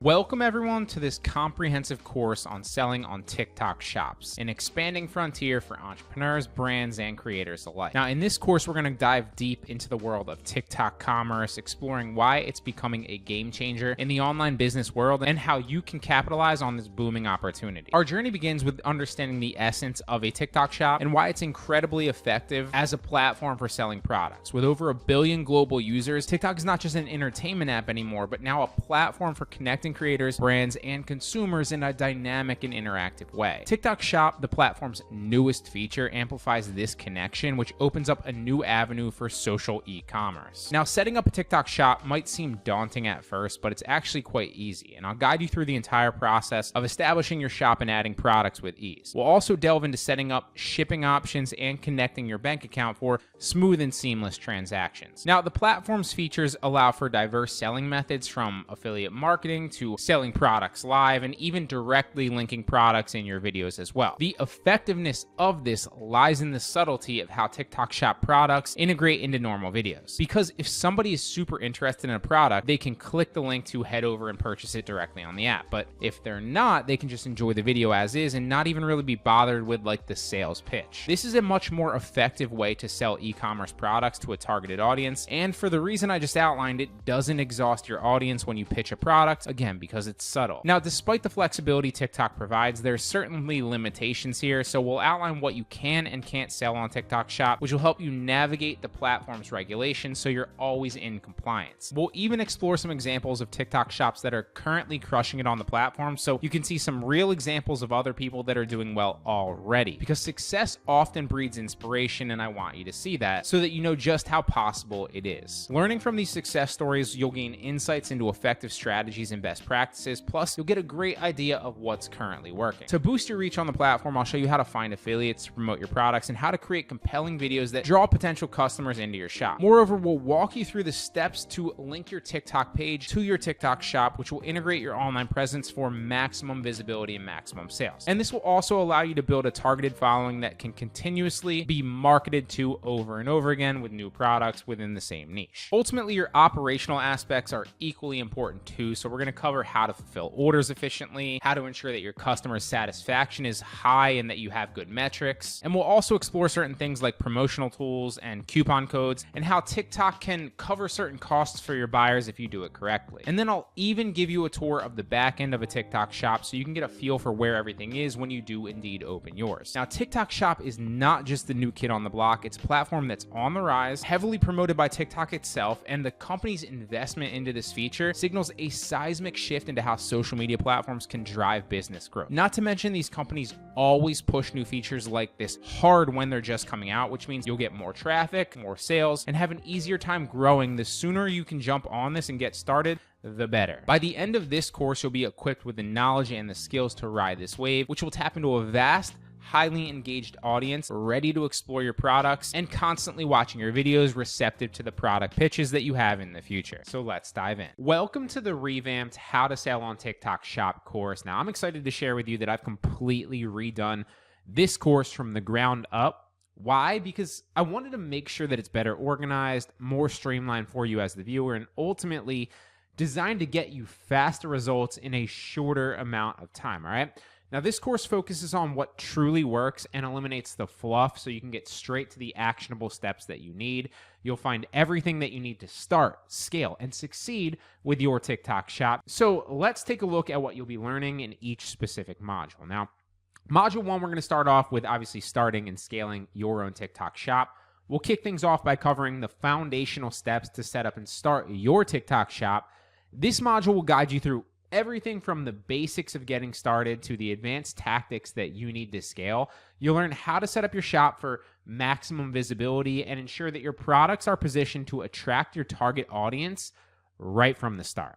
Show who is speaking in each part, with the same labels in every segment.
Speaker 1: Welcome everyone to this comprehensive course on selling on TikTok shops, an expanding frontier for entrepreneurs, brands, and creators alike. Now, in this course, we're going to dive deep into the world of TikTok commerce, exploring why it's becoming a game changer in the online business world and how you can capitalize on this booming opportunity. Our journey begins with understanding the essence of a TikTok shop and why it's incredibly effective as a platform for selling products. With over 1 billion global users, TikTok is not just an entertainment app anymore, but now a platform for connecting creators, brands, and consumers in a dynamic and interactive way. TikTok Shop, the platform's newest feature, amplifies this connection, which opens up a new avenue for social e-commerce. Now, setting up a TikTok shop might seem daunting at first, but it's actually quite easy, and I'll guide you through the entire process of establishing your shop and adding products with ease. We'll also delve into setting up shipping options and connecting your bank account for smooth and seamless transactions. Now, the platform's features allow for diverse selling methods, from affiliate marketing to selling products live and even directly linking products in your videos as well. The effectiveness of this lies in the subtlety of how TikTok Shop products integrate into normal videos. Because if somebody is super interested in a product, they can click the link to head over and purchase it directly on the app. But if they're not, they can just enjoy the video as is and not even really be bothered with like the sales pitch. This is a much more effective way to sell e-commerce products to a targeted audience. And for the reason I just outlined, it doesn't exhaust your audience when you pitch a product, again, because it's subtle. Now, despite the flexibility TikTok provides, there's certainly limitations here, so we'll outline what you can and can't sell on TikTok Shop, which will help you navigate the platform's regulations so you're always in compliance. We'll even explore some examples of TikTok shops that are currently crushing it on the platform, so you can see some real examples of other people that are doing well already, because success often breeds inspiration, and I want you to see that so that you know just how possible it is. Learning from these success stories, you'll gain insights into effective strategies and best practices, plus you'll get a great idea of what's currently working. To boost your reach on the platform, I'll show you how to find affiliates to promote your products and how to create compelling videos that draw potential customers into your shop. Moreover, we'll walk you through the steps to link your TikTok page to your TikTok shop, which will integrate your online presence for maximum visibility and maximum sales. And this will also allow you to build a targeted following that can continuously be marketed to over and over again with new products within the same niche. Ultimately, your operational aspects are equally important too, so we're going to cover how to fulfill orders efficiently, how to ensure that your customer satisfaction is high and that you have good metrics. And we'll also explore certain things like promotional tools and coupon codes and how TikTok can cover certain costs for your buyers if you do it correctly. And then I'll even give you a tour of the back end of a TikTok shop so you can get a feel for where everything is when you do indeed open yours. Now, TikTok Shop is not just the new kid on the block. It's a platform that's on the rise, heavily promoted by TikTok itself, and the company's investment into this feature signals a seismic shift into how social media platforms can drive business growth. Not to mention, these companies always push new features like this hard when they're just coming out, which means you'll get more traffic, more sales, and have an easier time growing. The sooner you can jump on this and get started, the better. By the end of this course, you'll be equipped with the knowledge and the skills to ride this wave, which will tap into a vast, highly engaged audience ready to explore your products and constantly watching your videos, receptive to the product pitches that you have in the future. So let's dive in. Welcome to the revamped How to Sell on TikTok Shop course. Now, I'm excited to share with you that I've completely redone this course from the ground up. Why? Because I wanted to make sure that it's better organized, more streamlined for you as the viewer, and ultimately designed to get you faster results in a shorter amount of time, all right? Now, this course focuses on what truly works and eliminates the fluff so you can get straight to the actionable steps that you need. You'll find everything that you need to start, scale, and succeed with your TikTok shop. So let's take a look at what you'll be learning in each specific module. Now, module 1, we're going to start off with obviously starting and scaling your own TikTok shop. We'll kick things off by covering the foundational steps to set up and start your TikTok shop. This module will guide you through everything from the basics of getting started to the advanced tactics that you need to scale. You'll learn how to set up your shop for maximum visibility and ensure that your products are positioned to attract your target audience right from the start.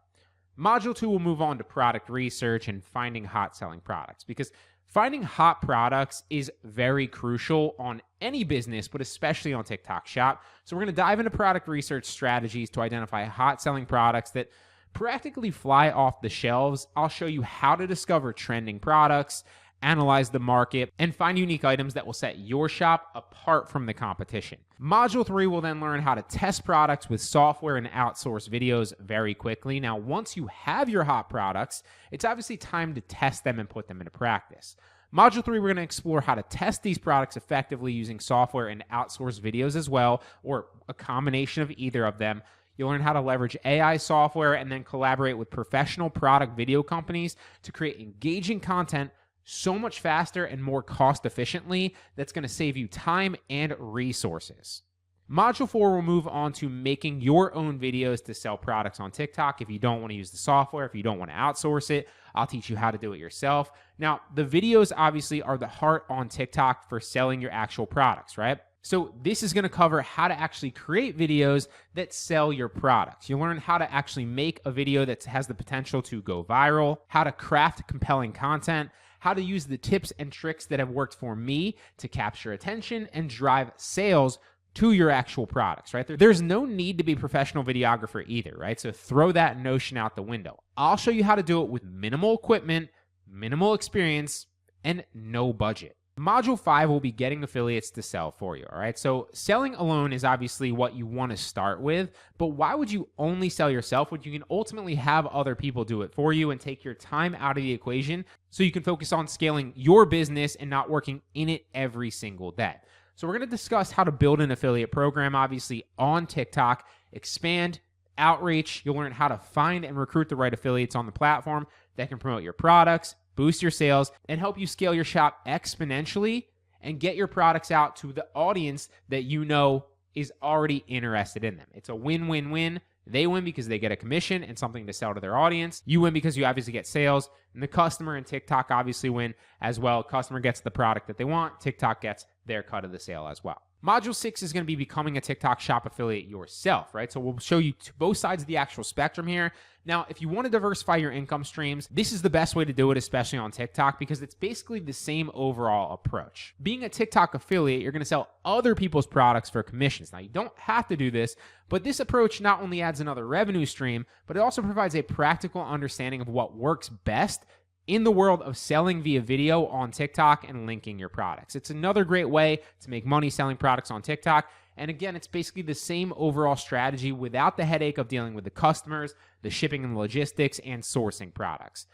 Speaker 1: Module 2 will move on to product research and finding hot selling products, because finding hot products is very crucial on any business, but especially on TikTok Shop. So we're going to dive into product research strategies to identify hot selling products that practically fly off the shelves. I'll show you how to discover trending products, analyze the market, and find unique items that will set your shop apart from the competition. Module 3 will then learn how to test products with software and outsource videos very quickly. Now, once you have your hot products, it's obviously time to test them and put them into practice. Module 3, we're going to explore how to test these products effectively using software and outsource videos as well, or a combination of either of them. You'll learn how to leverage AI software and then collaborate with professional product video companies to create engaging content so much faster and more cost efficiently that's going to save you time and resources. Module 4 will move on to making your own videos to sell products on TikTok. If you don't want to use the software, if you don't want to outsource it, I'll teach you how to do it yourself. Now, the videos obviously are the heart on TikTok for selling your actual products, right? So this is going to cover how to actually create videos that sell your products. You'll learn how to actually make a video that has the potential to go viral, how to craft compelling content, how to use the tips and tricks that have worked for me to capture attention and drive sales to your actual products, right? There's no need to be a professional videographer either, right? So throw that notion out the window. I'll show you how to do it with minimal equipment, minimal experience, and no budget. Module 5 will be getting affiliates to sell for you, all right? So selling alone is obviously what you want to start with, but why would you only sell yourself when you can ultimately have other people do it for you and take your time out of the equation so you can focus on scaling your business and not working in it every single day? So we're going to discuss how to build an affiliate program, obviously, on TikTok, expand outreach. You'll learn how to find and recruit the right affiliates on the platform that can promote your products, boost your sales, and help you scale your shop exponentially and get your products out to the audience that you know is already interested in them. It's a win-win-win. They win because they get a commission and something to sell to their audience. You win because you obviously get sales, and the customer and TikTok obviously win as well. Customer gets the product that they want. TikTok gets their cut of the sale as well. Module 6 is going to be becoming a TikTok shop affiliate yourself, right? So we'll show you both sides of the actual spectrum here. Now, if you want to diversify your income streams, this is the best way to do it, especially on TikTok, because it's basically the same overall approach. Being a TikTok affiliate, you're going to sell other people's products for commissions. Now, you don't have to do this, but this approach not only adds another revenue stream, but it also provides a practical understanding of what works best in the world of selling via video on TikTok and linking your products. It's another great way to make money selling products on TikTok. And again, it's basically the same overall strategy without the headache of dealing with the customers, the shipping and logistics, and sourcing products.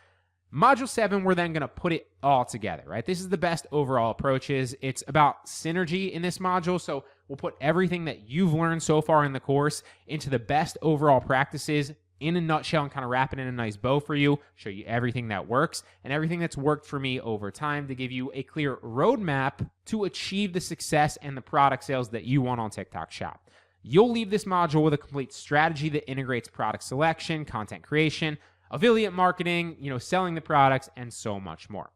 Speaker 1: Module 7, we're then going to put it all together, right? This is the best overall approaches. It's about synergy in this module. So we'll put everything that you've learned so far in the course into the best overall practices in a nutshell and kind of wrap it in a nice bow for you, show you everything that works and everything that's worked for me over time to give you a clear roadmap to achieve the success and the product sales that you want on TikTok Shop. You'll leave this module with a complete strategy that integrates product selection, content creation, affiliate marketing, selling the products, and so much more.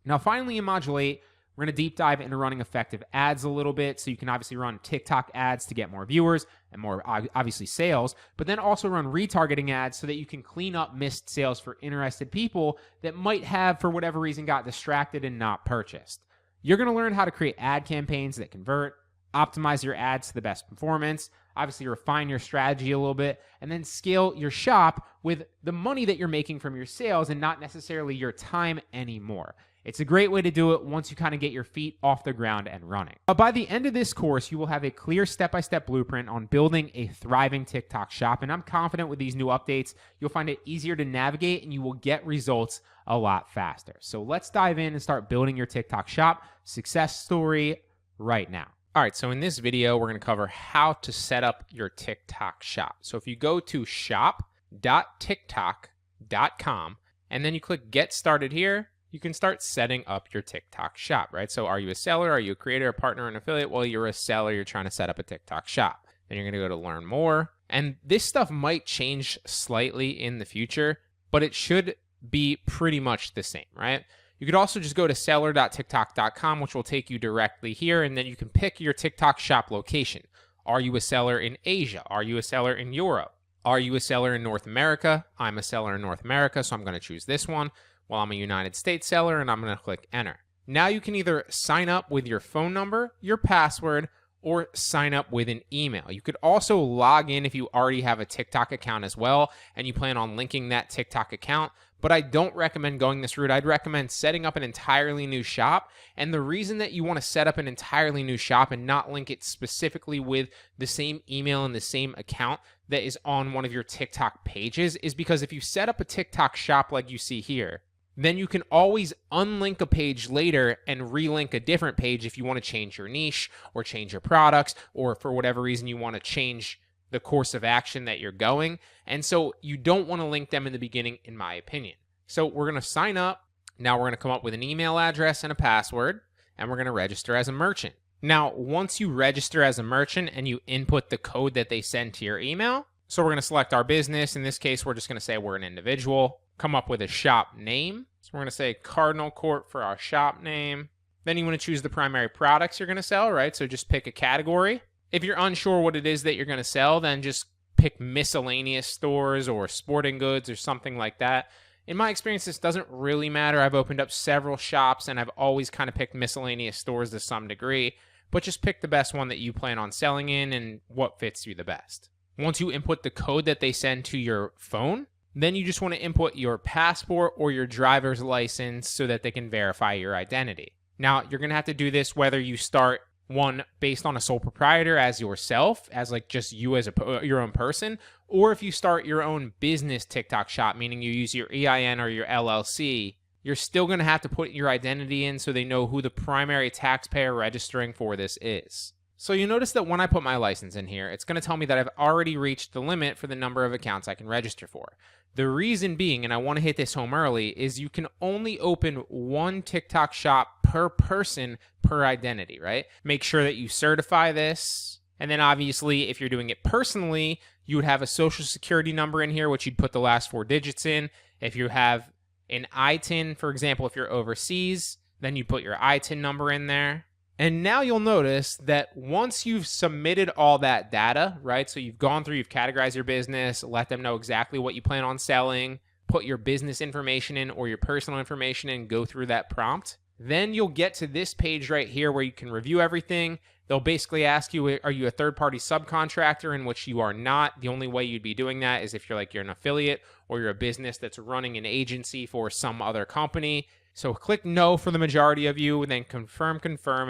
Speaker 1: Now, finally, in Module 8, we're going to deep dive into running effective ads a little bit. So you can obviously run TikTok ads to get more viewers and more obviously sales, but then also run retargeting ads so that you can clean up missed sales for interested people that might have, for whatever reason, got distracted and not purchased. You're going to learn how to create ad campaigns that convert, optimize your ads to the best performance, obviously refine your strategy a little bit, and then scale your shop with the money that you're making from your sales and not necessarily your time anymore. It's a great way to do it once you kind of get your feet off the ground and running. But by the end of this course, you will have a clear step-by-step blueprint on building a thriving TikTok shop. And I'm confident with these new updates, you'll find it easier to navigate and you will get results a lot faster. So let's dive in and start building your TikTok shop success story right now. All right, so in this video, we're going to cover how to set up your TikTok shop. So if you go to shop.tiktok.com and then you click Get Started here, you can start setting up your TikTok shop, right? So are you a seller? Are you a creator, a partner, an affiliate? Well, you're a seller. You're trying to set up a TikTok shop. Then you're going to go to Learn More. And this stuff might change slightly in the future, but it should be pretty much the same, right? You could also just go to seller.tiktok.com, which will take you directly here, and then you can pick your TikTok shop location. Are you a seller in Asia? Are you a seller in Europe? Are you a seller in North America? I'm a seller in North America, so I'm going to choose this one. Well, I'm a United States seller, and I'm going to click Enter. Now you can either sign up with your phone number, your password, or sign up with an email. You could also log in if you already have a TikTok account as well, and you plan on linking that TikTok account but I don't recommend going this route. I'd recommend setting up an entirely new shop. And the reason that you want to set up an entirely new shop and not link it specifically with the same email and the same account that is on one of your TikTok pages is because if you set up a TikTok shop like you see here, then you can always unlink a page later and relink a different page if you want to change your niche or change your products, or for whatever reason you want to change the course of action that you're going. And so you don't want to link them in the beginning, in my opinion. So we're going to sign up. Now we're going to come up with an email address and a password, and we're going to register as a merchant. Now, once you register as a merchant and you input the code that they send to your email, so we're going to select our business. In this case, we're just going to say we're an individual. Come up with a shop name. So we're going to say Cardinal Court for our shop name. Then you want to choose the primary products you're going to sell, right? So just pick a category. If you're unsure what it is that you're going to sell, then just pick miscellaneous stores or sporting goods or something like that. In my experience, this doesn't really matter. I've opened up several shops and I've always kind of picked miscellaneous stores to some degree, but just pick the best one that you plan on selling in and what fits you the best. Once you input the code that they send to your phone, then you just want to input your passport or your driver's license so that they can verify your identity. Now, you're going to have to do this whether you start one based on a sole proprietor as yourself, as like just you as your own person, or if you start your own business TikTok shop, meaning you use your EIN or your LLC, you're still going to have to put your identity in so they know who the primary taxpayer registering for this is. So you notice that when I put my license in here, it's going to tell me that I've already reached the limit for the number of accounts I can register for. The reason being, and I want to hit this home early, is you can only open one TikTok shop per person per identity, right? Make sure that you certify this. And then obviously, if you're doing it personally, you would have a social security number in here, which you'd put the last 4 digits in. If you have an ITIN, for example, if you're overseas, then you put your ITIN number in there. And now you'll notice that once you've submitted all that data, right? So you've gone through, you've categorized your business, let them know exactly what you plan on selling, put your business information in or your personal information in, go through that prompt. Then you'll get to this page right here where you can review everything. They'll basically ask you, are you a third-party subcontractor, in which you are not. The only way you'd be doing that is if you're an affiliate or you're a business that's running an agency for some other company. So click no for the majority of you, and then confirm,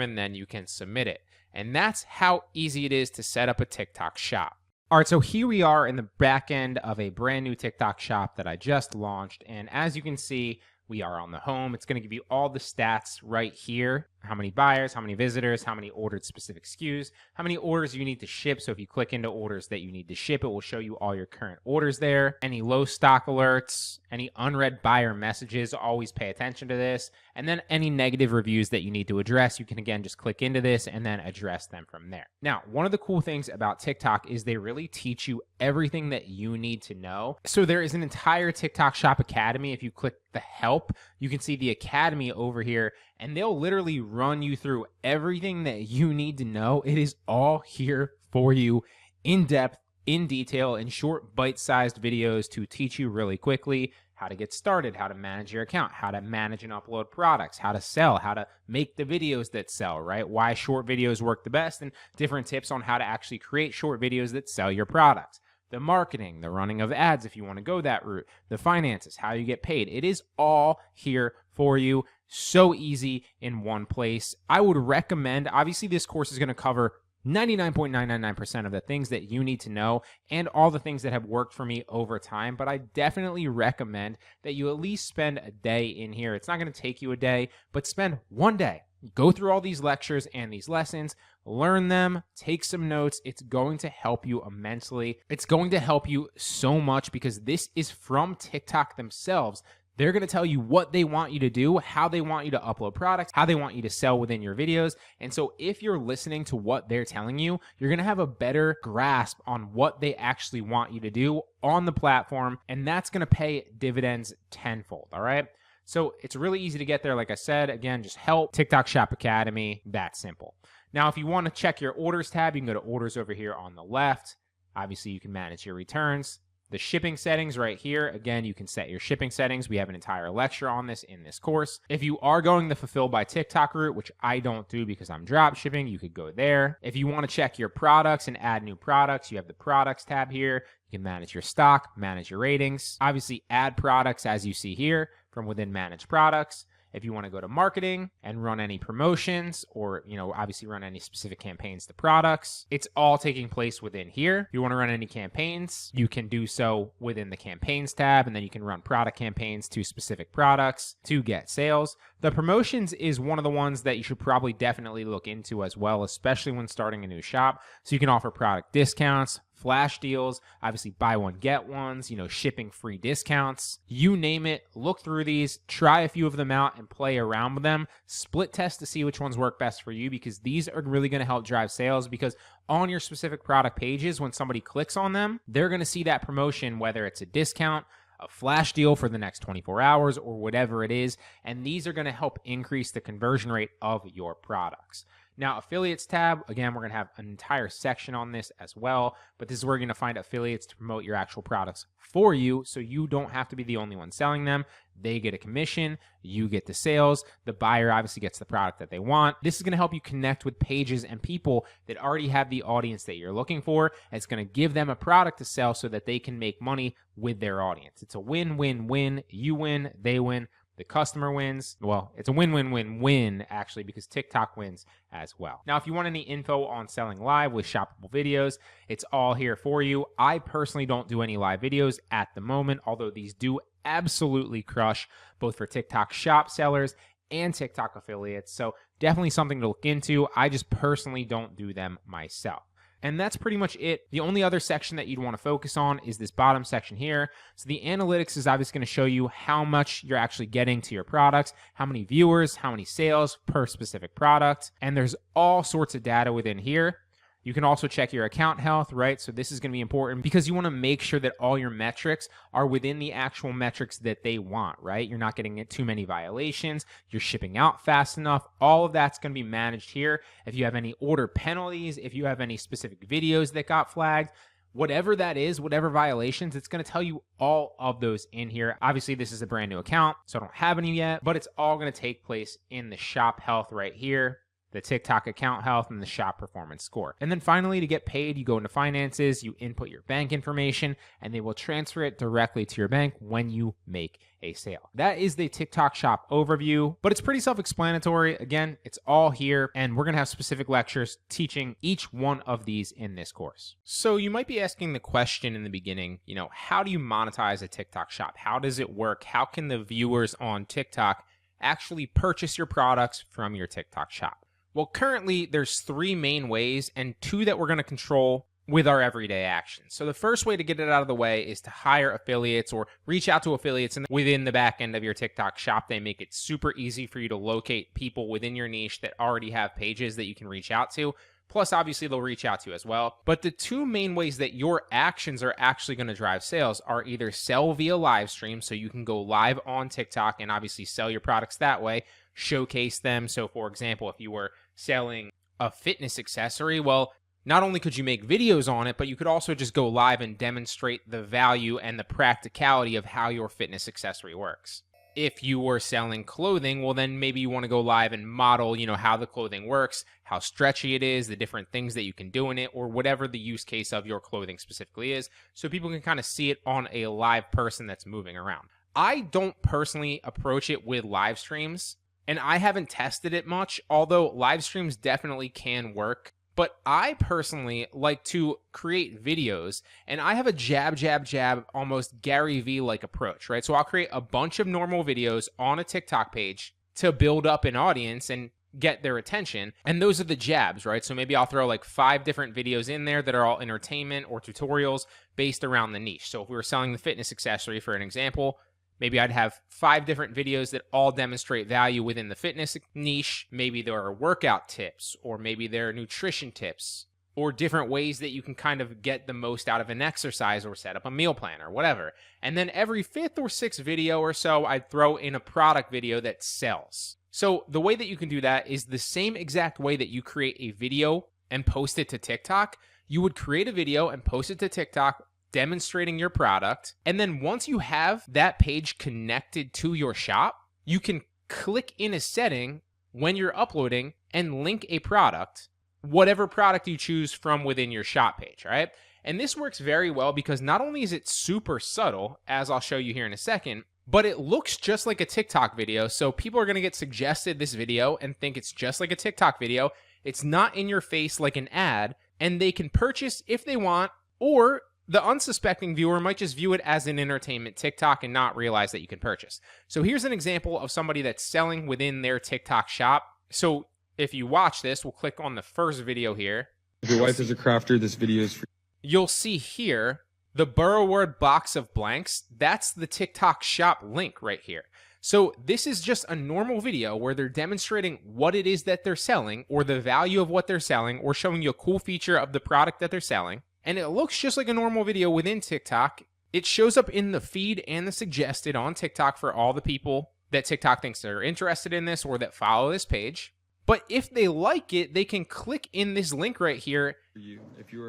Speaker 1: and then you can submit it. And that's how easy it is to set up a TikTok shop. All right, so here we are in the back end of a brand new TikTok shop that I just launched. And as you can see, we are on the home. It's going to give you all the stats right here. How many buyers, how many visitors, how many ordered specific SKUs, how many orders you need to ship. So if you click into orders that you need to ship, it will show you all your current orders there. Any low stock alerts, any unread buyer messages, always pay attention to this. And then any negative reviews that you need to address, you can again just click into this and then address them from there. Now, one of the cool things about TikTok is they really teach you everything that you need to know. So there is an entire TikTok Shop Academy. If you click the help, you can see the Academy over here, and they'll literally run you through everything that you need to know. It is all here for you in depth, in detail, in short bite-sized videos to teach you really quickly how to get started, how to manage your account, how to manage and upload products, how to sell, how to make the videos that sell, right? Why short videos work the best, and different tips on how to actually create short videos that sell your products. The marketing, the running of ads if you want to go that route, the finances, how you get paid. It is all here for you. So easy in one place. I would recommend, obviously this course is going to cover 99.999% of the things that you need to know and all the things that have worked for me over time, but I definitely recommend that you at least spend a day in here. It's not going to take you a day, but spend one day. Go through all these lectures and these lessons, learn them, take some notes. It's going to help you immensely. It's going to help you so much because this is from TikTok themselves. They're going to tell you what they want you to do, how they want you to upload products, how they want you to sell within your videos. And so if you're listening to what they're telling you, you're going to have a better grasp on what they actually want you to do on the platform. And that's going to pay dividends tenfold. All right. So it's really easy to get there. Like I said, again, just help, TikTok Shop Academy, that simple. Now, if you want to check your orders tab, you can go to orders over here on the left. Obviously, you can manage your returns. The shipping settings right here, again, you can set your shipping settings. We have an entire lecture on this in this course. If you are going the Fulfill by TikTok route, which I don't do because I'm drop shipping, you could go there. If you want to check your products and add new products, you have the products tab here. You can manage your stock, manage your ratings, obviously add products as you see here from within manage products. If you want to go to marketing and run any promotions or, obviously run any specific campaigns to products, it's all taking place within here. If you want to run any campaigns, you can do so within the campaigns tab, and then you can run product campaigns to specific products to get sales. The promotions is one of the ones that you should probably definitely look into as well, especially when starting a new shop. So you can offer product discounts, flash deals, obviously buy one, get ones, shipping free discounts, you name it. Look through these, try a few of them out and play around with them. Split test to see which ones work best for you, because these are really going to help drive sales, because on your specific product pages, when somebody clicks on them, they're going to see that promotion, whether it's a discount, a flash deal for the next 24 hours, or whatever it is. And these are going to help increase the conversion rate of your products. Now, affiliates tab, again, we're going to have an entire section on this as well, but this is where you're going to find affiliates to promote your actual products for you, so you don't have to be the only one selling them. They get a commission, you get the sales, the buyer obviously gets the product that they want. This is going to help you connect with pages and people that already have the audience that you're looking for, and it's going to give them a product to sell so that they can make money with their audience. It's a win-win-win. You win, they win. The customer wins. Well, it's a win-win-win-win, actually, because TikTok wins as well. Now, if you want any info on selling live with shoppable videos, it's all here for you. I personally don't do any live videos at the moment, although these do absolutely crush both for TikTok shop sellers and TikTok affiliates. So definitely something to look into. I just personally don't do them myself. And that's pretty much it. The only other section that you'd want to focus on is this bottom section here. So the analytics is obviously going to show you how much you're actually getting to your products, how many viewers, how many sales per specific product. And there's all sorts of data within here. You can also check your account health, right? So this is going to be important because you want to make sure that all your metrics are within the actual metrics that they want, right? You're not getting too many violations. You're shipping out fast enough. All of that's going to be managed here. If you have any order penalties, if you have any specific videos that got flagged, whatever that is, whatever violations, it's going to tell you all of those in here. Obviously, this is a brand new account, so I don't have any yet, but it's all going to take place in the shop health right here, the TikTok account health, and the shop performance score. And then finally, to get paid, you go into finances, you input your bank information, and they will transfer it directly to your bank when you make a sale. That is the TikTok shop overview, but it's pretty self-explanatory. Again, it's all here, and we're going to have specific lectures teaching each one of these in this course. So you might be asking the question in the beginning, how do you monetize a TikTok shop? How does it work? How can the viewers on TikTok actually purchase your products from your TikTok shop? Well, currently there's 3 main ways and 2 that we're going to control with our everyday actions. So the first way to get it out of the way is to hire affiliates or reach out to affiliates within the back end of your TikTok shop. They make it super easy for you to locate people within your niche that already have pages that you can reach out to. Plus, obviously, they'll reach out to you as well. But the 2 main ways that your actions are actually going to drive sales are either sell via live stream, so you can go live on TikTok and obviously sell your products that way, showcase them. So, for example, if you were selling a fitness accessory, well, not only could you make videos on it, but you could also just go live and demonstrate the value and the practicality of how your fitness accessory works. If you were selling clothing, well, then maybe you want to go live and model, how the clothing works, how stretchy it is, the different things that you can do in it, or whatever the use case of your clothing specifically is, so people can kind of see it on a live person that's moving around. I don't personally approach it with live streams, and I haven't tested it much, although live streams definitely can work. But I personally like to create videos, and I have a jab, almost Gary Vee-like approach, right? So I'll create a bunch of normal videos on a TikTok page to build up an audience and get their attention. And those are the jabs, right? So maybe I'll throw like 5 different videos in there that are all entertainment or tutorials based around the niche. So if we were selling the fitness accessory, for an example, maybe I'd have 5 different videos that all demonstrate value within the fitness niche. Maybe there are workout tips, or maybe there are nutrition tips, or different ways that you can kind of get the most out of an exercise or set up a meal plan or whatever. And then every 5th or 6th video or so, I'd throw in a product video that sells. So the way that you can do that is the same exact way that you create a video and post it to TikTok. You would create a video and post it to TikTok demonstrating your product. And then once you have that page connected to your shop, you can click in a setting when you're uploading and link a product, whatever product you choose from within your shop page, right? And this works very well because not only is it super subtle, as I'll show you here in a second, but it looks just like a TikTok video. So people are going to get suggested this video and think it's just like a TikTok video. It's not in your face like an ad, and they can purchase if they want, or the unsuspecting viewer might just view it as an entertainment TikTok and not realize that you can purchase. So here's an example of somebody that's selling within their TikTok shop. So if you watch this, we'll click on the first video here.
Speaker 2: If your wife is a crafter, this video is for
Speaker 1: you'll see here the borough word box of blanks. That's the TikTok shop link right here. So this is just a normal video where they're demonstrating what it is that they're selling, or the value of what they're selling, or showing you a cool feature of the product that they're selling. And it looks just like a normal video within TikTok. It shows up in the feed and the suggested on TikTok for all the people that TikTok thinks are interested in this or that follow this page. But if they like it, they can click in this link right here,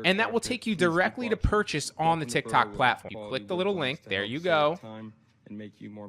Speaker 1: and that will take you directly to purchase on the TikTok platform. You click the little link, there you go,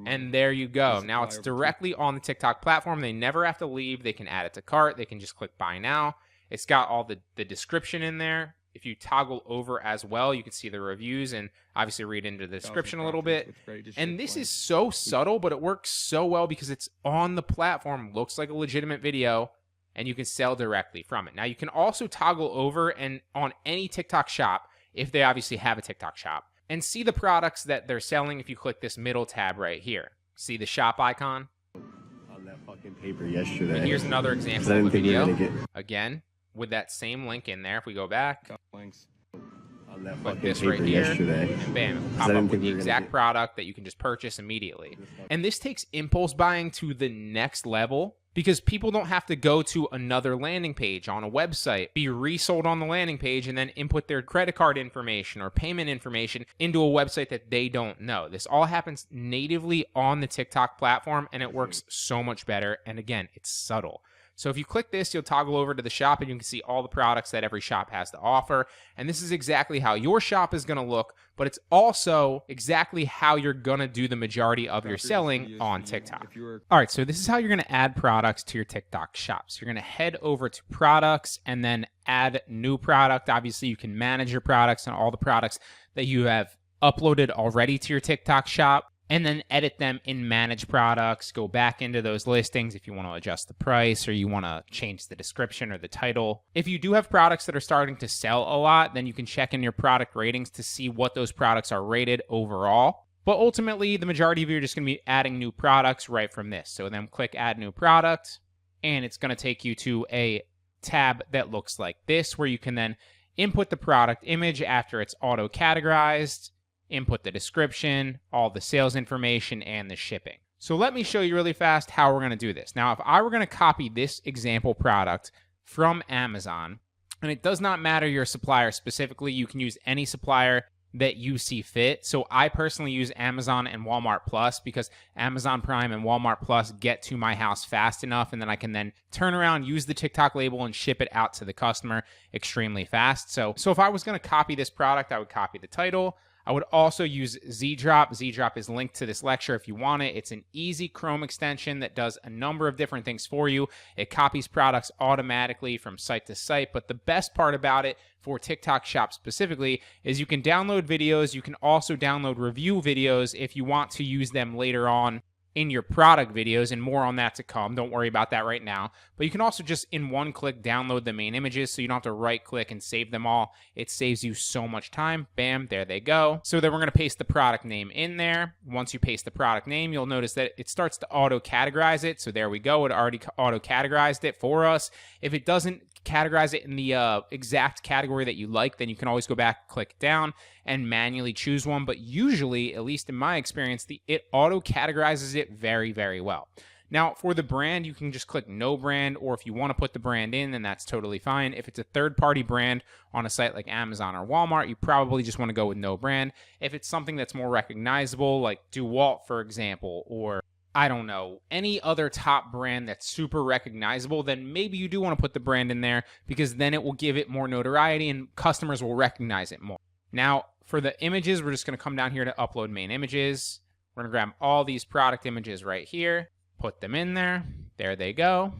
Speaker 1: and there you go. Now it's directly on the TikTok platform. They never have to leave. They can add it to cart. They can just click buy now. It's got all the description in there. If you toggle over as well, you can see the reviews and obviously read into the description a little bit. And this is so subtle, but it works so well because it's on the platform, looks like a legitimate video, and you can sell directly from it. Now, you can also toggle over and on any TikTok shop, if they obviously have a TikTok shop, and see the products that they're selling if you click this middle tab right here. See the shop icon?
Speaker 3: On that fucking paper yesterday.
Speaker 1: And here's another example of a video. Again, with that same link in there. If we go back,
Speaker 3: on that
Speaker 1: click
Speaker 3: fucking
Speaker 1: this
Speaker 3: paper
Speaker 1: right here,
Speaker 3: yesterday.
Speaker 1: and bam, pop up with the exact product that you can just purchase immediately. And this takes impulse buying to the next level because people don't have to go to another landing page on a website, be resold on the landing page, and then input their credit card information or payment information into a website that they don't know. This all happens natively on the TikTok platform, and it works so much better. And again, it's subtle. So if you click this, you'll toggle over to the shop and you can see all the products that every shop has to offer. And this is exactly how your shop is going to look, but it's also exactly how you're going to do the majority of your selling on TikTok. All right, so this is how you're going to add products to your TikTok shops. You're going to head over to products and then add new product. Obviously, you can manage your products and all the products that you have uploaded already to your TikTok shop, and then edit them in manage products, go back into those listings if you want to adjust the price or you want to change the description or the title. If you do have products that are starting to sell a lot, then you can check in your product ratings to see what those products are rated overall. But ultimately, the majority of you are just going to be adding new products right from this. So then click add new product, and it's going to take you to a tab that looks like this, where you can then input the product image after it's auto-categorized, input the description, all the sales information, and the shipping. So let me show you really fast how we're going to do this. Now, if I were going to copy this example product from Amazon, and it does not matter your supplier specifically, you can use any supplier that you see fit. So I personally use Amazon and Walmart Plus because Amazon Prime and Walmart Plus get to my house fast enough, and then I can then turn around, use the TikTok label, and ship it out to the customer extremely fast. So if I was going to copy this product, I would copy the title. I would also use ZDrop. ZDrop is linked to this lecture if you want it. It's an easy Chrome extension that does a number of different things for you. It copies products automatically from site to site, but the best part about it for TikTok Shop specifically is you can download videos. You can also download review videos if you want to use them later on in your product videos, and more on that to come. Don't worry about that right now. But you can also just in one click download the main images, so you don't have to right click and save them all. It saves you so much time. Bam, there they go. So then we're going to paste the product name in there. Once you paste the product name, you'll notice that it starts to auto categorize it. So there we go. It already auto categorized it for us. If it doesn't categorize it in the exact category that you like, then you can always go back, click down, and manually choose one. But usually, at least in my experience, it auto categorizes it very, very well. Now, for the brand, you can just click no brand, or if you want to put the brand in, then that's totally fine. If it's a third-party brand on a site like Amazon or Walmart, you probably just want to go with no brand. If it's something that's more recognizable, like DeWalt, for example, or I don't know, any other top brand that's super recognizable, then maybe you do want to put the brand in there because then it will give it more notoriety and customers will recognize it more. Now, for the images, we're just going to come down here to upload main images. We're going to grab all these product images right here, put them in there. There they go.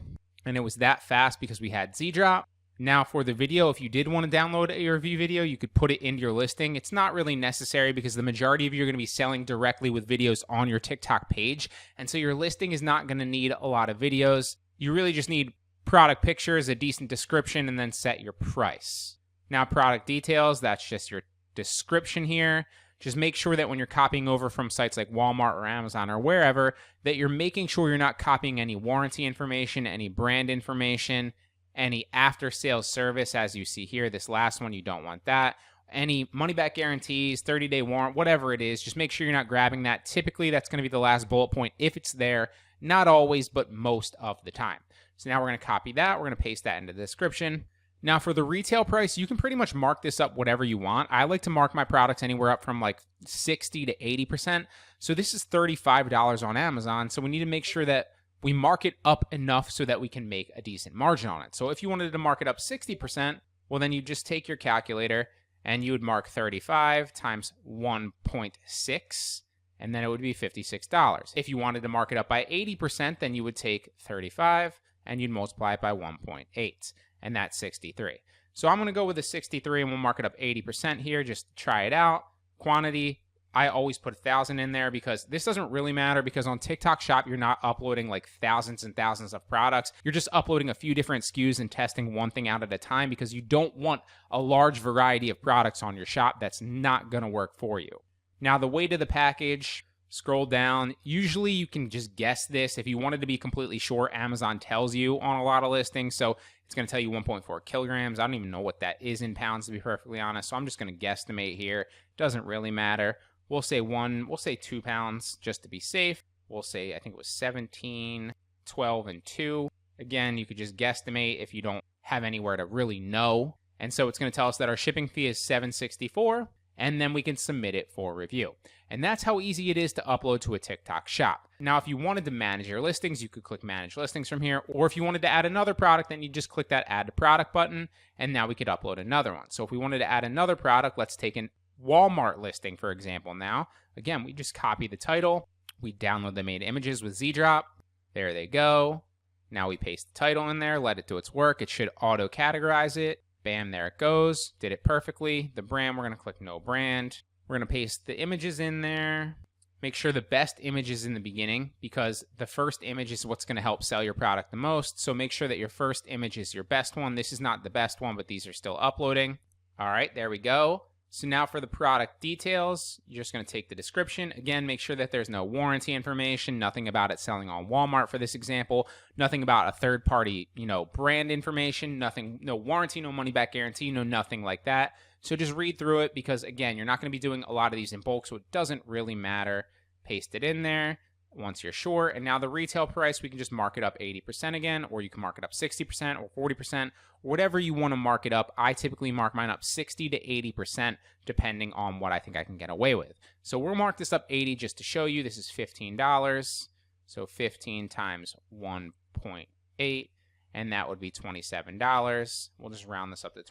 Speaker 1: And it was that fast because we had Z-Drop. Now for the video, if you did want to download a review video, you could put it into your listing. It's not really necessary because the majority of you are going to be selling directly with videos on your TikTok page. And so your listing is not going to need a lot of videos. You really just need product pictures, a decent description, and then set your price. Now product details, that's just your description here. Just make sure that when you're copying over from sites like Walmart or Amazon or wherever, that you're making sure you're not copying any warranty information, any brand information, any after-sales service, as you see here. This last one, you don't want that. Any money-back guarantees, 30-day warrant, whatever it is, just make sure you're not grabbing that. Typically, that's going to be the last bullet point if it's there. Not always, but most of the time. So now we're going to copy that. We're going to paste that into the description. Now for the retail price, you can pretty much mark this up whatever you want. I like to mark my products anywhere up from like 60 to 80%. So this is $35 on Amazon. So we need to make sure that we mark it up enough so that we can make a decent margin on it. So if you wanted to mark it up 60%, well then you just take your calculator and you would mark 35 times 1.6, and then it would be $56. If you wanted to mark it up by 80%, then you would take 35 and you'd multiply it by 1.8. And that's 63. So I'm going to go with a 63 and we'll mark it up 80% here just to try it out. Quantity, I always put 1,000 in there because this doesn't really matter because on TikTok Shop, you're not uploading like thousands and thousands of products. You're just uploading a few different SKUs and testing one thing out at a time because you don't want a large variety of products on your shop. That's not going to work for you. Now the weight of the package, scroll down. Usually you can just guess this. If you wanted to be completely sure, Amazon tells you on a lot of listings. So it's going to tell you 1.4 kilograms. I don't even know what that is in pounds, to be perfectly honest. So I'm just going to guesstimate here. Doesn't really matter. We'll say 2 pounds just to be safe. We'll say, I think it was 17, 12, and 2. Again, you could just guesstimate if you don't have anywhere to really know. And so it's going to tell us that our shipping fee is $7.64. And then we can submit it for review. And that's how easy it is to upload to a TikTok shop. Now, if you wanted to manage your listings, you could click Manage Listings from here. Or if you wanted to add another product, then you just click that Add to Product button, and now we could upload another one. So if we wanted to add another product, let's take a Walmart listing, for example, now. Again, we just copy the title. We download the main images with Z-Drop. There they go. Now we paste the title in there, let it do its work. It should auto-categorize it. Bam, there it goes. Did it perfectly. The brand, we're going to click No Brand. We're going to paste the images in there. Make sure the best image is in the beginning because the first image is what's going to help sell your product the most. So make sure that your first image is your best one. This is not the best one, but these are still uploading. All right, there we go. So now for the product details, you're just going to take the description. Again, make sure that there's no warranty information, nothing about it selling on Walmart for this example, nothing about a third-party, brand information, nothing, no warranty, no money-back guarantee, no nothing like that. So just read through it because, again, you're not going to be doing a lot of these in bulk, so it doesn't really matter. Paste it in there once you're sure. And now the retail price, we can just mark it up 80% again, or you can mark it up 60% or 40%, whatever you want to mark it up. I typically mark mine up 60 to 80% depending on what I think I can get away with. So we'll mark this up 80 just to show you. This is $15. So 15 times 1.8, and that would be $27. We'll just round this up to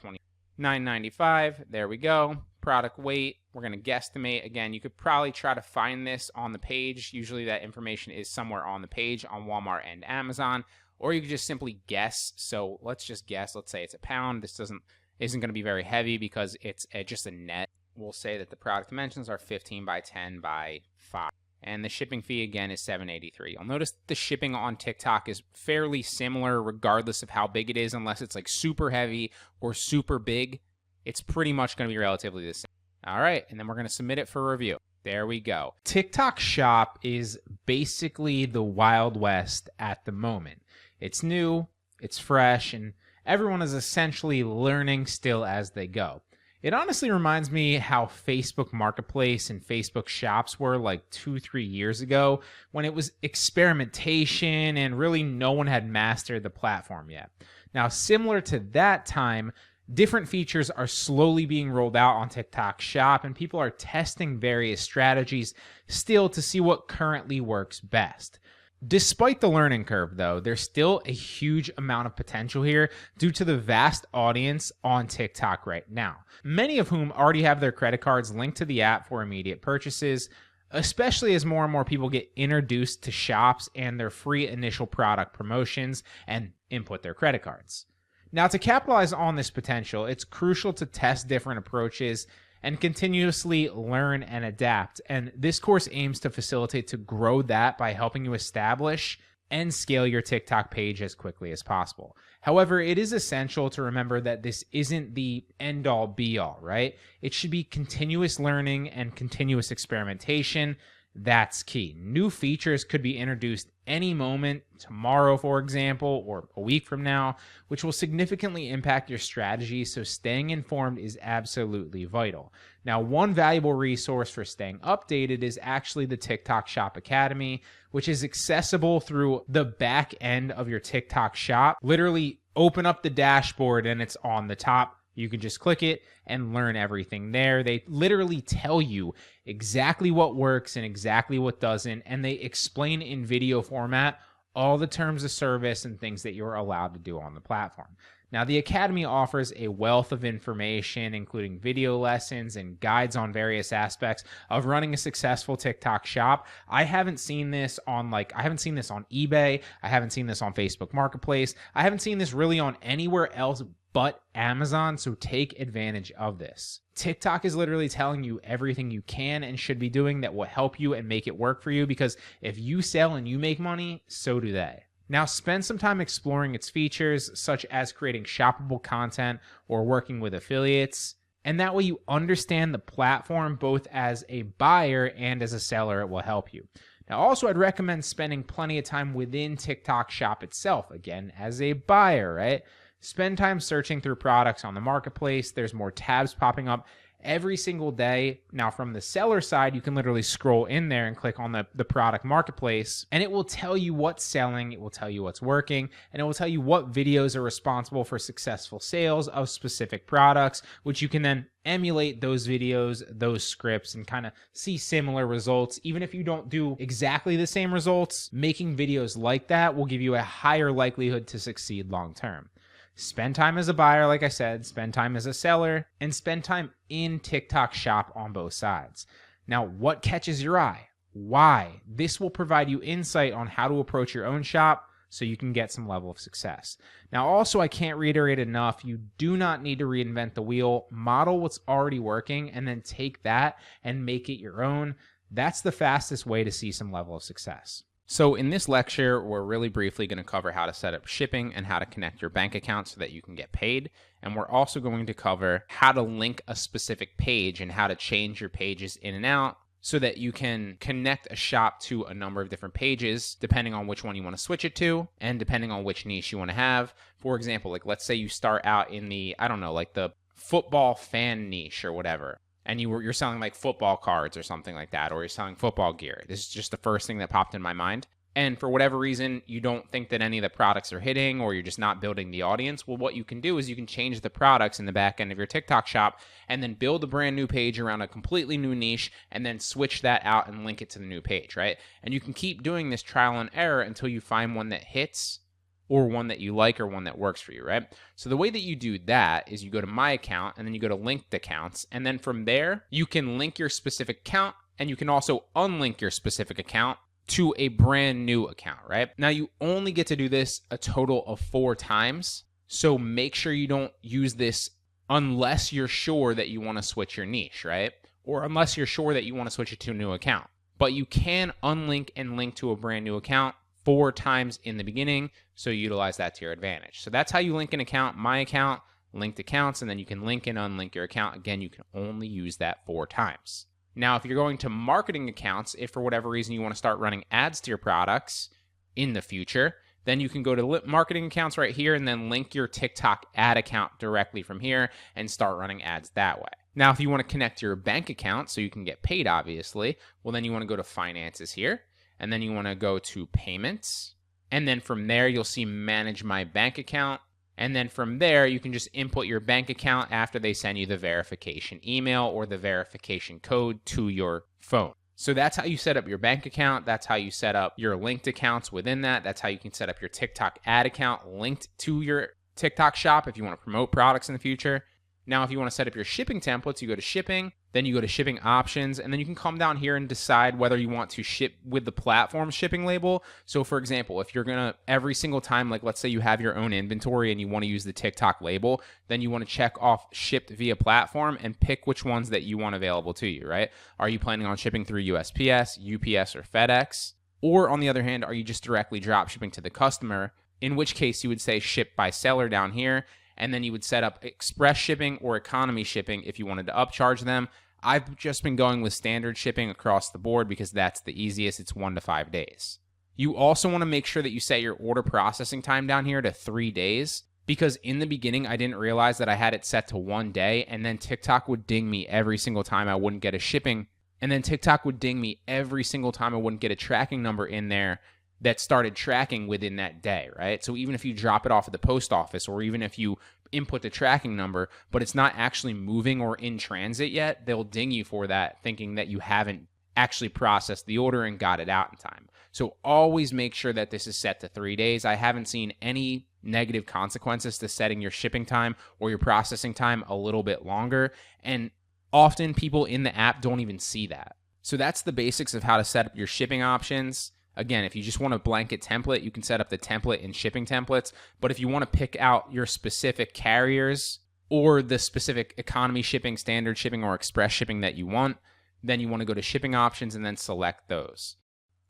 Speaker 1: $29.95. There we go. Product weight, we're going to guesstimate. Again, you could probably try to find this on the page. Usually that information is somewhere on the page on Walmart and Amazon, or you could just simply guess. So let's just guess. Let's say it's a pound. This isn't going to be very heavy because it's just a net. We'll say that the product dimensions are 15 by 10 by 5. And the shipping fee, again, is $7.83. You'll notice the shipping on TikTok is fairly similar regardless of how big it is, unless it's like super heavy or super big. It's pretty much going to be relatively the same. All right, and then we're going to submit it for review. There we go. TikTok Shop is basically the Wild West at the moment. It's new, it's fresh, and everyone is essentially learning still as they go. It honestly reminds me how Facebook Marketplace and Facebook Shops were like 2-3 years ago when it was experimentation and really no one had mastered the platform yet. Now, similar to that time, different features are slowly being rolled out on TikTok Shop, and people are testing various strategies still to see what currently works best. Despite the learning curve, though, there's still a huge amount of potential here due to the vast audience on TikTok right now, many of whom already have their credit cards linked to the app for immediate purchases, especially as more and more people get introduced to shops and their free initial product promotions and input their credit cards. Now, to capitalize on this potential, it's crucial to test different approaches and continuously learn and adapt. And this course aims to facilitate to grow that by helping you establish and scale your TikTok page as quickly as possible. However, it is essential to remember that this isn't the end all be all, right? It should be continuous learning and continuous experimentation. That's key. New features could be introduced any moment, tomorrow, for example, or a week from now, which will significantly impact your strategy. So staying informed is absolutely vital. Now, one valuable resource for staying updated is actually the TikTok Shop Academy, which is accessible through the back end of your TikTok shop. Literally open up the dashboard and it's on the top. You can just click it and learn everything there. They literally tell you exactly what works and exactly what doesn't, and they explain in video format all the terms of service and things that you're allowed to do on the platform. Now, the Academy offers a wealth of information, including video lessons and guides on various aspects of running a successful TikTok shop. I haven't seen this on eBay. I haven't seen this on Facebook Marketplace. I haven't seen this really on anywhere else but Amazon, so take advantage of this. TikTok is literally telling you everything you can and should be doing that will help you and make it work for you, because if you sell and you make money, so do they. Now, spend some time exploring its features, such as creating shoppable content or working with affiliates, and that way you understand the platform both as a buyer and as a seller. It will help you. Now, also, I'd recommend spending plenty of time within TikTok Shop itself, again, as a buyer, right? Spend time searching through products on the marketplace. There's more tabs popping up every single day. Now, from the seller side, you can literally scroll in there and click on the product marketplace, and it will tell you what's selling, it will tell you what's working, and it will tell you what videos are responsible for successful sales of specific products, which you can then emulate those videos, those scripts, and kind of see similar results. Even if you don't do exactly the same results, making videos like that will give you a higher likelihood to succeed long term. Spend time as a buyer, like I said, spend time as a seller, and spend time in TikTok Shop on both sides. Now, what catches your eye? Why? This will provide you insight on how to approach your own shop so you can get some level of success. Now, also, I can't reiterate enough, you do not need to reinvent the wheel. Model what's already working and then take that and make it your own. That's the fastest way to see some level of success. So in this lecture, we're really briefly going to cover how to set up shipping and how to connect your bank account so that you can get paid. And we're also going to cover how to link a specific page and how to change your pages in and out so that you can connect a shop to a number of different pages, depending on which one you want to switch it to and depending on which niche you want to have. For example, like let's say you start out in the, like the football fan niche or whatever. And you're selling like football cards or something like that, or you're selling football gear. This is just the first thing that popped in my mind. And for whatever reason, you don't think that any of the products are hitting, or you're just not building the audience. Well, what you can do is you can change the products in the back end of your TikTok shop and then build a brand new page around a completely new niche and then switch that out and link it to the new page, right? And you can keep doing this trial and error until you find one that hits or one that you like or one that works for you, right? So the way that you do that is you go to My Account and then you go to Linked Accounts. And then from there, you can link your specific account and you can also unlink your specific account to a brand new account, right? Now, you only get to do this a total of 4 times. So make sure you don't use this unless you're sure that you want to switch your niche, right? Or unless you're sure that you want to switch it to a new account. But you can unlink and link to a brand new account 4 times in the beginning, so utilize that to your advantage. So that's how you link an account, My Account, Linked Accounts, and then you can link and unlink your account. Again, you can only use that 4 times. Now, if you're going to marketing accounts, if for whatever reason you want to start running ads to your products in the future, then you can go to marketing accounts right here and then link your TikTok ad account directly from here and start running ads that way. Now, if you want to connect your bank account so you can get paid, obviously, well, then you want to go to finances here. And then you want to go to payments. And then from there, you'll see manage my bank account. And then from there, you can just input your bank account after they send you the verification email or the verification code to your phone. So that's how you set up your bank account. That's how you set up your linked accounts within that. That's how you can set up your TikTok ad account linked to your TikTok shop if you want to promote products in the future. Now, if you want to set up your shipping templates, you go to shipping, then you go to shipping options, and then you can come down here and decide whether you want to ship with the platform shipping label. So for example, if you're going to every single time, like let's say you have your own inventory and you want to use the TikTok label, then you want to check off shipped via platform and pick which ones that you want available to you, right? Are you planning on shipping through USPS, UPS, or FedEx? Or on the other hand, are you just directly drop shipping to the customer? In which case you would say ship by seller down here. And then you would set up express shipping or economy shipping if you wanted to upcharge them. I've just been going with standard shipping across the board because that's the easiest. It's 1 to 5 days. You also want to make sure that you set your order processing time down here to 3 days, because in the beginning, I didn't realize that I had it set to 1 day, and then TikTok would ding me every single time I wouldn't get a shipping. And then TikTok would ding me every single time I wouldn't get a tracking number in there that started tracking within that day, right? So even if you drop it off at the post office, or even if you input the tracking number, but it's not actually moving or in transit yet, they'll ding you for that, thinking that you haven't actually processed the order and got it out in time. So always make sure that this is set to 3 days. I haven't seen any negative consequences to setting your shipping time or your processing time a little bit longer. And often people in the app don't even see that. So that's the basics of how to set up your shipping options. Again, if you just want a blanket template, you can set up the template in shipping templates. But if you want to pick out your specific carriers or the specific economy shipping, standard shipping, or express shipping that you want, then you want to go to shipping options and then select those.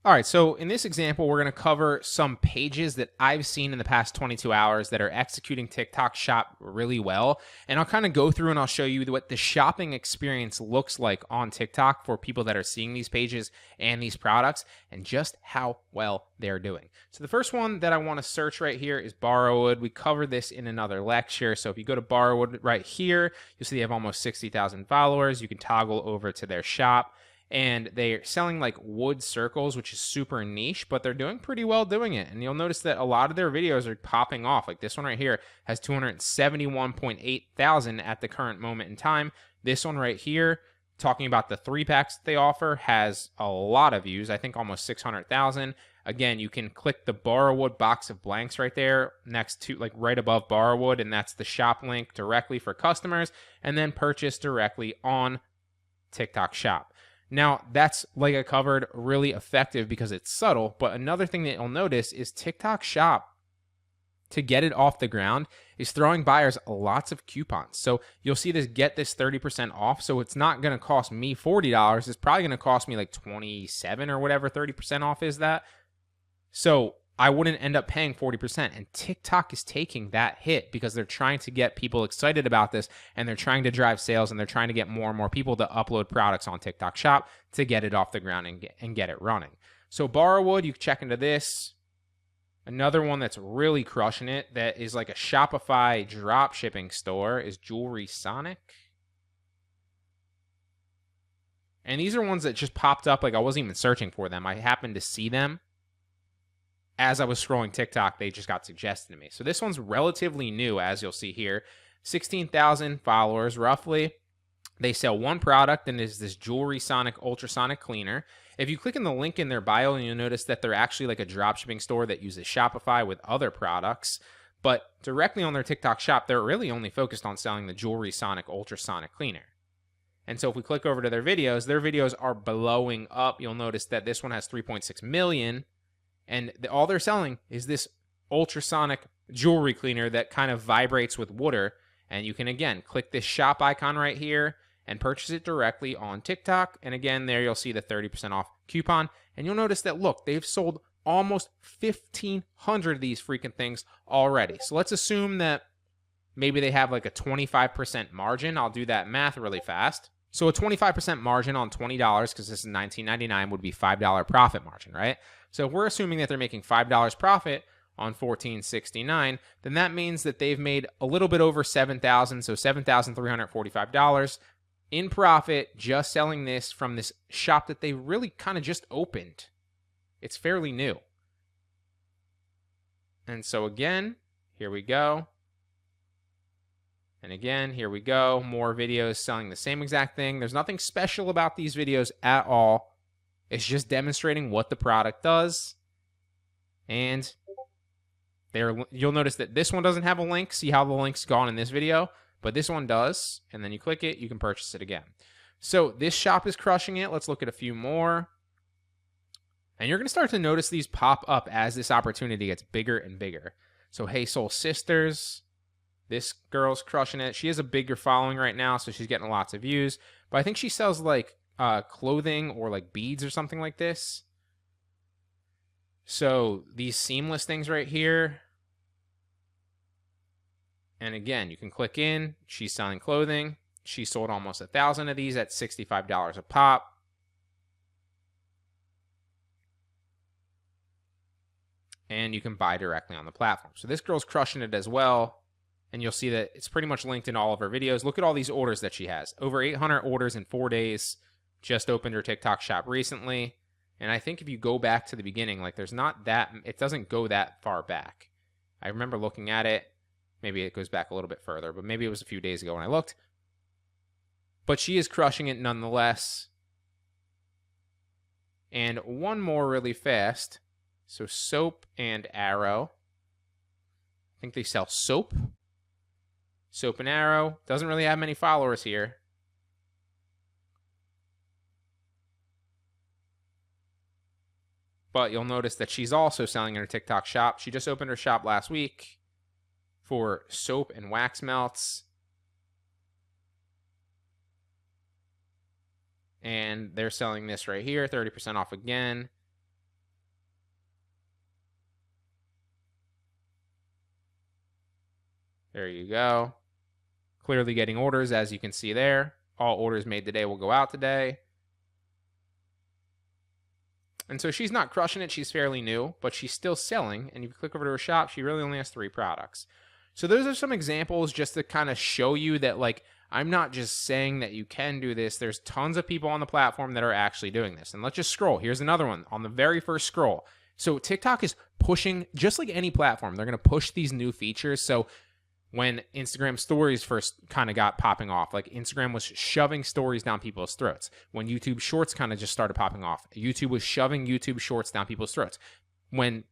Speaker 1: All right, so in this example, we're going to cover some pages that I've seen in the past 22 hours that are executing TikTok Shop really well. And I'll kind of go through and I'll show you what the shopping experience looks like on TikTok for people that are seeing these pages and these products and just how well they're doing. So the first one that I want to search right here is Borrowwood. We covered this in another lecture. So if you go to Borrowwood right here, you'll see they have almost 60,000 followers. You can toggle over to their shop. And they're selling like wood circles, which is super niche, but they're doing pretty well doing it. And you'll notice that a lot of their videos are popping off. Like this one right here has 271.8 thousand at the current moment in time. This one right here, talking about the 3-packs that they offer, has a lot of views. I think almost 600,000. Again, you can click the Borrowwood box of blanks right there next to, like right above Borrowwood, and that's the shop link directly for customers, and then purchase directly on TikTok Shop. Now, that's, like I covered, really effective because it's subtle, but another thing that you'll notice is TikTok Shop, to get it off the ground, is throwing buyers lots of coupons. So you'll see this get this 30% off, so it's not going to cost me $40. It's probably going to cost me like $27 or whatever 30% off is that. So I wouldn't end up paying 40%. And TikTok is taking that hit because they're trying to get people excited about this, and they're trying to drive sales, and they're trying to get more and more people to upload products on TikTok Shop to get it off the ground and get it running. So Borrowwood, you can check into this. Another one that's really crushing it that is like a Shopify drop shipping store is Jewelry Sonic. And these are ones that just popped up. Like I wasn't even searching for them. I happened to see them. As I was scrolling TikTok, they just got suggested to me. So this one's relatively new, as you'll see here. 16,000 followers, roughly. They sell one product, and it's this Jewelry Sonic Ultrasonic Cleaner. If you click on the link in their bio, you'll notice that they're actually like a dropshipping store that uses Shopify with other products. But directly on their TikTok Shop, they're really only focused on selling the Jewelry Sonic Ultrasonic Cleaner. And so if we click over to their videos are blowing up. You'll notice that this one has 3.6 million. And all they're selling is this ultrasonic jewelry cleaner that kind of vibrates with water. And you can, again, click this shop icon right here and purchase it directly on TikTok. And again, there you'll see the 30% off coupon. And you'll notice that, look, they've sold almost 1,500 of these freaking things already. So let's assume that maybe they have like a 25% margin. I'll do that math really fast. So a 25% margin on $20, because this is $19.99, would be $5 profit margin, right? So if we're assuming that they're making $5 profit on $14.69, then that means that they've made a little bit over $7,000, so $7,345 in profit just selling this from this shop that they really kind of just opened. It's fairly new. And so again, here we go. And again, here we go. More videos selling the same exact thing. There's nothing special about these videos at all. It's just demonstrating what the product does. And there, you'll notice that this one doesn't have a link. See how the link's gone in this video? But this one does. And then you click it, you can purchase it again. So this shop is crushing it. Let's look at a few more. And you're going to start to notice these pop up as this opportunity gets bigger and bigger. So Hey Soul Sisters, this girl's crushing it. She has a bigger following right now, so she's getting lots of views. But I think she sells like clothing or like beads or something like this. So these seamless things right here. And again, you can click in. She's selling clothing. She sold almost 1,000 of these at $65 a pop. And you can buy directly on the platform. So this girl's crushing it as well. And you'll see that it's pretty much linked in all of her videos. Look at all these orders that she has. Over 800 orders in 4 days. Just opened her TikTok shop recently. And I think if you go back to the beginning, like there's not that, it doesn't go that far back. I remember looking at it. Maybe it goes back a little bit further, but maybe it was a few days ago when I looked. But she is crushing it nonetheless. And one more really fast. So Soap and Arrow. I think they sell soap. Soap and Arrow. Doesn't really have many followers here. But you'll notice that she's also selling in her TikTok shop. She just opened her shop last week for soap and wax melts. And they're selling this right here, 30% off again. There you go. Clearly getting orders, as you can see there. All orders made today will go out today. And so she's not crushing it. She's fairly new, but she's still selling. And if you click over to her shop, she really only has 3 products. So those are some examples just to kind of show you that, like, I'm not just saying that you can do this. There's tons of people on the platform that are actually doing this. And let's just scroll. Here's another one on the very first scroll. So TikTok is pushing, just like any platform, they're going to push these new features. So when Instagram stories first kind of got popping off, like Instagram was shoving stories down people's throats. When YouTube shorts kind of just started popping off, YouTube was shoving YouTube shorts down people's throats. When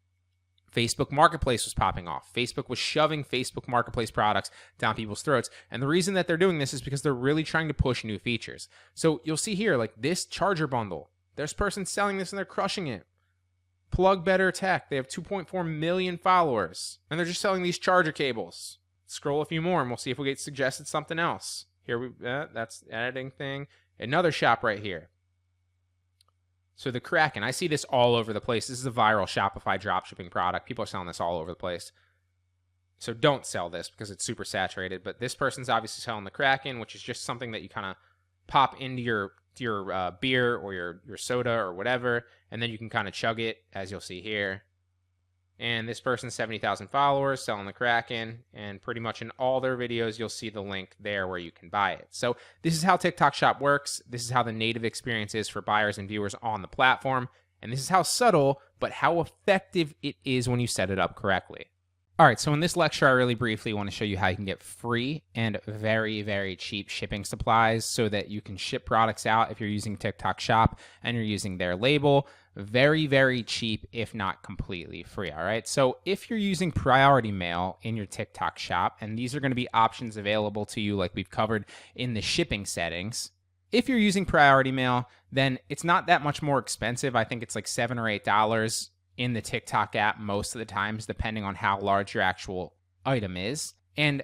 Speaker 1: Facebook Marketplace was popping off, Facebook was shoving Facebook Marketplace products down people's throats. And the reason that they're doing this is because they're really trying to push new features. So you'll see here, like this charger bundle, there's person selling this and they're crushing it. Plug Better Tech, they have 2.4 million followers, and they're just selling these charger cables. Scroll a few more and we'll see if we get suggested something else. Here that's editing thing. Another shop right here. So the Kraken, I see this all over the place. This is a viral Shopify dropshipping product. People are selling this all over the place. So don't sell this because it's super saturated. But this person's obviously selling the Kraken, which is just something that you kind of pop into your beer or your soda or whatever, and then you can kind of chug it, as you'll see here. And this person's 70,000 followers selling the Kraken, and pretty much in all their videos, you'll see the link there where you can buy it. So this is how TikTok Shop works. This is how the native experience is for buyers and viewers on the platform. And this is how subtle, but how effective it is when you set it up correctly. All right, so in this lecture, I really briefly want to show you how you can get free and very, very cheap shipping supplies so that you can ship products out if you're using TikTok Shop and you're using their label. Very, very cheap, if not completely free, all right? So if you're using priority mail in your TikTok Shop, and these are going to be options available to you like we've covered in the shipping settings. If you're using priority mail, then it's not that much more expensive. I think it's like $7 or $8 in the TikTok app most of the times, depending on how large your actual item is. And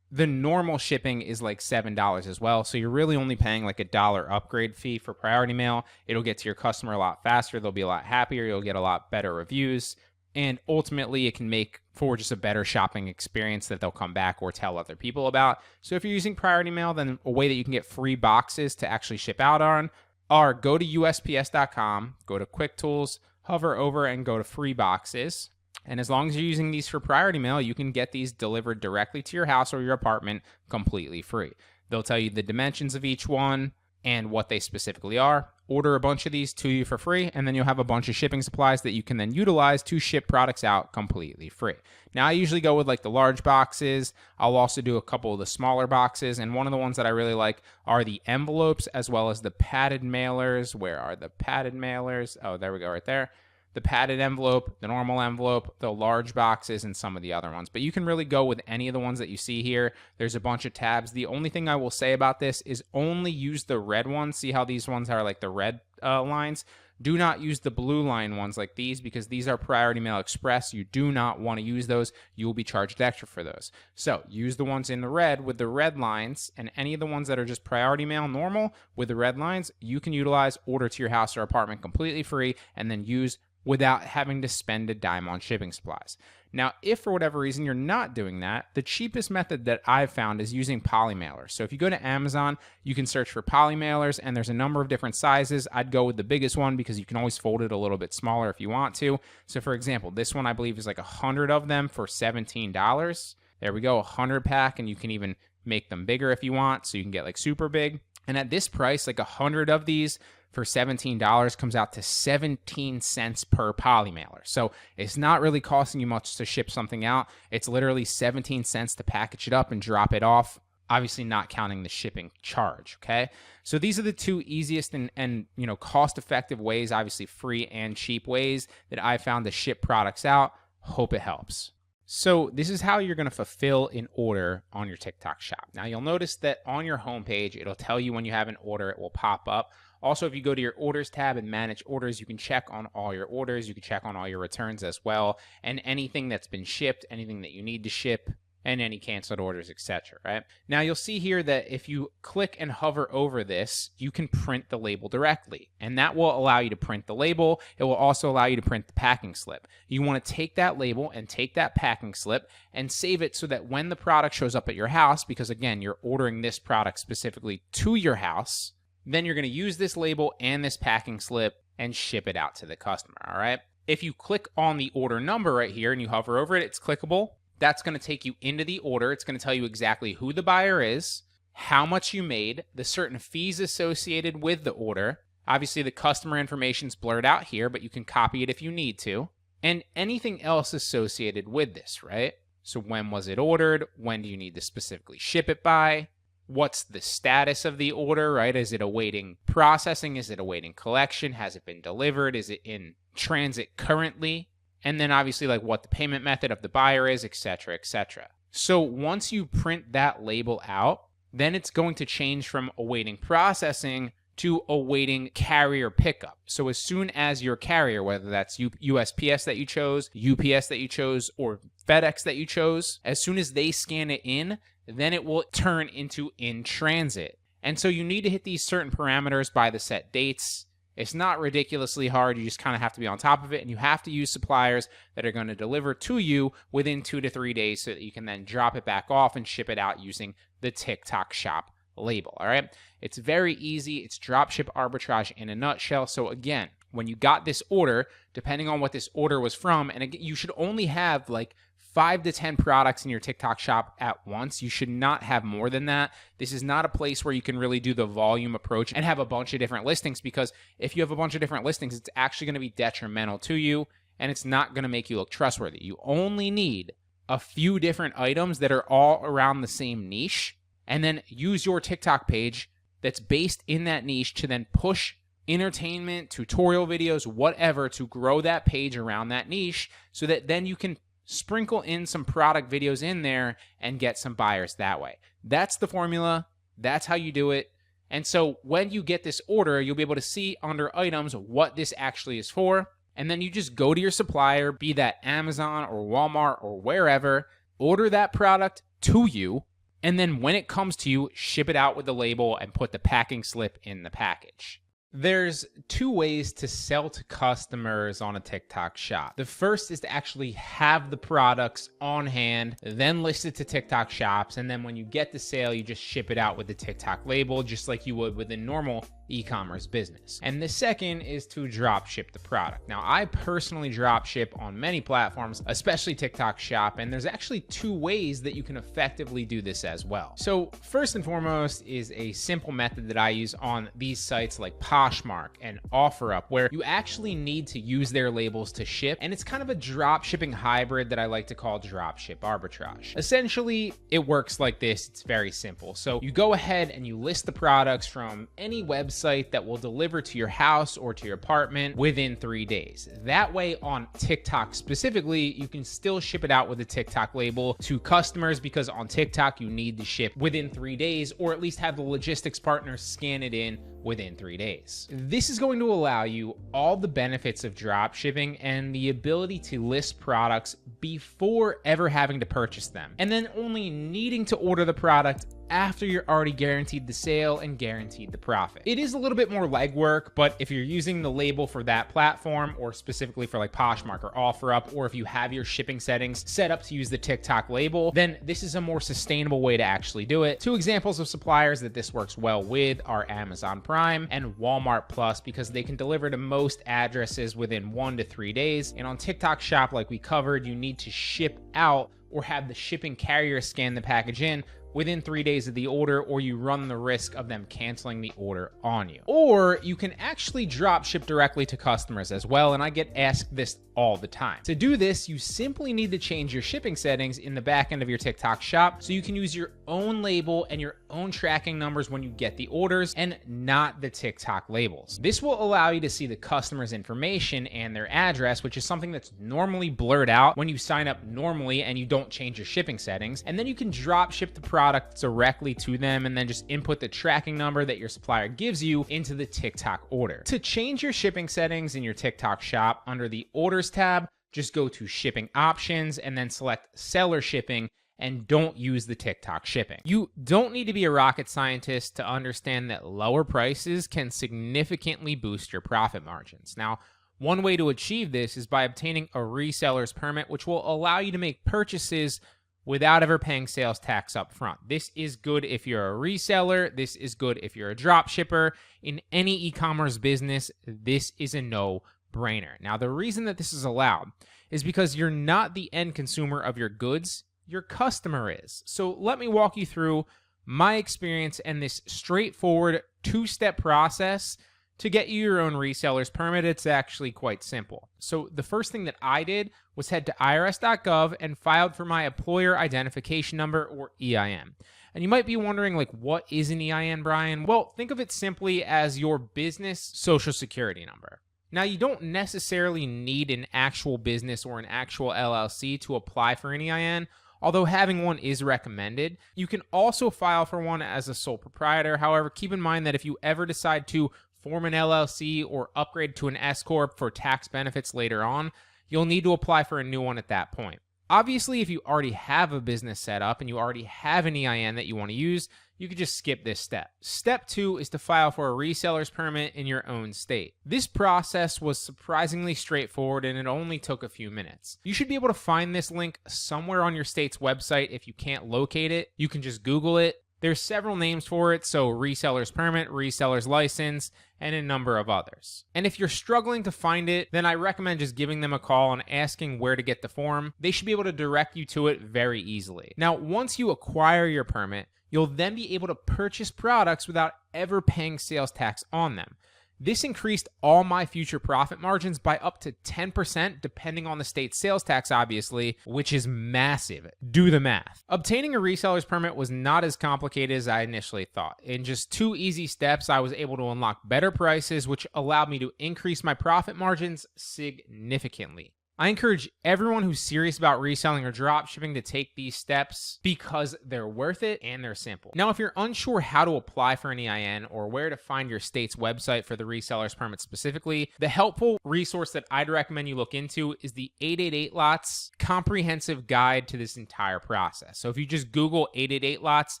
Speaker 1: the normal shipping is like $7 as well. So you're really only paying like $1 upgrade fee for priority mail. It'll get to your customer a lot faster. They'll be a lot happier. You'll get a lot better reviews. And ultimately, it can make for just a better shopping experience that they'll come back or tell other people about. So if you're using priority mail, then a way that you can get free boxes to actually ship out on are go to USPS.com, go to Quick Tools, hover over and go to free boxes. And as long as you're using these for priority mail, you can get these delivered directly to your house or your apartment completely free. They'll tell you the dimensions of each one, and what they specifically are. Order a bunch of these to you for free, and then you'll have a bunch of shipping supplies that you can then utilize to ship products out completely free. Now, I usually go with like the large boxes. I'll also do a couple of the smaller boxes, and one of the ones that I really like are the envelopes as well as the padded mailers. Where are the padded mailers? Oh, there we go, right there. The padded envelope, the normal envelope, the large boxes, and some of the other ones. But you can really go with any of the ones that you see here. There's a bunch of tabs. The only thing I will say about this is only use the red ones. See how these ones are like the red lines? Do not use the blue line ones like these, because these are Priority Mail Express. You do not want to use those. You will be charged extra for those. So use the ones in the red with the red lines, and any of the ones that are just Priority Mail normal with the red lines, you can utilize, order to your house or apartment completely free, and then use without having to spend a dime on shipping supplies. Now, if for whatever reason you're not doing that, the cheapest method that I've found is using polymailers. So if you go to Amazon, you can search for polymailers, and there's a number of different sizes. I'd go with the biggest one because you can always fold it a little bit smaller if you want to. So for example, this one I believe is like 100 of them for $17. There we go, 100 pack, and you can even make them bigger if you want, so you can get like super big. And at this price, like 100 of these for $17 comes out to 17 cents per polymailer. So it's not really costing you much to ship something out. It's literally 17 cents to package it up and drop it off. Obviously not counting the shipping charge, okay? So these are the two easiest and cost-effective ways, obviously free and cheap ways that I found to ship products out. Hope it helps. So this is how you're going to fulfill an order on your TikTok shop. Now you'll notice that on your homepage, it'll tell you when you have an order, it will pop up. Also, if you go to your orders tab and manage orders, you can check on all your orders. You can check on all your returns as well, and anything that's been shipped, anything that you need to ship, and any canceled orders, etc. Right? Now you'll see here that if you click and hover over this, you can print the label directly, and that will allow you to print the label. It will also allow you to print the packing slip. You want to take that label and take that packing slip and save it so that when the product shows up at your house, because again, you're ordering this product specifically to your house, then you're going to use this label and this packing slip and ship it out to the customer, all right? If you click on the order number right here and you hover over it, it's clickable. That's going to take you into the order. It's going to tell you exactly who the buyer is, how much you made, the certain fees associated with the order. Obviously, the customer information is blurred out here, but you can copy it if you need to, and anything else associated with this, right? So when was it ordered? When do you need to specifically ship it by? What's the status of the order, right? Is it awaiting processing? Is it awaiting collection? Has it been delivered? Is it in transit currently? And then obviously like what the payment method of the buyer is, etc., etc. So once you print that label out, then it's going to change from awaiting processing to awaiting carrier pickup. So as soon as your carrier, whether that's USPS that you chose, UPS that you chose, or FedEx that you chose, as soon as they scan it in, then it will turn into in transit. And so you need to hit these certain parameters by the set dates. It's not ridiculously hard. You just kind of have to be on top of it, and you have to use suppliers that are going to deliver to you within 2 to 3 days so that you can then drop it back off and ship it out using the TikTok shop label, all right? It's very easy. It's dropship arbitrage in a nutshell. So again, when you got this order, depending on what this order was from, and again, you should only have like 5 to 10 products in your TikTok shop at once. You should not have more than that. This is not a place where you can really do the volume approach and have a bunch of different listings, because if you have a bunch of different listings, it's actually going to be detrimental to you, and it's not going to make you look trustworthy. You only need a few different items that are all around the same niche, and then use your TikTok page that's based in that niche to then push entertainment, tutorial videos, whatever, to grow that page around that niche so that then you can sprinkle in some product videos in there and get some buyers that way. That's the formula. That's how you do it. And so when you get this order, you'll be able to see under items what this actually is for. And then you just go to your supplier, be that Amazon or Walmart or wherever, order that product to you. And then when it comes to you, ship it out with the label and put the packing slip in the package. There's 2 ways to sell to customers on a TikTok shop. The first is to actually have the products on hand, then list it to TikTok shops, and then when you get the sale, you just ship it out with the TikTok label, just like you would with a normal e-commerce business. And the second is to drop ship the product. Now, I personally drop ship on many platforms, especially TikTok Shop, and there's actually two ways that you can effectively do this as well. So first and foremost is a simple method that I use on these sites like Poshmark and OfferUp, where you actually need to use their labels to ship, and it's kind of a drop shipping hybrid that I like to call dropship arbitrage. Essentially, it works like this. It's very simple. So you go ahead and you list the products from any website that will deliver to your house or to your apartment within 3 days. That way, on TikTok specifically, you can still ship it out with a TikTok label to customers, because on TikTok you need to ship within 3 days, or at least have the logistics partner scan it in within 3 days. This is going to allow you all the benefits of drop shipping and the ability to list products before ever having to purchase them, and then only needing to order the product after you're already guaranteed the sale and guaranteed the profit. It is a little bit more legwork, but if you're using the label for that platform, or specifically for like Poshmark or OfferUp, or if you have your shipping settings set up to use the TikTok label, then this is a more sustainable way to actually do it. Two examples of suppliers that this works well with are Amazon Prime and Walmart Plus, because they can deliver to most addresses within 1 to 3 days. And on TikTok Shop, like we covered, you need to ship out or have the shipping carrier scan the package in within 3 days of the order, or you run the risk of them canceling the order on you. Or you can actually drop ship directly to customers as well, and I get asked this all the time. To do this, you simply need to change your shipping settings in the back end of your TikTok Shop so you can use your own label and your own tracking numbers when you get the orders, and not the TikTok labels. This will allow you to see the customer's information and their address, which is something that's normally blurred out when you sign up normally and you don't change your shipping settings. And then you can drop ship the product directly to them, and then just input the tracking number that your supplier gives you into the TikTok order. To change your shipping settings in your TikTok Shop, under the Orders tab, just go to Shipping Options and then select Seller Shipping, and don't use the TikTok shipping. You don't need to be a rocket scientist to understand that lower prices can significantly boost your profit margins. Now, one way to achieve this is by obtaining a reseller's permit, which will allow you to make purchases without ever paying sales tax up front. This is good if you're a reseller. This is good if you're a drop shipper. In any e-commerce business, this is a no-brainer. Now, the reason that this is allowed is because you're not the end consumer of your goods, your customer is. So let me walk you through my experience and this straightforward 2-step process to get you your own reseller's permit. It's actually quite simple. So the first thing that I did was head to irs.gov and filed for my employer identification number, or EIN. And you might be wondering, like, what is an EIN, Brian? Well, think of it simply as your business social security number. Now, you don't necessarily need an actual business or an actual LLC to apply for an EIN, although having one is recommended. You can also file for one as a sole proprietor. However, keep in mind that if you ever decide to form an LLC or upgrade to an S-Corp for tax benefits later on, you'll need to apply for a new one at that point. Obviously, if you already have a business set up and you already have an EIN that you want to use, you could just skip this step. Step 2 is to file for a reseller's permit in your own state. This process was surprisingly straightforward, and it only took a few minutes. You should be able to find this link somewhere on your state's website. If you can't locate it, you can just Google it. There's several names for it, so reseller's permit, reseller's license, and a number of others. And if you're struggling to find it, then I recommend just giving them a call and asking where to get the form. They should be able to direct you to it very easily. Now, once you acquire your permit, you'll then be able to purchase products without ever paying sales tax on them. This increased all my future profit margins by up to 10%, depending on the state's sales tax, obviously, which is massive. Do the math. Obtaining a reseller's permit was not as complicated as I initially thought. In just 2 easy steps, I was able to unlock better prices, which allowed me to increase my profit margins significantly. I encourage everyone who's serious about reselling or drop shipping to take these steps because they're worth it and they're simple. Now, if you're unsure how to apply for an EIN or where to find your state's website for the reseller's permit specifically, the helpful resource that I'd recommend you look into is the 888 Lots comprehensive guide to this entire process. So if you just Google 888 Lots,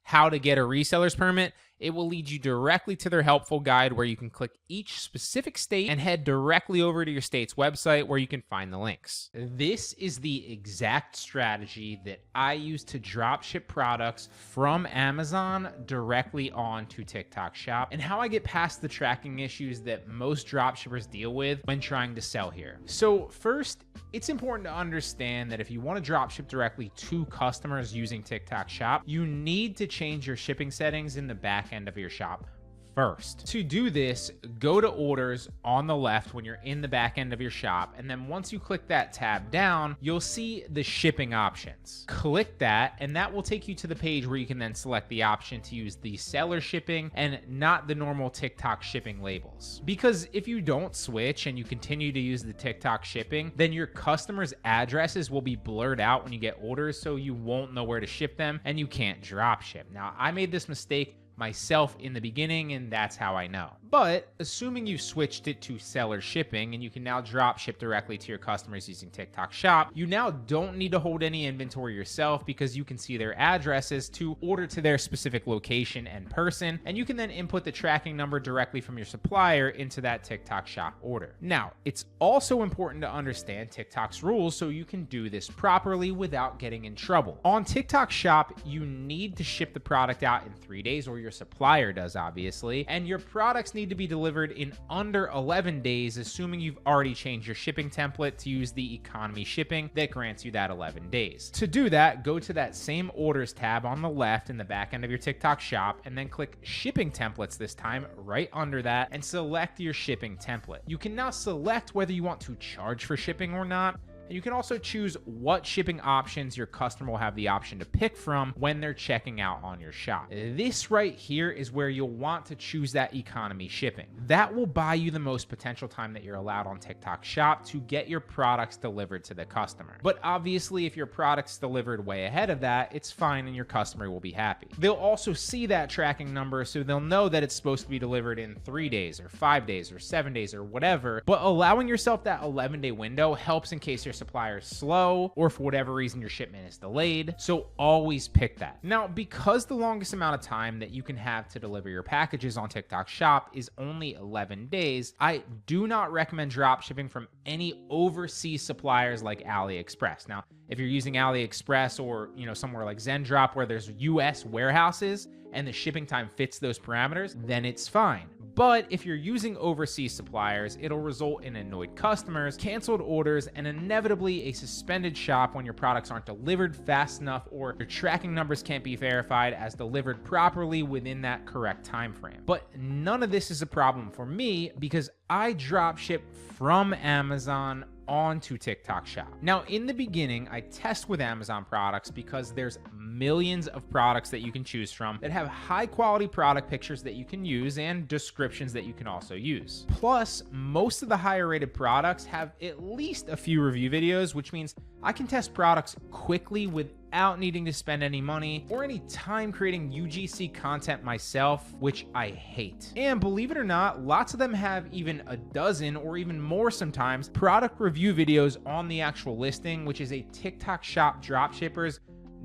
Speaker 1: how to get a reseller's permit, It will lead you directly to their helpful guide where you can click each specific state and head directly over to your state's website where you can find the links. This is the exact strategy that I use to dropship products from Amazon directly onto TikTok Shop, and how I get past the tracking issues that most dropshippers deal with when trying to sell here. So first, it's important to understand that if you want to dropship directly to customers using TikTok Shop, you need to change your shipping settings in the back end of your shop first. To do this, go to orders on the left when you're in the back end of your shop, and then once you click that tab down, you'll see the shipping options. Click that, and that will take you to the page where you can then select the option to use the seller shipping and not the normal TikTok shipping labels. Because if you don't switch and you continue to use the TikTok shipping, then your customers' addresses will be blurred out when you get orders, so you won't know where to ship them and you can't drop ship. Now, I made this mistake myself in the beginning, and that's how I know. But assuming you've switched it to seller shipping and you can now drop ship directly to your customers using TikTok Shop, you now don't need to hold any inventory yourself because you can see their addresses to order to their specific location and person, and you can then input the tracking number directly from your supplier into that TikTok Shop order. Now, it's also important to understand TikTok's rules so you can do this properly without getting in trouble. On TikTok Shop, you need to ship the product out in 3 days, or your supplier does, obviously, and your products need to be delivered in under 11 days, assuming you've already changed your shipping template to use the economy shipping that grants you that 11 days. To do that, go to that same orders tab on the left in the back end of your TikTok Shop, and then click shipping templates this time right under that and select your shipping template. You can now select whether you want to charge for shipping or not. And you can also choose what shipping options your customer will have the option to pick from when they're checking out on your shop. This right here is where you'll want to choose that economy shipping. That will buy you the most potential time that you're allowed on TikTok Shop to get your products delivered to the customer. But obviously, if your product's delivered way ahead of that, it's fine and your customer will be happy. They'll also see that tracking number, so they'll know that it's supposed to be delivered in 3 days or 5 days or 7 days or whatever. But allowing yourself that 11-day window helps in case your supplier is slow or for whatever reason your shipment is delayed, so always pick that. Now, because the longest amount of time that you can have to deliver your packages on TikTok Shop is only 11 days, I do not recommend drop shipping from any overseas suppliers like AliExpress. Now, if you're using AliExpress or somewhere like Zendrop where there's US warehouses and the shipping time fits those parameters, then it's fine. But if you're using overseas suppliers, it'll result in annoyed customers, canceled orders, and inevitably a suspended shop when your products aren't delivered fast enough or your tracking numbers can't be verified as delivered properly within that correct time frame. But none of this is a problem for me because I drop ship from Amazon onto TikTok Shop. Now, in the beginning, I test with Amazon products because there's millions of products that you can choose from that have high quality product pictures that you can use and descriptions that you can also use. Plus, most of the higher rated products have at least a few review videos, which means I can test products quickly without needing to spend any money or any time creating UGC content myself, which I hate. And believe it or not, lots of them have even a dozen or even more sometimes product review videos on the actual listing, which is a TikTok Shop dropshipper's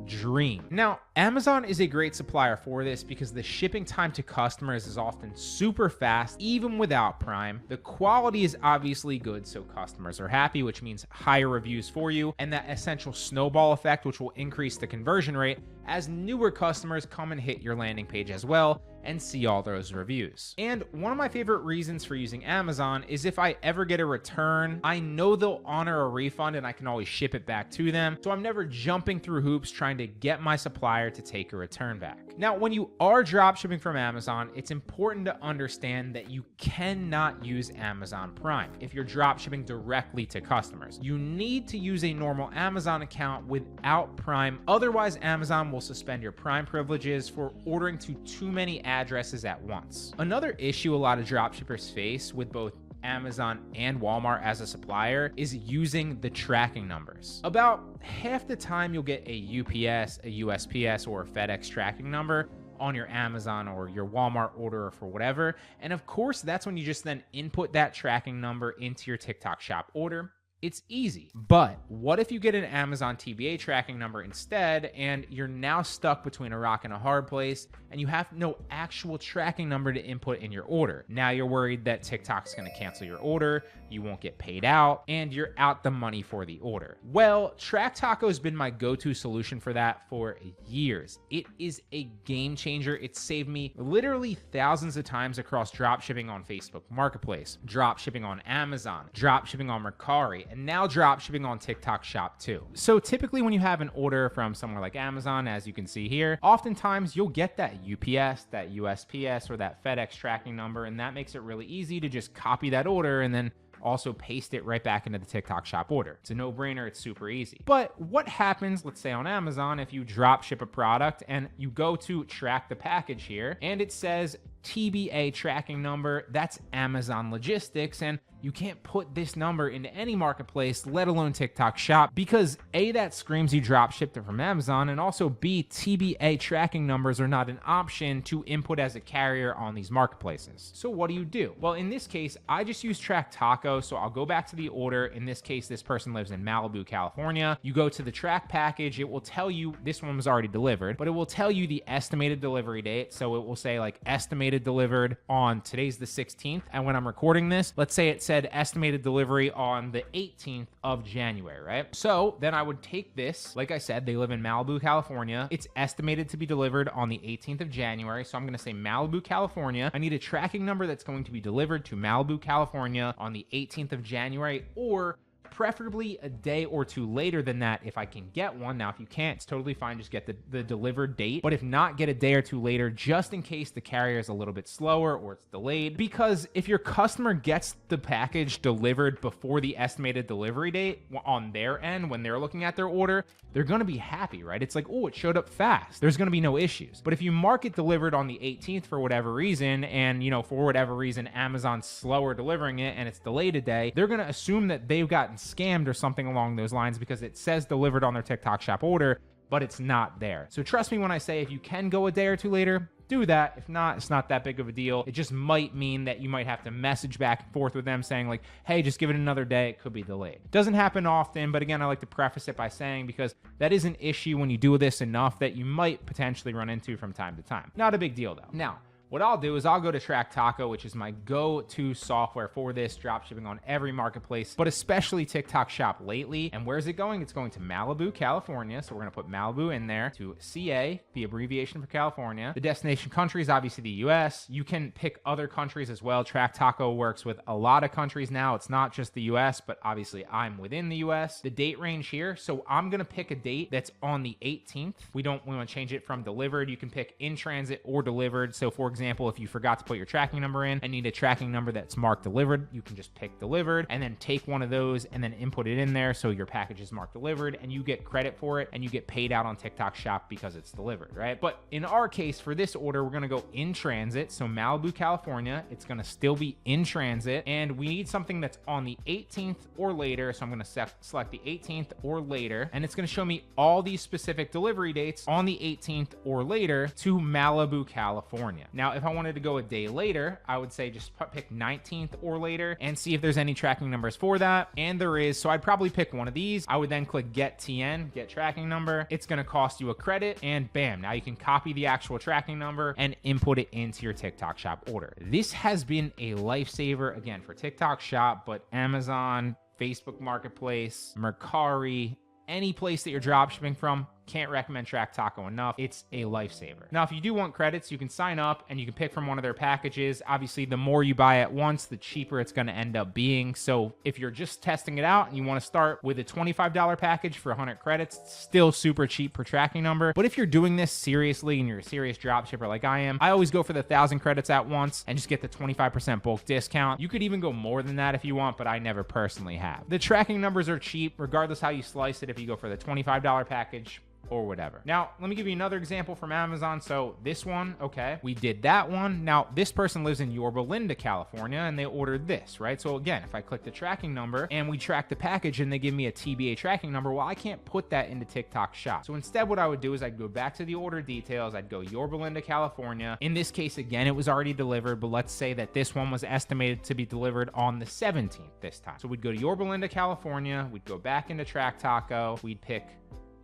Speaker 1: dream. Now, Amazon is a great supplier for this because the shipping time to customers is often super fast, even without Prime. The quality is obviously good, so customers are happy, which means higher reviews for you, and that essential snowball effect, which will increase the conversion rate as newer customers come and hit your landing page as well and see all those reviews. And one of my favorite reasons for using Amazon is if I ever get a return, I know they'll honor a refund and I can always ship it back to them. So I'm never jumping through hoops trying to get my supplier to take a return back. Now, when you are drop shipping from Amazon, it's important to understand that you cannot use Amazon Prime if you're drop shipping directly to customers. You need to use a normal Amazon account without Prime. Otherwise, Amazon will suspend your Prime privileges for ordering to too many addresses at once. Another issue a lot of dropshippers face with both Amazon and Walmart as a supplier is using the tracking numbers. About half the time you'll get a UPS, a USPS, or a FedEx tracking number on your Amazon or your Walmart order or for whatever. And of course, that's when you just then input that tracking number into your TikTok Shop order. It's easy. But what if you get an Amazon TBA tracking number instead, and you're now stuck between a rock and a hard place, and you have no actual tracking number to input in your order? Now you're worried that TikTok's gonna cancel your order, you won't get paid out, and you're out the money for the order. Well, TrackTaco has been my go-to solution for that for years. It is a game changer. It saved me literally thousands of times across dropshipping on Facebook Marketplace, dropshipping on Amazon, dropshipping on Mercari, and now dropshipping on TikTok Shop too. So typically when you have an order from somewhere like Amazon, as you can see here, oftentimes you'll get that UPS, that USPS, or that FedEx tracking number, and that makes it really easy to just copy that order and then also paste it right back into the TikTok Shop order. It's a no-brainer, it's super easy. But what happens, let's say on Amazon, if you drop ship a product and you go to track the package here and it says TBA tracking number, that's Amazon Logistics, and you can't put this number into any marketplace, let alone TikTok Shop, because A, that screams you drop shipped it from Amazon, and also B, TBA tracking numbers are not an option to input as a carrier on these marketplaces. So what do? Well, in this case, I just use TrackTaco, so I'll go back to the order. In this case, this person lives in Malibu, California. You go to the track package, it will tell you, this one was already delivered, but it will tell you the estimated delivery date. So it will say like estimated delivered on, today's the 16th, and when I'm recording this, let's say it said estimated delivery on the 18th of January, right? So then I would take this, like I said, they live in Malibu, California. It's estimated to be delivered on the 18th of January. So I'm going to say Malibu, California. I need a tracking number that's going to be delivered to Malibu, California on the 18th of January, or preferably a day or two later than that if I can get one. Now, if you can't, it's totally fine. Just get the delivered date. But if not, get a day or two later, just in case the carrier is a little bit slower or it's delayed. Because if your customer gets the package delivered before the estimated delivery date on their end, when they're looking at their order, they're going to be happy, right? It's like, oh, it showed up fast. There's going to be no issues. But if you mark it delivered on the 18th for whatever reason, and for whatever reason, Amazon's slower delivering it and it's delayed a day, they're going to assume that they've gotten scammed or something along those lines because it says delivered on their TikTok Shop order, but it's not there. So trust me when I say if you can go a day or two later, do that. If not, it's not that big of a deal. It just might mean that you might have to message back and forth with them saying like, hey, just give it another day. It could be delayed. Doesn't happen often, but again, I like to preface it by saying because that is an issue when you do this enough that you might potentially run into from time to time. Not a big deal though. Now, what I'll do is I'll go to TrackTaco, which is my go-to software for this, dropshipping on every marketplace, but especially TikTok Shop lately. And where's it going? It's going to Malibu, California. So we're going to put Malibu in there, to CA, the abbreviation for California. The destination country is obviously the US. You can pick other countries as well. TrackTaco works with a lot of countries now. It's not just the US, but obviously I'm within the US. The date range here. So I'm going to pick a date that's on the 18th. We want to change it from delivered. You can pick in transit or delivered. So for example, if you forgot to put your tracking number in and need a tracking number that's marked delivered, you can just pick delivered and then take one of those and then input it in there so your package is marked delivered and you get credit for it and you get paid out on TikTok Shop because it's delivered, right? But in our case, for this order, we're going to go in transit. So Malibu, California, it's going to still be in transit, and we need something that's on the 18th or later. So I'm going to select the 18th or later, and it's going to show me all these specific delivery dates on the 18th or later to Malibu, California. Now, if I wanted to go a day later, I would say just pick 19th or later and see if there's any tracking numbers for that. And there is, so I'd probably pick one of these. I would then click get TN, get tracking number. It's going to cost you a credit, and bam, now you can copy the actual tracking number and input it into your TikTok Shop order. This has been a lifesaver, again, for TikTok Shop, but Amazon, Facebook Marketplace, Mercari, any place that you're dropshipping from, can't recommend TrackTaco enough. It's a lifesaver. Now, if you do want credits, you can sign up and you can pick from one of their packages. Obviously, the more you buy at once, the cheaper it's going to end up being. So if you're just testing it out and you want to start with a $25 package for 100 credits, it's still super cheap per tracking number. But if you're doing this seriously and you're a serious dropshipper like I am, I always go for the 1,000 credits at once and just get the 25% bulk discount. You could even go more than that if you want, but I never personally have. The tracking numbers are cheap, regardless how you slice it. If you go for the $25 package, or whatever. Now, let me give you another example from Amazon. So this one, okay, we did that one. Now, this person lives in Yorba Linda, California, and they ordered this, right? So again, if I click the tracking number and we track the package and they give me a TBA tracking number, well, I can't put that into TikTok Shop. So instead, what I would do is I'd go back to the order details. I'd go Yorba Linda, California. In this case, again, it was already delivered, but let's say that this one was estimated to be delivered on the 17th this time. So we'd go to Yorba Linda, California. We'd go back into Track Taco. We'd pick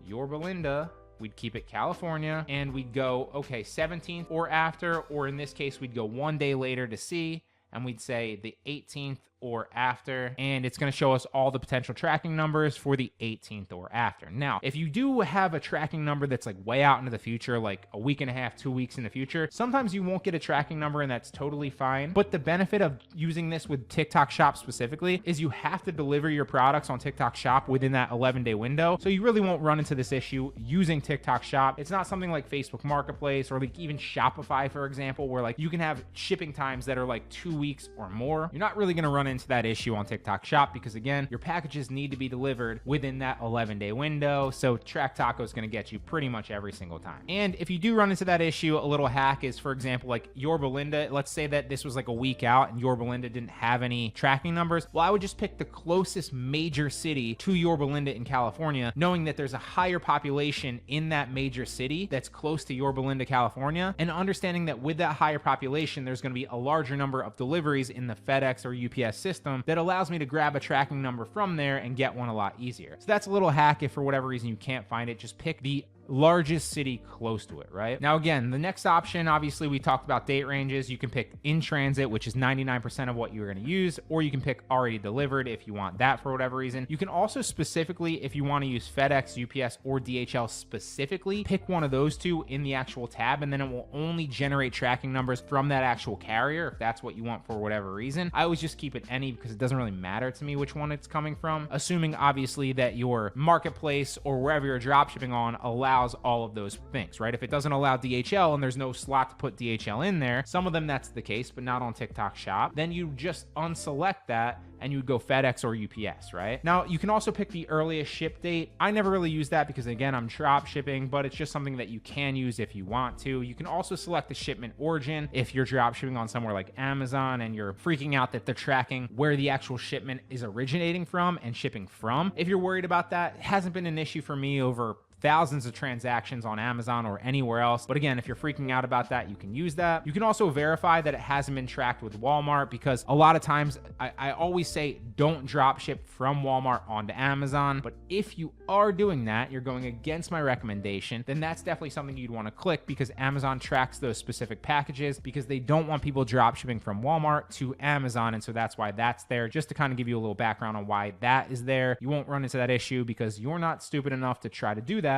Speaker 1: Yorba Linda, we'd keep it California, and we'd go, okay, 17th or after, or in this case, we'd go 1 day later to see, and we'd say the 18th or after, and it's going to show us all the potential tracking numbers for the 18th or after. Now, if you do have a tracking number that's like way out into the future, like a week and a half, 2 weeks in the future, sometimes you won't get a tracking number, and that's totally fine. But the benefit of using this with TikTok Shop specifically is you have to deliver your products on TikTok Shop within that 11-day window. So you really won't run into this issue using TikTok Shop. It's not something like Facebook Marketplace or like even Shopify, for example, where like you can have shipping times that are like 2 weeks or more. You're not really going to run into that issue on TikTok Shop because again, your packages need to be delivered within that 11-day window. So Track Taco is going to get you pretty much every single time. And if you do run into that issue, a little hack is, for example, like Yorba Linda, let's say that this was like a week out and Yorba Linda didn't have any tracking numbers. Well, I would just pick the closest major city to Yorba Linda in California, knowing that there's a higher population in that major city that's close to Yorba Linda, California, and understanding that with that higher population, there's going to be a larger number of deliveries in the FedEx or UPS system that allows me to grab a tracking number from there and get one a lot easier. So that's a little hack. If for whatever reason you can't find it, just pick the largest city close to it, right? Now, again, the next option, obviously we talked about date ranges. You can pick in transit, which is 99% of what you're going to use, or you can pick already delivered if you want that for whatever reason. You can also specifically, if you want to use FedEx, UPS, or DHL specifically, pick one of those two in the actual tab, and then it will only generate tracking numbers from that actual carrier if that's what you want for whatever reason. I always just keep it any because it doesn't really matter to me which one it's coming from, assuming obviously that your marketplace or wherever you're dropshipping on allows all of those things, right? If it doesn't allow DHL and there's no slot to put DHL in there, some of them that's the case, but not on TikTok Shop, then you just unselect that and you'd go FedEx or UPS, right? Now, you can also pick the earliest ship date. I never really use that because again, I'm drop shipping, but it's just something that you can use if you want to. You can also select the shipment origin if you're drop shipping on somewhere like Amazon and you're freaking out that they're tracking where the actual shipment is originating from and shipping from. If you're worried about that, it hasn't been an issue for me over thousands of transactions on Amazon or anywhere else. But again, if you're freaking out about that, you can use that. You can also verify that it hasn't been tracked with Walmart because a lot of times I always say don't drop ship from Walmart onto Amazon. But if you are doing that, you're going against my recommendation, then that's definitely something you'd want to click because Amazon tracks those specific packages because they don't want people drop shipping from Walmart to Amazon. And so that's why that's there. Just to kind of give you a little background on why that is there. You won't run into that issue because you're not stupid enough to try to do that.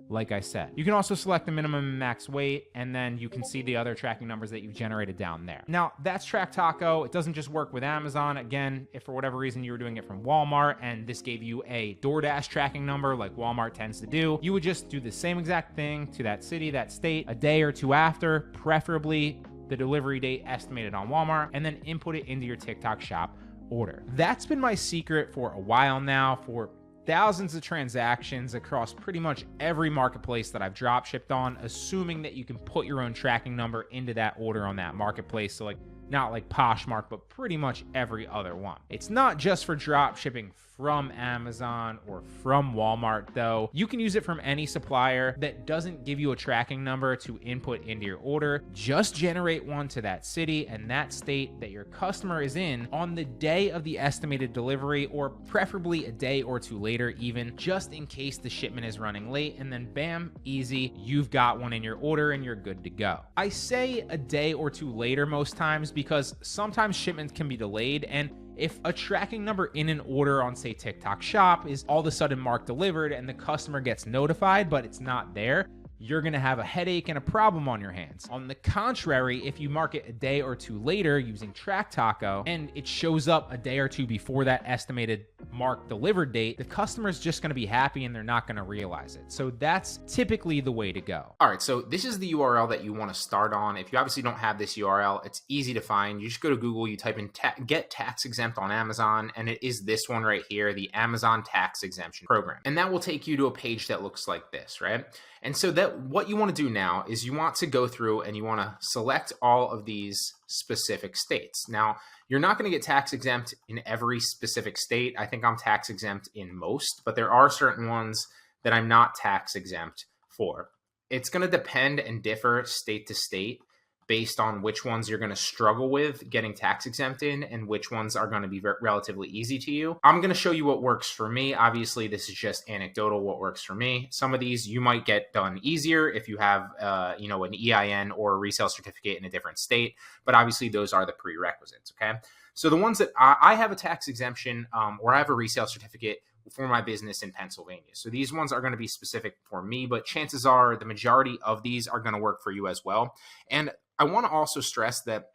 Speaker 1: Like I said, you can also select the minimum and max weight, and then you can see the other tracking numbers that you've generated down there. Now, that's Track Taco. It doesn't just work with Amazon. Again, if for whatever reason you were doing it from Walmart and this gave you a DoorDash tracking number like Walmart tends to do, you would just do the same exact thing to that city, that state, a day or two after, preferably the delivery date estimated on Walmart, and then input it into your TikTok Shop order. That's been my secret for a while now, for thousands of transactions across pretty much every marketplace that I've drop shipped on, assuming that you can put your own tracking number into that order on that marketplace. So like not like Poshmark, but pretty much every other one. It's not just for drop shipping from Amazon or from Walmart though. You can use it from any supplier that doesn't give you a tracking number to input into your order. Just generate one to that city and that state that your customer is in on the day of the estimated delivery, or preferably a day or two later even, just in case the shipment is running late, and then bam, easy, you've got one in your order and you're good to go. I say a day or two later most times because sometimes shipments can be delayed, and if a tracking number in an order on, say, TikTok Shop is all of a sudden marked delivered and the customer gets notified, but it's not there, you're going to have a headache and a problem on your hands. On the contrary, if you mark it a day or two later using Track Taco and it shows up a day or two before that estimated marked delivered date, the customer's just going to be happy and they're not going to realize it. So that's typically the way to go. All right, so this is the URL that you want to start on. If you obviously don't have this URL, it's easy to find. You just go to Google, you type in get tax exempt on Amazon, and it is this one right here, the Amazon Tax Exemption Program. And that will take you to a page that looks like this, right? And so that what you want to do now is you want to go through and you want to select all of these specific states. Now, you're not going to get tax exempt in every specific state. I think I'm tax exempt in most, but there are certain ones that I'm not tax exempt for. It's going to depend and differ state to state based on which ones you're going to struggle with getting tax exempt in and which ones are going to be relatively easy to you. I'm going to show you what works for me. Obviously, this is just anecdotal, what works for me. Some of these you might get done easier if you have, an EIN or a resale certificate in a different state, but obviously those are the prerequisites, okay? So the ones that I have a tax exemption or I have a resale certificate for my business in Pennsylvania. So these ones are going to be specific for me, but chances are the majority of these are going to work for you as well. And I want to also stress that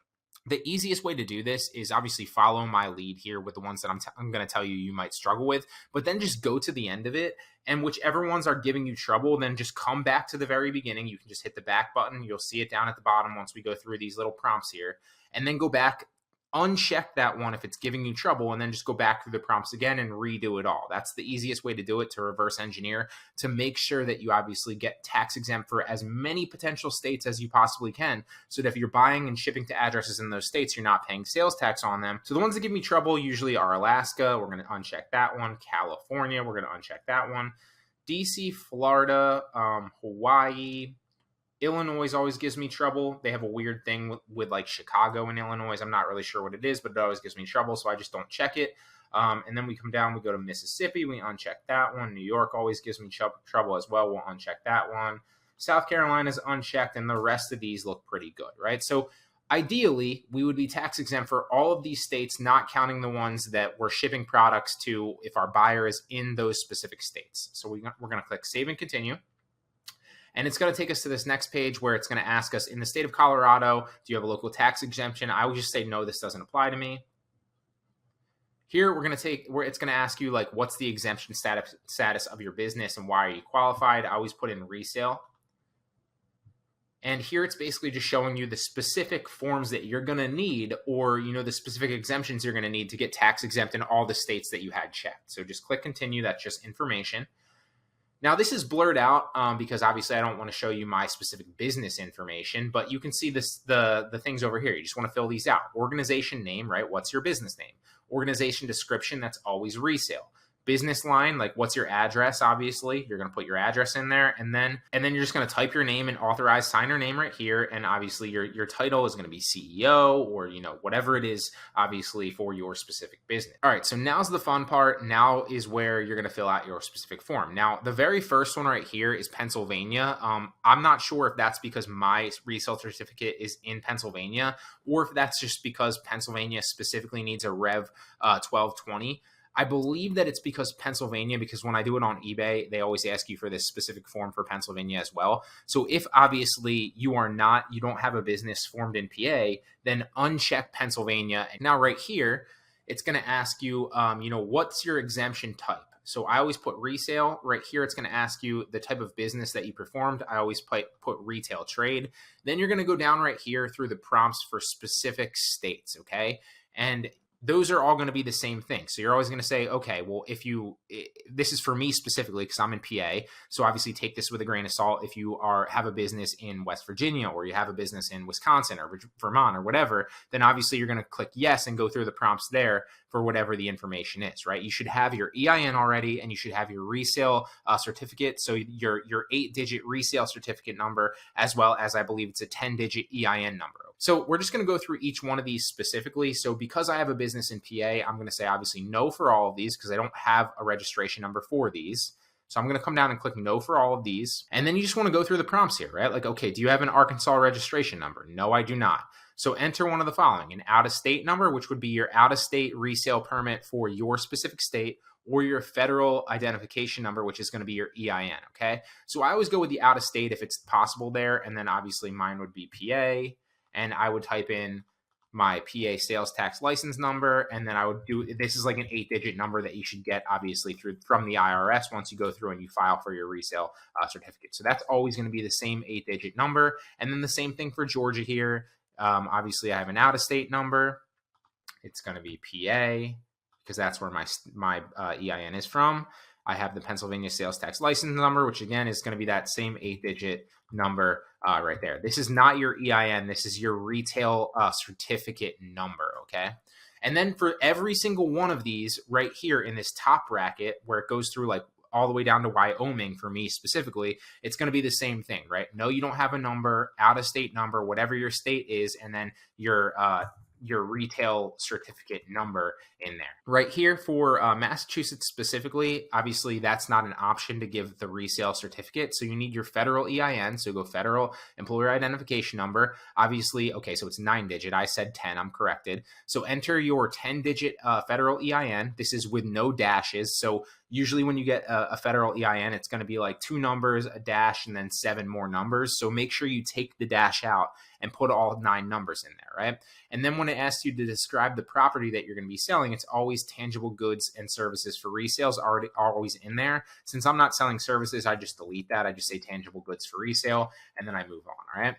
Speaker 1: the easiest way to do this is obviously follow my lead here with the ones that I'm going to tell you might struggle with, but then just go to the end of it, and whichever ones are giving you trouble, then just come back to the very beginning. You can just hit the back button. You'll see it down at the bottom once we go through these little prompts here, and then go back, uncheck that one if it's giving you trouble, and then just go back through the prompts again and redo it all. That's the easiest way to do it, to reverse engineer, to make sure that you obviously get tax exempt for as many potential states as you possibly can, so that if you're buying and shipping to addresses in those states, you're not paying sales tax on them. So the ones that give me trouble usually are Alaska. We're going to uncheck that one. California, we're going to uncheck that one. DC, Florida, Hawaii, Illinois always gives me trouble. They have a weird thing with like Chicago and Illinois. I'm not really sure what it is, but it always gives me trouble, so I just don't check it. And then we come down, we go to Mississippi, we uncheck that one. New York always gives me trouble as well. We'll uncheck that one. South Carolina's unchecked, and the rest of these look pretty good, right? So ideally, we would be tax exempt for all of these states, not counting the ones that we're shipping products to if our buyer is in those specific states. So we're going to click Save and Continue. And it's going to take us to this next page where it's going to ask us, in the state of Colorado, do you have a local tax exemption? I would just say, no, this doesn't apply to me. Here, it's going to ask you, like, what's the exemption status of your business and why are you qualified? I always put in resale. And here it's basically just showing you the specific forms that you're going to need, or, the specific exemptions you're going to need to get tax exempt in all the states that you had checked. So just click continue. That's just information. Now, this is blurred out because obviously I don't want to show you my specific business information, but you can see the things over here. You just want to fill these out. Organization name, right? What's your business name? Organization description, that's always resale. Business line, like what's your address? Obviously, you're going to put your address in there, and then you're just going to type your name and authorized signer name right here, and obviously your title is going to be CEO or whatever it is, obviously for your specific business. All right, so now's the fun part. Now is where you're going to fill out your specific form. Now, the very first one right here is Pennsylvania. I'm not sure if that's because my resale certificate is in Pennsylvania, or if that's just because Pennsylvania specifically needs a Rev 1220. I believe that it's because Pennsylvania, because when I do it on eBay, they always ask you for this specific form for Pennsylvania as well. So if obviously you don't have a business formed in PA, then uncheck Pennsylvania. And now right here, it's going to ask you, what's your exemption type? So I always put resale. Right here, it's going to ask you the type of business that you performed. I always put retail trade. Then you're going to go down right here through the prompts for specific states, okay? And those are all going to be the same thing. So you're always going to say, okay, well, this is for me specifically because I'm in PA. So obviously take this with a grain of salt. If you have a business in West Virginia, or you have a business in Wisconsin or Vermont or whatever, then obviously you're going to click yes and go through the prompts there for whatever the information is, right? You should have your EIN already, and you should have your resale certificate. So your 8-digit resale certificate number, as well as I believe it's a 10-digit EIN number. So we're just going to go through each one of these specifically. So because I have a business in PA, I'm going to say obviously no for all of these because I don't have a registration number for these. So I'm going to come down and click no for all of these. And then you just want to go through the prompts here, right? Like, okay, do you have an Arkansas registration number? No, I do not. So enter one of the following: an out-of-state number, which would be your out-of-state resale permit for your specific state, or your federal identification number, which is going to be your EIN. Okay. So I always go with the out of state if it's possible there. And then obviously mine would be PA, and I would type in my PA sales tax license number. And then I would do, this is like an 8-digit number that you should get obviously from the IRS once you go through and you file for your resale certificate. So that's always going to be the same 8-digit number. And then the same thing for Georgia here. Obviously I have an out of state number. It's going to be PA because that's where my EIN is from. I have the Pennsylvania sales tax license number, which again is going to be that same 8-digit number right there. This is not your EIN. This is your retail certificate number, okay? And then for every single one of these right here in this top bracket where it goes through like all the way down to Wyoming for me specifically, it's going to be the same thing, right? No, you don't have a number, out of state number, whatever your state is, and then your retail certificate number in there. Right here for Massachusetts specifically, obviously that's not an option to give the resale certificate. So you need your federal EIN. So go federal employer identification number. Obviously, okay, so it's 9-digit. I said 10, I'm corrected. So enter your 10-digit federal EIN. This is with no dashes. So usually when you get a federal EIN, it's going to be like 2 numbers, a dash, and then 7 more numbers. So make sure you take the dash out and put all 9 numbers in there, right? And then when it asks you to describe the property that you're going to be selling, it's always tangible goods and services for resales always in there. Since I'm not selling services, I just delete that. I just say tangible goods for resale, and then I move on, all right?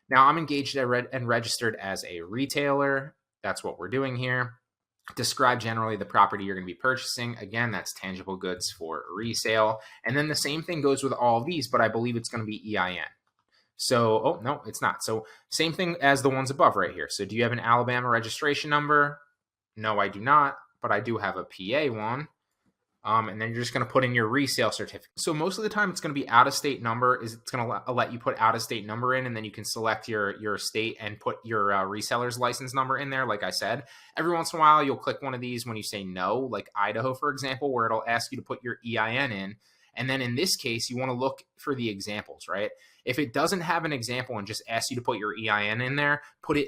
Speaker 1: Now I'm engaged and registered as a retailer. That's what we're doing here. Describe generally the property you're going to be purchasing. Again, that's tangible goods for resale. And then the same thing goes with all of these, but I believe it's going to be EIN. So, oh, no, it's not. So same thing as the ones above right here. So do you have an Alabama registration number? No, I do not, but I do have a PA one. And then you're just going to put in your resale certificate. So most of the time it's going to be out-of-state number. It's going to let you put out-of-state number in, and then you can select your state and put your reseller's license number in there, like I said. Every once in a while, you'll click one of these when you say no, like Idaho, for example, where it'll ask you to put your EIN in. And then in this case, you want to look for the examples, right? If it doesn't have an example and just asks you to put your EIN in there, put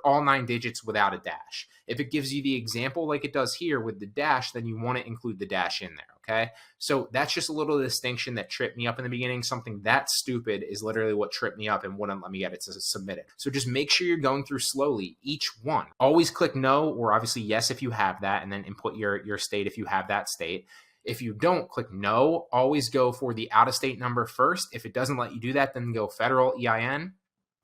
Speaker 1: all 9 digits without a dash. If it gives you the example like it does here with the dash, then you want to include the dash in there, okay? So that's just a little distinction that tripped me up in the beginning. Something that stupid is literally what tripped me up and wouldn't let me get it submitted. So just make sure you're going through slowly each one. Always click no, or obviously yes if you have that, and then input your state if you have that state. If you don't, click no. Always go for the out-of-state number first. If it doesn't let you do that, then go federal EIN.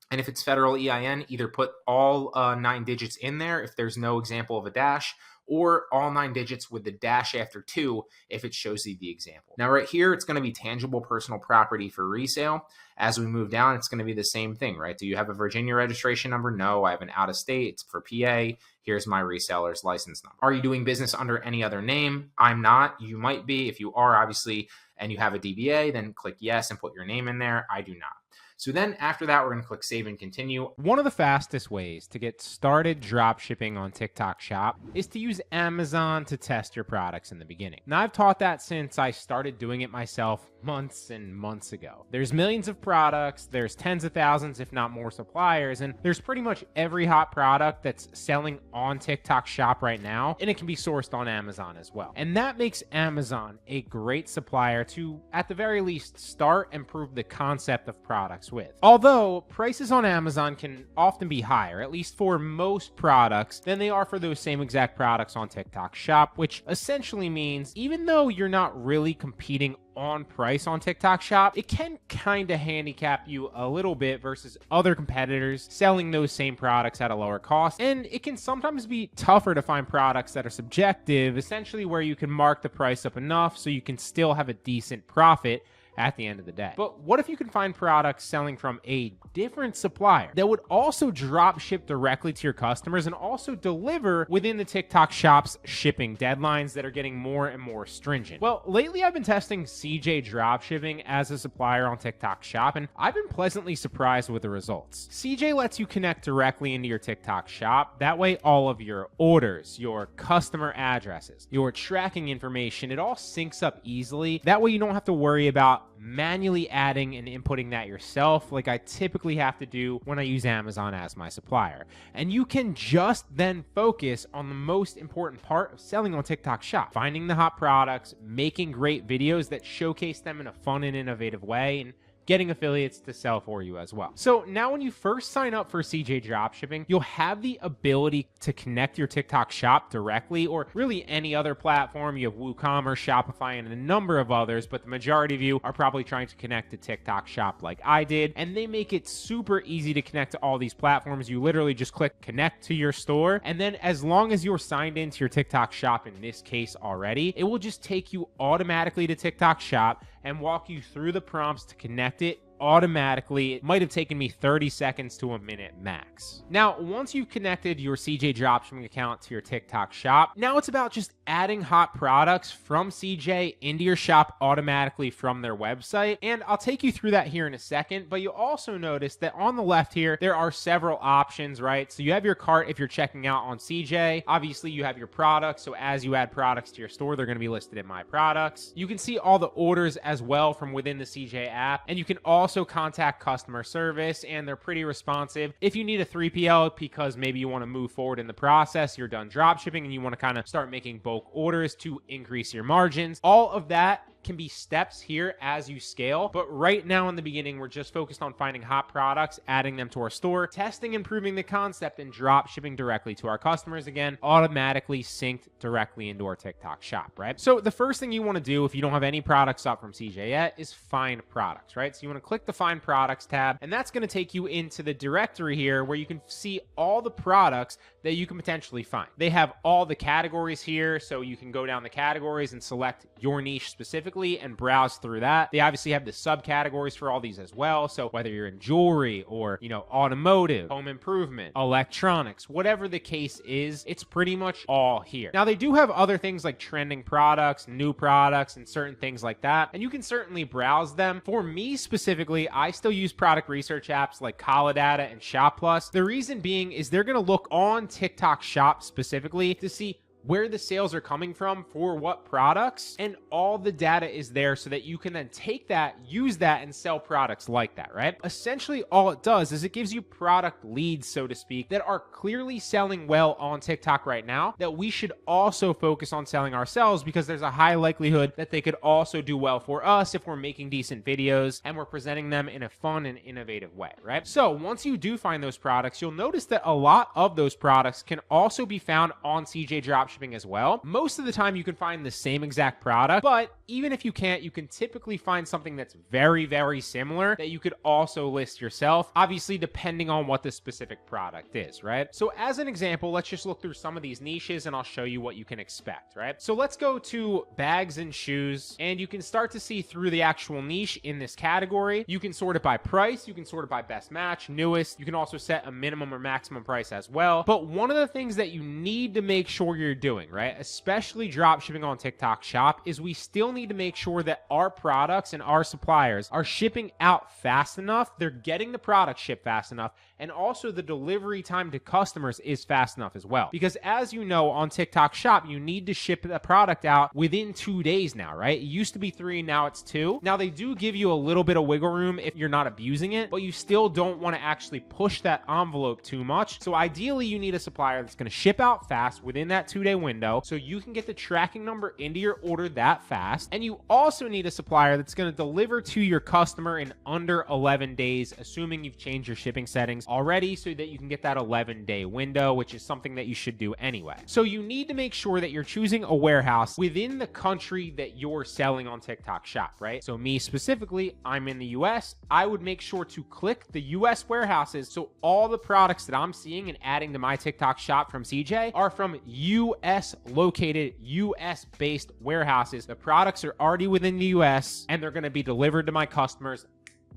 Speaker 1: And if it's federal EIN, either put all 9 digits in there if there's no example of a dash, or all 9 digits with the dash after 2 if it shows you the example. Now right here, it's going to be tangible personal property for resale. As we move down, it's going to be the same thing, right? Do you have a Virginia registration number? No, I have an out-of-state. It's for PA. Here's my reseller's license number. Are you doing business under any other name? I'm not. You might be. If you are, obviously, and you have a DBA, then click yes and put your name in there. I do not. So then after that, we're going to click save and continue.
Speaker 4: One of the fastest ways to get started drop shipping on TikTok Shop is to use Amazon to test your products in the beginning. Now, I've taught that since I started doing it myself months and months ago. There's millions of products, there's tens of thousands, if not more suppliers, and there's pretty much every hot product that's selling on TikTok Shop right now, and it can be sourced on Amazon as well. And that makes Amazon a great supplier to, at the very least, start and prove the concept of products with. Although prices on Amazon can often be higher, at least for most products, than they are for those same exact products on TikTok Shop, which essentially means even though you're not really competing on price on TikTok Shop, it can kind of handicap you a little bit versus other competitors selling those same products at a lower cost. And it can sometimes be tougher to find products that are subjective, essentially where you can mark the price up enough so you can still have a decent profit at the end of the day. But what if you can find products selling from a different supplier that would also drop ship directly to your customers and also deliver within the TikTok Shop's shipping deadlines that are getting more and more stringent? Well, lately I've been testing CJ Dropshipping as a supplier on TikTok Shop, and I've been pleasantly surprised with the results. CJ lets you connect directly into your TikTok Shop. That way all of your orders, your customer addresses, your tracking information, it all syncs up easily. That way you don't have to worry about manually adding and inputting that yourself like I typically have to do when I use Amazon as my supplier. And you can just then focus on the most important part of selling on TikTok Shop, finding the hot products, making great videos that showcase them in a fun and innovative way, and getting affiliates to sell for you as well. So now when you first sign up for CJ Dropshipping, you'll have the ability to connect your TikTok shop directly, or really any other platform. You have WooCommerce, Shopify, and a number of others, but the majority of you are probably trying to connect to TikTok shop like I did, and they make it super easy to connect to all these platforms. You literally just click connect to your store, and then as long as you're signed into your TikTok shop, in this case already, it will just take you automatically to TikTok shop and walk you through the prompts to connect it automatically. It might have taken me 30 seconds to a minute max. Now, once you've connected your CJ Dropshipping account to your TikTok shop, now it's about just adding hot products from CJ into your shop automatically from their website. And I'll take you through that here in a second, but you'll also notice that on the left here, there are several options, right? So you have your cart if you're checking out on CJ. Obviously, you have your products. So as you add products to your store, they're going to be listed in My Products. You can see all the orders as well from within the CJ app, and you can also contact customer service, and they're pretty responsive. If you need a 3PL because maybe you want to move forward in the process, you're done drop shipping and you want to kind of start making bulk orders to increase your margins, all of that can be steps here as you scale. But right now in the beginning, we're just focused on finding hot products, adding them to our store, testing and proving the concept, and drop shipping directly to our customers, again, automatically synced directly into our TikTok shop, right? So the first thing you want to do if you don't have any products up from CJ yet is find products, right? So you want to click the find products tab, and that's going to take you into the directory here where you can see all the products that you can potentially find. They have all the categories here, so you can go down the categories and select your niche specifically and browse through that. They obviously have the subcategories for all these as well. So whether you're in jewelry or, automotive, home improvement, electronics, whatever the case is, it's pretty much all here. Now they do have other things like trending products, new products, and certain things like that, and you can certainly browse them. For me specifically, I still use product research apps like Kalodata and Shop Plus. The reason being is they're going to look on TikTok Shop specifically to see where the sales are coming from for what products, and all the data is there so that you can then take that, use that, and sell products like that, right? Essentially, all it does is it gives you product leads, so to speak, that are clearly selling well on TikTok right now that we should also focus on selling ourselves, because there's a high likelihood that they could also do well for us if we're making decent videos and we're presenting them in a fun and innovative way, right? So once you do find those products, you'll notice that a lot of those products can also be found on CJ Dropshipping as well. Most of the time you can find the same exact product, but even if you can't, you can typically find something that's very, very similar that you could also list yourself, obviously depending on what the specific product is, right? So as an example, let's just look through some of these niches and I'll show you what you can expect, right? So let's go to bags and shoes, and you can start to see through the actual niche in this category. You can sort it by price, you can sort it by best match, newest. You can also set a minimum or maximum price as well. But one of the things that you need to make sure you're doing, right, especially drop shipping on TikTok shop, is we still need to make sure that our products and our suppliers are shipping out fast enough, they're getting the product shipped fast enough, and also the delivery time to customers is fast enough as well. Because as you know, on TikTok shop, you need to ship the product out within 2 days now, right? It used to be 3, now it's 2. Now they do give you a little bit of wiggle room if you're not abusing it, but you still don't want to actually push that envelope too much. So ideally you need a supplier that's going to ship out fast within that 2-day window so you can get the tracking number into your order that fast. And you also need a supplier that's going to deliver to your customer in under 11 days, assuming you've changed your shipping settings already, so that you can get that 11-day window, which is something that you should do anyway. So you need to make sure that you're choosing a warehouse within the country that you're selling on TikTok shop, right? So me specifically, I'm in the US. I would make sure to click the US warehouses, so all the products that I'm seeing and adding to my TikTok shop from CJ are from US located, US based warehouses. The products are already within the US and they're going to be delivered to my customers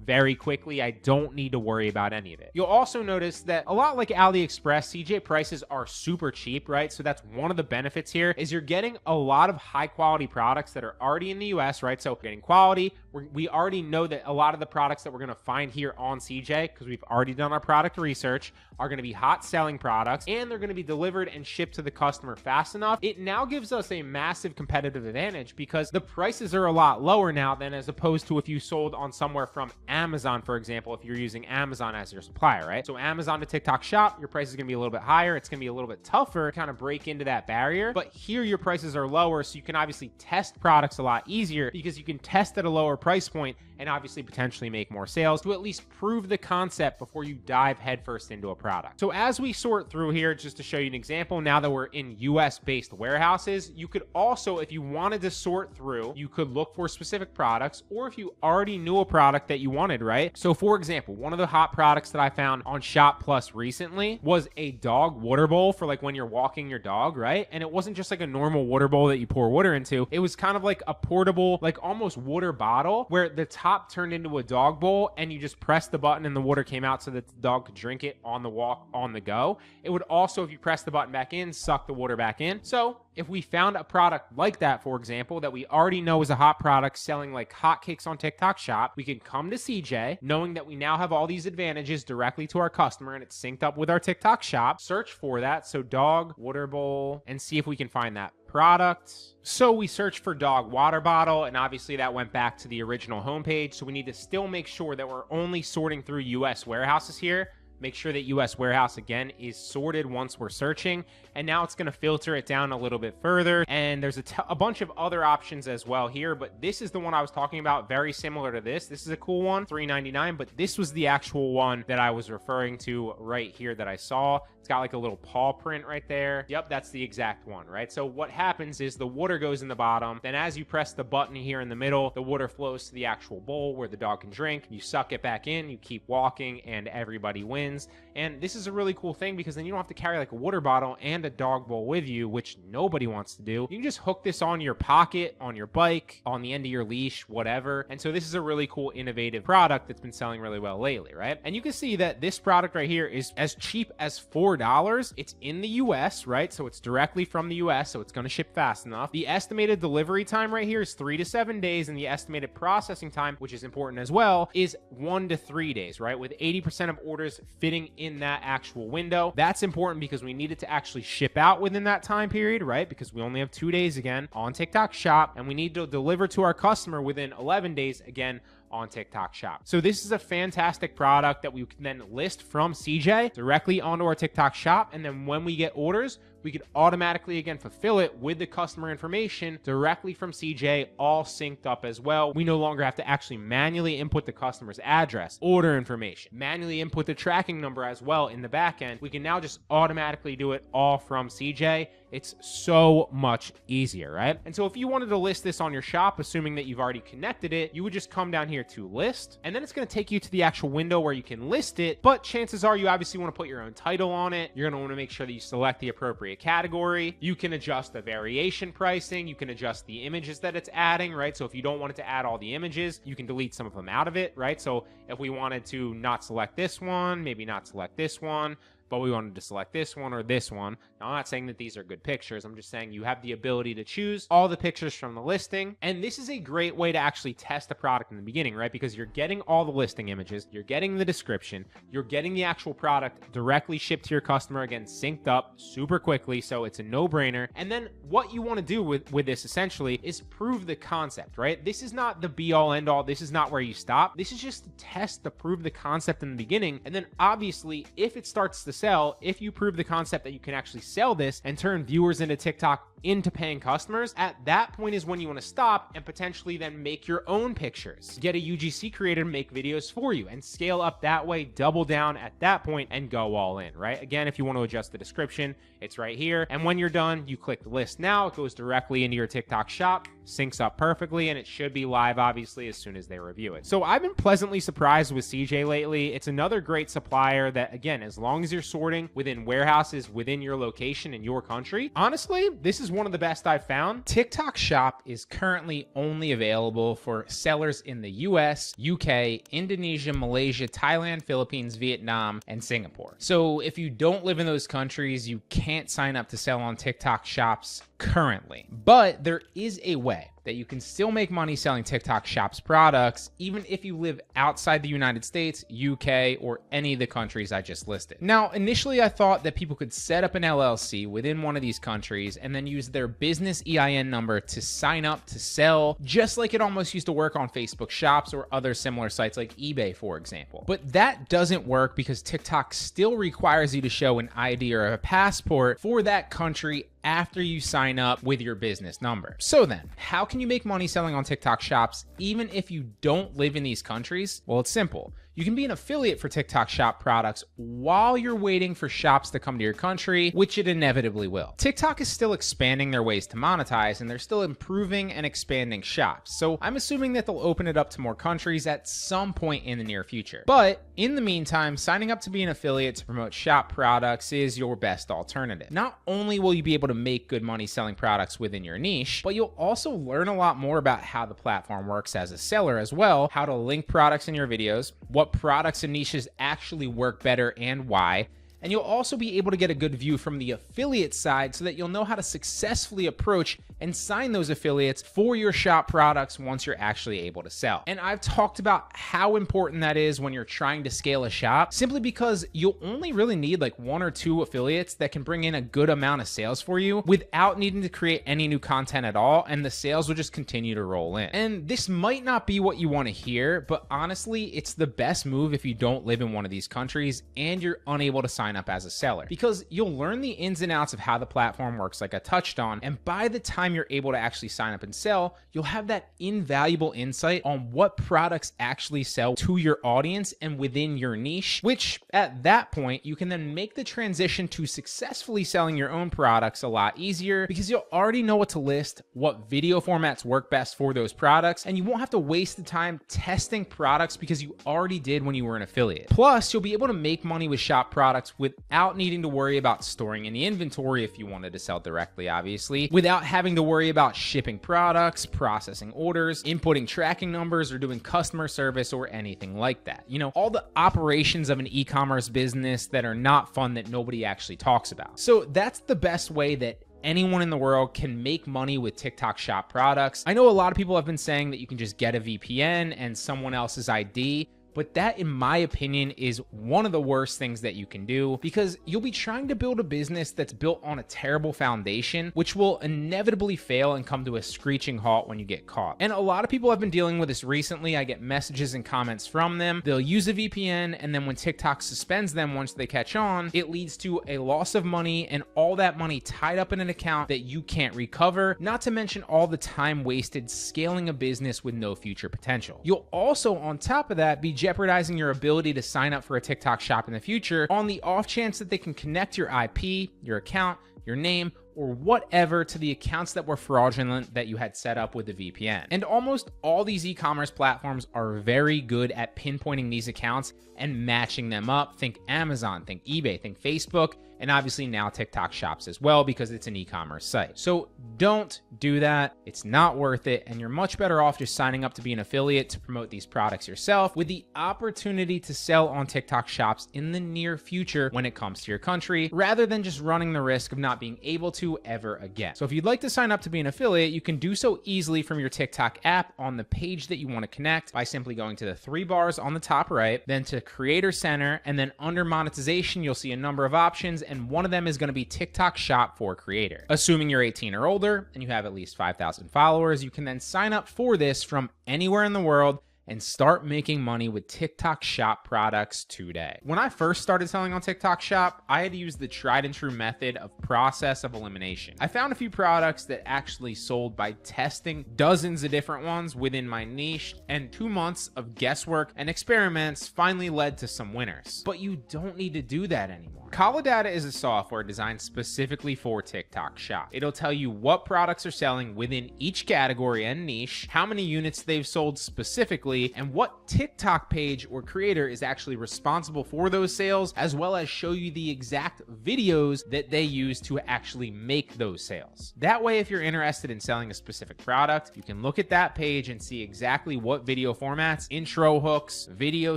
Speaker 4: very quickly. I don't need to worry about any of it. You'll also notice that a lot like AliExpress, CJ prices are super cheap, right? So that's one of the benefits here is you're getting a lot of high quality products that are already in the US, right? So getting quality, we already know that a lot of the products that we're going to find here on CJ, because we've already done our product research, are going to be hot selling products, and they're going to be delivered and shipped to the customer fast enough. It now gives us a massive competitive advantage because the prices are a lot lower now than as opposed to if you sold on somewhere from Amazon, for example, if you're using Amazon as your supplier, right? So Amazon to TikTok shop, your price is going to be a little bit higher. It's going to be a little bit tougher to kind of break into that barrier, but here your prices are lower, so you can obviously test products a lot easier because you can test at a lower price point and obviously potentially make more sales to at least prove the concept before you dive headfirst into a product. So as we sort through here, just to show you an example, now that we're in US based warehouses, you could also, if you wanted to sort through, you could look for specific products, or if you already knew a product that you wanted, right? So for example, one of the hot products that I found on Shop Plus recently was a dog water bowl for like when you're walking your dog, right? And it wasn't just like a normal water bowl that you pour water into. It was kind of like a portable, like almost water bottle where the top turned into a dog bowl and you just press the button and the water came out so that the dog could drink it on the walk, on the go. It would also, if you press the button back in, suck the water back in. So if we found a product like that, for example, that we already know is a hot product selling like hotcakes on TikTok shop, we can come to CJ knowing that we now have all these advantages directly to our customer and it's synced up with our TikTok shop, search for that. So dog water bowl, and see if we can find that product. So we searched for dog water bottle, and obviously that went back to the original homepage. So we need to still make sure that we're only sorting through US warehouses here. Make sure that US warehouse again is sorted once we're searching, and now it's going to filter it down a little bit further, and there's a bunch of other options as well here, but this is the one I was talking about, very similar to this. This is a cool one, $3.99, but this was the actual one that I was referring to right here that I saw. It's got like a little paw print right there. Yep, that's the exact one, right? So what happens is the water goes in the bottom, then as you press the button here in the middle, the water flows to the actual bowl where the dog can drink. You suck it back in, you keep walking, and everybody wins. And this is a really cool thing because then you don't have to carry like a water bottle and a dog bowl with you, which nobody wants to do. You can just hook this on your pocket, on your bike, on the end of your leash, whatever. And so this is a really cool, innovative product that's been selling really well lately, right? And you can see that this product right here is as cheap as $4. It's in the US, right? So it's directly from the US, so it's going to ship fast enough. The estimated delivery time right here is 3 to 7 days, and the estimated processing time, which is important as well, is 1 to 3 days, right? With 80% of orders fitting in that actual window. That's important because we need it to actually ship out within that time period, right? Because we only have 2 days again on TikTok shop, and we need to deliver to our customer within 11 days again on TikTok shop. So this is a fantastic product that we can then list from CJ directly onto our TikTok shop, and then when we get orders, we could automatically again fulfill it with the customer information directly from CJ, all synced up as well. We no longer have to actually manually input the customer's address, order information, manually input the tracking number as well in the back end. We can now just automatically do it all from CJ. It's so much easier, right? And so if you wanted to list this on your shop, assuming that you've already connected it, you would just come down here to list, and then it's going to take you to the actual window where you can list it. But chances are you obviously want to put your own title on it. You're going to want to make sure that you select the appropriate category. You can adjust the variation pricing. You can adjust the images that it's adding, right? So if you don't want it to add all the images, you can delete some of them out of it, right? So if we wanted to not select this one, maybe not select this one, but we wanted to select this one or this one. Now, I'm not saying that these are good pictures. I'm just saying you have the ability to choose all the pictures from the listing. And this is a great way to actually test a product in the beginning, right? Because you're getting all the listing images, you're getting the description, you're getting the actual product directly shipped to your customer, again, synced up super quickly. So it's a no-brainer. And then what you want to do with this essentially is prove the concept, right? This is not the be-all end-all. This is not where you stop. This is just to test, to prove the concept in the beginning. And then obviously, if it starts to sell, if you prove the concept that you can actually sell this and turn viewers into TikTok into paying customers, at that point is when you want to stop and potentially then make your own pictures. Get a UGC creator to make videos for you and scale up that way, double down at that point and go all in, right? Again, if you want to adjust the description, it's right here. And when you're done, you click list now, it goes directly into your TikTok shop, syncs up perfectly, and it should be live obviously as soon as they review it. So I've been pleasantly surprised with CJ lately. It's another great supplier that, again, as long as you're sorting within warehouses within your location in your country, honestly, this is is one of the best I've found.
Speaker 1: TikTok Shop is currently only available for sellers in the US, UK, Indonesia, Malaysia, Thailand, Philippines, Vietnam, and Singapore. So if you don't live in those countries, you can't sign up to sell on TikTok Shops currently. But there is a way that you can still make money selling TikTok Shops products, even if you live outside the United States, UK, or any of the countries I just listed. Now, initially I thought that people could set up an LLC within one of these countries and then use their business EIN number to sign up to sell, just like it almost used to work on Facebook Shops or other similar sites like eBay, for example. But that doesn't work because TikTok still requires you to show an ID or a passport for that country after you sign up with your business number. So then, how can you make money selling on TikTok Shops even if you don't live in these countries? Well, it's simple. You can be an affiliate for TikTok Shop products while you're waiting for shops to come to your country, which it inevitably will. TikTok is still expanding their ways to monetize, and they're still improving and expanding shops. So I'm assuming that they'll open it up to more countries at some point in the near future. But in the meantime, signing up to be an affiliate to promote shop products is your best alternative. Not only will you be able to make good money selling products within your niche, but you'll also learn a lot more about how the platform works as a seller as well, how to link products in your videos, what products and niches actually work better and why. And you'll also be able to get a good view from the affiliate side so that you'll know how to successfully approach and sign those affiliates for your shop products once you're actually able to sell. And I've talked about how important that is when you're trying to scale a shop, simply because you'll only really need like 1 or 2 affiliates that can bring in a good amount of sales for you without needing to create any new content at all, and the sales will just continue to roll in. And this might not be what you want to hear, but honestly, it's the best move if you don't live in one of these countries and you're unable to sign up as a seller, because you'll learn the ins and outs of how the platform works like I touched on, and by the time you're able to actually sign up and sell, you'll have that invaluable insight on what products actually sell to your audience and within your niche, which at that point you can then make the transition to successfully selling your own products a lot easier, because you'll already know what to list, what video formats work best for those products, and you won't have to waste the time testing products because you already did when you were an affiliate. Plus, you'll be able to make money with shop products without needing to worry about storing any inventory if you wanted to sell directly, obviously, without having to worry about shipping products, processing orders, inputting tracking numbers, or doing customer service or anything like that. You know, all the operations of an e-commerce business that are not fun that nobody actually talks about. So that's the best way that anyone in the world can make money with TikTok Shop products. I know a lot of people have been saying that you can just get a VPN and someone else's ID, but that, in my opinion, is one of the worst things that you can do, because you'll be trying to build a business that's built on a terrible foundation, which will inevitably fail and come to a screeching halt when you get caught. And a lot of people have been dealing with this recently. I get messages and comments from them. They'll use a VPN, and then when TikTok suspends them once they catch on, it leads to a loss of money and all that money tied up in an account that you can't recover, not to mention all the time wasted scaling a business with no future potential. You'll also, on top of that, be jeopardizing your ability to sign up for a TikTok shop in the future on the off chance that they can connect your IP, your account, your name, or whatever to the accounts that were fraudulent that you had set up with the VPN. And almost all these e-commerce platforms are very good at pinpointing these accounts and matching them up. Think Amazon, think eBay, think Facebook, and obviously now TikTok Shops as well, because it's an e-commerce site. So don't do that. It's not worth it. And you're much better off just signing up to be an affiliate to promote these products yourself, with the opportunity to sell on TikTok Shops in the near future when it comes to your country, rather than just running the risk of not being able to ever again. So if you'd like to sign up to be an affiliate, you can do so easily from your TikTok app on the page that you want to connect by simply going to the 3 bars on the top right, then to Creator Center, and then under monetization, you'll see a number of options, and one of them is going to be TikTok Shop for Creator. Assuming you're 18 or older and you have at least 5,000 followers, you can then sign up for this from anywhere in the world and start making money with TikTok Shop products today. When I first started selling on TikTok Shop, I had to use the tried and true method of process of elimination. I found a few products that actually sold by testing dozens of different ones within my niche, and 2 months of guesswork and experiments finally led to some winners. But you don't need to do that anymore. Kalodata is a software designed specifically for TikTok Shop. It'll tell you what products are selling within each category and niche, how many units they've sold specifically, currently and what TikTok page or creator is actually responsible for those sales, as well as show you the exact videos that they use to actually make those sales. That way, if you're interested in selling a specific product, you can look at that page and see exactly what video formats, intro hooks, video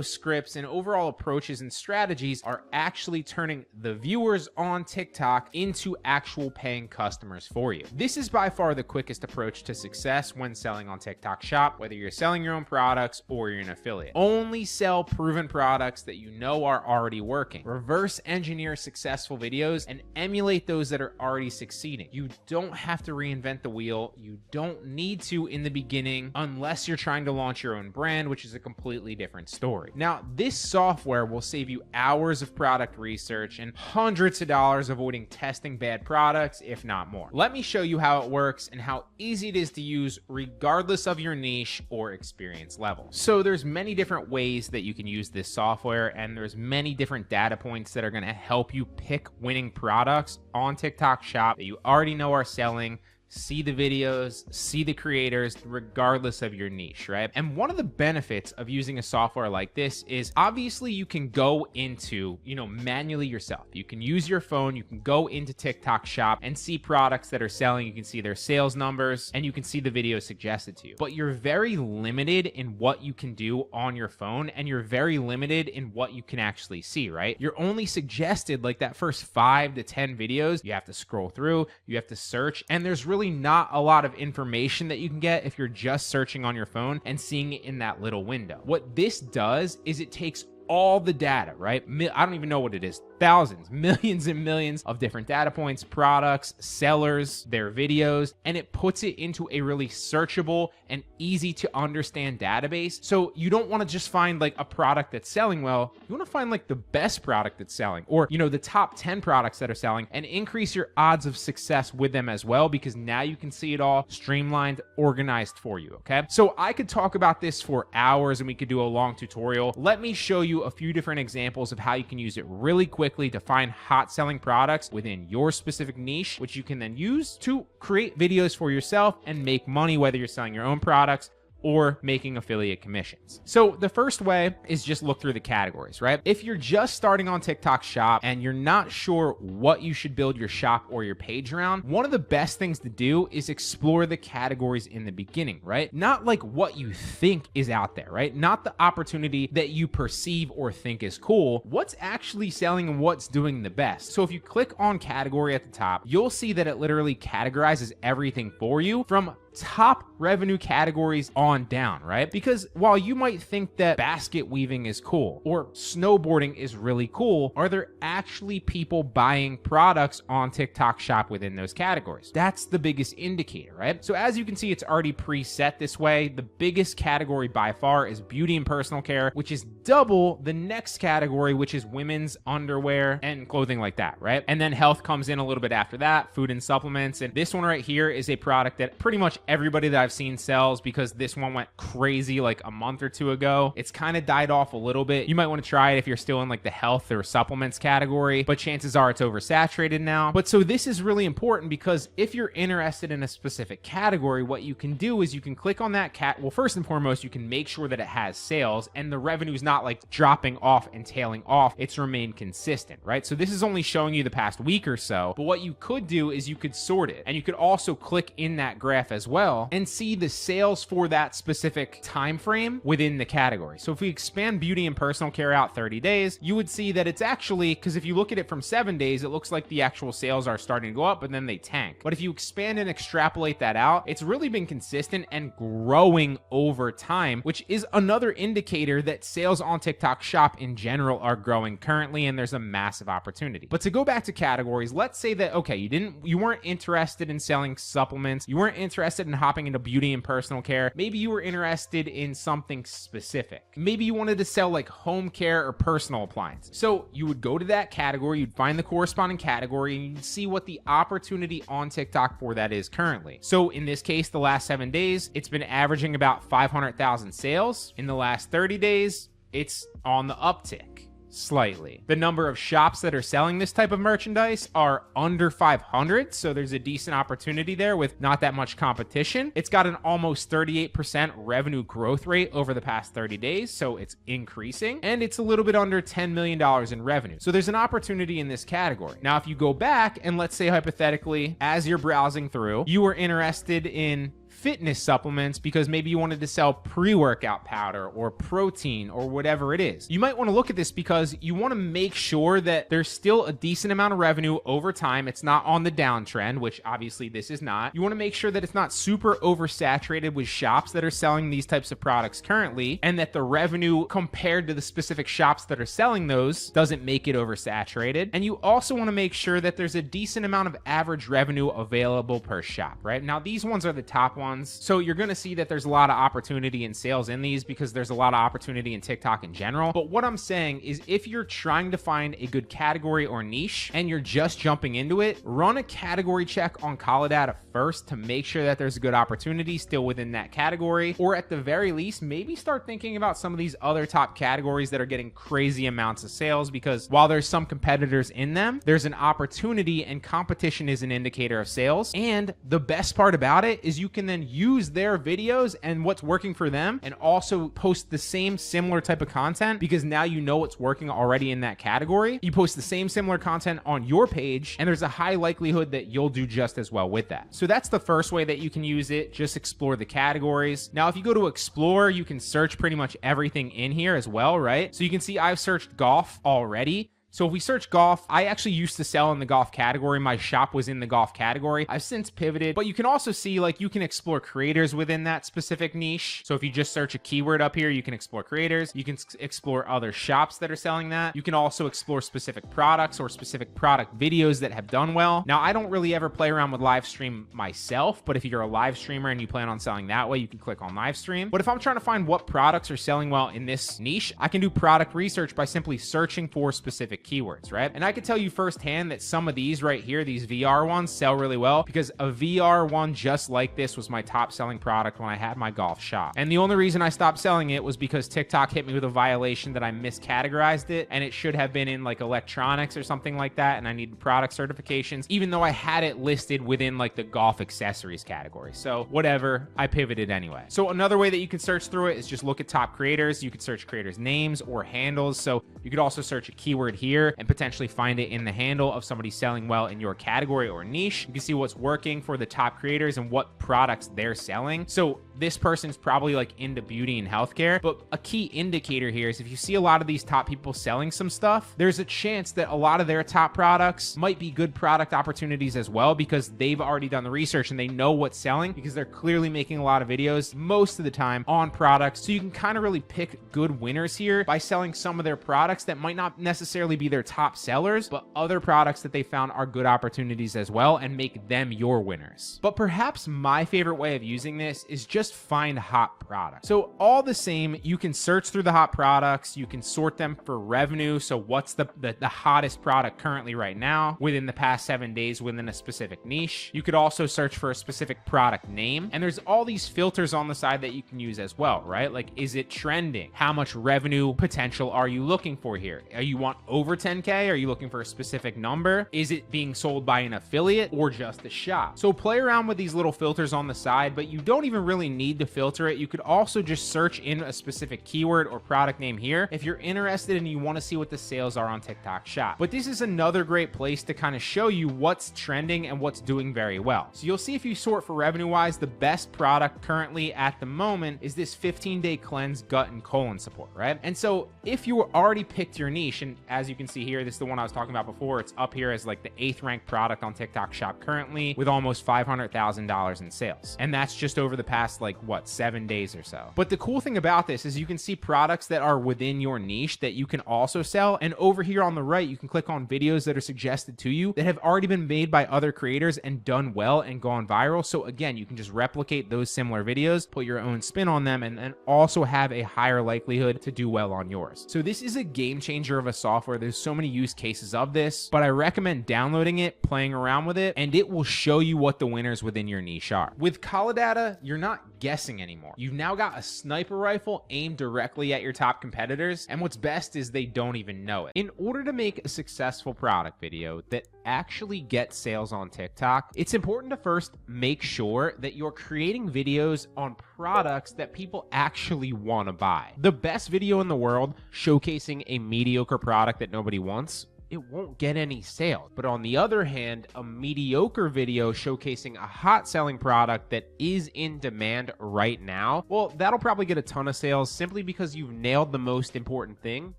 Speaker 1: scripts, and overall approaches and strategies are actually turning the viewers on TikTok into actual paying customers for you. This is by far the quickest approach to success when selling on TikTok Shop, whether you're selling your own products or you're an affiliate. Only sell proven products that you know are already working. Reverse engineer successful videos and emulate those that are already succeeding. You don't have to reinvent the wheel. You don't need to in the beginning unless you're trying to launch your own brand, which is a completely different story. Now, this software will save you hours of product research and hundreds of dollars avoiding testing bad products, if not more. Let me show you how it works and how easy it is to use regardless of your niche or experience level. So there's many different ways that you can use this software, and there's many different data points that are going to help you pick winning products on TikTok Shop that you already know are selling. See the videos, see the creators, regardless of your niche, right? And one of the benefits of using a software like this is obviously you can go into, manually yourself. You can use your phone, you can go into TikTok Shop and see products that are selling. You can see their sales numbers and you can see the videos suggested to you. But you're very limited in what you can do on your phone, and you're very limited in what you can actually see, right? You're only suggested like that first 5 to 10 videos. You have to scroll through, you have to search, and there's really not a lot of information that you can get if you're just searching on your phone and seeing it in that little window. What this does is it takes all the data, right? I don't even know what it is. Thousands, millions and millions of different data points, products, sellers, their videos, and it puts it into a really searchable and easy to understand database. So you don't want to just find like a product that's selling well. You want to find like the best product that's selling, or, the top 10 products that are selling, and increase your odds of success with them as well, because now you can see it all streamlined, organized for you. Okay. So I could talk about this for hours and we could do a long tutorial. Let me show you a few different examples of how you can use it really quickly to find hot selling products within your specific niche, which you can then use to create videos for yourself and make money, whether you're selling your own products or making affiliate commissions. So the first way is just look through the categories, right? If you're just starting on TikTok Shop and you're not sure what you should build your shop or your page around, one of the best things to do is explore the categories in the beginning, right? Not like what you think is out there, right? Not the opportunity that you perceive or think is cool. What's actually selling and what's doing the best. So if you click on category at the top, you'll see that it literally categorizes everything for you from top revenue categories on down, right? Because while you might think that basket weaving is cool or snowboarding is really cool, are there actually people buying products on TikTok Shop within those categories? That's the biggest indicator, right? So as you can see, it's already preset this way. The biggest category by far is beauty and personal care, which is double the next category, which is women's underwear and clothing like that, right? And then health comes in a little bit after that, food and supplements. And this one right here is a product that pretty much everybody that I've seen sells, because this one went crazy like a month or two ago. It's kind of died off a little bit. You might want to try it if you're still in like the health or supplements category, but chances are it's oversaturated now. But so this is really important, because if you're interested in a specific category, what you can do is you can click on that well, first and foremost, you can make sure that it has sales and the revenue is not like dropping off and tailing off. It's remained consistent, right? So this is only showing you the past week or so, but what you could do is you could sort it, and you could also click in that graph as well and see the sales for that specific time frame within the category. So if we expand beauty and personal care out 30 days, you would see that it's actually, because if you look at it from 7 days, it looks like the actual sales are starting to go up, but then they tank. But if you expand and extrapolate that out, it's really been consistent and growing over time, which is another indicator that sales on TikTok Shop in general are growing currently, and there's a massive opportunity. But to go back to categories, let's say that, okay, you weren't interested in selling supplements, you weren't interested in hopping into beauty and personal care. Maybe you were interested in something specific. Maybe you wanted to sell like home care or personal appliance. So you would go to that category, you'd find the corresponding category, and you'd see what the opportunity on TikTok for that is currently. So in this case, the last 7 days, it's been averaging about 500,000 sales. In the last 30 days, it's on the uptick. slightly. The number of shops that are selling this type of merchandise are under 500, so there's a decent opportunity there with not that much competition. It's got an almost 38% revenue growth rate over the past 30 days, so it's increasing, and it's a little bit under $10 million in revenue. So there's an opportunity in this category. Now, if you go back and let's say hypothetically, as you're browsing through, you were interested in fitness supplements because maybe you wanted to sell pre-workout powder or protein or whatever it is. You might want to look at this because you want to make sure that there's still a decent amount of revenue over time. It's not on the downtrend, which obviously this is not. You want to make sure that it's not super oversaturated with shops that are selling these types of products currently, and that the revenue compared to the specific shops that are selling those doesn't make it oversaturated. And you also want to make sure that there's a decent amount of average revenue available per shop, right? Now, these ones are the top ones. So you're going to see that there's a lot of opportunity in sales in these because there's a lot of opportunity in TikTok in general. But what I'm saying is if you're trying to find a good category or niche and you're just jumping into it, run a category check on Kalodata first to make sure that there's a good opportunity still within that category, or at the very least, maybe start thinking about some of these other top categories that are getting crazy amounts of sales, because while there's some competitors in them, there's an opportunity, and competition is an indicator of sales. And the best part about it is you can then use their videos and what's working for them and also post the same similar type of content, because now you know what's working already in that category. You post the same similar content on your page and there's a high likelihood that you'll do just as well with that. So that's the first way that you can use it. Just explore the categories. Now, if you go to explore, you can search pretty much everything in here as well, right? So you can see I've searched golf already. So if we search golf, I actually used to sell in the golf category. My shop was in the golf category. I've since pivoted, but you can also see like you can explore creators within that specific niche. So if you just search a keyword up here, you can explore creators. You can explore other shops that are selling that. You can also explore specific products or specific product videos that have done well. Now, I don't really ever play around with live stream myself, but if you're a live streamer and you plan on selling that way, you can click on live stream. But if I'm trying to find what products are selling well in this niche, I can do product research by simply searching for specific keywords, right? And I can tell you firsthand that some of these right here, these VR ones, sell really well, because a VR one just like this was my top selling product when I had my golf shop. And the only reason I stopped selling it was because TikTok hit me with a violation that I miscategorized it, and it should have been in like electronics or something like that, and I needed product certifications, even though I had it listed within like the golf accessories category. So whatever, I pivoted anyway. So another way that you can search through it is just look at top creators. You could search creators' names or handles. So you could also search a keyword here and potentially find it in the handle of somebody selling well in your category or niche. You can see what's working for the top creators and what products they're selling. So this person's probably like into beauty and healthcare, but a key indicator here is if you see a lot of these top people selling some stuff, there's a chance that a lot of their top products might be good product opportunities as well, because they've already done the research and they know what's selling, because they're clearly making a lot of videos most of the time on products. So you can kind of really pick good winners here by selling some of their products that might not necessarily be their top sellers, but other products that they found are good opportunities as well, and make them your winners. But perhaps my favorite way of using this is just find hot products. So all the same, you can search through the hot products, you can sort them for revenue. So what's the hottest product currently right now within the past 7 days within a specific niche. You could also search for a specific product name, and there's all these filters on the side that you can use as well, right? Like, is it trending? How much revenue potential are you looking for here? You want over 10K? Are you looking for a specific number? Is it being sold by an affiliate or just a shop? So play around with these little filters on the side, but you don't even really need to filter it. You could also just search in a specific keyword or product name here if you're interested and you want to see what the sales are on TikTok Shop. But this is another great place to kind of show you what's trending and what's doing very well. So you'll see if you sort for revenue wise, the best product currently at the moment is this 15-day cleanse gut and colon support, right? And so if you already picked your niche, and as you can see here, this is the one I was talking about before, it's up here as like the 8th ranked product on TikTok Shop currently with almost $500,000 in sales. And that's just over the past like what, 7 days or so. But the cool thing about this is you can see products that are within your niche that you can also sell. And over here on the right, you can click on videos that are suggested to you that have already been made by other creators and done well and gone viral. So again, you can just replicate those similar videos, put your own spin on them, and then also have a higher likelihood to do well on yours. So this is a game changer of a software There's so many use cases of this, but I recommend downloading it, playing around with it, and it will show you what the winners within your niche are. With Kalodata, you're not guessing anymore. You've now got a sniper rifle aimed directly at your top competitors, and what's best is they don't even know it. In order to make a successful product video that actually gets sales on TikTok, it's important to first make sure that you're creating videos on products that people actually want to buy. The best video in the world showcasing a mediocre product that nobody wants, it won't get any sales. But on the other hand, a mediocre video showcasing a hot selling product that is in demand right now, well, that'll probably get a ton of sales simply because you've nailed the most important thing,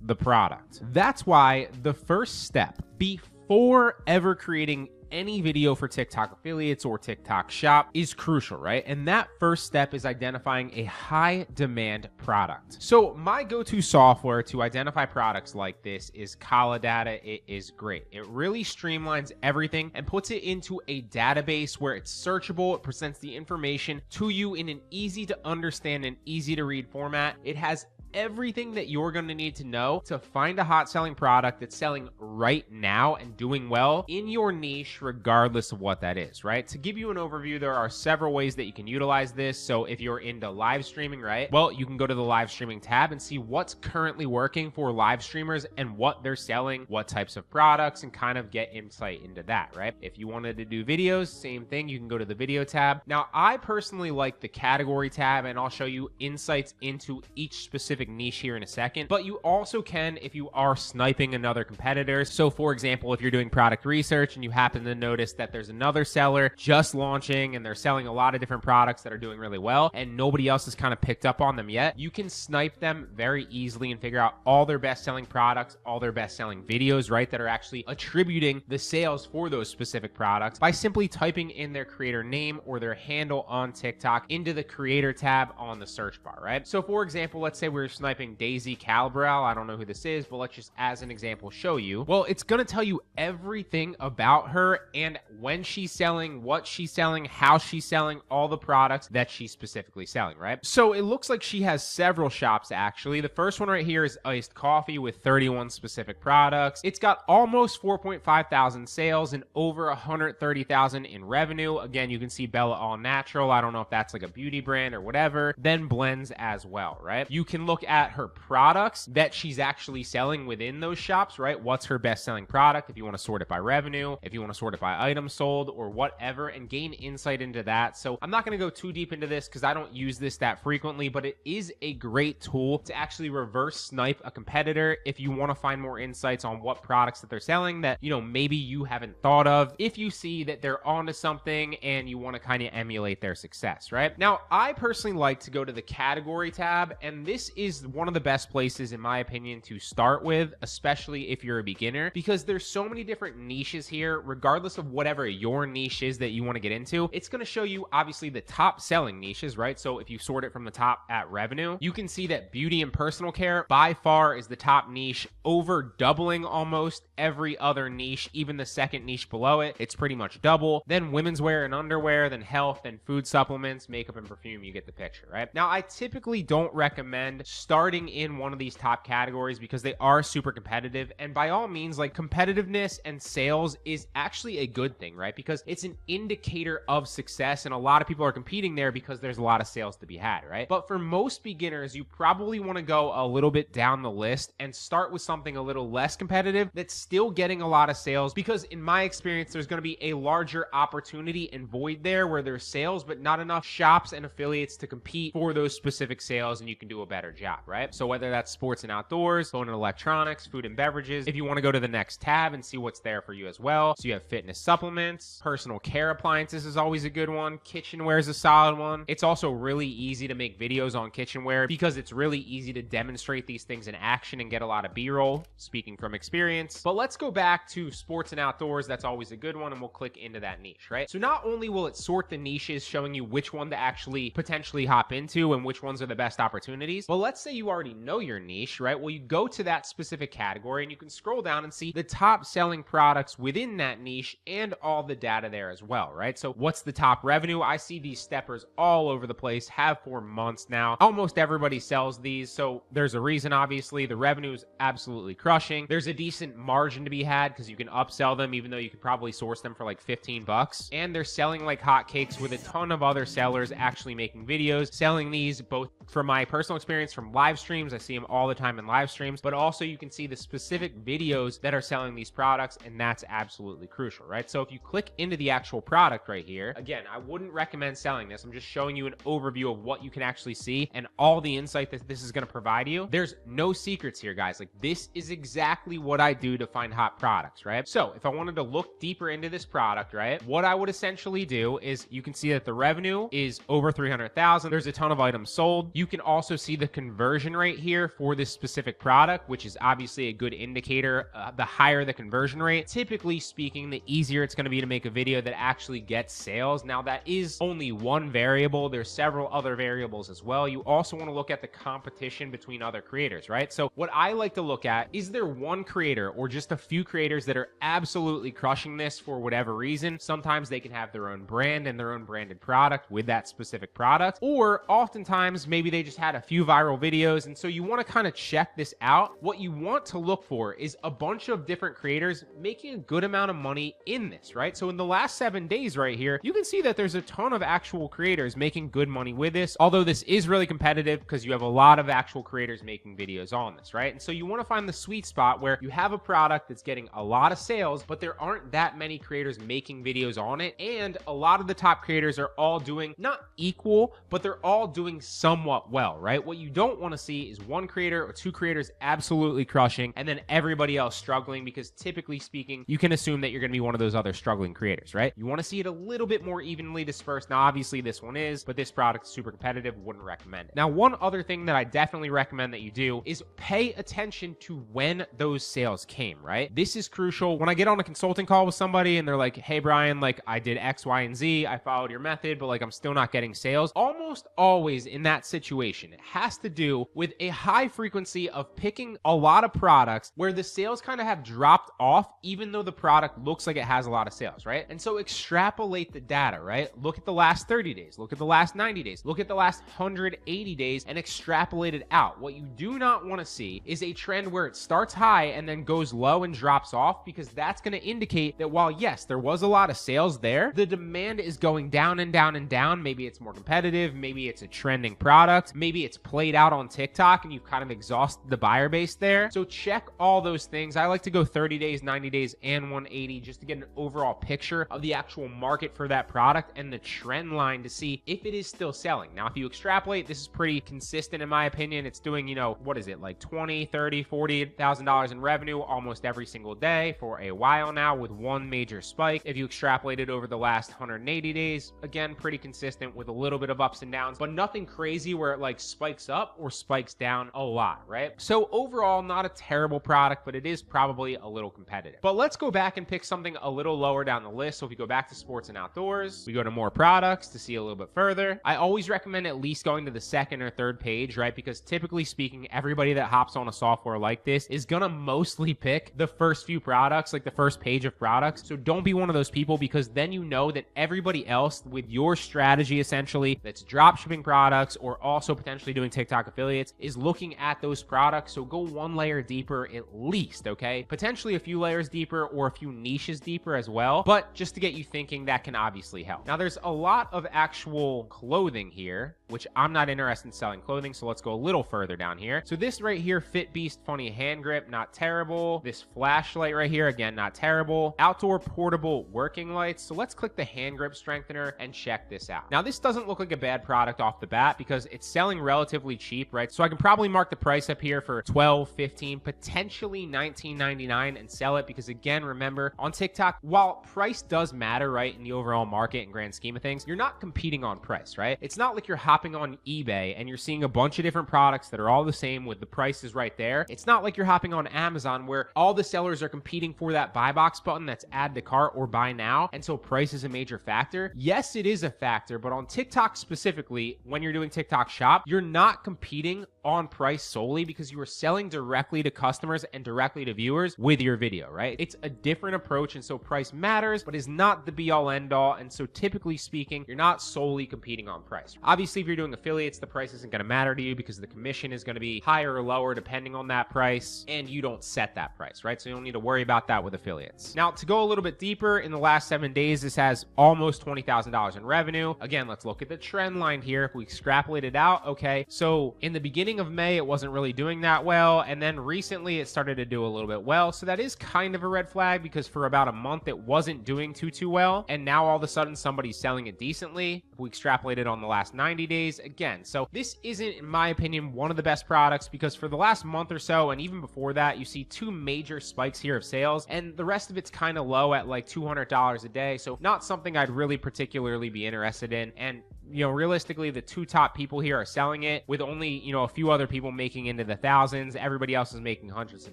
Speaker 1: the product. That's why the first step before ever creating any video for TikTok affiliates or TikTok shop is crucial, right? And that first step is identifying a high demand product. So my go-to software to identify products like this is Kalodata. It is great. It really streamlines everything and puts it into a database where it's searchable. It presents the information to you in an easy to understand and easy to read format. It has everything that you're going to need to know to find a hot selling product that's selling right now and doing well in your niche, regardless of what that is, right? To give you an overview, there are several ways that you can utilize this. So if you're into live streaming, right? Well, you can go to the live streaming tab and see what's currently working for live streamers and what they're selling, what types of products, and kind of get insight into that, right? If you wanted to do videos, same thing, you can go to the video tab. Now, I personally like the category tab, and I'll show you insights into each specific niche here in a second, but you also can if you are sniping another competitor. So for example, if you're doing product research and you happen to notice that there's another seller just launching and they're selling a lot of different products that are doing really well and nobody else has kind of picked up on them yet, you can snipe them very easily and figure out all their best selling products, all their best selling videos, right, that are actually attributing the sales for those specific products by simply typing in their creator name or their handle on TikTok into the creator tab on the search bar, right? So for example, let's say we're sniping Daisy Calbral. I don't know who this is, but let's just as an example show you. Well, it's going to tell you everything about her and when she's selling, what she's selling, how she's selling, all the products that she's specifically selling, right? So it looks like she has several shops actually. The first one right here is iced coffee with 31 specific products. It's got almost 4.5 thousand sales and over 130,000 in revenue. Again, you can see Bella All Natural. I don't know if that's like a beauty brand or whatever. Then blends as well, right? You can look at her products that she's actually selling within those shops, right? What's her best selling product if you want to sort it by revenue, if you want to sort it by items sold or whatever, and gain insight into that. So I'm not going to go too deep into this because I don't use this that frequently, but it is a great tool to actually reverse snipe a competitor if you want to find more insights on what products that they're selling that, you know, maybe you haven't thought of, if you see that they're onto something and you want to kind of emulate their success, right? Now, I personally like to go to the category tab, and this is one of the best places in my opinion to start with, especially if you're a beginner, because there's so many different niches here. Regardless of whatever your niche is that you want to get into, it's going to show you obviously the top selling niches, right? So if you sort it from the top at revenue, you can see that beauty and personal care by far is the top niche, over doubling almost every other niche, even the second niche below it. It's pretty much double. Then women's wear and underwear, then health, then food supplements, makeup and perfume. You get the picture, right? Now, I typically don't recommend starting in one of these top categories because they are super competitive, and by all means, like, competitiveness and sales is actually a good thing, right? Because it's an indicator of success, and a lot of people are competing there because there's a lot of sales to be had, right? But for most beginners, you probably want to go a little bit down the list and start with something a little less competitive that's still getting a lot of sales, because in my experience, there's going to be a larger opportunity and void there where there's sales but not enough shops and affiliates to compete for those specific sales, and you can do a better job, right? So whether that's sports and outdoors, phone and electronics, food and beverages, if you want to go to the next tab and see what's there for you as well. So you have fitness supplements, personal care appliances is always a good one, kitchenware is a solid one. It's also really easy to make videos on kitchenware because it's really easy to demonstrate these things in action and get a lot of B-roll, speaking from experience. But let's go back to sports and outdoors. That's always a good one, and we'll click into that niche, right? So not only will it sort the niches, showing you which one to actually potentially hop into and which ones are the best opportunities, but let's
Speaker 4: let's say you already know your niche, right? Well, you go to that specific category and you can scroll down and see the top selling products within that niche and all the data there as well, right? So what's the top revenue? I see these steppers all over the place, have for months now. Almost everybody sells these, so there's a reason, obviously. The revenue is absolutely crushing. There's a decent margin to be had because you can upsell them, even though you could probably source them for like 15 bucks. And they're selling like hotcakes with a ton of other sellers actually making videos, selling these both from my personal experience from live streams. I see them all the time in live streams, but also you can see the specific videos that are selling these products, and that's absolutely crucial, right? So if you click into the actual product right here, again, I wouldn't recommend selling this. I'm just showing you an overview of what you can actually see and all the insight that this is going to provide you. There's no secrets here, guys. Like, this is exactly what I do to find hot products, right? So if I wanted to look deeper into this product, right, what I would essentially do is you can see that the revenue is over 300,000. There's a ton of items sold. You can also see the conversion rate here for this specific product, which is obviously a good indicator. The higher the conversion rate, typically speaking, the easier it's going to be to make a video that actually gets sales. Now, that is only one variable. There's several other variables as well. You also want to look at the competition between other creators, right? So what I like to look at, is there one creator or just a few creators that are absolutely crushing this for whatever reason? Sometimes they can have their own brand and their own branded product with that specific product, or oftentimes maybe they just had a few viral videos. And so you want to kind of check this out. What you want to look for is a bunch of different creators making a good amount of money in this, right? So in the last 7 days right here, you can see that there's a ton of actual creators making good money with this, although this is really competitive because you have a lot of actual creators making videos on this, right? And so you want to find the sweet spot where you have a product that's getting a lot of sales, but there aren't that many creators making videos on it. And a lot of the top creators are all doing not equal, but they're all doing somewhat well, right? What you don't want to see is one creator or two creators absolutely crushing and then everybody else struggling, because typically speaking, you can assume that you're going to be one of those other struggling creators, right? You want to see it a little bit more evenly dispersed. Now, obviously this one is, but this product is super competitive. Wouldn't recommend it. Now, one other thing that I definitely recommend that you do is pay attention to when those sales came, right? This is crucial. When I get on a consulting call with somebody and they're like, hey, Bryan, like I did X, Y, and Z, I followed your method, but like I'm still not getting sales. Almost always in that situation, it has to do with a high frequency of picking a lot of products where the sales kind of have dropped off, even though the product looks like it has a lot of sales, right? And so extrapolate the data, right? Look at the last 30 days, look at the last 90 days, look at the last 180 days and extrapolate it out. What you do not want to see is a trend where it starts high and then goes low and drops off, because that's going to indicate that while yes, there was a lot of sales there, the demand is going down and down and down. Maybe it's more competitive, maybe it's a trending product, maybe it's played out on TikTok and you've kind of exhausted the buyer base there. So check all those things. I like to go 30 days, 90 days, and 180 just to get an overall picture of the actual market for that product and the trend line to see if it is still selling. Now, if you extrapolate, this is pretty consistent in my opinion. It's doing, what is it, like $20, $30, $40,000 in revenue almost every single day for a while now, with one major spike. If you extrapolate it over the last 180 days, again, pretty consistent with a little bit of ups and downs, but nothing crazy where it like spikes up or spikes down a lot, right? So overall, not a terrible product, but it is probably a little competitive. But let's go back and pick something a little lower down the list. So if we go back to sports and outdoors, we go to more products to see a little bit further. I always recommend at least going to the second or third page, right? Because typically speaking, everybody that hops on a software like this is gonna mostly pick the first few products, like the first page of products. So don't be one of those people, because then you know that everybody else with your strategy essentially that's dropshipping products or also potentially doing TikTok affiliates is looking at those products. So go one layer deeper at least, okay? Potentially a few layers deeper or a few niches deeper as well, but just to get you thinking, that can obviously help. Now, there's a lot of actual clothing here, which I'm not interested in selling clothing, so let's go a little further down here. So this right here, Fit Beast Funny Hand Grip, not terrible. This flashlight right here, again, not terrible. Outdoor portable working lights. So let's click the hand grip strengthener and check this out. Now, this doesn't look like a bad product off the bat because it's selling relatively cheap, right? So I can probably mark the price up here for $12, $15, potentially $19.99 and sell it, because again, remember on TikTok, while price does matter, right, in the overall market and grand scheme of things, you're not competing on price, right? It's not like you're hopping on eBay and you're seeing a bunch of different products that are all the same with the prices right there. It's not like you're hopping on Amazon where all the sellers are competing for that buy box button that's add to cart or buy now, and so price is a major factor. Yes, it is a factor, but on TikTok specifically, when you're doing TikTok TikTok shop, you're not competing on price solely because you are selling directly to customers and directly to viewers with your video, right? It's a different approach, and so price matters, but is not the be all end all. And so typically speaking, you're not solely competing on price. Obviously, if you're doing affiliates, the price isn't going to matter to you because the commission is going to be higher or lower depending on that price, and you don't set that price, right? So you don't need to worry about that with affiliates. Now, to go a little bit deeper, in the last 7 days, this has almost $20,000 in revenue. Again, let's look at the trend line here. If we extrapolate it out, okay, so in the beginning of May, it wasn't really doing that well, and then recently it started to do a little bit well. So that is kind of a red flag because for about a month it wasn't doing too well, and now all of a sudden somebody's selling it decently. If we extrapolate it on the last 90 days, again, so this isn't, in my opinion, one of the best products because for the last month or so, and even before that, you see 2 major spikes here of sales, and the rest of it's kind of low at like $200 a day. So not something I'd really particularly be interested in. And realistically, the 2 top people here are selling it with only, a few other people making into the thousands. Everybody else is making hundreds of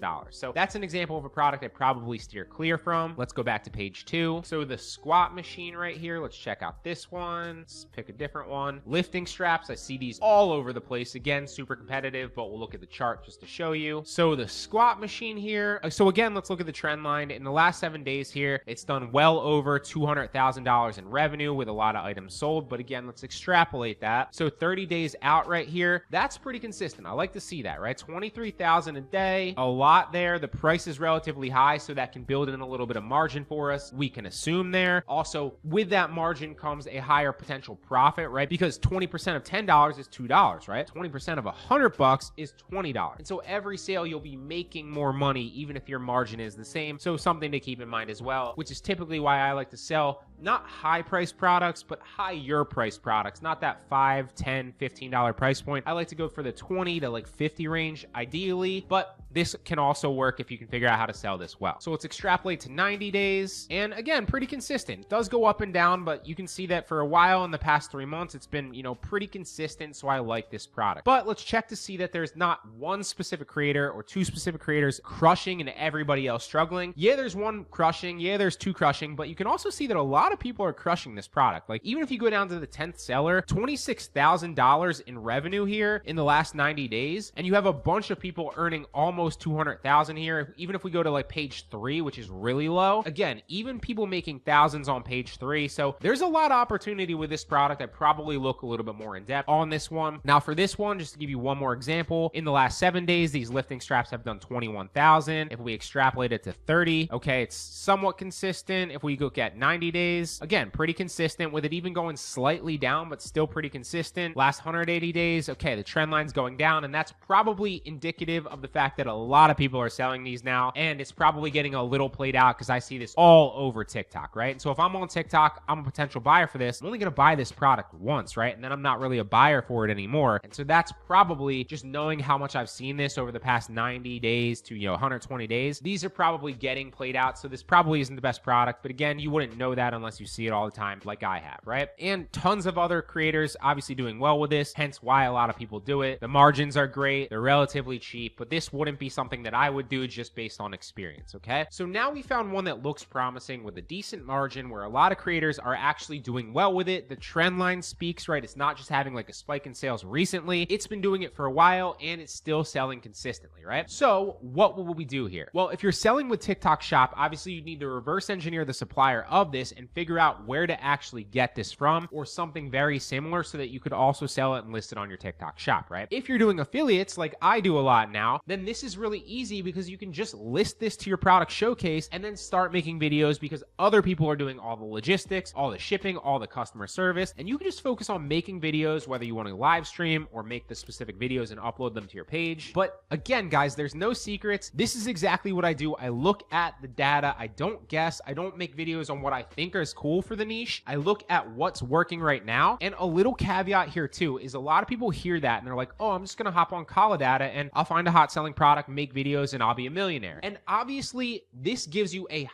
Speaker 4: dollars. So that's an example of a product I'd probably steer clear from. Let's go back to page 2. So the squat machine right here, let's check out this one. Let's pick a different one. Lifting straps, I see these all over the place. Again, super competitive, but we'll look at the chart just to show you. So the squat machine here. So again, let's look at the trend line. In the last 7 days here, it's done well over $200,000 in revenue with a lot of items sold. But again, let's extrapolate that. So 30 days out right here, that's pretty consistent. I like to see that, right? 23,000 a day, a lot there. The price is relatively high, so that can build in a little bit of margin for us. We can assume there. Also, with that margin comes a higher potential profit, right? Because 20% of $10 is $2, right? 20% of $100 is $20. And so every sale you'll be making more money, even if your margin is the same. So something to keep in mind as well, which is typically why I like to sell not high price products, but higher price products, not that $5, $10, $15 price point. I like to go for the 20 to like 50 range ideally, but this can also work if you can figure out how to sell this well. So let's extrapolate to 90 days. And again, pretty consistent. It does go up and down, but you can see that for a while in the past 3 months, it's been, pretty consistent. So I like this product. But let's check to see that there's not one specific creator or 2 specific creators crushing and everybody else struggling. Yeah, there's one crushing. Yeah, there's 2 crushing, but you can also see that a lot of people are crushing this product. Like even if you go down to the 10th seller, $26,000 in revenue here in the last 90 days, and you have a bunch of people earning almost 200,000 here. Even if we go to like page 3, which is really low, again, even people making thousands on page 3. So there's a lot of opportunity with this product. I probably look a little bit more in depth on this one. Now for this one, just to give you one more example, in the last 7 days, these lifting straps have done 21,000. If we extrapolate it to 30, okay, it's somewhat consistent. If we look at 90 days, again, pretty consistent with it even going slightly down, but still pretty consistent. Last 180 days, okay, the trend line's going down, and that's probably indicative of the fact that a lot of people are selling these now, and it's probably getting a little played out because I see this all over TikTok, right? And so if I'm on TikTok, I'm a potential buyer for this. I'm only going to buy this product once, right? And then I'm not really a buyer for it anymore. And so that's probably just knowing how much I've seen this over the past 90 days to, 120 days. These are probably getting played out. So this probably isn't the best product, but again, you wouldn't know that unless you see it all the time like I have, right? And tons of other creators obviously doing well with this, hence why a lot of people do it. The margins are great. They're relatively cheap, but this wouldn't be something that I would do just based on experience, okay? So now we found one that looks promising with a decent margin where a lot of creators are actually doing well with it. The trend line speaks, right? It's not just having like a spike in sales recently. It's been doing it for a while and it's still selling consistently, right? So what will we do here? Well, if you're selling with TikTok Shop, obviously you need to reverse engineer the supplier of this and figure out where to actually get this from or something very similar so that you could also sell it and list it on your TikTok Shop, right? If you're doing affiliates like I do a lot now, then this is really easy because you can just list this to your product showcase and then start making videos because other people are doing all the logistics, all the shipping, all the customer service, and you can just focus on making videos, whether you want to live stream or make the specific videos and upload them to your page. But again, guys, there's no secrets. This is exactly what I do. I look at the data. I don't guess. I don't make videos on what I think is cool for the niche. I look at what's working right now. And a little caveat here too is a lot of people hear that and they're like, oh, I'm just going to hop on Kalodata and I'll find a hot selling product product, make videos, and I'll be a millionaire. And obviously, this gives you a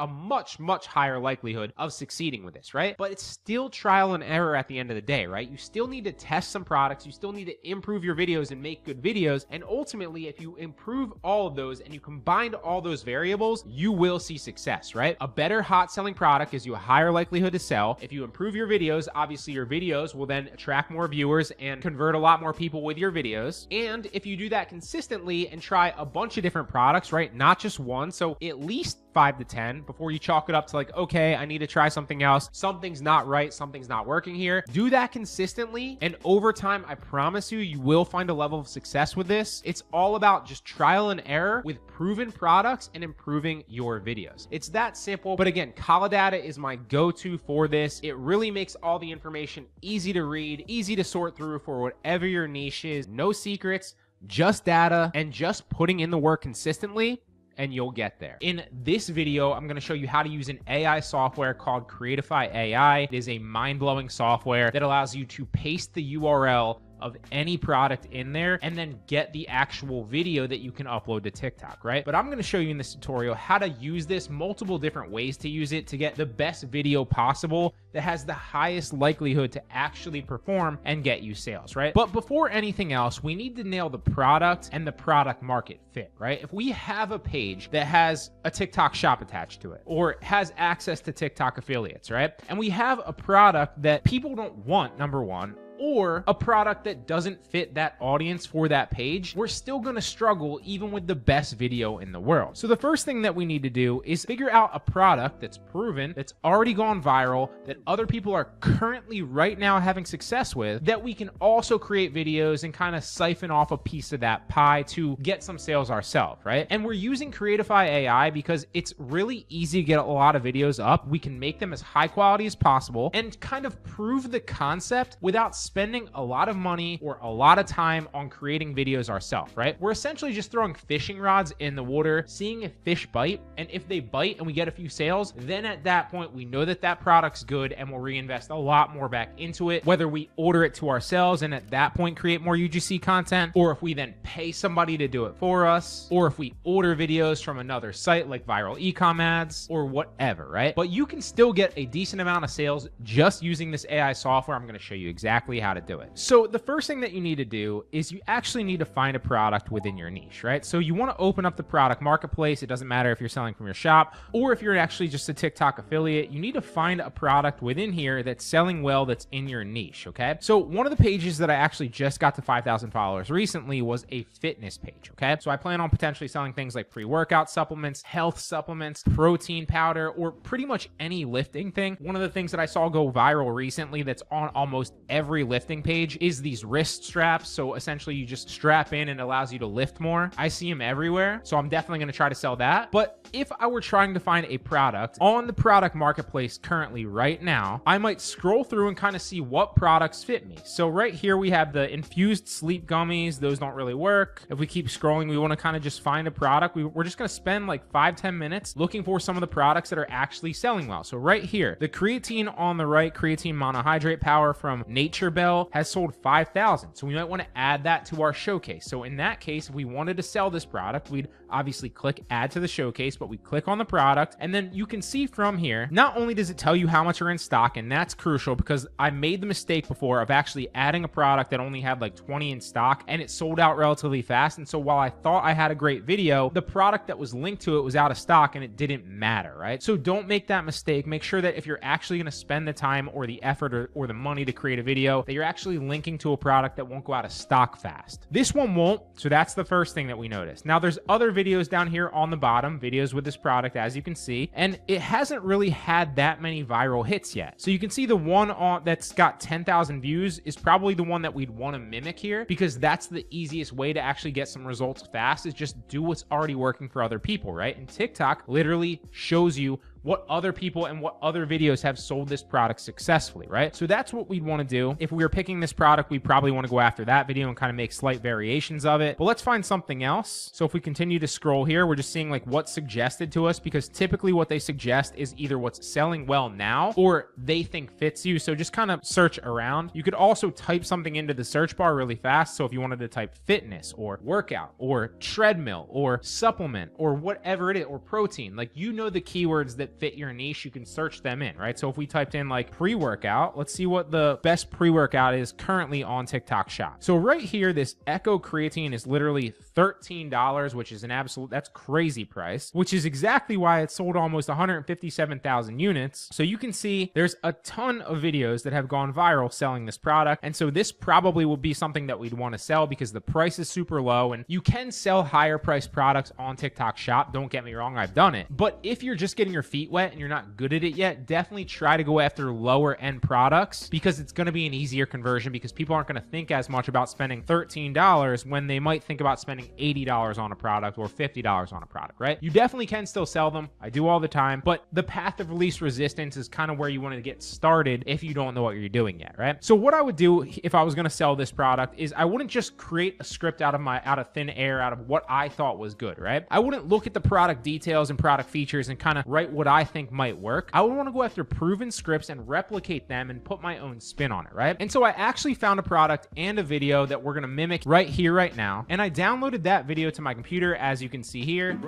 Speaker 4: much higher likelihood of succeeding with this, right? But it's still trial and error at the end of the day, right? You still need to test some products. You still need to improve your videos and make good videos. And ultimately, if you improve all of those and you combine all those variables, you will see success, right? A better hot selling product gives you a higher likelihood to sell. If you improve your videos, obviously your videos will then attract more viewers and convert a lot more people with your videos. And if you do that consistently and try a bunch of different products, right? Not just one, so at least 5 to 10 before you chalk it up to like, okay, I need to try something else. Something's not right. Something's not working here. Do that consistently. And over time, I promise you, you will find a level of success with this. It's all about just trial and error with proven products and improving your videos. It's that simple. But again, Kalodata is my go-to for this. It really makes all the information easy to read, easy to sort through for whatever your niche is. No secrets, just data, and just putting in the work consistently, and you'll get there. In this video, I'm gonna show you how to use an AI software called Creatify AI. It is a mind-blowing software that allows you to paste the URL of any product in there and then get the actual video that you can upload to TikTok, right? But I'm going to show you in this tutorial how to use this, multiple different ways to use it to get the best video possible that has the highest likelihood to actually perform and get you sales, right? But before anything else, we need to nail the product and the product market fit, right? If we have a page that has a TikTok shop attached to it or has access to TikTok affiliates, right? And we have a product that people don't want, number one, or a product that doesn't fit that audience for that page, we're still gonna struggle even with the best video in the world. So the first thing that we need to do is figure out a product that's proven, that's already gone viral, that other people are currently right now having success with, that we can also create videos and kind of siphon off a piece of that pie to get some sales ourselves, right? And we're using Creatify AI because it's really easy to get a lot of videos up. We can make them as high quality as possible and kind of prove the concept without spending a lot of money or a lot of time on creating videos ourselves, right? We're essentially just throwing fishing rods in the water, seeing if fish bite, and if they bite and we get a few sales, then at that point, we know that that product's good and we'll reinvest a lot more back into it, whether we order it to ourselves and at that point create more UGC content, or if we then pay somebody to do it for us, or if we order videos from another site like ViraleComAdz or whatever, right? But you can still get a decent amount of sales just using this AI software. I'm going to show you exactly how to do it. So the first thing that you need to do is you actually need to find a product within your niche, right? So you want to open up the product marketplace. It doesn't matter if you're selling from your shop or if you're actually just a TikTok affiliate. You need to find a product within here that's selling well, that's in your niche, okay? So one of the pages that I actually just got to 5,000 followers recently was a fitness page, okay? So I plan on potentially selling things like pre-workout supplements, health supplements, protein powder, or pretty much any lifting thing. One of the things that I saw go viral recently that's on almost every lifting page is these wrist straps. So essentially you just strap in and it allows you to lift more. I see them everywhere. So I'm definitely going to try to sell that. But if I were trying to find a product on the product marketplace currently right now, I might scroll through and kind of see what products fit me. So right here we have the infused sleep gummies. Those don't really work. If we keep scrolling, we want to kind of just find a product. We're just going to spend like 5-10 minutes looking for some of the products that are actually selling well. So right here, the creatine on the right, creatine monohydrate power from Nature Bell has sold 5,000. So we might want to add that to our showcase. So in that case, if we wanted to sell this product, we'd obviously click add to the showcase, but we click on the product and then you can see from here, not only does it tell you how much are in stock, and that's crucial because I made the mistake before of actually adding a product that only had like 20 in stock and it sold out relatively fast. And so while I thought I had a great video, the product that was linked to it was out of stock and it didn't matter, right? So don't make that mistake. Make sure that if you're actually going to spend the time or the effort or the money to create a video, that you're actually linking to a product that won't go out of stock fast. This one won't, so that's the first thing that we noticed. Now there's other videos down here on the bottom, videos with this product, as you can see, and it hasn't really had that many viral hits yet. So you can see the one that's got 10,000 views is probably the one that we'd want to mimic here, because that's the easiest way to actually get some results fast, is just do what's already working for other people, right? And TikTok literally shows you
Speaker 1: what other people and what other videos have sold this product successfully, right? So that's what we'd want to do. If we were picking this product, we probably want to go after that video and kind of make slight variations of it. But let's find something else. So if we continue to scroll here, we're just seeing like what's suggested to us, because typically what they suggest is either what's selling well now or they think fits you. So just kind of search around. You could also type something into the search bar really fast. So if you wanted to type fitness or workout or treadmill or supplement or whatever it is, or protein, like, you know, the keywords that fit your niche, you can search them in, right? So if we typed in like pre-workout, let's see what the best pre-workout is currently on TikTok Shop. So right here, this Echo Creatine is literally $13, which is an absolute, that's crazy price, which is exactly why it sold almost 157,000 units. So you can see there's a ton of videos that have gone viral selling this product. And so this probably will be something that we'd want to sell because the price is super low, and you can sell higher priced products on TikTok Shop. Don't get me wrong, I've done it. But if you're just getting your feet wet and you're not good at it yet, definitely try to go after lower end products, because it's going to be an easier conversion, because people aren't going to think as much about spending $13 when they might think about spending $80 on a product or $50 on a product, right? You definitely can still sell them. I do all the time, but the path of least resistance is kind of where you want to get started if you don't know what you're doing yet, right? So what I would do if I was going to sell this product is I wouldn't just create a script out of thin air, out of what I thought was good, right? I wouldn't look at the product details and product features and kind of write what I think might work. I would want to go after proven scripts and replicate them and put my own spin on it, right? And so I actually found a product and a video that we're going to mimic right here, right now. And I downloaded that video to my computer, as you can see here.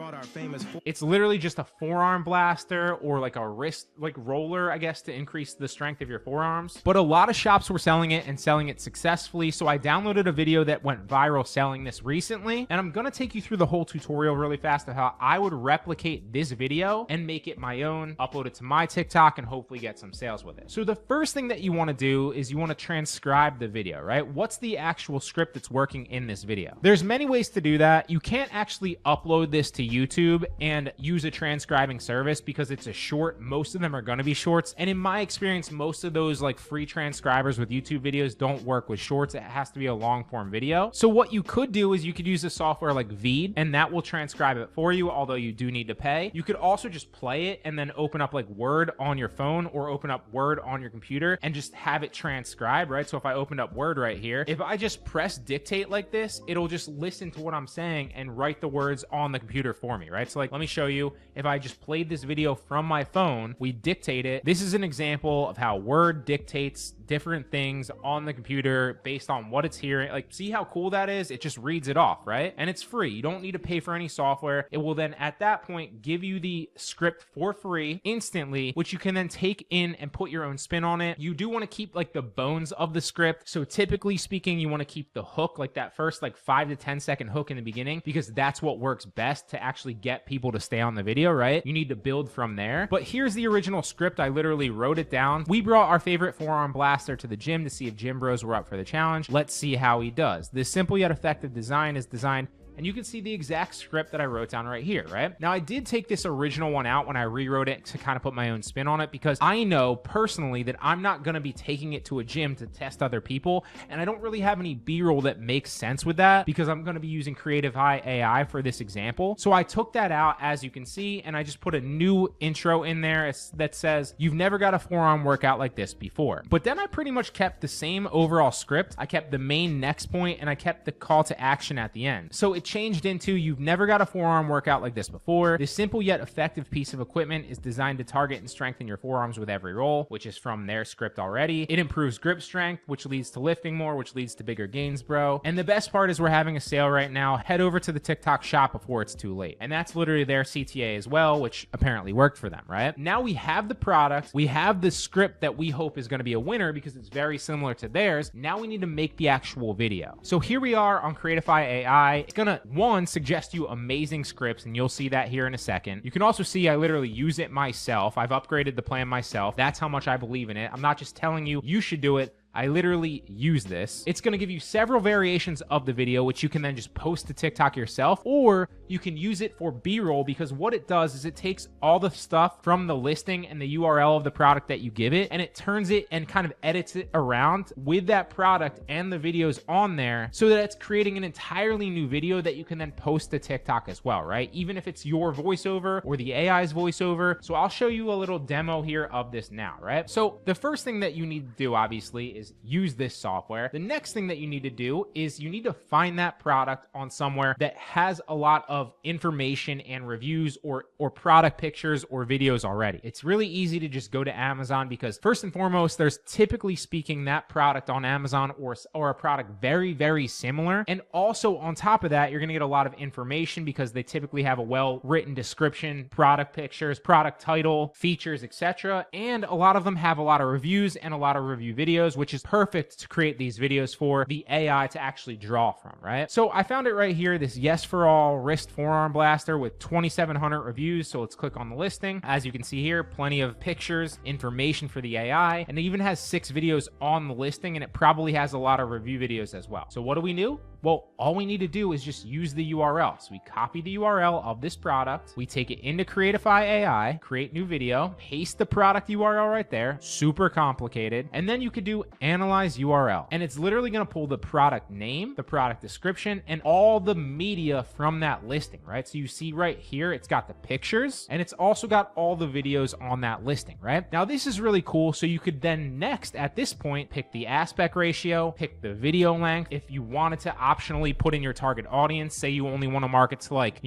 Speaker 1: It's literally just a forearm blaster, or like a wrist, like roller, I guess, to increase the strength of your forearms. But a lot of shops were selling it and selling it successfully. So I downloaded a video that went viral selling this recently. And I'm going to take you through the whole tutorial really fast of how I would replicate this video and make it my own, upload it to my TikTok, and hopefully get some sales with it. So the first thing that you want to do is you want to transcribe the video, right? What's the actual script that's working in this video? There's many ways to do that. You can't actually upload this to YouTube and use a transcribing service because it's a short. Most of them are going to be shorts. And in my experience, most of those like free transcribers with YouTube videos don't work with shorts. It has to be a long form video. So what you could do is you could use a software like Veed, and that will transcribe it for you, although you do need to pay. You could also just play it and then open up like Word on your phone or open up Word on your computer and just have it transcribe, right? So if I opened up Word right here, if I just press dictate like this, it'll just listen to what I'm saying and write the words on the computer for me, right? So like, let me show you. If I just played this video from my phone, we dictate it. This is an example of how Word dictates different things on the computer based on what it's hearing. Like, see how cool that is? It just reads it off, right? And it's free. You don't need to pay for any software. It will then at that point give you the script for free instantly, which you can then take in and put your own spin on it. You do want to keep like the bones of the script. So typically speaking, you want to keep the hook, like that first like 5 to 10 second hook in the beginning, because that's what works best to actually get people to stay on the video, right? You need to build from there. But here's the original script. I literally wrote it down. We brought our favorite forearm blaster to the gym to see if gym bros were up for the challenge. Let's see how he does. This simple yet effective design is designed, and you can see the exact script that I wrote down right here, right? Now, I did take this original one out when I rewrote it to kind of put my own spin on it, because I know personally that I'm not going to be taking it to a gym to test other people, and I don't really have any B-roll that makes sense with that because I'm going to be using Creatify AI for this example. So I took that out, as you can see, and I just put a new intro in there that says, "You've never got a forearm workout like this before." But then I pretty much kept the same overall script. I kept the main next point, and I kept the call to action at the end. So it changed into, "You've never got a forearm workout like this before. This simple yet effective piece of equipment is designed to target and strengthen your forearms with every roll," which is from their script already. "It improves grip strength, which leads to lifting more, which leads to bigger gains, bro. And the best part is we're having a sale right now. Head over to the TikTok shop before it's too late." And that's literally their CTA as well, which apparently worked for them, right? Now we have the product. We have the script that we hope is going to be a winner because it's very similar to theirs. Now we need to make the actual video. So here we are on Creatify AI. It's going to, one, suggest you amazing scripts, and you'll see that here in a second. You can also see I literally use it myself. I've upgraded the plan myself. That's how much I believe in it. I'm not just telling you you should do it. I literally use this. It's going to give you several variations of the video, which you can then just post to TikTok yourself, or
Speaker 4: you can use it for B-roll, because what it does is it takes all the stuff from the listing and the URL of the product that you give it, and it turns it and kind of edits it around with that product and the videos on there, so that it's creating an entirely new video that you can then post to TikTok as well, right? Even if it's your voiceover or the AI's voiceover. So I'll show you a little demo here of this now, right? So the first thing that you need to do, obviously, is use this software. The next thing that you need to do is you need to find that product on somewhere that has a lot of information and reviews or product pictures or videos already. It's really easy to just go to Amazon, because first and foremost, there's typically speaking that product on Amazon or a product very, very similar. And also on top of that, you're going to get a lot of information, because they typically have a well-written description, product pictures, product title, features, etc. And a lot of them have a lot of reviews and a lot of review videos, which is perfect to create these videos for the AI to actually draw from, right? So I found it right here, this Yes for All wrist forearm blaster with 2,700 reviews. So let's click on the listing. As you can see here, plenty of pictures, information for the AI, and it even has 6 videos on the listing, and it probably has a lot of review videos as well. So what do we do? Well, all we need to do is just use the URL. So we copy the URL of this product, we take it into Creatify AI, create new video, paste the product URL right there, super complicated, and then you could do analyze URL. And it's literally gonna pull the product name, the product description, and all the media from that listing, right? So you see right here, it's got the pictures, and it's also got all the videos on that listing, right? Now this is really cool. So you could then next, at this point, pick the aspect ratio, pick the video length. If you wanted to optionally put in your target audience, say you only want to market to, like,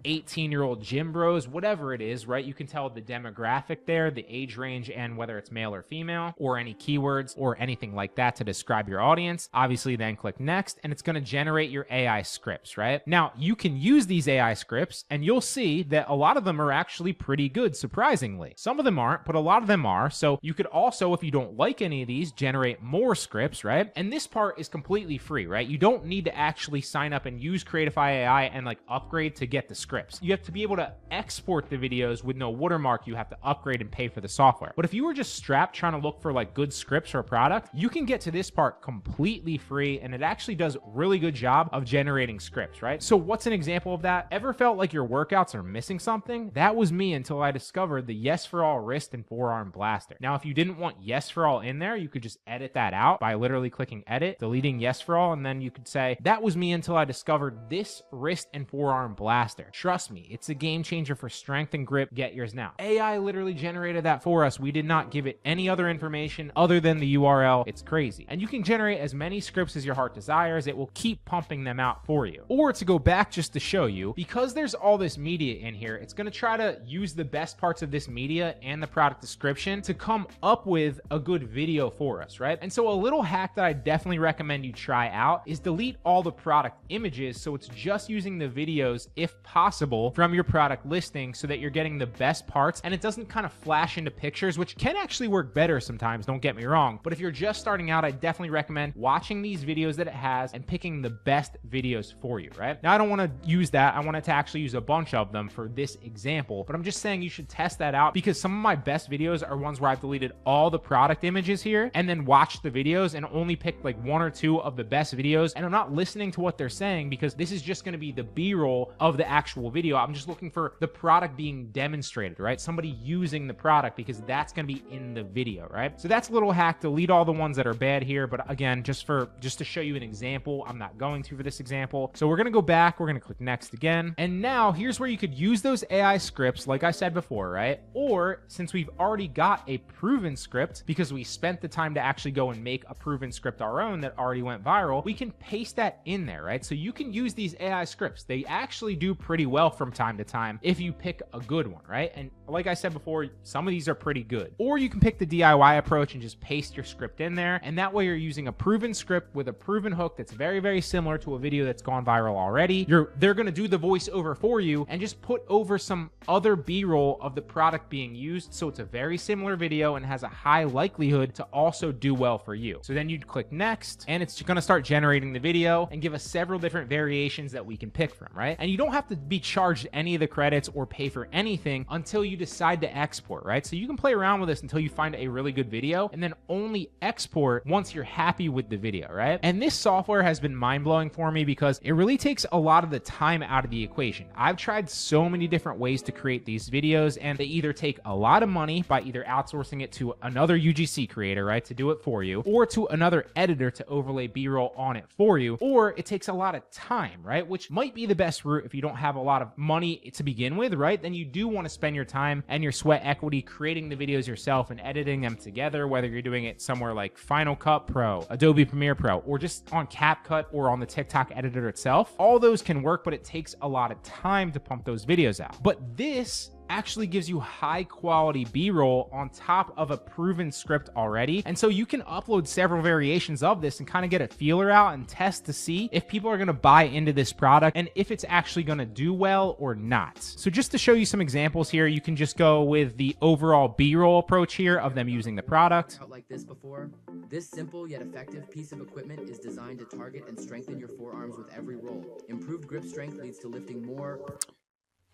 Speaker 4: 18-year-old gym bros, whatever it is, right? You can tell the demographic there, the age range, and whether it's male or female, or any keywords or anything like that to describe your audience. Obviously, then click next, and it's going to generate your AI scripts, right? Now, you can use these AI scripts, and you'll see that a lot of them are actually pretty good, surprisingly. Some of them aren't, but a lot of them are. So you could also, if you don't like any of these, generate more scripts, right? And this part is completely free, right? You don't need to actually sign up and use Creatify AI and like upgrade to get the scripts. You have to be able to export the videos with no watermark. You have to upgrade and pay for the software. But if you were just strapped trying to look for like good scripts for a product, you can get to this part completely free, and it actually does a really good job of generating scripts, right? So what's an example of that? Ever felt like your workouts are missing something? That was me until I discovered the Yes for All wrist and forearm blaster. Now, if you didn't want Yes for All in there, you could just edit that out by literally clicking edit, deleting Yes for All, and then you could say, that was me until I discovered this wrist and forearm blaster. Trust me, it's a game changer for strength and grip. Get yours now. AI literally generated that for us. We did not give it any other information other than the URL. It's crazy. And you can generate as many scripts as your heart desires. It will keep pumping them out for you. Or to go back just to show you, because there's all this media in here, it's going to try to use the best parts of this media and the product description to come up with a good video for us, right? And so a little hack that I definitely recommend you try out is delete all the product images, so it's just using the videos, if possible, from your product listing, so that you're getting the best parts and it doesn't kind of flash into pictures, which can actually work better sometimes, don't get me wrong. But if you're just starting out, I definitely recommend watching these videos that it has and picking the best videos for you, right? Now, I don't want to use that. I wanted to actually use a bunch of them for this example, but I'm just saying you should test that out, because some of my best videos are ones where I've deleted all the product images here and then watched the videos and only picked like 1 or 2 of the best videos, and I'm not listening to what they're saying, because this is just going to be the B-roll of the actual video. I'm just looking for the product being demonstrated, right? Somebody using the product, because that's going to be in the video, right? So that's a little hack. Delete all the ones that are bad here, but again, just to show you an example, I'm not going to for this example. So we're going to go back, we're going to click next again, and now here's where you could use those AI scripts like I said before, right? Or since we've already got a proven script, because we spent the time to actually go and make a proven script our own that already went viral, we can paste that in there, right? So you can use these AI scripts. They actually do pretty well from time to time if you pick a good one, right? And like I said before, some of these are pretty good. Or you can pick the DIY approach and just paste your script in there, and that way you're using a proven script with a proven hook that's very, very similar to a video that's gone viral already. They're going to do the voiceover for you and just put over some other B-roll of the product being used, so it's a very similar video and has a high likelihood to also do well for you. So then you'd click next, and it's going to start generating the video and give us several different variations that we can pick from, right? And you don't have to be
Speaker 1: charged any of the credits or pay for anything until you decide to export, right? So you can play around with this until you find a really good video and then only export once you're happy with the video, right? And this software has been mind-blowing for me because it really takes a lot of the time out of the equation. I've tried so many different ways to create these videos, and they either take a lot of money by either outsourcing it to another UGC creator, right, to do it for you, or to another editor to overlay B-roll on it for you, or it takes a lot of time, right, which might be the best route if you don't have a lot of money to begin with, right? Then you do want to spend your time and your sweat equity creating the videos yourself and editing them together, whether you're doing it somewhere like Final Cut Pro, Adobe Premiere Pro, or just on CapCut or on the TikTok editor itself. All those can work, but it takes a lot of time to pump those videos out. But this actually gives you high quality B-roll on top of a proven script already. And so you can upload several variations of this and kind of get a feeler out and test to see if people are going to buy into this product and if it's actually going to do well or not. So just to show you some examples here, you can just go with the overall B-roll approach here of them using the product.
Speaker 5: Like this before, this simple yet effective piece of equipment is designed to target and strengthen your forearms with every roll. Improved grip strength leads to lifting more.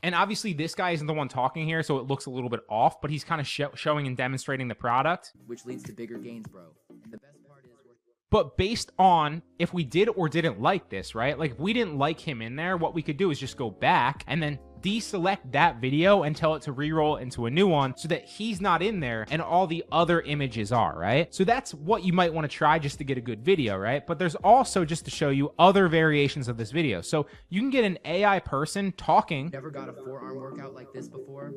Speaker 1: And obviously this guy isn't the one talking here, so it looks a little bit off, but he's kind of showing and demonstrating the product.
Speaker 5: Which leads to bigger gains, bro. And the best part is
Speaker 1: but based on if we did or didn't like this, right? Like if we didn't like him in there, what we could do is just go back and then deselect that video and tell it to re-roll into a new one so that he's not in there and all the other images are, right? So that's what you might want to try just to get a good video, right? But there's also, just to show you, other variations of this video. So you can get an AI person talking.
Speaker 5: Never got a forearm workout like this before?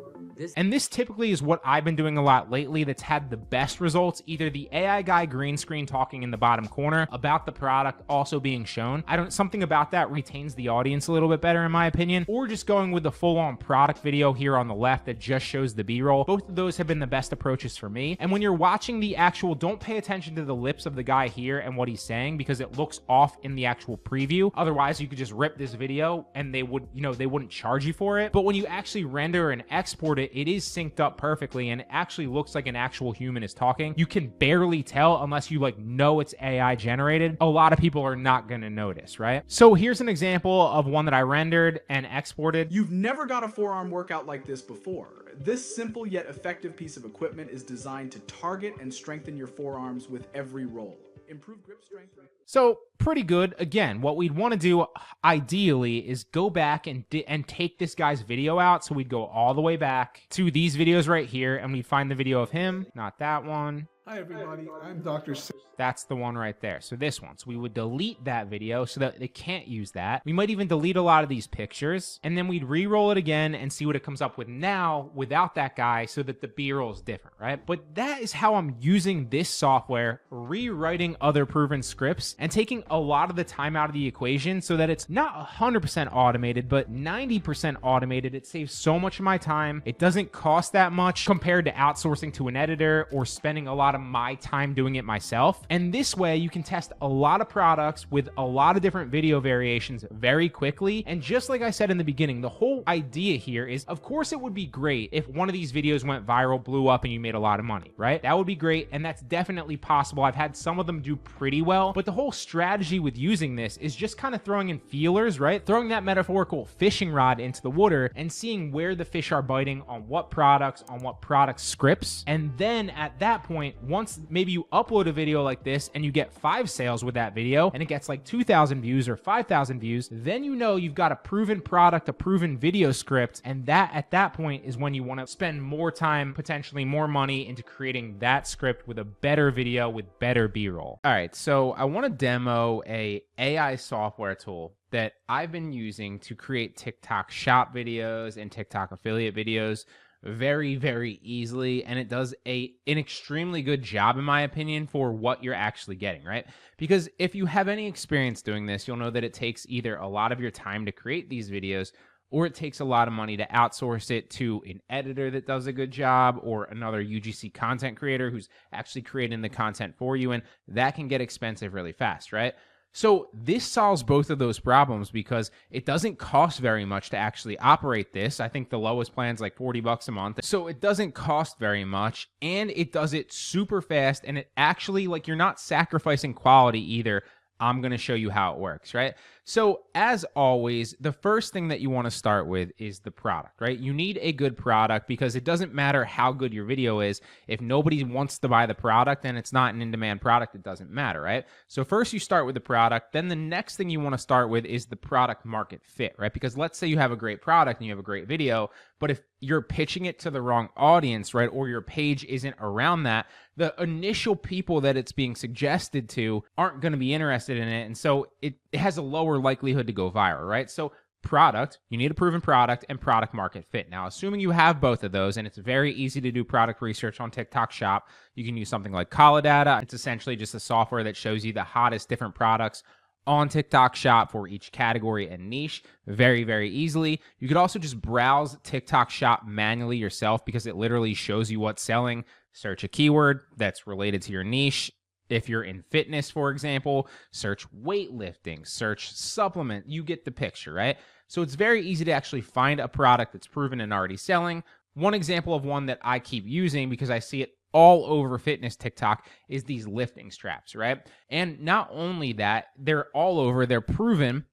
Speaker 1: And this typically is what I've been doing a lot lately that's had the best results. Either the AI guy green screen talking in the bottom corner about the product also being shown. Something about that retains the audience a little bit better in my opinion, or just going with the full-on product video here on the left that just shows the B-roll. Both of those have been the best approaches for me. And when you're watching the actual, don't pay attention to the lips of the guy here and what he's saying because it looks off in the actual preview. Otherwise, you could just rip this video and they would, they wouldn't charge you for it. But when you actually render and export it, it is synced up perfectly and it actually looks like an actual human is talking. You can barely tell unless you know it's AI generated. A lot of people are not going to notice, right? So here's an example of one that I rendered and exported.
Speaker 6: You've never got a forearm workout like this before. This simple yet effective piece of equipment is designed to target and strengthen your forearms with every roll. Improve grip strength.
Speaker 1: So pretty good. Again, what we'd want to do ideally is go back and take this guy's video out. So we'd go all the way back to these videos right here and we'd find the video of him, not that one.
Speaker 7: Hi everybody, I'm Dr.
Speaker 1: That's the one right there. So this one. So we would delete that video so that they can't use that. We might even delete a lot of these pictures and then we'd re-roll it again and see what it comes up with now without that guy so that the B-roll is different, right? But that is how I'm using this software, rewriting other proven scripts and taking a lot of the time out of the equation so that it's not 100% automated, but 90% automated. It saves so much of my time. It doesn't cost that much compared to outsourcing to an editor or spending a lot of my time doing it myself. And this way you can test a lot of products with a lot of different video variations very quickly. And just like I said in the beginning, the whole idea here is, of course, it would be great if one of these videos went viral, blew up, and you made a lot of money, right? That would be great. And that's definitely possible. I've had some of them do pretty well, but the whole strategy with using this is just kind of throwing in feelers, right? Throwing that metaphorical fishing rod into the water and seeing where the fish are biting on what products, on what product scripts. And then at that point, once maybe you upload a video like this and you get 5 sales with that video and it gets like 2,000 views or 5,000 views, then you've got a proven product, a proven video script. And that at that point is when you want to spend more time, potentially more money into creating that script with a better video with better B-roll. All right, so I want to demo a AI software tool that I've been using to create TikTok shop videos and TikTok affiliate videos very, very easily, and it does an extremely good job in my opinion for what you're actually getting, right? Because if you have any experience doing this, you'll know that it takes either a lot of your time to create these videos or it takes a lot of money to outsource it to an editor that does a good job or another UGC content creator who's actually creating the content for you, and that can get expensive really fast, right? So this solves both of those problems because it doesn't cost very much to actually operate this. I think the lowest plan is like $40 a month. So it doesn't cost very much and it does it super fast, and it actually, you're not sacrificing quality either I'm going to show you how it works, right? So as always, the first thing that you want to start with is the product, right? You need a good product because it doesn't matter how good your video is. If nobody wants to buy the product and it's not an in-demand product, it doesn't matter, right? So first you start with the product. Then the next thing you want to start with is the product market fit, right? Because let's say you have a great product and you have a great video, but if you're pitching it to the wrong audience, right, or your page isn't around that, the initial people that it's being suggested to aren't going to be interested in it. And so it has a lower likelihood to go viral, right? So product, you need a proven product, and product market fit. Now, assuming you have both of those, and it's very easy to do product research on TikTok Shop, you can use something like Kalodata. It's essentially just a software that shows you the hottest different products on TikTok Shop for each category and niche very, very easily. You could also just browse TikTok Shop manually yourself because it literally shows you what's selling. Search a keyword that's related to your niche. If you're in fitness, for example, search weightlifting, search supplement. You get the picture, right? So it's very easy to actually find a product that's proven and already selling. One example of one that I keep using because I see it all over fitness TikTok is these lifting straps, right? And not only that, they're all over, they're proven,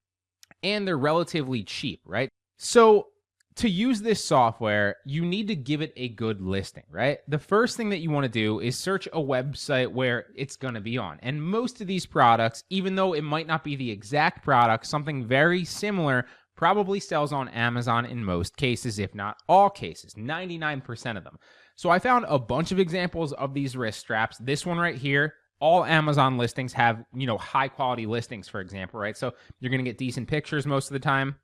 Speaker 1: and they're relatively cheap, right? So to use this software, you need to give it a good listing, right? The first thing that you want to do is search a website where it's going to be on. And most of these products, even though it might not be the exact product, something very similar probably sells on Amazon in most cases, if not all cases, 99% of them. So I found a bunch of examples of these wrist straps. This one right here, all Amazon listings have, high quality listings, for example, right? So you're going to get decent pictures most of the time.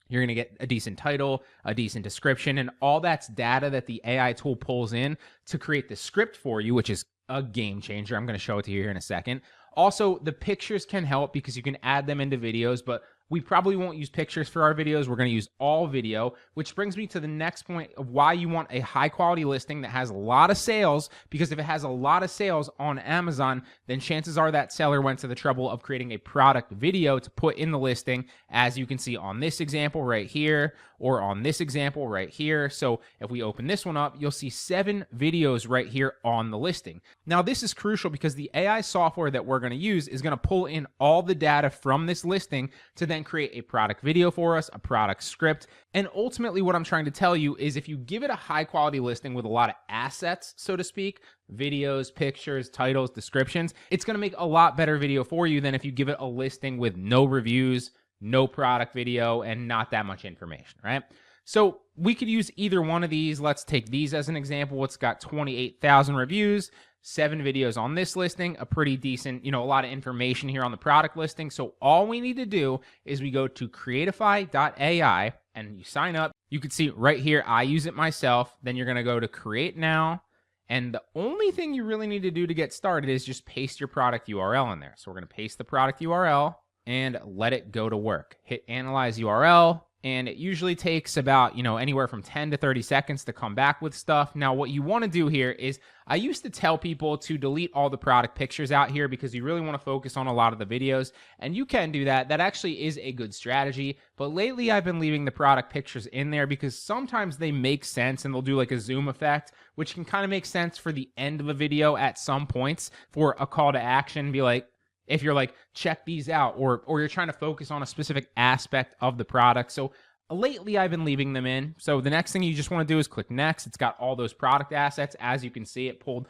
Speaker 1: You're going to get a decent title, a decent description, and all that's data that the AI tool pulls in to create the script for you, which is a game changer. I'm going to show it to you here in a second. Also, the pictures can help because you can add them into videos, but we probably won't use pictures for our videos. We're going to use all video, which brings me to the next point of why you want a high quality listing that has a lot of sales, because if it has a lot of sales on Amazon, then chances are that seller went to the trouble of creating a product video to put in the listing, as you can see on this example right here, or on this example right here. So if we open this one up, you'll see 7 videos right here on the listing. Now, this is crucial because the AI software that we're going to use is going to pull in all the data from this listing to then create a product video for us, a product script. And ultimately what I'm trying to tell you is if you give it a high quality listing with a lot of assets, so to speak, videos, pictures, titles, descriptions, it's going to make a lot better video for you than if you give it a listing with no reviews, no product video, and not that much information, right? So we could use either one of these. Let's take these as an example. It's got 28,000 reviews, 7 videos on this listing, a pretty decent, a lot of information here on the product listing. So all we need to do is we go to Creatify.ai and you sign up. You can see right here, I use it myself. Then you're going to go to Create Now. And the only thing you really need to do to get started is just paste your product URL in there. So we're going to paste the product URL and let it go to work. Hit Analyze URL. And it usually takes about, anywhere from 10 to 30 seconds to come back with stuff. Now, what you want to do here is, I used to tell people to delete all the product pictures out here because you really want to focus on a lot of the videos. And you can do that. That actually is a good strategy. But lately, I've been leaving the product pictures in there because sometimes they make sense and they'll do like a zoom effect, which can kind of make sense for the end of a video at some points for a call to action. Be like, if you're like, check these out, or you're trying to focus on a specific aspect of the product. So lately I've been leaving them in. So the next thing you just want to do is click next. It's got all those product assets. As you can see, it pulled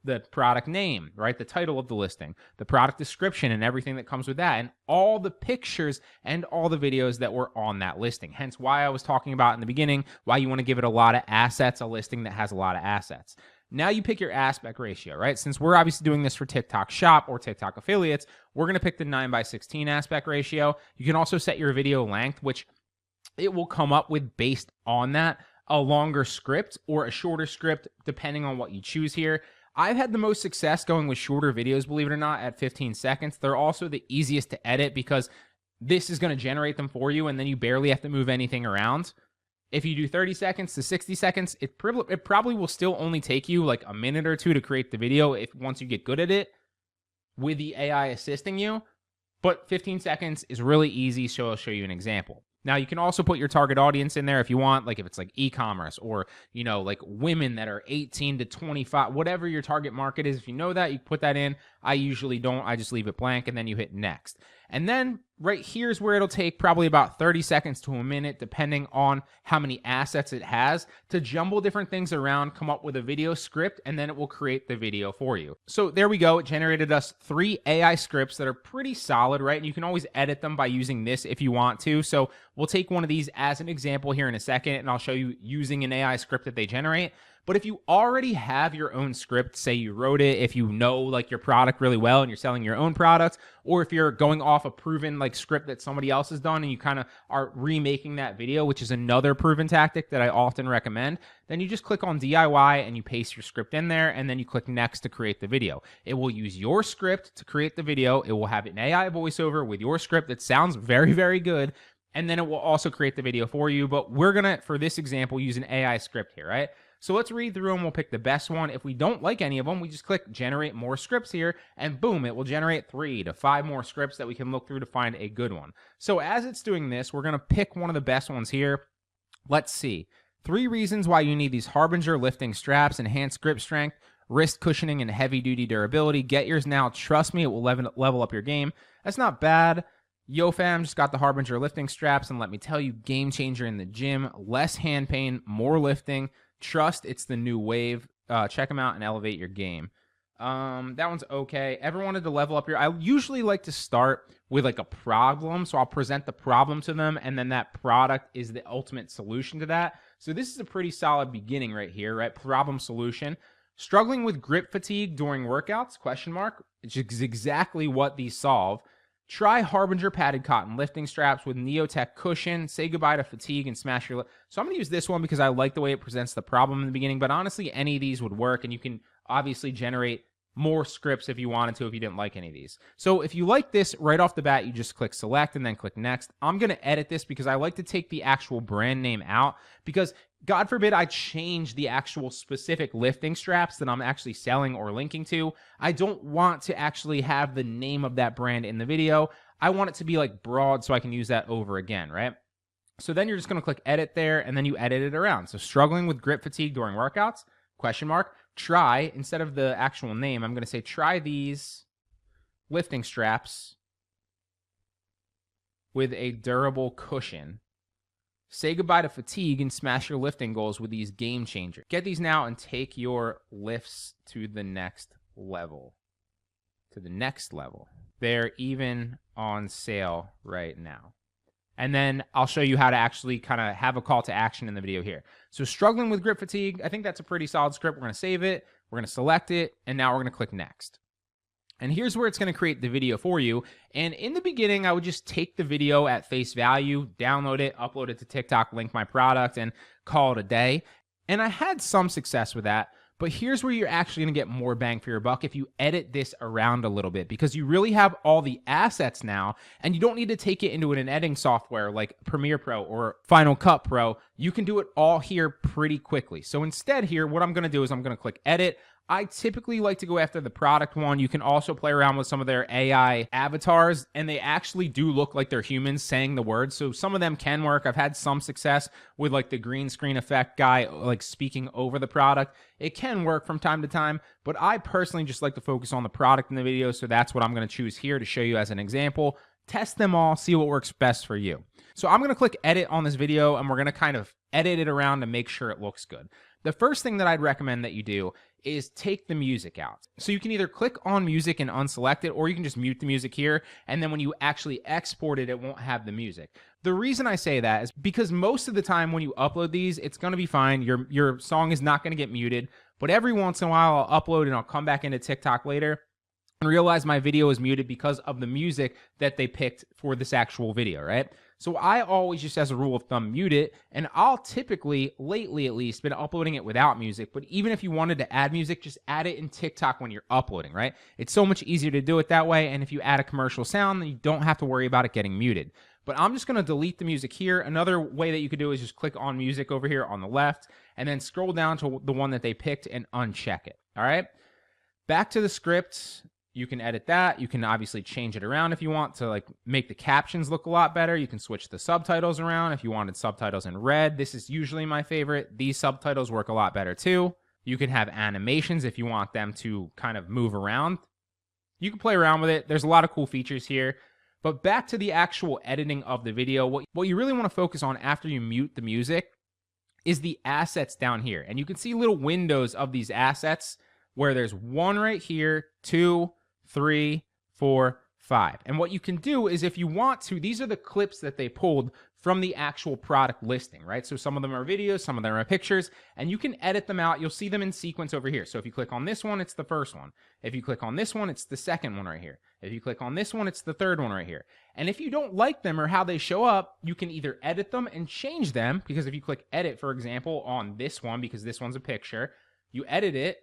Speaker 1: the product name, right? The title of the listing, the product description, and everything that comes with that, and all the pictures and all the videos that were on that listing. Hence why I was talking about in the beginning, why you want to give it a lot of assets, a listing that has a lot of assets. Now you pick your aspect ratio, right? Since we're obviously doing this for TikTok Shop or TikTok affiliates, we're going to pick the 9:16 aspect ratio. You can also set your video length, which it will come up with based on that, a longer script or a shorter script, depending on what you choose here. I've had the most success going with shorter videos, believe it or not, at 15 seconds. They're also the easiest to edit because this is going to generate them for you, and then you barely have to move anything around. If you do 30 seconds to 60 seconds, it probably will still only take you like a minute or two to create the video once you get good at it with the AI assisting you. But 15 seconds is really easy, so I'll show you an example. Now, you can also put your target audience in there if you want, like if it's like e-commerce or, like women that are 18 to 25, whatever your target market is. If you know that, you put that in. I usually don't. I just leave it blank and then you hit next. And then right here's where it'll take probably about 30 seconds to a minute, depending on how many assets it has, to jumble different things around, come up with a video script, and then it will create the video for you. So there we go. It generated us 3 AI scripts that are pretty solid, right? And you can always edit them by using this if you want to. So we'll take one of these as an example here in a second, and I'll show you using an AI script that they generate. But if you already have your own script, say you wrote it, if you know like your product really well and you're selling your own products, or if you're going off a proven like script that somebody else has done and you kind of are remaking that video, which is another proven tactic that I often recommend, then you just click on DIY and you paste your script in there, and then you click next to create the video. It will use your script to create the video. It will have an AI voiceover with your script that sounds very, very good. And then it will also create the video for you. But we're going to, for this example, use an AI script here, right? So let's read through them. We'll pick the best one. If we don't like any of them, we just click generate more scripts here, and boom, it will generate 3 to 5 more scripts that we can look through to find a good one. So as it's doing this, we're going to pick one of the best ones here. Let's see. 3 reasons why you need these Harbinger lifting straps: enhanced grip strength, wrist cushioning, and heavy duty durability. Get yours now. Trust me, it will level up your game. That's not bad. Yo fam, just got the Harbinger lifting straps, and let me tell you, game changer in the gym. Less hand pain, more lifting. Trust, it's the new wave. Check them out and elevate your game. That one's okay. Ever wanted to level up your... I usually like to start with like a problem, so I'll present the problem to them, and then that product is the ultimate solution to that. So this is a pretty solid beginning right here, right? Problem solution. Struggling with grip fatigue during workouts? Question mark. It's exactly what these solve. Try Harbinger padded cotton lifting straps with Neotech cushion. Say goodbye to fatigue and smash your... So I'm going to use this one because I like the way it presents the problem in the beginning, but honestly, any of these would work, and you can obviously generate more scripts if you wanted to, if you didn't like any of these. So if you like this right off the bat, you just click select and then click next. I'm going to edit this because I like to take the actual brand name out, because God forbid I change the actual specific lifting straps that I'm actually selling or linking to. I don't want to actually have the name of that brand in the video. I want it to be like broad so I can use that over again, right? So then you're just going to click edit there, and then you edit it around. So struggling with grip fatigue during workouts? Question mark. Try, instead of the actual name, I'm going to say try these lifting straps with a durable cushion. Say goodbye to fatigue and smash your lifting goals with these game changers. Get these now and take your lifts to the next level. To the next level. They're even on sale right now. And then I'll show you how to actually kind of have a call to action in the video here. So struggling with grip fatigue, I think that's a pretty solid script. We're going to save it. We're going to select it. And now we're going to click next. And here's where it's going to create the video for you. And in the beginning, I would just take the video at face value, download it, upload it to TikTok, link my product, and call it a day. And I had some success with that. But here's where you're actually going to get more bang for your buck if you edit this around a little bit, because you really have all the assets now, and you don't need to take it into an editing software like Premiere Pro or Final Cut Pro. You can do it all here pretty quickly. So instead here, what I'm going to do is I'm going to click edit. I typically like to go after the product one. You can also play around with some of their AI avatars, and they actually do look like they're humans saying the words. So some of them can work. I've had some success with like the green screen effect guy, like speaking over the product. It can work from time to time, but I personally just like to focus on the product in the video. So that's what I'm going to choose here to show you as an example. Test them all, see what works best for you. So I'm going to click edit on this video, and we're going to kind of edit it around to make sure it looks good. The first thing that I'd recommend that you do is take the music out. So you can either click on music and unselect it, or you can just mute the music here, and then when you actually export it, it won't have the music. The reason I say that is because most of the time when you upload these, it's going to be fine. Your song is not going to get muted, but every once in a while I'll upload and I'll come back into TikTok later and realize my video is muted because of the music that they picked for this actual video, right? So I always, just as a rule of thumb, mute it, and I'll typically, lately at least, been uploading it without music. But even if you wanted to add music, just add it in TikTok when you're uploading, right? It's so much easier to do it that way, and if you add a commercial sound, then you don't have to worry about it getting muted. But I'm just going to delete the music here. Another way that you could do is just click on music over here on the left, and then scroll down to the one that they picked and uncheck it, all right? Back to the script. You can edit that. You can obviously change it around if you want to, like make the captions look a lot better. You can switch the subtitles around if you wanted subtitles in red. This is usually my favorite. These subtitles work a lot better too. You can have animations if you want them to kind of move around. You can play around with it. There's a lot of cool features here. But back to the actual editing of the video, what you really want to focus on after you mute the music is the assets down here. And you can see little windows of these assets where there's 1 right here, 2, 3, 4, 5. And what you can do is if you want to, these are the clips that they pulled from the actual product listing, right? So some of them are videos, some of them are pictures, and you can edit them out. You'll see them in sequence over here. So if you click on this one, it's the first one. If you click on this one, it's the second one right here. If you click on this one, it's the third one right here. And if you don't like them or how they show up, you can either edit them and change them, because if you click edit, for example, on this one, because this one's a picture, you edit it,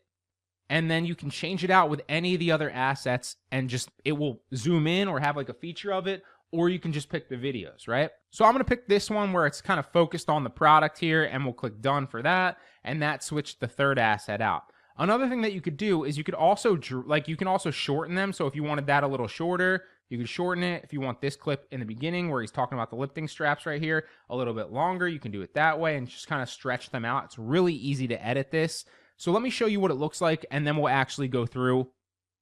Speaker 1: and then you can change it out with any of the other assets and just, it will zoom in or have like a feature of it, or you can just pick the videos, right? So I'm gonna pick this one where it's kind of focused on the product here, and we'll click done for that, and that switched the third asset out. Another thing that you could do is you could also, you can also shorten them. So if you wanted that a little shorter, you could shorten it. If you want this clip in the beginning where he's talking about the lifting straps right here a little bit longer, you can do it that way and just kind of stretch them out. It's really easy to edit this. So let me show you what it looks like, and then we'll actually go through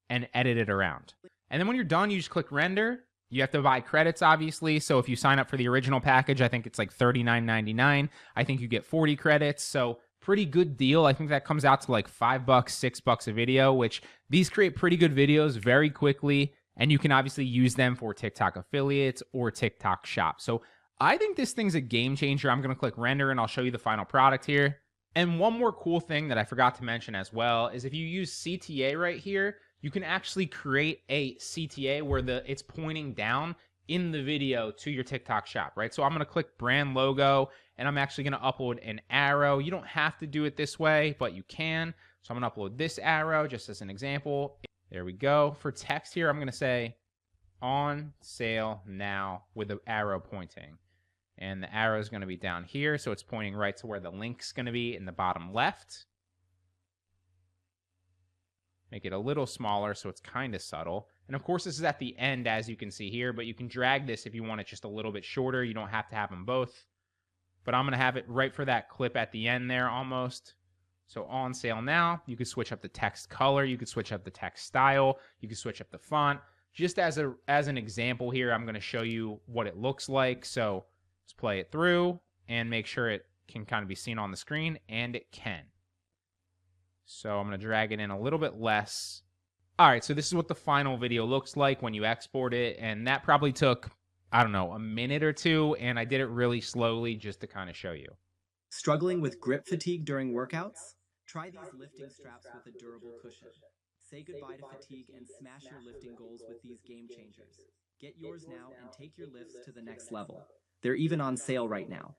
Speaker 1: and edit it around. And then when you're done, you just click render. You have to buy credits, obviously. So if you sign up for the original package, I think it's like $39.99. I think you get 40 credits. So pretty good deal. I think that comes out to like $5, $6 a video, which these create pretty good videos very quickly. And you can obviously use them for TikTok affiliates or TikTok shop. So I think this thing's a game changer. I'm going to click render and I'll show you the final product here. And one more cool thing that I forgot to mention as well is if you use CTA right here, you can actually create a CTA where it's pointing down in the video to your TikTok shop, right? So I'm going to click brand logo, and I'm actually going to upload an arrow. You don't have to do it this way, but you can. So I'm going to upload this arrow just as an example. There we go. For text here, I'm going to say on sale now with the arrow pointing. And the arrow is going to be down here, so it's pointing right to where the link's going to be in the bottom left. Make it a little smaller so it's kind of subtle. And of course, this is at the end, as you can see here, but you can drag this if you want it just a little bit shorter. You don't have to have them both. But I'm going to have it right for that clip at the end there almost. So on sale now, you could switch up the text color. You could switch up the text style. You could switch up the font. Just as an example here, I'm going to show you what it looks like. So let's play it through and make sure it can kind of be seen on the screen, and it can. So I'm going to drag it in a little bit less. All right, so this is what the final video looks like when you export it, and that probably took, I don't know, a minute or two, and I did it really slowly just to kind of show you.
Speaker 8: Struggling with grip fatigue during workouts? Try these lifting straps with a durable cushion. Say goodbye to fatigue and smash your lifting goals with these game changers. Get yours now and take your lifts to the next level. They're even on sale right now.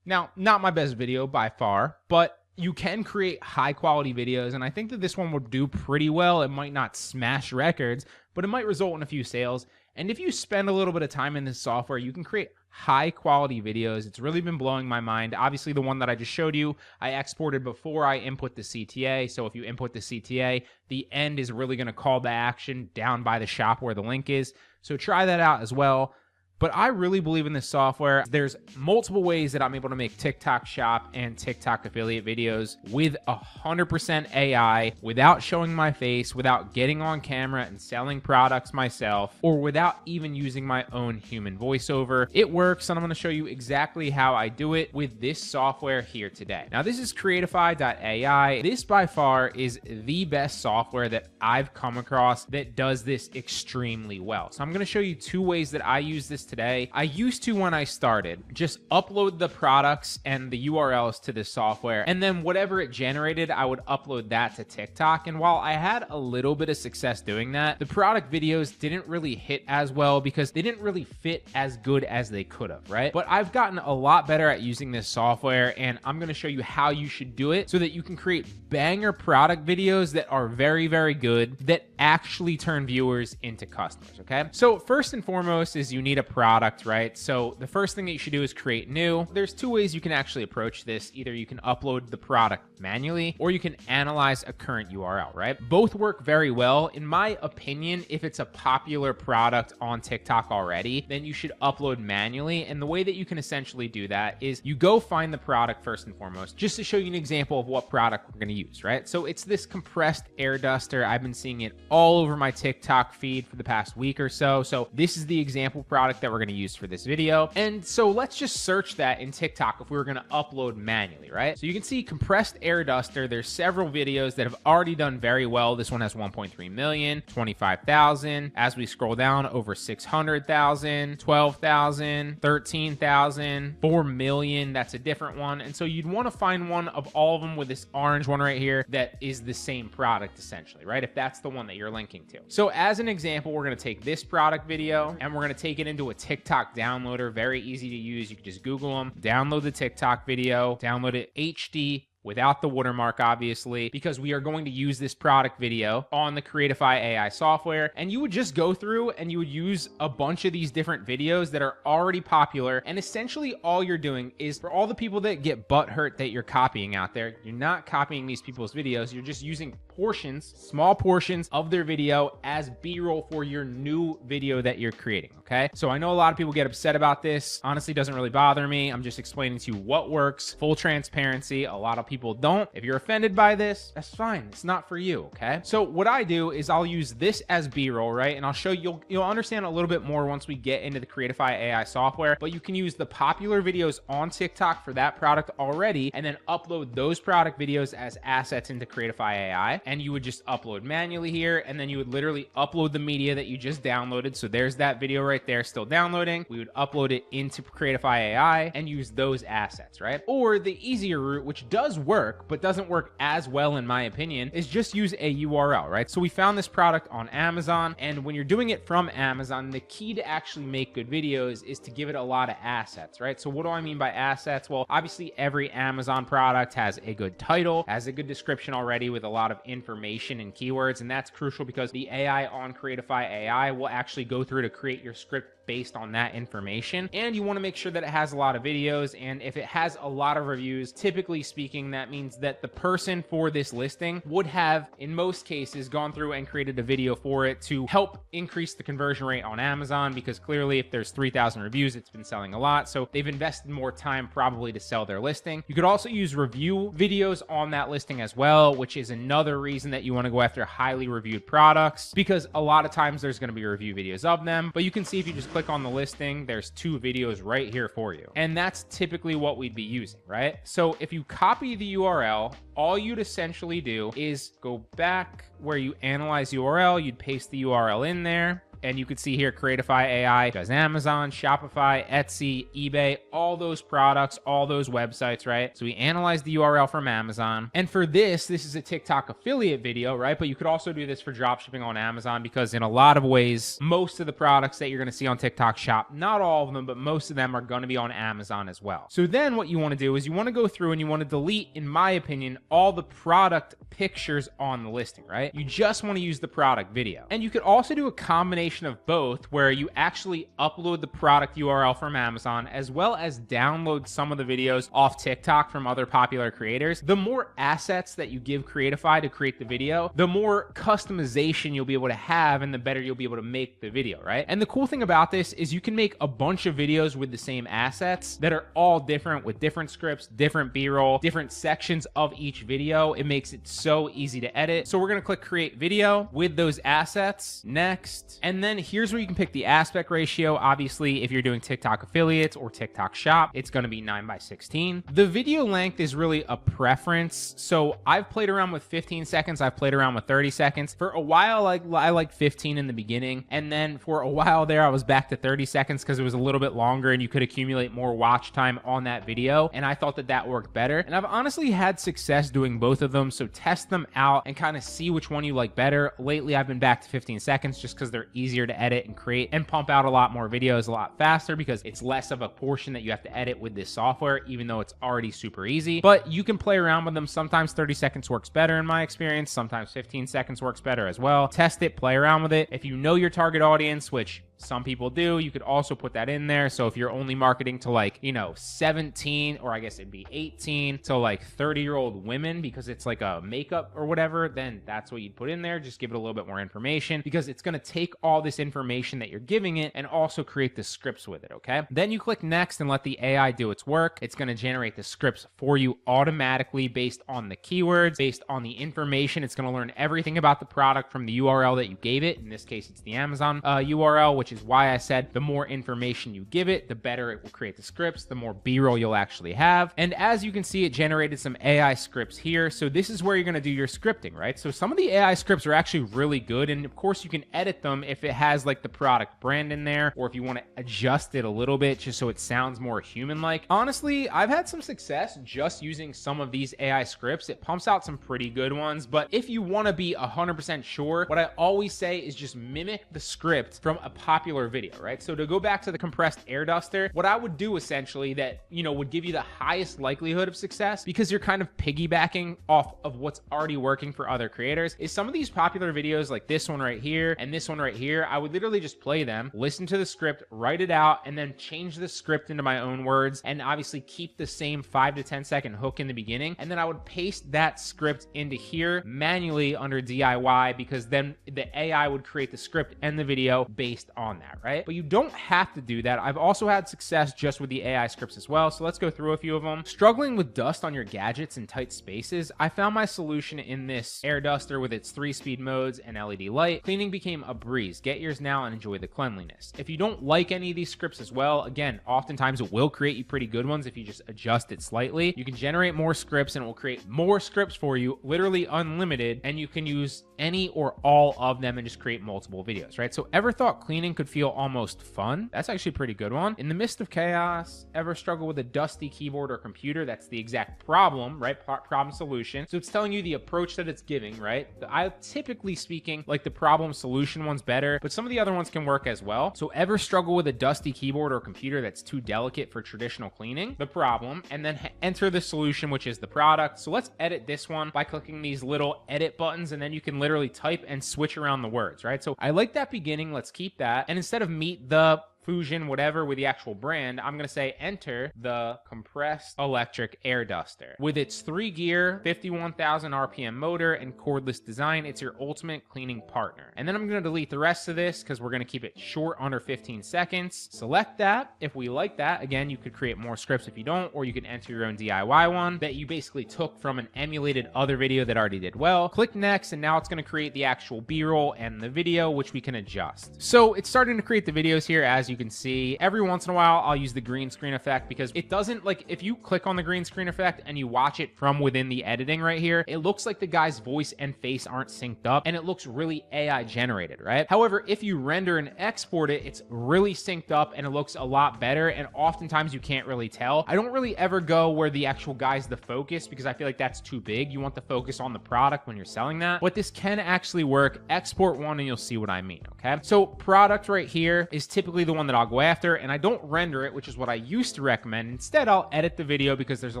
Speaker 1: Now, not my best video by far, but you can create high quality videos, and I think that this one would do pretty well. It might not smash records, but it might result in a few sales. And if you spend a little bit of time in this software, you can create high quality videos. It's really been blowing my mind. Obviously, the one that I just showed you, I exported before I input the CTA. So if you input the CTA, the end is really going to call to action down by the shop where the link is. So try that out as well. But I really believe in this software. There's multiple ways that I'm able to make TikTok shop and TikTok affiliate videos with 100% AI, without showing my face, without getting on camera and selling products myself, or without even using my own human voiceover. It works, and I'm going to show you exactly how I do it with this software here today. Now, this is Creatify.ai. This by far is the best software that I've come across that does this extremely well. So I'm going to show you two ways that I use this today. I used to, when I started, just upload the products and the URLs to this software, and then whatever it generated, I would upload that to TikTok. And while I had a little bit of success doing that, the product videos didn't really hit as well because they didn't really fit as good as they could have, right? But I've gotten a lot better at using this software, and I'm going to show you how you should do it so that you can create banger product videos that are very, very good, that actually turn viewers into customers, okay? So first and foremost is you need a product, right? So the first thing that you should do is create new. There's two ways you can actually approach this. Either you can upload the product manually, or you can analyze a current URL, right? Both work very well. In my opinion, if it's a popular product on TikTok already, then you should upload manually. And the way that you can essentially do that is you go find the product first and foremost, just to show you an example of what product we're going to use, right? So it's this compressed air duster. I've been seeing it all over my TikTok feed for the past week or so. So this is the example product that we're going to use for this video. And so let's just search that in TikTok if we were going to upload manually, right? So you can see compressed air duster. There's several videos that have already done very well. This one has 1.3 million, 25,000. As we scroll down, over 600,000, 12,000, 13,000, 4 million. That's a different one. And so you'd want to find one of all of them with this orange one right here that is the same product essentially, right? If that's the one that you're linking to. So as an example, we're going to take this product video and we're going to take it into a TikTok downloader. Very easy to use. You can just Google them, download the TikTok video, download it HD without the watermark, obviously, because we are going to use this product video on the Creatify AI software. And you would just go through and you would use a bunch of these different videos that are already popular. And essentially all you're doing is, for all the people that get butthurt that you're copying out there, you're not copying these people's videos. You're just using portions, small portions of their video as B-roll for your new video that you're creating, okay? So I know a lot of people get upset about this. Honestly, doesn't really bother me. I'm just explaining to you what works, full transparency. A lot of people don't. If you're offended by this, that's fine. It's not for you, okay? So what I do is I'll use this as B-roll, right? And I'll show you, you'll understand a little bit more once we get into the Creatify AI software, but you can use the popular videos on TikTok for that product already, and then upload those product videos as assets into Creatify AI. And you would just upload manually here, and then you would literally upload the media that you just downloaded. So there's that video right there still downloading. We would upload it into Creatify AI and use those assets, right? Or the easier route, which does work, but doesn't work as well in my opinion, is just use a URL, right? So we found this product on Amazon, and when you're doing it from Amazon, the key to actually make good videos is to give it a lot of assets, right? So what do I mean by assets? Well, obviously every Amazon product has a good title, has a good description already with a lot of information and keywords, and that's crucial because the AI on Creatify AI will actually go through to create your script based on that information. And you want to make sure that it has a lot of videos, and if it has a lot of reviews, typically speaking, that means that the person for this listing would have, in most cases, gone through and created a video for it to help increase the conversion rate on Amazon, because clearly if there's 3,000 reviews, it's been selling a lot. So they've invested more time probably to sell their listing. You could also use review videos on that listing as well, which is another reason that you want to go after highly reviewed products, because a lot of times there's going to be review videos of them. But you can see if you just click on the listing, there's 2 videos right here for you. And that's typically what we'd be using, right? So if you copy the URL, all you'd essentially do is go back where you analyze URL, you'd paste the URL in there. And you could see here, Creatify AI does Amazon, Shopify, Etsy, eBay, all those products, all those websites, right? So we analyze the URL from Amazon. And for this is a TikTok affiliate video, right? But you could also do this for dropshipping on Amazon, because in a lot of ways, most of the products that you're going to see on TikTok Shop, not all of them, but most of them are going to be on Amazon as well. So then what you want to do is you want to go through and you want to delete, in my opinion, all the product pictures on the listing, right? You just want to use the product video. And you could also do a combination of both, where you actually upload the product URL from Amazon as well as download some of the videos off TikTok from other popular creators. The more assets that you give Creatify to create the video, the more customization you'll be able to have, and the better you'll be able to make the video, right? And the cool thing about this is you can make a bunch of videos with the same assets that are all different, with different scripts, different B-roll, different sections of each video. It makes it so easy to edit. So we're going to click create video with those assets. Next. And then here's where you can pick the aspect ratio. Obviously, if you're doing TikTok affiliates or TikTok shop, it's going to be 9:16. The video length is really a preference. So I've played around with 15 seconds. I've played around with 30 seconds. For a while, I liked 15 in the beginning. And then for a while there, I was back to 30 seconds because it was a little bit longer and you could accumulate more watch time on that video. And I thought that that worked better. And I've honestly had success doing both of them. So test them out and kind of see which one you like better. Lately, I've been back to 15 seconds just because they're easier to edit and create and pump out a lot more videos a lot faster, because it's less of a portion that you have to edit with this software, even though it's already super easy. But you can play around with them. Sometimes 30 seconds works better in my experience. Sometimes 15 seconds works better as well. Test it, play around with it. If you know your target audience, which
Speaker 4: some people do. You could also put that in there. So if you're only marketing to like, 17, or I guess it'd be 18 to like 30-year-old women because it's like a makeup or whatever, then that's what you'd put in there. Just give it a little bit more information because it's going to take all this information that you're giving it and also create the scripts with it, okay? Then you click next and let the AI do its work. It's going to generate the scripts for you automatically based on the keywords, based on the information. It's going to learn everything about the product from the URL that you gave it. In this case, it's the Amazon URL, which is why I said the more information you give it, the better it will create the scripts, the more B-roll you'll actually have. And as you can see, it generated some AI scripts here. So this is where you're going to do your scripting, right? So some of the AI scripts are actually really good. And of course, you can edit them if it has like the product brand in there, or if you want to adjust it a little bit just so it sounds more human-like. Honestly, I've had some success just using some of these AI scripts. It pumps out some pretty good ones, but if you want to be 100% sure, what I always say is just mimic the script from a popular video, right? So to go back to the compressed air duster, what I would do essentially that, would give you the highest likelihood of success, because you're kind of piggybacking off of what's already working for other creators, is some of these popular videos like this one right here and this one right here, I would literally just play them, listen to the script, write it out, and then change the script into my own words, and obviously keep the same 5 to 10 second hook in the beginning. And then I would paste that script into here manually under DIY, because then the AI would create the script and the video based on that, right? But you don't have to do that. I've also had success just with the AI scripts as well. So let's go through a few of them. Struggling with dust on your gadgets in tight spaces? I found my solution in this air duster with its 3-speed modes and LED light. Cleaning became a breeze. Get yours now and enjoy the cleanliness. If you don't like any of these scripts as well, again, oftentimes it will create you pretty good ones if you just adjust it slightly. You can generate more scripts and it will create more scripts for you, literally unlimited, and you can use any or all of them and just create multiple videos, right? So ever thought cleaning could feel almost fun? That's actually a pretty good one. In the midst of chaos, ever struggle with a dusty keyboard or computer? That's the exact problem, right? Problem solution. So it's telling you the approach that it's giving, right? I typically speaking like the problem solution one's better, but some of the other ones can work as well. So ever struggle with a dusty keyboard or computer that's too delicate for traditional cleaning? The problem, and then enter the solution, which is the product. So let's edit this one by clicking these little edit buttons, and then you can literally type and switch around the words, right? So I like that beginning. Let's keep that. And instead of meet the Fusion, whatever, with the actual brand, I'm going to say enter the compressed electric air duster. With its 3-gear, 51,000 RPM motor and cordless design, it's your ultimate cleaning partner. And then I'm going to delete the rest of this because we're going to keep it short, under 15 seconds. Select that. If we like that, again, you could create more scripts if you don't, or you can enter your own DIY one that you basically took from an emulated other video that already did well. Click next, and now it's going to create the actual B-roll and the video, which we can adjust. So it's starting to create the videos here. As you can see, every once in a while I'll use the green screen effect, because it doesn't, like, if you click on the green screen effect and you watch it from within the editing right here, it looks like the guy's voice and face aren't synced up, and it looks really AI generated, right? However, if you render and export it, it's really synced up and it looks a lot better, and oftentimes you can't really tell. I don't really ever go where the actual guy's the focus, because I feel like that's too big. You want the focus on the product when you're selling that, but this can actually work. Export one and you'll see what I mean, okay? So product right here is typically the one that I'll go after, and I don't render it, which is what I used to recommend. Instead, I'll edit the video, because there's a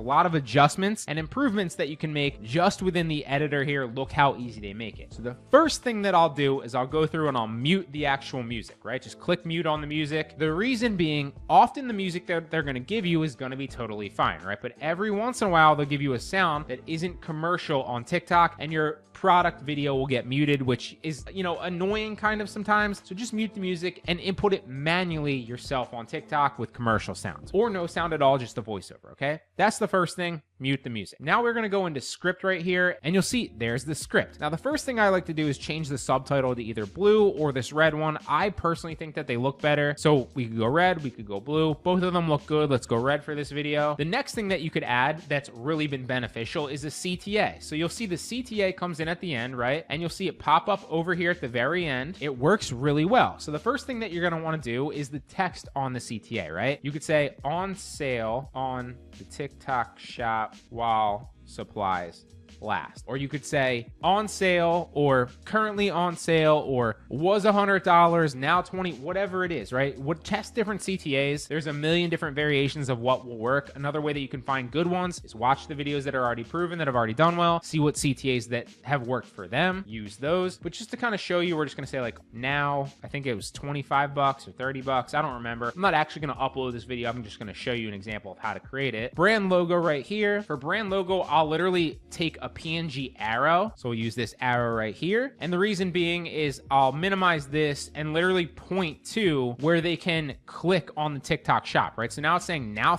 Speaker 4: lot of adjustments and improvements that you can make just within the editor here. Look how easy they make it. So the first thing that I'll do is I'll go through and I'll mute the actual music, right? Just click mute on the music. The reason being, often the music that they're going to give you is going to be totally fine, right? But every once in a while, they'll give you a sound that isn't commercial on TikTok, and your product video will get muted, which is, annoying kind of sometimes. So just mute the music and input it manually yourself on TikTok with commercial sounds, or no sound at all, just a voiceover, okay? That's the first thing. Mute the music. Now we're going to go into script right here, and you'll see there's the script. Now the first thing I like to do is change the subtitle to either blue or this red one. I personally think that they look better. So we could go red, we could go blue. Both of them look good. Let's go red for this video. The next thing that you could add that's really been beneficial is a CTA. So you'll see the CTA comes in at the end, right? And you'll see it pop up over here at the very end. It works really well. So the first thing that you're going to want to do is the text on the CTA, right? You could say on sale on the TikTok shop while supplies
Speaker 1: last. Or you could say on sale, or currently on sale, or was $100, now 20, whatever it is, right? Test different CTAs. There's a million different variations of what will work. Another way that you can find good ones is watch the videos that are already proven, that have already done well, see what CTAs that have worked for them, use those. But just to kind of show you, we're just gonna say like now, I think it was 25 bucks or 30 bucks. I don't remember. I'm not actually gonna upload this video. I'm just gonna show you an example of how to create it. Brand logo right here. For brand logo, I'll literally take a PNG arrow. So we'll use this arrow right here. And the reason being is I'll minimize this and literally point to where they can click on the TikTok shop, right? So now it's saying now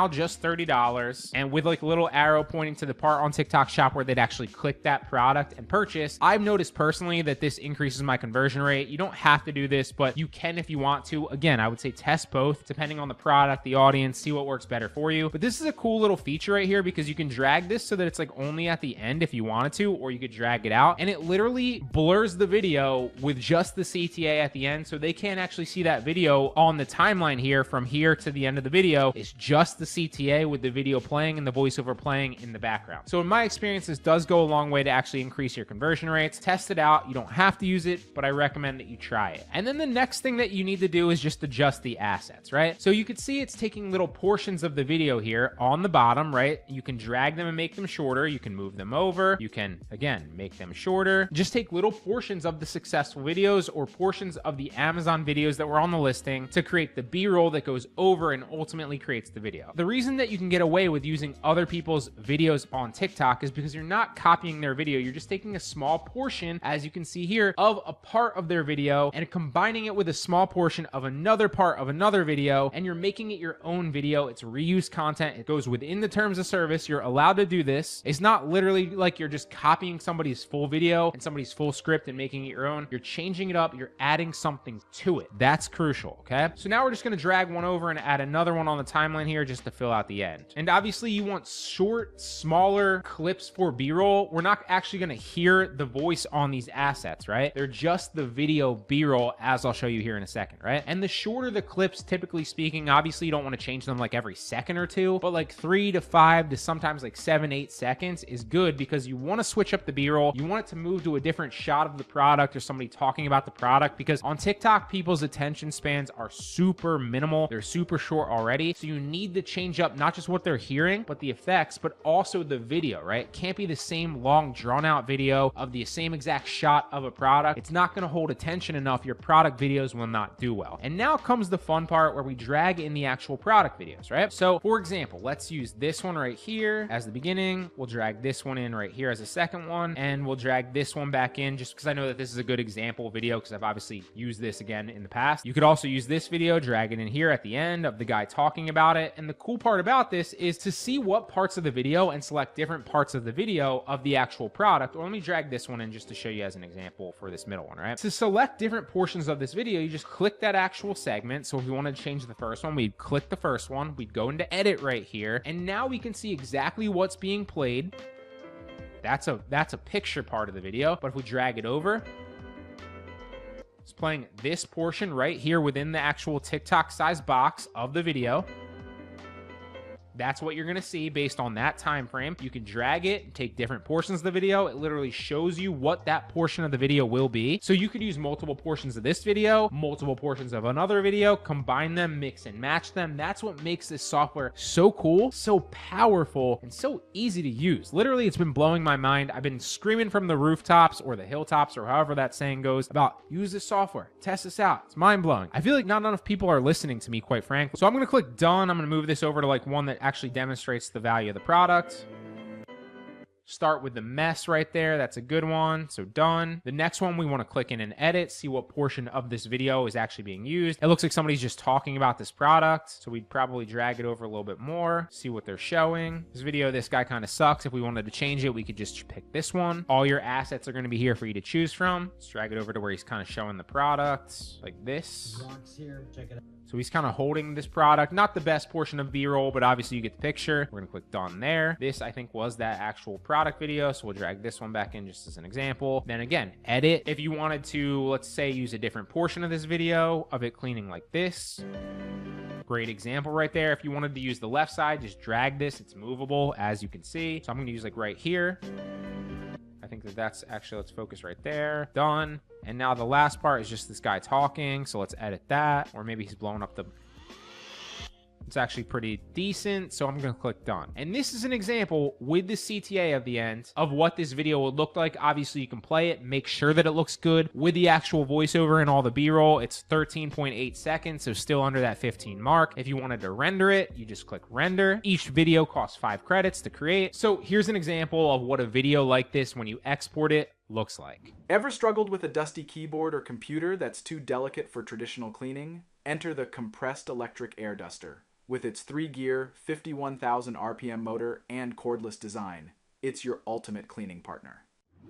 Speaker 1: just $30, and with like a little arrow pointing to the part on TikTok shop where they'd actually click that product and purchase. I've noticed personally that this increases my conversion rate. You don't have to do this, but you can if you want to. Again, I would say test both depending on the product, the audience, see what works better for you. But this is a cool little feature right here because you can drag this so that it's like only at the end if you wanted to, or you could drag it out, and it literally blurs the video with just the CTA at the end, so they can't actually see that video on the timeline here from here to the end of the video. It's just the CTA with the video playing and the voiceover playing in the background. So in my experience, this does go a long way to actually increase your conversion rates. Test it out. You don't have to use it, but I recommend that you try it. And then the next thing that you need to do is just adjust the assets, right? So you could see it's taking little portions of the video here on the bottom, right? You can drag them and make them shorter. You can move them over. You can, again, make them shorter. Just take little portions of the successful videos or portions of the Amazon videos that were on the listing to create the B-roll that goes over and ultimately creates the video. The reason that you can get away with using other people's videos on TikTok is because you're not copying their video. You're just taking a small portion, as you can see here, of a part of their video and combining it with a small portion of another part of another video, and you're making it your own video. It's reused content. It goes within the terms of service. You're allowed to do this. It's not literally like you're just copying somebody's full video and somebody's full script and making it your own. You're changing it up. You're adding something to it. That's crucial, okay? So now we're just gonna drag one over and add another one on the timeline here just to fill out the end. And obviously you want short, smaller clips for B-roll. We're not actually gonna hear the voice on these assets, right? They're just the video B-roll, as I'll show you here in a second, right? And the shorter the clips, typically speaking, obviously you don't want to change them like every second or two, but like 3 to 5 to sometimes like 7, 8 seconds is good because you want to switch up the B-roll. You want it to move to a different shot of the product or somebody talking about the product, because on TikTok, people's attention spans are super minimal. They're super short already. So you need to change up not just what they're hearing, but the effects, but also the video, right? It can't be the same long drawn out video of the same exact shot of a product. It's not going to hold attention enough. Your product videos will not do well. And now comes the fun part where we drag in the actual product videos, right? So for example, let's use this one right here as the beginning. We'll drag this one in right here as a second one, and we'll drag this one back in just because I know that this is a good example video because I've obviously used this again in the past. You could also use this video, drag it in here at the end of the guy talking about it. And the cool part about this is to see what parts of the video and select different parts of the video of the actual product. Or let me drag this one in just to show you as an example for this middle one, right? To select different portions of this video, you just click that actual segment. So if we wanted to change the first one, we'd click the first one, we'd go into edit right here, and now we can see exactly what's being played. That's a picture part of the video, but if we drag it over, it's playing this portion right here within the actual TikTok size box of the video. That's what you're going to see based on that time frame. You can drag it and take different portions of the video. It literally shows you what that portion of the video will be. So you could use multiple portions of this video, multiple portions of another video, combine them, mix and match them. That's what makes this software so cool, so powerful, and so easy to use. Literally, it's been blowing my mind. I've been screaming from the rooftops or the hilltops or however that saying goes about use this software, test this out. It's mind blowing. I feel like not enough people are listening to me, quite frankly. So I'm going to click done. I'm going to move this over to like one that actually demonstrates the value of the product. Start with the mess right there. That's a good one. So done. The next one, we want to click in and edit, see what portion of this video is actually being used. It looks like somebody's just talking about this product. So we'd probably drag it over a little bit more, see what they're showing. This video, this guy kind of sucks. If we wanted to change it, we could just pick this one. All your assets are going to be here for you to choose from. Let's drag it over to where he's kind of showing the product like this.
Speaker 9: Here, check it out.
Speaker 4: So he's kind of holding this product. Not the best portion of B-roll, but obviously you get the picture. We're gonna click done there. This, I think, was that actual product video. So we'll drag this one back in just as an example. Then again, edit. If you wanted to, let's say, use a different portion of this video of it cleaning like this. Great example right there. If you wanted to use the left side, just drag this. It's movable, as you can see. So I'm gonna use like right here. I think that's actually, let's focus right there. Done. And now the last part is just this guy talking. So let's edit that. Or maybe he's blowing up the... It's actually pretty decent, so I'm going to click done. And this is an example with the CTA at the end of what this video would look like. Obviously, you can play it, make sure that it looks good with the actual voiceover and all the B-roll. It's 13.8 seconds, so still under that 15 mark. If you wanted to render it, you just click render. Each video costs 5 credits to create. So here's an example of what a video like this, when you export it, looks like.
Speaker 6: Ever struggled with a dusty keyboard or computer that's too delicate for traditional cleaning? Enter the compressed electric air duster. With its 3-gear, 51,000 RPM motor and cordless design, it's your ultimate cleaning partner.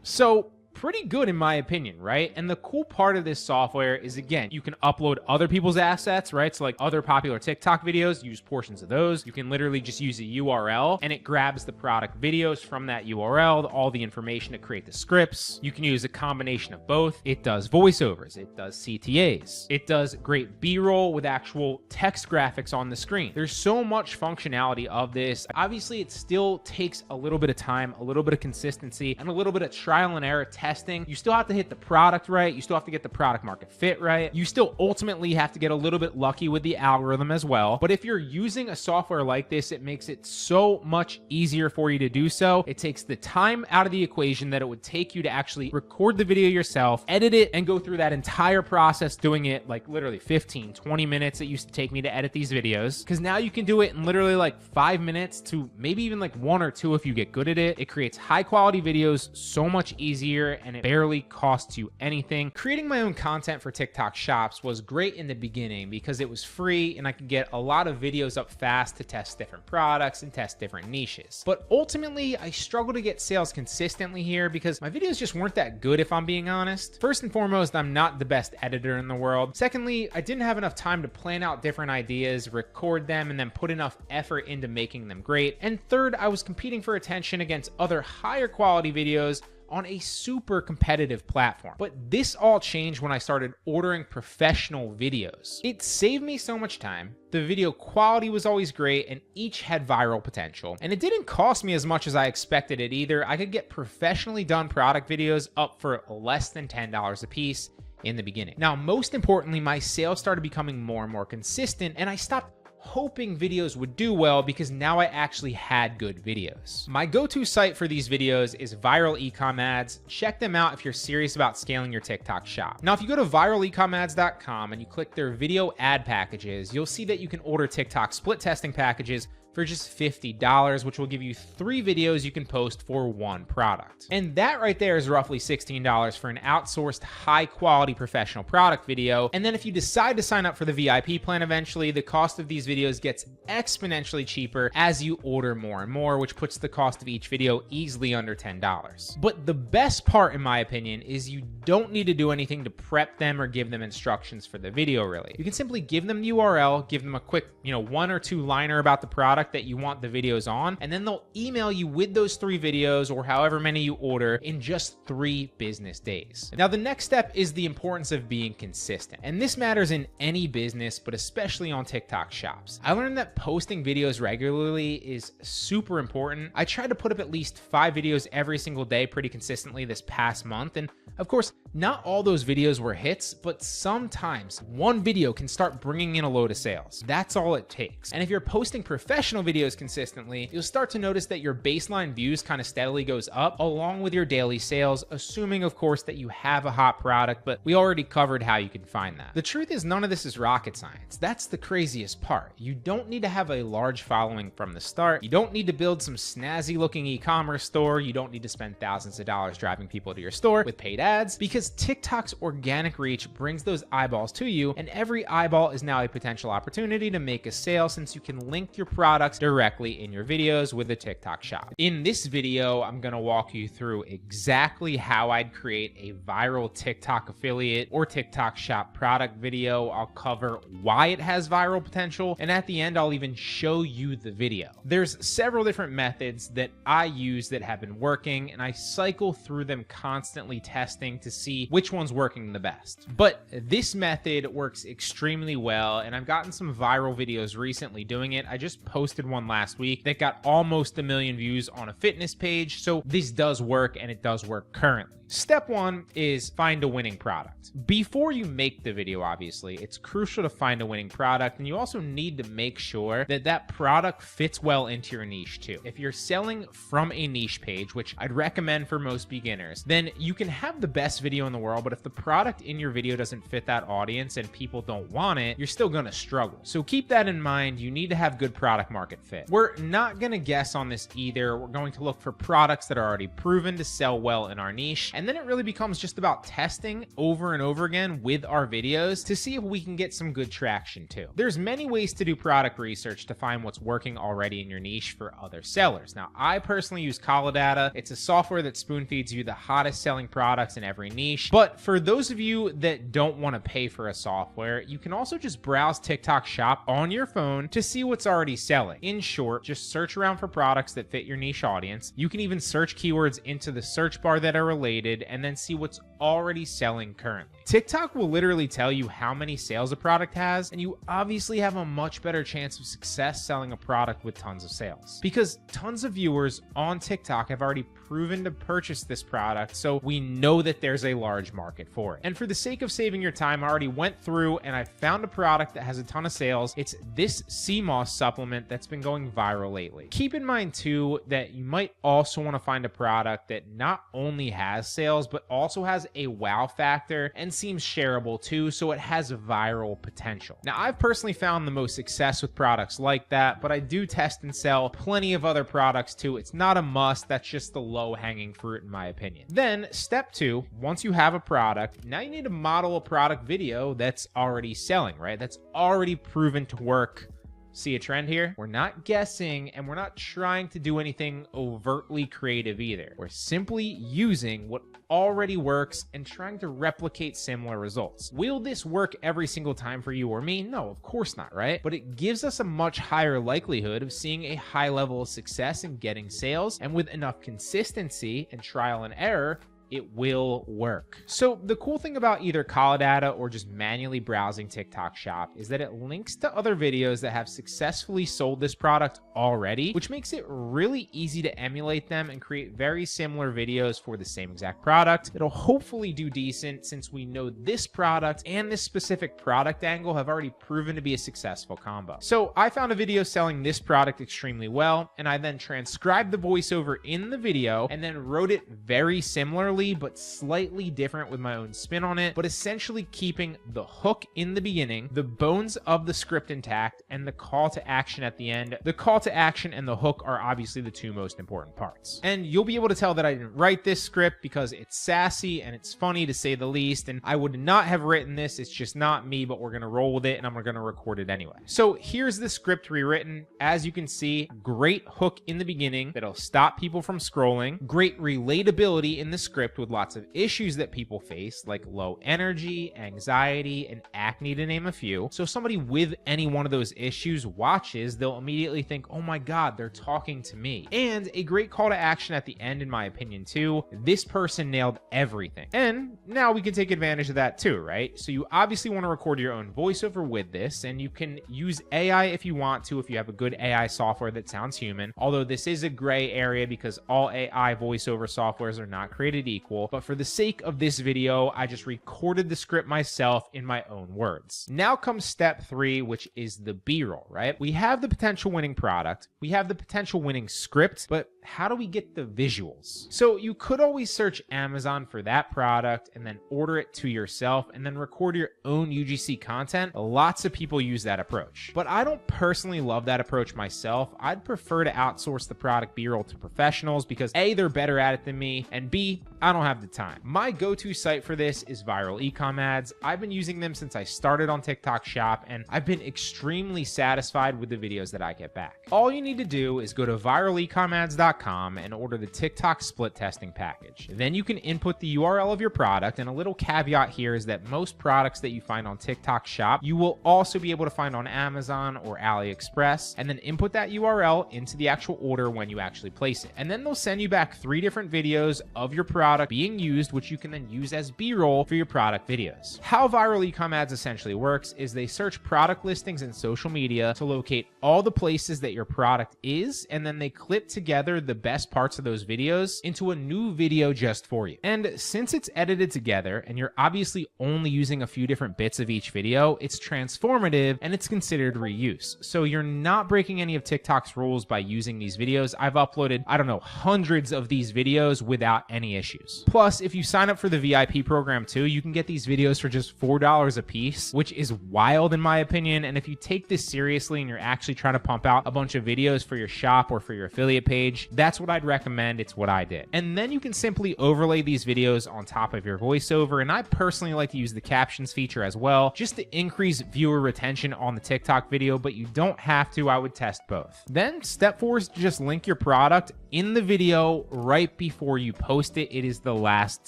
Speaker 4: So pretty good in my opinion, right? And the cool part of this software is, again, you can upload other people's assets, right? So like other popular TikTok videos, use portions of those. You can literally just use a URL and it grabs the product videos from that URL, all the information to create the scripts. You can use a combination of both. It does voiceovers, it does CTAs, it does great B-roll with actual text graphics on the screen. There's so much functionality of this. Obviously, it still takes a little bit of time, a little bit of consistency, and a little bit of trial and error testing. You still have to hit the product right. You still have to get the product market fit right. You still ultimately have to get a little bit lucky with the algorithm as well. But if you're using a software like this, it makes it so much easier for you to do so. It takes the time out of the equation that it would take you to actually record the video yourself, edit it, and go through that entire process doing it like literally 15, 20 minutes it used to take me to edit these videos. Because now you can do it in literally like 5 minutes to maybe even like 1 or 2 if you get good at it. It creates high quality videos so much easier, and it barely costs you anything. Creating my own content for TikTok shops was great in the beginning because it was free and I could get a lot of videos up fast to test different products and test different niches. But ultimately, I struggle to get sales consistently here because my videos just weren't that good, if I'm being honest. First and foremost, I'm not the best editor in the world. Secondly, I didn't have enough time to plan out different ideas, record them, and then put enough effort into making them great. And third, I was competing for attention against other higher quality videos on a super competitive platform. But this all changed when I started ordering professional videos. It saved me so much time. The video quality was always great and each had viral potential. And it didn't cost me as much as I expected it either. I could get professionally done product videos up for less than $10 a piece in the beginning. Now, most importantly, my sales started becoming more and more consistent, and I stopped hoping videos would do well because now I actually had good videos. My go-to site for these videos is ViraleComAdz. Check them out if you're serious about scaling your TikTok shop. Now, if you go to ViraleComAdz.com and you click their video ad packages, you'll see that you can order TikTok split testing packages for just $50, which will give you 3 videos you can post for 1 product. And that right there is roughly $16 for an outsourced high quality professional product video. And then if you decide to sign up for the VIP plan eventually, the cost of these videos gets exponentially cheaper as you order more and more, which puts the cost of each video easily under $10. But the best part, in my opinion, is you don't need to do anything to prep them or give them instructions for the video, really. You can simply give them the URL, give them a quick, 1 or 2 liner about the product that you want the videos on, and then they'll email you with those 3 videos or however many you order in just 3 business days. Now, the next step is the importance of being consistent. And this matters in any business, but especially on TikTok shops. I learned that posting videos regularly is super important. I tried to put up at least 5 videos every single day pretty consistently this past month. And of course, not all those videos were hits, but sometimes one video can start bringing in a load of sales. That's all it takes. And if you're posting professional videos consistently, you'll start to notice that your baseline views kind of steadily goes up along with your daily sales, assuming of course that you have a hot product, but we already covered how you can find that. The truth is, none of this is rocket science. That's the craziest part. You don't need to have a large following from the start. You don't need to build some snazzy looking e-commerce store. You don't need to spend thousands of dollars driving people to your store with paid ads, because TikTok's organic reach brings those eyeballs to you, and every eyeball is now a potential opportunity to make a sale since you can link your product
Speaker 1: products directly in your videos with the TikTok shop. In this video, I'm gonna walk you through exactly how I'd create a viral TikTok affiliate or TikTok shop product video. I'll cover why it has viral potential, and at the end, I'll even show you the video. There's several different methods that I use that have been working, and I cycle through them constantly testing to see which one's working the best. But this method works extremely well, and I've gotten some viral videos recently doing it. I just posted one last week that got almost 1 million views on a fitness page, so this does work, and it does work currently. Step one is find a winning product. Before you make the video, obviously, it's crucial to find a winning product, and you also need to make sure that that product fits well into your niche too. If you're selling from a niche page, which I'd recommend for most beginners, then you can have the best video in the world, but if the product in your video doesn't fit that audience and people don't want it, you're still gonna struggle. So keep that in mind. You need to have good product market fit. We're not gonna guess on this either. We're going to look for products that are already proven to sell well in our niche. And then it really becomes just about testing over and over again with our videos to see if we can get some good traction too. There's many ways to do product research to find what's working already in your niche for other sellers. Now, I personally use Kalodata. It's a software that spoon feeds you the hottest selling products in every niche. But for those of you that don't want to pay for a software, you can also just browse TikTok Shop on your phone to see what's already selling. In short, just search around for products that fit your niche audience. You can even search keywords into the search bar that are related and then see what's already selling currently. TikTok will literally tell you how many sales a product has, and you obviously have a much better chance of success selling a product with tons of sales, because tons of viewers on TikTok have already proven to purchase this product, so we know that there's a large market for it. And for the sake of saving your time, I already went through and I found a product that has a ton of sales. It's this sea moss supplement that's been going viral lately. Keep in mind too that you might also want to find a product that not only has sales but also has a wow factor and seems shareable too, so it has viral potential. Now, I've personally found the most success with products like that, but I do test and sell plenty of other products too. It's not a must. That's just the low-hanging fruit in my opinion. Then step two, once you have a product, now you need to model a product video that's already selling, right? That's already proven to work. See a trend here? We're not guessing, and we're not trying to do anything overtly creative either. We're simply using what already works and trying to replicate similar results. Will this work every single time for you or me? No, of course not, right? But it gives us a much higher likelihood of seeing a high level of success and getting sales, and with enough consistency and trial and error, it will work. So the cool thing about either Kalodata or just manually browsing TikTok Shop is that it links to other videos that have successfully sold this product already, which makes it really easy to emulate them and create very similar videos for the same exact product. It'll hopefully do decent since we know this product and this specific product angle have already proven to be a successful combo. So I found a video selling this product extremely well, and I then transcribed the voiceover in the video and then wrote it very similarly but slightly different with my own spin on it, but essentially keeping the hook in the beginning, the bones of the script intact, and the call to action at the end. The call to action and the hook are obviously the two most important parts. And you'll be able to tell that I didn't write this script because it's sassy and it's funny to say the least, and I would not have written this. It's just not me, but we're gonna roll with it and I'm gonna record it anyway. So here's the script rewritten. As you can see, great hook in the beginning that'll stop people from scrolling, great relatability in the script with lots of issues that people face, like low energy, anxiety, and acne, to name a few. So if somebody with any one of those issues watches, they'll immediately think, oh my God, they're talking to me. And a great call to action at the end, in my opinion, too. This person nailed everything. And now we can take advantage of that too, right? So you obviously want to record your own voiceover with this, and you can use AI if you want to, if you have a good AI software that sounds human. Although this is a gray area because all AI voiceover softwares are not created equal, but for the sake of this video, I just recorded the script myself in my own words. Now comes step three, which is the B-roll, right? We have the potential winning product, we have the potential winning script, but how do we get the visuals? So you could always search Amazon for that product and then order it to yourself and then record your own UGC content. Lots of people use that approach, but I don't personally love that approach myself. I'd prefer to outsource the product B-roll to professionals because A, they're better at it than me, and B,
Speaker 4: I don't have the time. My go-to site for this is ViraleComAdz. I've been using them since I started on TikTok Shop, and I've been extremely satisfied with the videos that I get back. All you need to do is go to ViraleComAdz.com and order the TikTok split testing package. Then you can input the URL of your product, and a little caveat here is that most products that you find on TikTok Shop, you will also be able to find on Amazon or AliExpress, and then input that URL into the actual order when you actually place it. And then they'll send you back 3 different videos of your product being used, which you can then use as B-roll for your product videos. How ViraleComAdz essentially works is they search product listings in social media to locate all the places that your product is, and then they clip together the best parts of those videos into a new video just for you. And since it's edited together and you're obviously only using a few different bits of each video, it's transformative and it's considered reuse. So you're not breaking any of TikTok's rules by using these videos. I've uploaded, I don't know, hundreds of these videos without any issues. Plus, if you sign up for the VIP program too, you can get these videos for just $4 a piece, which is wild in my opinion. And if you take this seriously and you're actually trying to pump out a bunch of videos for your shop or for your affiliate page, that's what I'd recommend. It's what I did. And then you can simply overlay these videos on top of your voiceover. And I personally like to use the captions feature as well, just to increase viewer retention on the TikTok video, but you don't have to. I would test both. Then step 4 is to just link your product in the video right before you post it. It is the last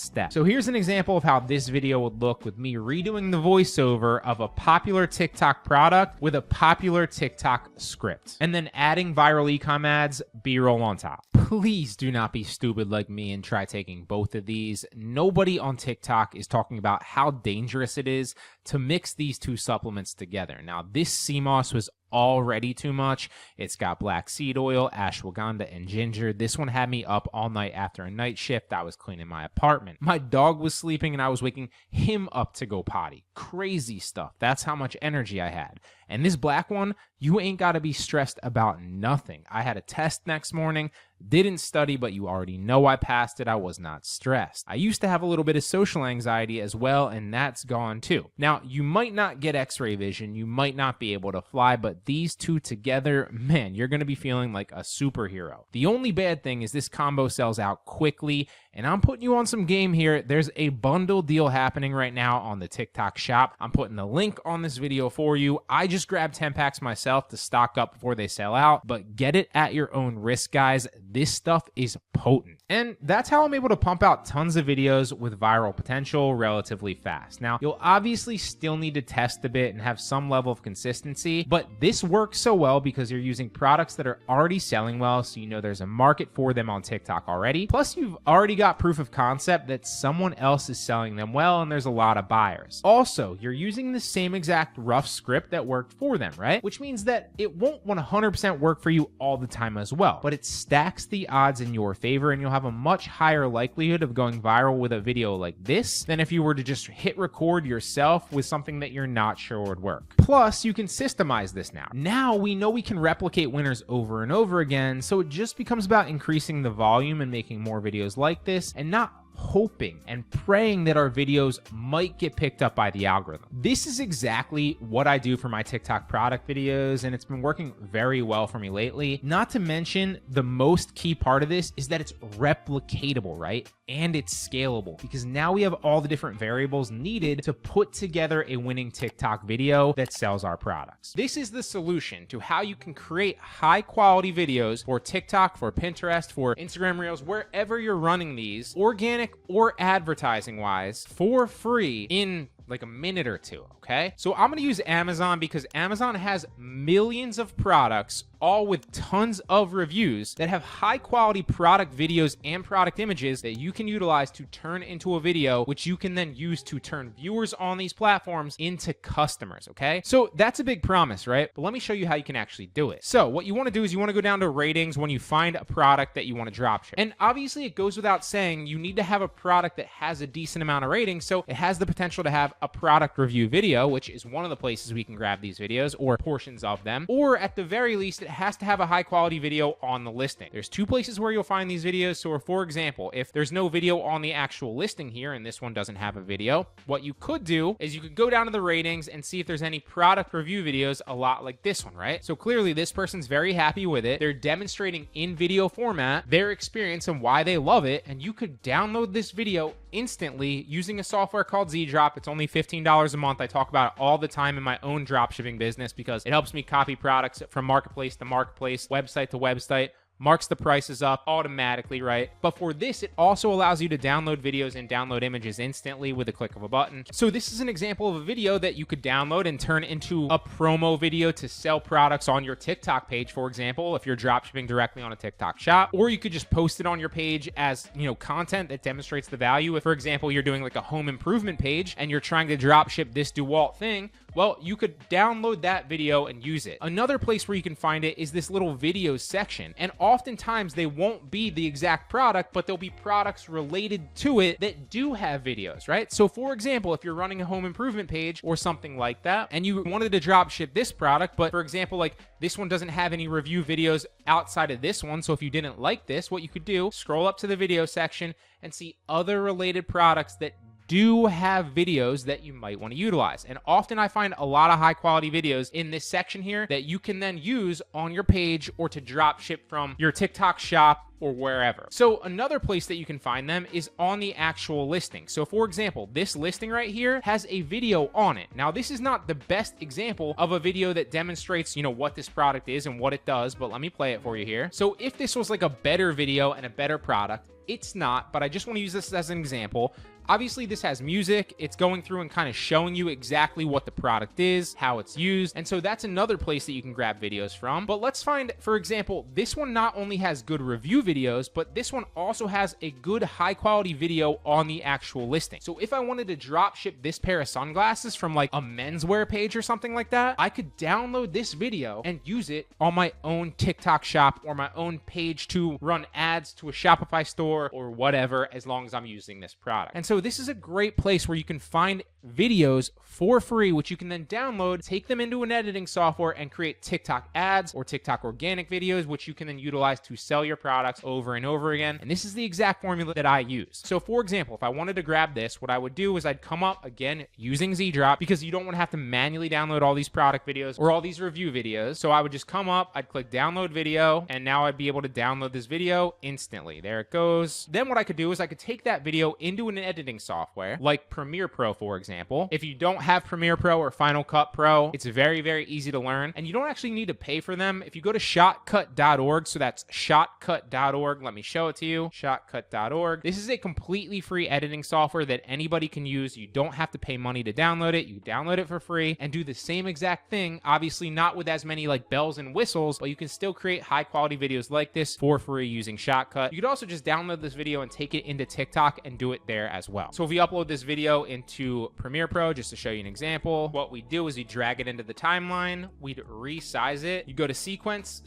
Speaker 4: step. So here's an example of how this video would look with me redoing the voiceover of a popular TikTok product with a popular TikTok script, and then adding ViraleComAdz B-roll on top. Please do not be stupid like me and try taking both of these. Nobody on TikTok is talking about how dangerous it is to mix these 2 supplements together. Now, this sea moss was already too much. It's got black seed oil, ashwagandha, and ginger. This one had me up all night after a night shift. I was cleaning my apartment. My dog was sleeping and I was waking him up to go potty. Crazy stuff. That's how much energy I had. And this black one, you ain't got to be stressed about nothing. I had a test next morning, didn't study, but you already know I passed it. I was not stressed. I used to have a little bit of social anxiety as well, and that's gone too. Now, you might not get x-ray vision, you might not be able to fly, but these 2 together, man, you're going to be feeling like a superhero. The only bad thing is this combo sells out quickly, and I'm putting you on some game here. There's a bundle deal happening right now on the TikTok shop. I'm putting the link on this video for you. I just grabbed 10 packs myself to stock up before they sell out, but get it at your own risk, guys. This stuff is potent. And that's how I'm able to pump out tons of videos with viral potential relatively fast. Now, you'll obviously still need to test a bit and have some level of consistency, but this works so well because you're using products that are already selling well, so you know there's a market for them on TikTok already. Plus, you've already got proof of concept that someone else is selling them well, and there's a lot of buyers. Also, you're using the same exact rough script that worked for them, right? Which means that it won't 100% work for you all the time as well, but it stacks the odds in your favor, and you'll have a much higher likelihood of going viral with a video like this than if you were to just hit record yourself with something that you're not sure would work. Plus, you can systemize this now. Now we know we can replicate winners over and over again, so it just becomes about increasing the volume and making more videos like this, and not hoping and praying that our videos might get picked up by the algorithm. This is exactly what I do for my TikTok product videos, and it's been working very well for me lately. Not to mention, the most key part of this is that it's replicatable, right? And it's scalable, because now we have all the different variables needed to put together a winning TikTok video that sells our products. This is the solution to how you can create high quality videos for TikTok, for Pinterest, for Instagram Reels, wherever you're running these, organic or advertising wise, for free in like a minute or 2, okay? So I'm gonna use Amazon because Amazon has millions of products, all with tons of reviews that have high quality product videos and product images that you can utilize to turn into a video, which you can then use to turn viewers on these platforms into customers, okay? So that's a big promise, right? But let me show you how you can actually do it. So what you wanna do is you wanna go down to ratings when you find a product that you wanna dropship. And obviously it goes without saying, you need to have a product that has a decent amount of ratings, so it has the potential to have
Speaker 1: a product review video, which is one of the places we can grab these videos or portions of them, or at the very least, it has to have a high quality video on the listing. There's two places where you'll find these videos. So for example, if there's no video on the actual listing here, and this one doesn't have a video, what you could do is you could go down to the ratings and see if there's any product review videos a lot like this one, right? So clearly this person's very happy with it. They're demonstrating in video format their experience and why they love it. And you could download this video instantly using a software called ZDrop. It's only $15 a month. I talk about it all the time in my own dropshipping business because it helps me copy products from marketplace to marketplace, website to website, marks the prices up automatically, right? But for this, it also allows you to download videos and download images instantly with a click of a button. So this is an example of a video that you could download and turn into a promo video to sell products on your TikTok page, for example, if you're dropshipping directly on a TikTok shop, or you could just post it on your page as, content that demonstrates the value. If, for example, you're doing like a home improvement page and you're trying to dropship this DeWalt thing, well, you could download that video and use it. Another place where you can find it is this little videos section. And oftentimes they won't be the exact product, but there'll be products related to it that do have videos, right? So for example, if you're running a home improvement page or something like that, and you wanted to drop ship this product, but for example, like this one doesn't have any review videos outside of this one. So if you didn't like this, what you could do, scroll up to the video section and see other related products that do have videos that you might want to utilize. And often I find a lot of high quality videos in this section here that you can then use on your page or to drop ship from your TikTok shop or wherever. So another place that you can find them is on the actual listing. So for example, this listing right here has a video on it. Now, this is not the best example of a video that demonstrates, what this product is and what it does, but let me play it for you here. So if this was like a better video and a better product, it's not, but I just want to use this as an example. Obviously, this has music. It's going through and kind of showing you exactly what the product is, how it's used. And so that's another place that you can grab videos from. But let's find, for example, this one not only has good review videos, but this one also has a good high quality video on the actual listing. So if I wanted to drop ship this pair of sunglasses from like a menswear page or something like that, I could download this video and use it on my own TikTok shop or my own page to run ads to a Shopify store or whatever, as long as I'm using this product. And so this is a great place where you can find videos for free, which you can then download, take them into an editing software and create TikTok ads or TikTok organic videos, which you can then utilize to sell your products over and over again. And this is the exact formula that I use. So for example, if I wanted to grab this, what I would do is I'd come up again using ZDrop, because you don't want to have to manually download all these product videos or all these review videos. So I would just come up, I'd click download video, and now I'd be able to download this video instantly. There it goes. Then what I could do is I could take that video into an editing software like Premiere Pro, for example. If you don't have Premiere Pro or Final Cut Pro, it's very, very easy to learn, and you don't actually need to pay for them. If you go to shotcut.org, so that's shotcut.org, let me show it to you, shotcut.org. This is a completely free editing software that anybody can use. You don't have to pay money to download it. You download it for free and do the same exact thing, obviously not with as many like bells and whistles, but you can still create high quality videos like this for free using Shotcut. You could also just download this video and take it into TikTok and do it there as well. So if we upload this video into Premiere Pro, just to show you an example, what we do is we drag it into the timeline, we'd resize it, you go to sequence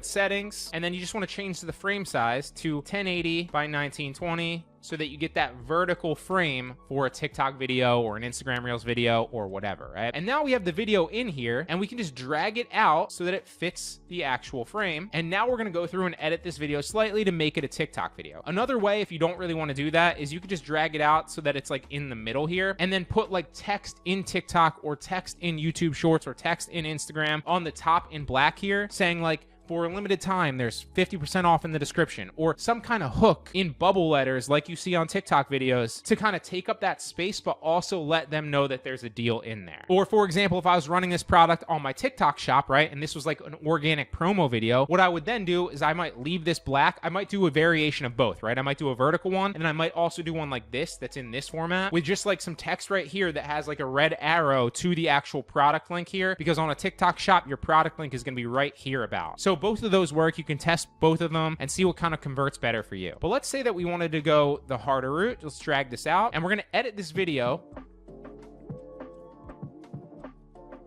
Speaker 1: settings, and then you just want to change the frame size to 1080 by 1920, so that you get that vertical frame for a TikTok video or an Instagram Reels video or whatever, right? And now we have the video in here and we can just drag it out so that it fits the actual frame. And now we're gonna go through and edit this video slightly to make it a TikTok video. Another way, if you don't really wanna do that, is you could just drag it out so that it's like in the middle here, and then put like text in TikTok or text in YouTube Shorts or text in Instagram on the top in black here, saying like, for a limited time, there's 50% off in the description, or some kind of hook in bubble letters like you see on TikTok videos to kind of take up that space, but also let them know that there's a deal in there. Or for example, if I was running this product on my TikTok shop, right, and this was like an organic promo video, what I would then do is I might leave this black. I might do a variation of both, right? I might do a vertical one, and then I might also do one like this that's in this format with just like some text right here that has like a red arrow to the actual product link here, because on a TikTok shop, your product link is going to be right here about. So both of those work. You can test both of them and see what kind of converts better for you. But let's say that we wanted to go the harder route. Let's drag this out and we're going to edit this video.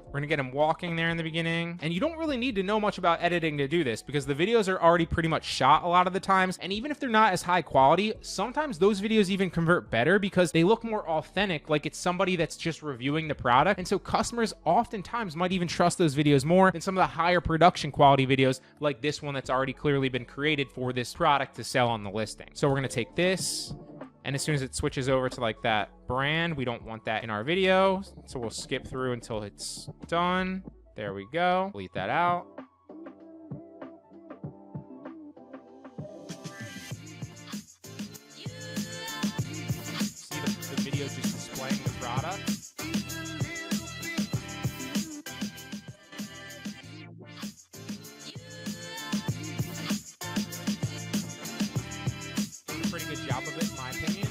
Speaker 1: We're gonna get him walking there in the beginning. And you don't really need to know much about editing to do this because the videos are already pretty much shot a lot of the times. And even if they're not as high quality, sometimes those videos even convert better because they look more authentic, like it's somebody that's just reviewing the product. And so customers oftentimes might even trust those videos more than some of the higher production quality videos like this one that's already clearly been created for this product to sell on the listing. So we're gonna take this, and as soon as it switches over to like that brand, we don't want that in our video. So we'll skip through until it's done. There we go. Delete that out. See the video just displaying the product. Pretty good job of it, in my opinion.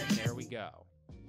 Speaker 1: And there we go.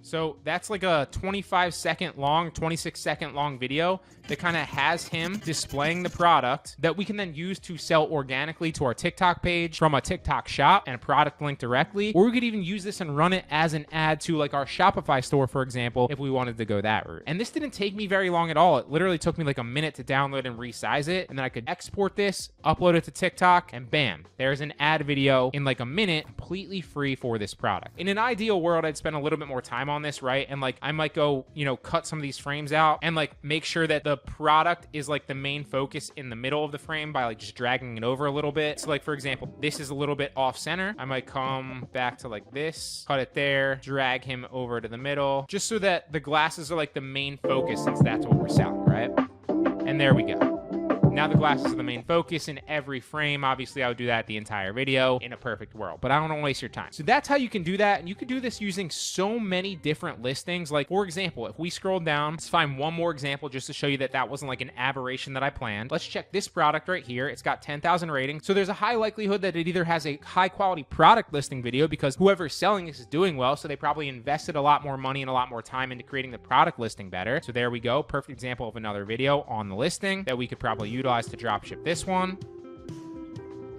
Speaker 1: So that's like a 25-second long, 26-second long video that kind of has him displaying the product that we can then use to sell organically to our TikTok page from a TikTok shop and a product link directly. Or we could even use this and run it as an ad to like our Shopify store, for example, if we wanted to go that route. And this didn't take me very long at all. It literally took me like a minute to download and resize it. And then I could export this, upload it to TikTok, and bam, there's an ad video in like a minute, completely free for this product. In an ideal world, I'd spend a little bit more time on this, right? And like I might go, you know, cut some of these frames out and like make sure that the product is like the main focus in the middle of the frame by like just dragging it over a little bit. So like, for example, this is a little bit off center. I might come back to like this, cut it there, drag him over to the middle, just so that the glasses are like the main focus since that's what we're selling, right? And there we go. Now the glasses are the main focus in every frame. Obviously, I would do that the entire video in a perfect world, but I don't want to waste your time. So that's how you can do that. And you can do this using so many different listings. Like, for example, if we scroll down, let's find one more example just to show you that that wasn't like an aberration that I planned. Let's check this product right here. It's got 10,000 ratings. So there's a high likelihood that it either has a high quality product listing video because whoever's selling this is doing well. So they probably invested a lot more money and a lot more time into creating the product listing better. So there we go. Perfect example of another video on the listing that we could probably use to dropship this one.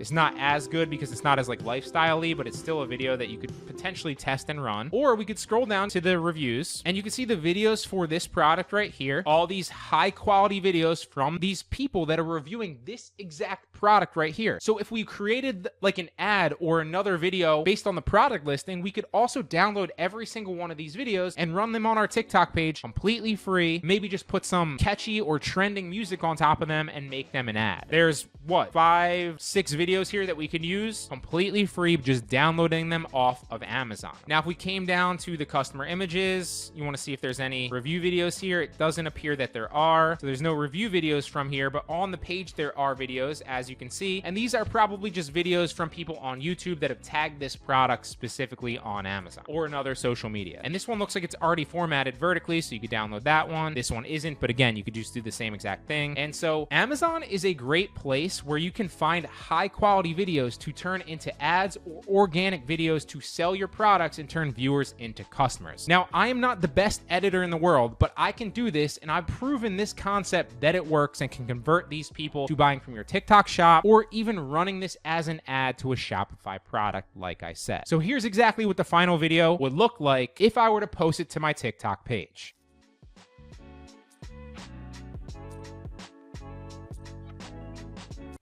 Speaker 1: It's not as good because it's not as like lifestyle-y, but it's still a video that you could potentially test and run. Or we could scroll down to the reviews and you can see the videos for this product right here. All these high quality videos from these people that are reviewing this exact product right here. So if we created like an ad or another video based on the product listing, we could also download every single one of these videos and run them on our TikTok page completely free. Maybe just put some catchy or trending music on top of them and make them an ad. There's what, 5, 6 videos here that we could use completely free, just downloading them off of Amazon. Now, if we came down to the customer images, you want to see if there's any review videos here. It doesn't appear that there are. So there's no review videos from here, but on the page, there are videos, as you can see. And these are probably just videos from people on YouTube that have tagged this product specifically on Amazon or another social media. And this one looks like it's already formatted vertically, so you could download that one. This one isn't, but again, you could just do the same exact thing. And so Amazon is a great place where you can find high quality videos to turn into ads or organic videos to sell your products and turn viewers into customers. Now, I am not the best editor in the world, but I can do this, and I've proven this concept that it works and can convert these people to buying from your TikTok shop or even running this as an ad to a Shopify product, like I said. So here's exactly what the final video would look like if I were to post it to my TikTok page.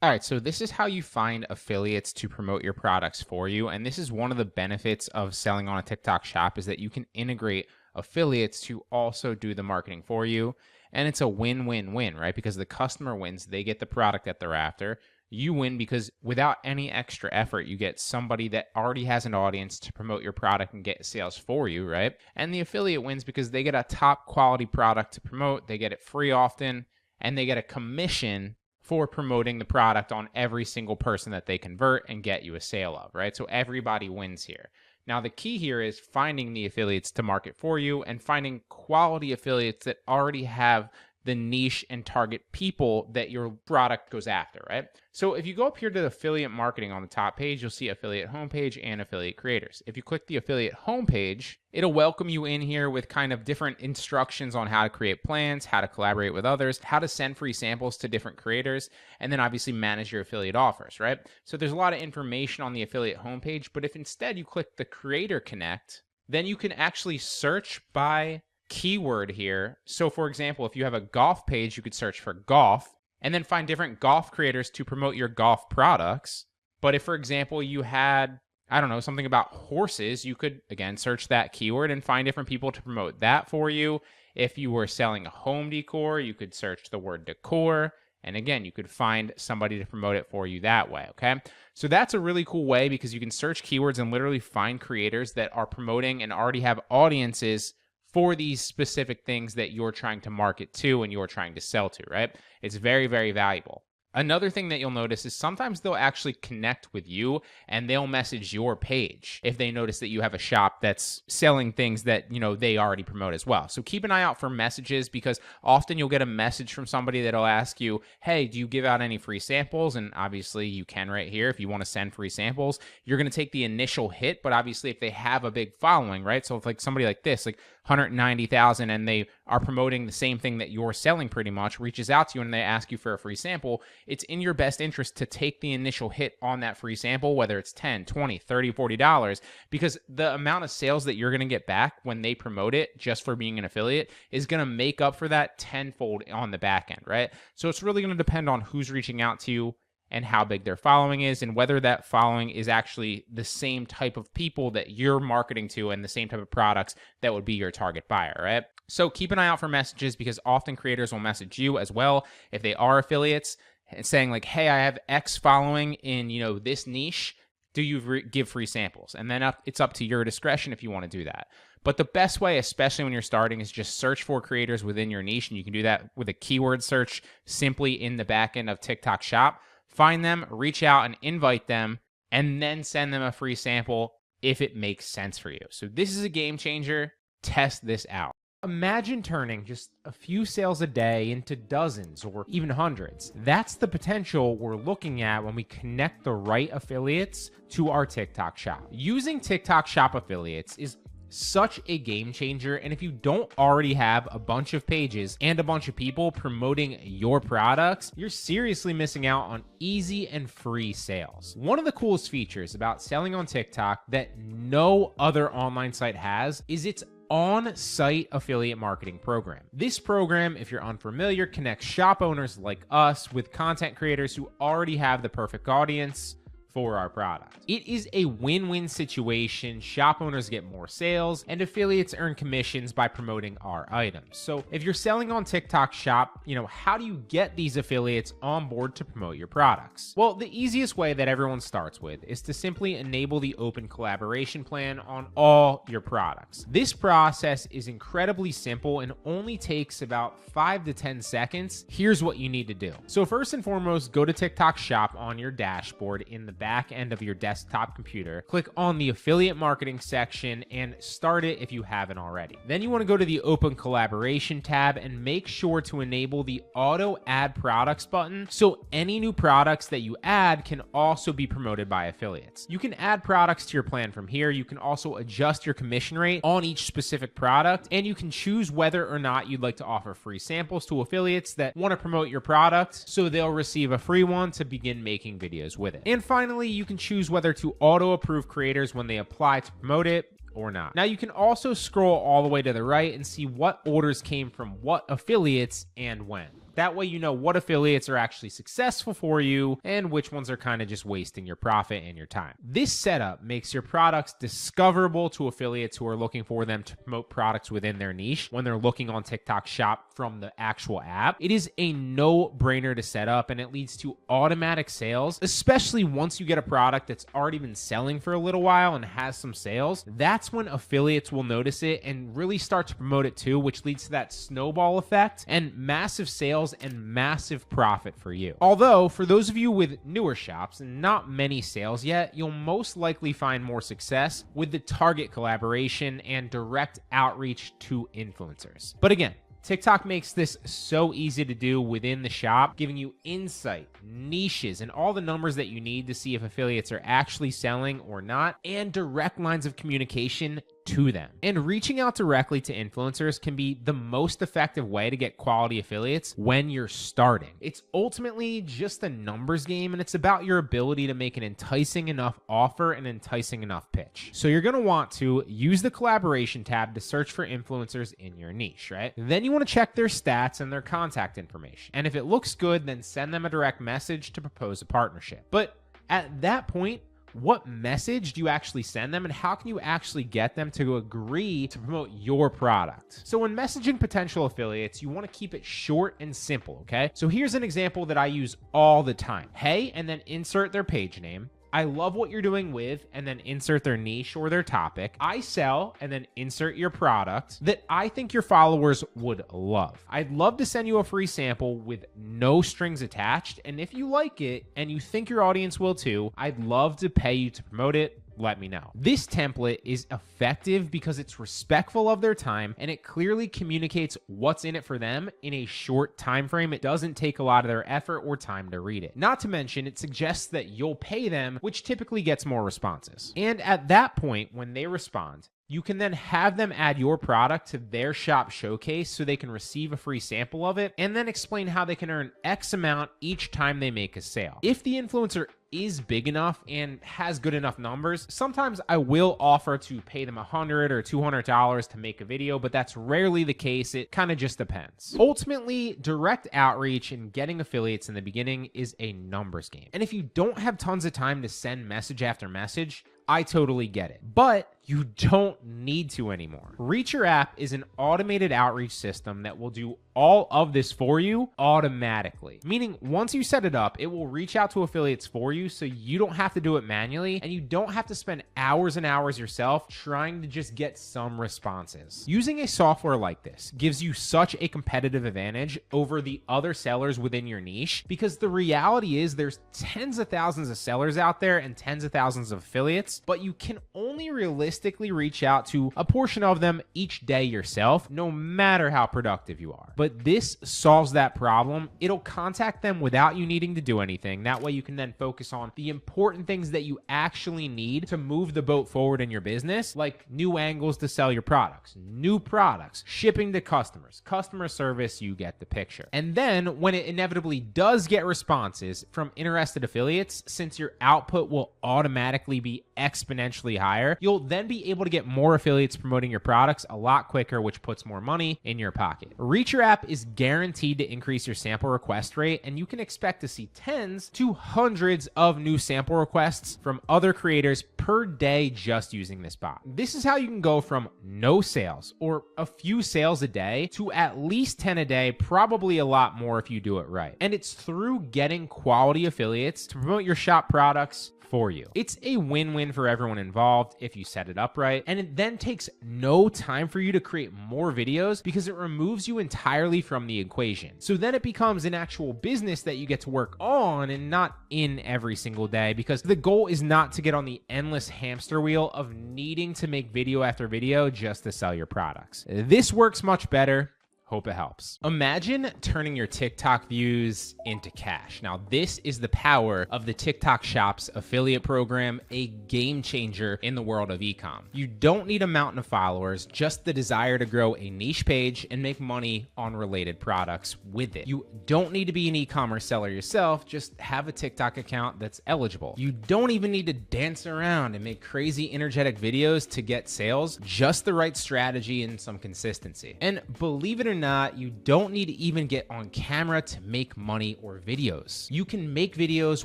Speaker 1: All right, so this is how you find affiliates to promote your products for you. And this is one of the benefits of selling on a TikTok shop is that you can integrate affiliates to also do the marketing for you. And it's a win-win-win, right? Because the customer wins, they get the product that they're after. You win because without any extra effort, you get somebody that already has an audience to promote your product and get sales for you, right? And the affiliate wins because they get a top quality product to promote, they get it free often, and they get a commission for promoting the product on every single person that they convert and get you a sale of, right? So everybody wins here. Now, the key here is finding the affiliates to market for you and finding quality affiliates that already have the niche and target people that your product goes after, right? So if you go up here to the affiliate marketing on the top page, you'll see affiliate homepage and affiliate creators. If you click the affiliate homepage, it'll welcome you in here with kind of different instructions on how to create plans, how to collaborate with others, how to send free samples to different creators, and then obviously manage your affiliate offers, right? So there's a lot of information on the affiliate homepage, but if instead you click the Creator Connect, then you can actually search by keyword here. So for example, if you have a golf page, you could search for golf and then find different golf creators to promote your golf products. But if, for example, you had, I don't know, something about horses, you could, again, search that keyword and find different people to promote that for you. If you were selling home decor, you could search the word decor. And again, you could find somebody to promote it for you that way, okay? So that's a really cool way because you can search keywords and literally find creators that are promoting and already have audiences for these specific things that you're trying to market to and you're trying to sell to, right? It's very, very valuable. Another thing that you'll notice is sometimes they'll actually connect with you and they'll message your page if they notice that you have a shop that's selling things that, you know, they already promote as well. So keep an eye out for messages because often you'll get a message from somebody that'll ask you, hey, do you give out any free samples? And obviously you can right here. If you want to send free samples, you're going to take the initial hit. But obviously if they have a big following, right? So if like somebody like this, like 190,000 and they are promoting the same thing that you're selling pretty much, reaches out to you and they ask you for a free sample, it's in your best interest to take the initial hit on that free sample, whether it's $10, $20, $30, $40, because the amount of sales that you're going to get back when they promote it just for being an affiliate is going to make up for that tenfold on the back end, right? So it's really going to depend on who's reaching out to you and how big their following is and whether that following is actually the same type of people that you're marketing to and the same type of products that would be your target buyer, right? So keep an eye out for messages because often creators will message you as well if they are affiliates and saying like, hey, I have X following in, you know, this niche. Do you give free samples? And then it's up to your discretion if you want to do that. But the best way, especially when you're starting, is just search for creators within your niche. And you can do that with a keyword search simply in the back end of TikTok Shop. Find them, reach out and invite them, and then send them a free sample if it makes sense for you. So this is a game changer. Test this out. Imagine turning just a few sales a day into dozens or even hundreds. That's the potential we're looking at when we connect the right affiliates to our TikTok Shop. Using TikTok Shop affiliates is such a game changer, and if you don't already have a bunch of pages and a bunch of people promoting your products, you're seriously missing out on easy and free sales. One of the coolest features about selling on TikTok that no other online site has is its on-site affiliate marketing program. This program, if you're unfamiliar, connects shop owners like us with content creators who already have the perfect audience for our product. It is a win-win situation. Shop owners get more sales and affiliates earn commissions by promoting our items. So if you're selling on TikTok Shop, you know, how do you get these affiliates on board to promote your products? Well, the easiest way that everyone starts with is to simply enable the open collaboration plan on all your products. This process is incredibly simple and only takes about 5 to 10 seconds. Here's what you need to do. So first and foremost, go to TikTok Shop on your dashboard in the back end of your desktop computer. Click on the affiliate marketing section and start it if you haven't already. Then you want to go to the open collaboration tab and make sure to enable the auto add products button so any new products that you add can also be promoted by affiliates. You can add products to your plan from here. You can also adjust your commission rate on each specific product, and you can choose whether or not you'd like to offer free samples to affiliates that want to promote your product so they'll receive a free one to begin making videos with it. And finally, you can choose whether to auto approve creators when they apply to promote it or not. Now you can also scroll all the way to the right and see what orders came from what affiliates and when. That way you know what affiliates are actually successful for you and which ones are kind of just wasting your profit and your time. This setup makes your products discoverable to affiliates who are looking for them to promote products within their niche when they're looking on TikTok Shop from the actual app. It is a no-brainer to set up, and it leads to automatic sales, especially once you get a product that's already been selling for a little while and has some sales. That's when affiliates will notice it and really start to promote it too, which leads to that snowball effect and massive sales and massive profit for you. Although, for those of you with newer shops and not many sales yet, you'll most likely find more success with the target collaboration and direct outreach to influencers. But again, TikTok makes this so easy to do within the shop, giving you insight, niches, and all the numbers that you need to see if affiliates are actually selling or not, and direct lines of communication
Speaker 4: to them. And reaching out directly to influencers can be the most effective way to get quality affiliates when you're starting. It's ultimately just a numbers game, and it's about your ability to make an enticing enough offer and enticing enough pitch. So you're going to want to use the collaboration tab to search for influencers in your niche, right? Then you want to check their stats and their contact information. And if it looks good, then send them a direct message to propose a partnership. But at that point, what message do you actually send them, and how can you actually get them to agree to promote your product? So when messaging potential affiliates, you want to keep it short and simple, okay? So here's an example that I use all the time. Hey, and then insert their page name. I love what you're doing with, and then insert their niche or their topic. I sell, and then insert your product that I think your followers would love. I'd love to send you a free sample with no strings attached, and if you like it and you think your audience will too, I'd love to pay you to promote it. Let me know. This template is effective because it's respectful of their time and it clearly communicates what's in it for them in a short time frame. It doesn't take a lot of their effort or time to read it. Not to mention, it suggests that you'll pay them, which typically gets more responses. And at that point, when they respond, you can then have them add your product to their shop showcase so they can receive a free sample of it, and then explain how they can earn X amount each time they make a sale. If the influencer is big enough and has good enough numbers, sometimes I will offer to pay them $100 or $200 to make a video, but that's rarely the case. It kind of just depends. Ultimately, direct outreach and getting affiliates in the beginning is a numbers game. And if you don't have tons of time to send message after message, I totally get it, but you don't need to anymore. Reach Your App is an automated outreach system that will do all of this for you automatically. Meaning, once you set it up, it will reach out to affiliates for you so you don't have to do it manually, and you don't have to spend hours and hours yourself trying to just get some responses. Using a software like this gives you such a competitive advantage over the other sellers within your niche, because the reality is there's tens of thousands of sellers out there and tens of thousands of affiliates, but you can only realistically reach out to a portion of them each day yourself, no matter how productive you are. But this solves that problem. It'll contact them without you needing to do anything. That way you can then focus on the important things that you actually need to move the boat forward in your business, like new angles to sell your products, new products, shipping to customers, customer service. You get the picture. And then when it inevitably does get responses from interested affiliates, since your output will automatically be exponentially higher, you'll then be able to get more affiliates promoting your products a lot quicker, which puts more money in your pocket. Reach Your App is guaranteed to increase your sample request rate, and you can expect to see tens to hundreds of new sample requests from other creators per day just using this bot. This is how you can go from no sales or a few sales a day to at least 10 a day, probably a lot more if you do it right. And it's through getting quality affiliates to promote your shop products for you. It's a win-win for everyone involved if you set it up right, and it then takes no time for you to create more videos because it removes you entirely from the equation. So then it becomes an actual business that you get to work on and not in every single day, because the goal is not to get on the endless hamster wheel of needing to make video after video just to sell your products. This works much better. Hope it helps. Imagine turning your TikTok views into cash. Now, this is the power of the TikTok Shop's affiliate program, a game changer in the world of e-com. You don't need a mountain of followers, just the desire to grow a niche page and make money on related products with it. You don't need to be an e-commerce seller yourself, just have a TikTok account that's eligible. You don't even need to dance around and make crazy energetic videos to get sales, just the right strategy and some consistency. And believe it or not, you don't need to even get on camera to make money or videos. You can make videos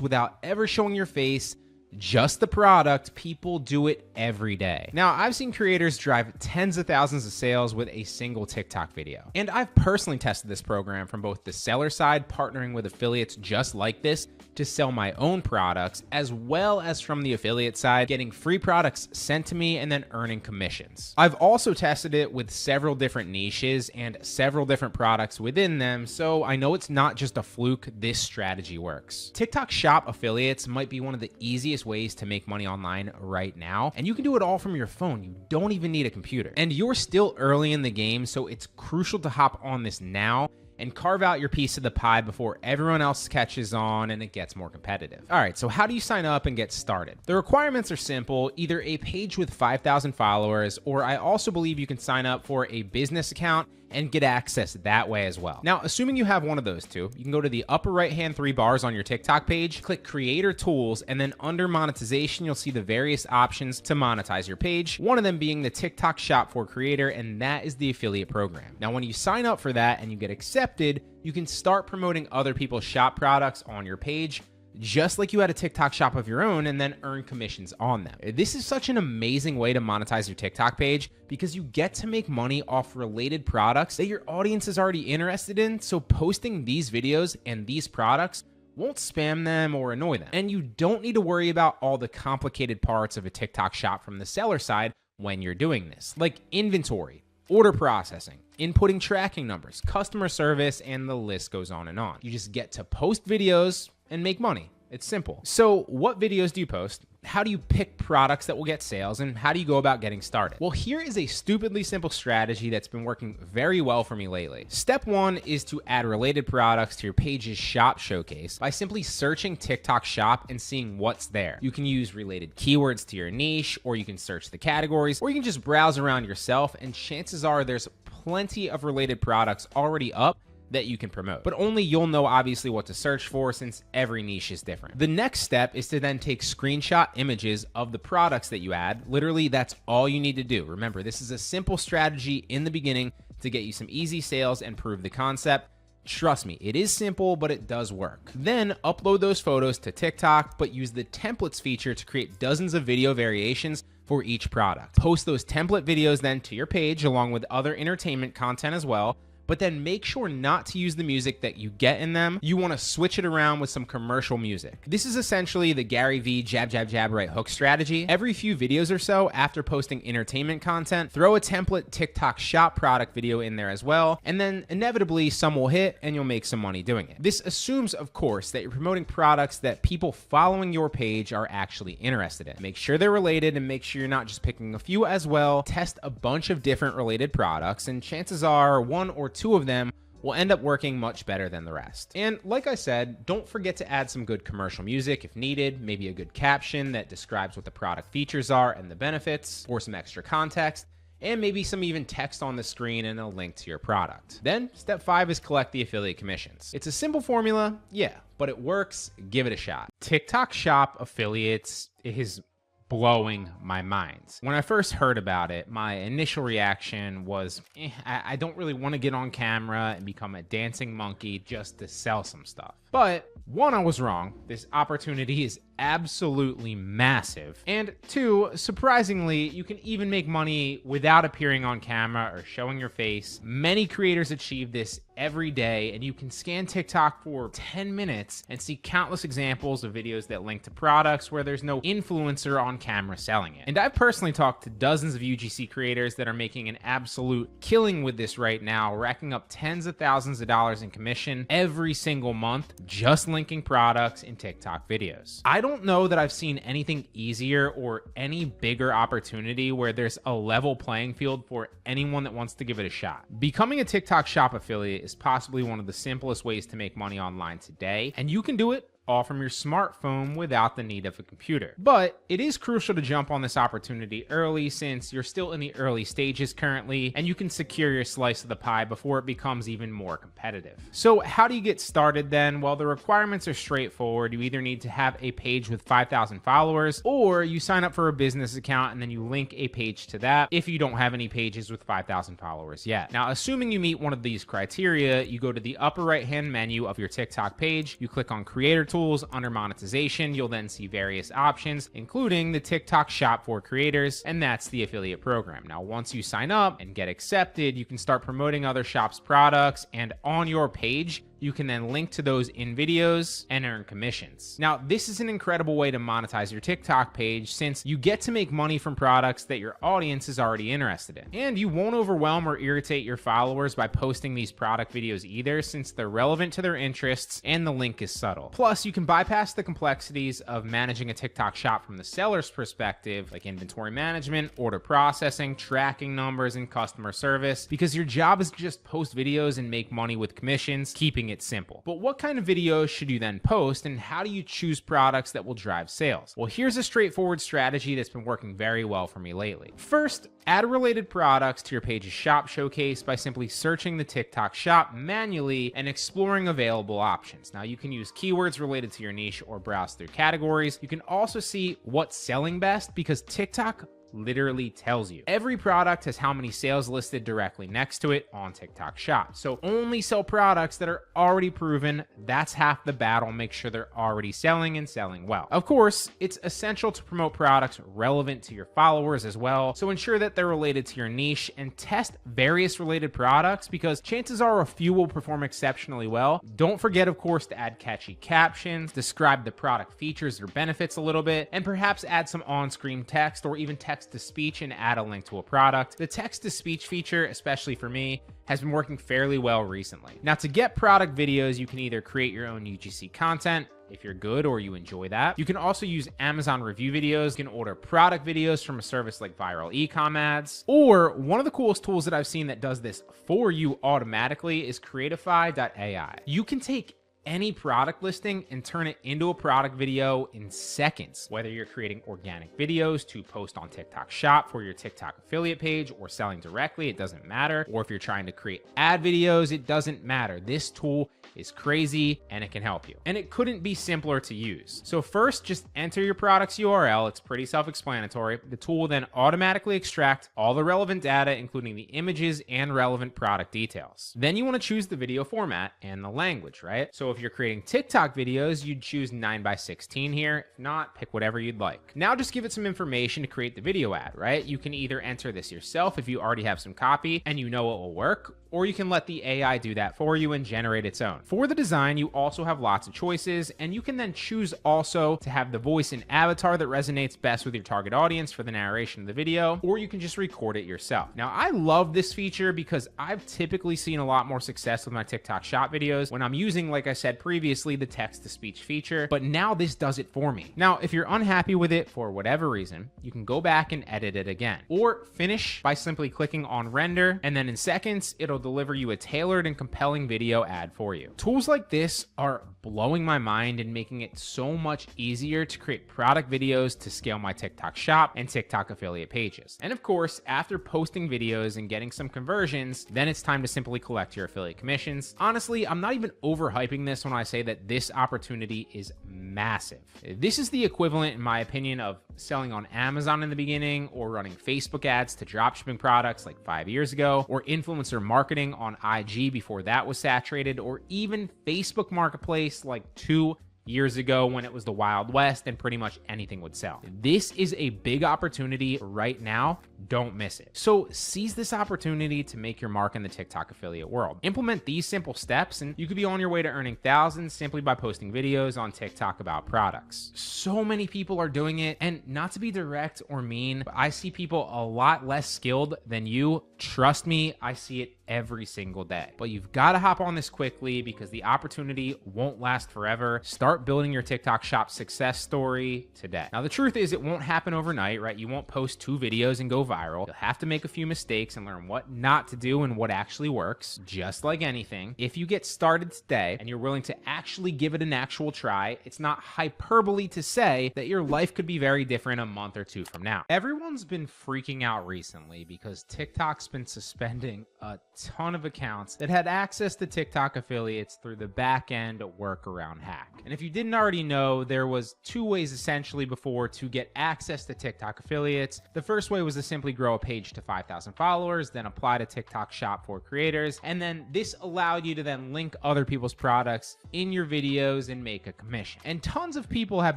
Speaker 4: without ever showing your face, just the product. People do it every day. Now, I've seen creators drive tens of thousands of sales with a single TikTok video. And I've personally tested this program from both the seller side, partnering with affiliates just like this to sell my own products, as well as from the affiliate side, getting free products sent to me and then earning commissions. I've also tested it with several different niches and several different products within them, so I know it's not just a fluke. This strategy works. TikTok Shop affiliates might be one of the easiest ways to make money online right now, and you can do it all from your phone. You don't even need a computer. And you're still early in the game, so it's crucial to hop on this now
Speaker 1: and carve out your piece of the pie before everyone else catches on and it gets more competitive. All right, so how do you sign up and get started? The requirements are simple, either a page with 5,000 followers, or I also believe you can sign up for a business account and get access that way as well. Now, assuming you have one of those two, you can go to the upper right-hand 3 bars on your TikTok page, click Creator Tools, and then under Monetization, you'll see the various options to monetize your page, one of them being the TikTok Shop for Creator, and that is the affiliate program. Now, when you sign up for that and you get accepted, you can start promoting other people's shop products on your page, just like you had a TikTok shop of your own, and then earn commissions on them. This is such an amazing way to monetize your TikTok page because you get to make money off related products that your audience is already interested in. So posting these videos and these products won't spam them or annoy them. And you don't need to worry about all the complicated parts of a TikTok shop from the seller side when you're doing this, like inventory, order processing, inputting tracking numbers, customer service, and the list goes on and on. You just get to post videos and make money. It's simple. So what videos do you post? How do you pick products that will get sales? And how do you go about getting started? Well, here is a stupidly simple strategy that's been working very well for me lately. Step 1 is to add related products to your page's shop showcase by simply searching TikTok shop and seeing what's there. You can use related keywords to your niche, or you can search the categories, or you can just browse around yourself, and chances are there's plenty of related products already up that you can promote, but only you'll know obviously what to search for since every niche is different. The next step is to then take screenshot images of the products that you add. Literally, that's all you need to do. Remember, this is a simple strategy in the beginning to get you some easy sales and prove the concept. Trust me, it is simple, but it does work. Then upload those photos to TikTok, but use the templates feature to create dozens of video variations for each product. Post those template videos then to your page along with other entertainment content as well, but then make sure not to use the music that you get in them. You want to switch it around with some commercial music. This is essentially the Gary V jab, jab, jab, right hook strategy. Every few videos or so after posting entertainment content, throw a template TikTok shop product video in there as well, and then inevitably some will hit and you'll make some money doing it. This assumes, of course, that you're promoting products that people following your page are actually interested in. Make sure they're related and make sure you're not just picking a few as well. Test a bunch of different related products, and chances are 1 or 2 of them will end up working much better than the rest. And like I said, don't forget to add some good commercial music if needed, maybe a good caption that describes what the product features are and the benefits, or some extra context, and maybe some even text on the screen and a link to your product. Then step 5 is collect the affiliate commissions. It's a simple formula, yeah, but it works. Give it a shot. TikTok shop affiliates is blowing my mind. When I first heard about it, my initial reaction was, I don't really want to get on camera and become a dancing monkey just to sell some stuff. But 1, I was wrong. This opportunity is absolutely massive. And 2, surprisingly, you can even make money without appearing on camera or showing your face. Many creators achieve this every day, and you can scan TikTok for 10 minutes and see countless examples of videos that link to products where there's no influencer on camera selling it. And I've personally talked to dozens of UGC creators that are making an absolute killing with this right now, racking up tens of thousands of dollars in commission every single month, just linking products in TikTok videos. I don't know that I've seen anything easier or any bigger opportunity where there's a level playing field for anyone that wants to give it a shot. Becoming a TikTok shop affiliate is possibly one of the simplest ways to make money online today, and you can do it all from your smartphone without the need of a computer. But it is crucial to jump on this opportunity early since you're still in the early stages currently, and you can secure your slice of the pie before it becomes even more competitive. So how do you get started then? Well, the requirements are straightforward. You either need to have a page with 5,000 followers, or you sign up for a business account and then you link a page to that if you don't have any pages with 5,000 followers yet. Now, assuming you meet one of these criteria, you go to the upper right-hand menu of your TikTok page, you click on Creator Tools. Under monetization, you'll then see various options, including the TikTok shop for creators, and that's the affiliate program. Now, once you sign up and get accepted, you can start promoting other shops' products, and on your page, You can then link to those in videos and earn commissions. Now, this is an incredible way to monetize your TikTok page since you get to make money from products that your audience is already interested in. And you won't overwhelm or irritate your followers by posting these product videos either, since they're relevant to their interests and the link is subtle. Plus, you can bypass the complexities of managing a TikTok shop from the seller's perspective, like inventory management, order processing, tracking numbers, and customer service, because your job is to just post videos and make money with commissions, keeping it simple. But what kind of videos should you then post, and how do you choose products that will drive sales? Well, here's a straightforward strategy that's been working very well for me lately. First, add related products to your page's shop showcase by simply searching the TikTok shop manually and exploring available options. Now, you can use keywords related to your niche or browse through categories. You can also see what's selling best because TikTok literally tells you. Every product has how many sales listed directly next to it on TikTok Shop. So only sell products that are already proven. That's half the battle. Make sure they're already selling and selling well. Of course, it's essential to promote products relevant to your followers as well. So ensure that they're related to your niche and test various related products because chances are a few will perform exceptionally well. Don't forget, of course, to add catchy captions, describe the product features or benefits a little bit, and perhaps add some on-screen text or even text to speech and add a link to a product. The text to speech feature, especially for me, has been working fairly well recently. Now, to get product videos, you can either create your own UGC content if you're good or you enjoy that. You can also use Amazon review videos. You can order product videos from a service like ViraleComAdz. Or one of the coolest tools that I've seen that does this for you automatically is Creatify.ai. You can take any product listing and turn it into a product video in seconds. Whether you're creating organic videos to post on TikTok Shop for your TikTok affiliate page or selling directly, it doesn't matter. Or if you're trying to create ad videos, it doesn't matter. This tool is crazy and it can help you. And it couldn't be simpler to use. So first, just enter your product's URL. It's pretty self-explanatory. The tool will then automatically extract all the relevant data, including the images and relevant product details. Then you want to choose the video format and the language, right? So if you're creating TikTok videos, you'd choose 9:16 here. If not, pick whatever you'd like. Now just give it some information to create the video ad, right? You can either enter this yourself if you already have some copy and you know it will work, or you can let the AI do that for you and generate its own. For the design, you also have lots of choices, and you can then choose also to have the voice and avatar that resonates best with your target audience for the narration of the video, or you can just record it yourself. Now, I love this feature because I've typically seen a lot more success with my TikTok Shop videos when I'm using, like I said previously, the text-to-speech feature, but now this does it for me. Now, if you're unhappy with it for whatever reason, you can go back and edit it again, or finish by simply clicking on render, and then in seconds, it'll deliver you a tailored and compelling video ad for you. Tools like this are blowing my mind and making it so much easier to create product videos to scale my TikTok Shop and TikTok affiliate pages. And of course, after posting videos and getting some conversions, then it's time to simply collect your affiliate commissions. Honestly, I'm not even overhyping this when I say that this opportunity is massive. This is the equivalent, in my opinion, of selling on Amazon in the beginning, or running Facebook ads to dropshipping products like 5 years ago, or influencer marketing on IG before that was saturated, or even Facebook Marketplace like 2 years ago when it was the Wild West and pretty much anything would sell. This is a big opportunity right now. Don't miss it. So seize this opportunity to make your mark in the TikTok affiliate world. Implement these simple steps and you could be on your way to earning thousands simply by posting videos on TikTok about products. So many people are doing it, and not to be direct or mean, but I see people a lot less skilled than you. Trust me, I see it every single day. But you've got to hop on this quickly because the opportunity won't last forever. Start building your TikTok Shop success story today. Now, the truth is it won't happen overnight, right? You won't post 2 videos and go viral. You'll have to make a few mistakes and learn what not to do and what actually works, just like anything. If you get started today and you're willing to actually give it an actual try, it's not hyperbole to say that your life could be very different a month or 2 from now. Everyone's been freaking out recently because TikTok's been suspending a ton of accounts that had access to TikTok affiliates through the back-end workaround hack. And if you didn't already know, there was 2 ways essentially before to get access to TikTok affiliates. The first way was to simply grow a page to 5,000 followers, then apply to TikTok Shop for creators. And then this allowed you to then link other people's products in your videos and make a commission. And tons of people have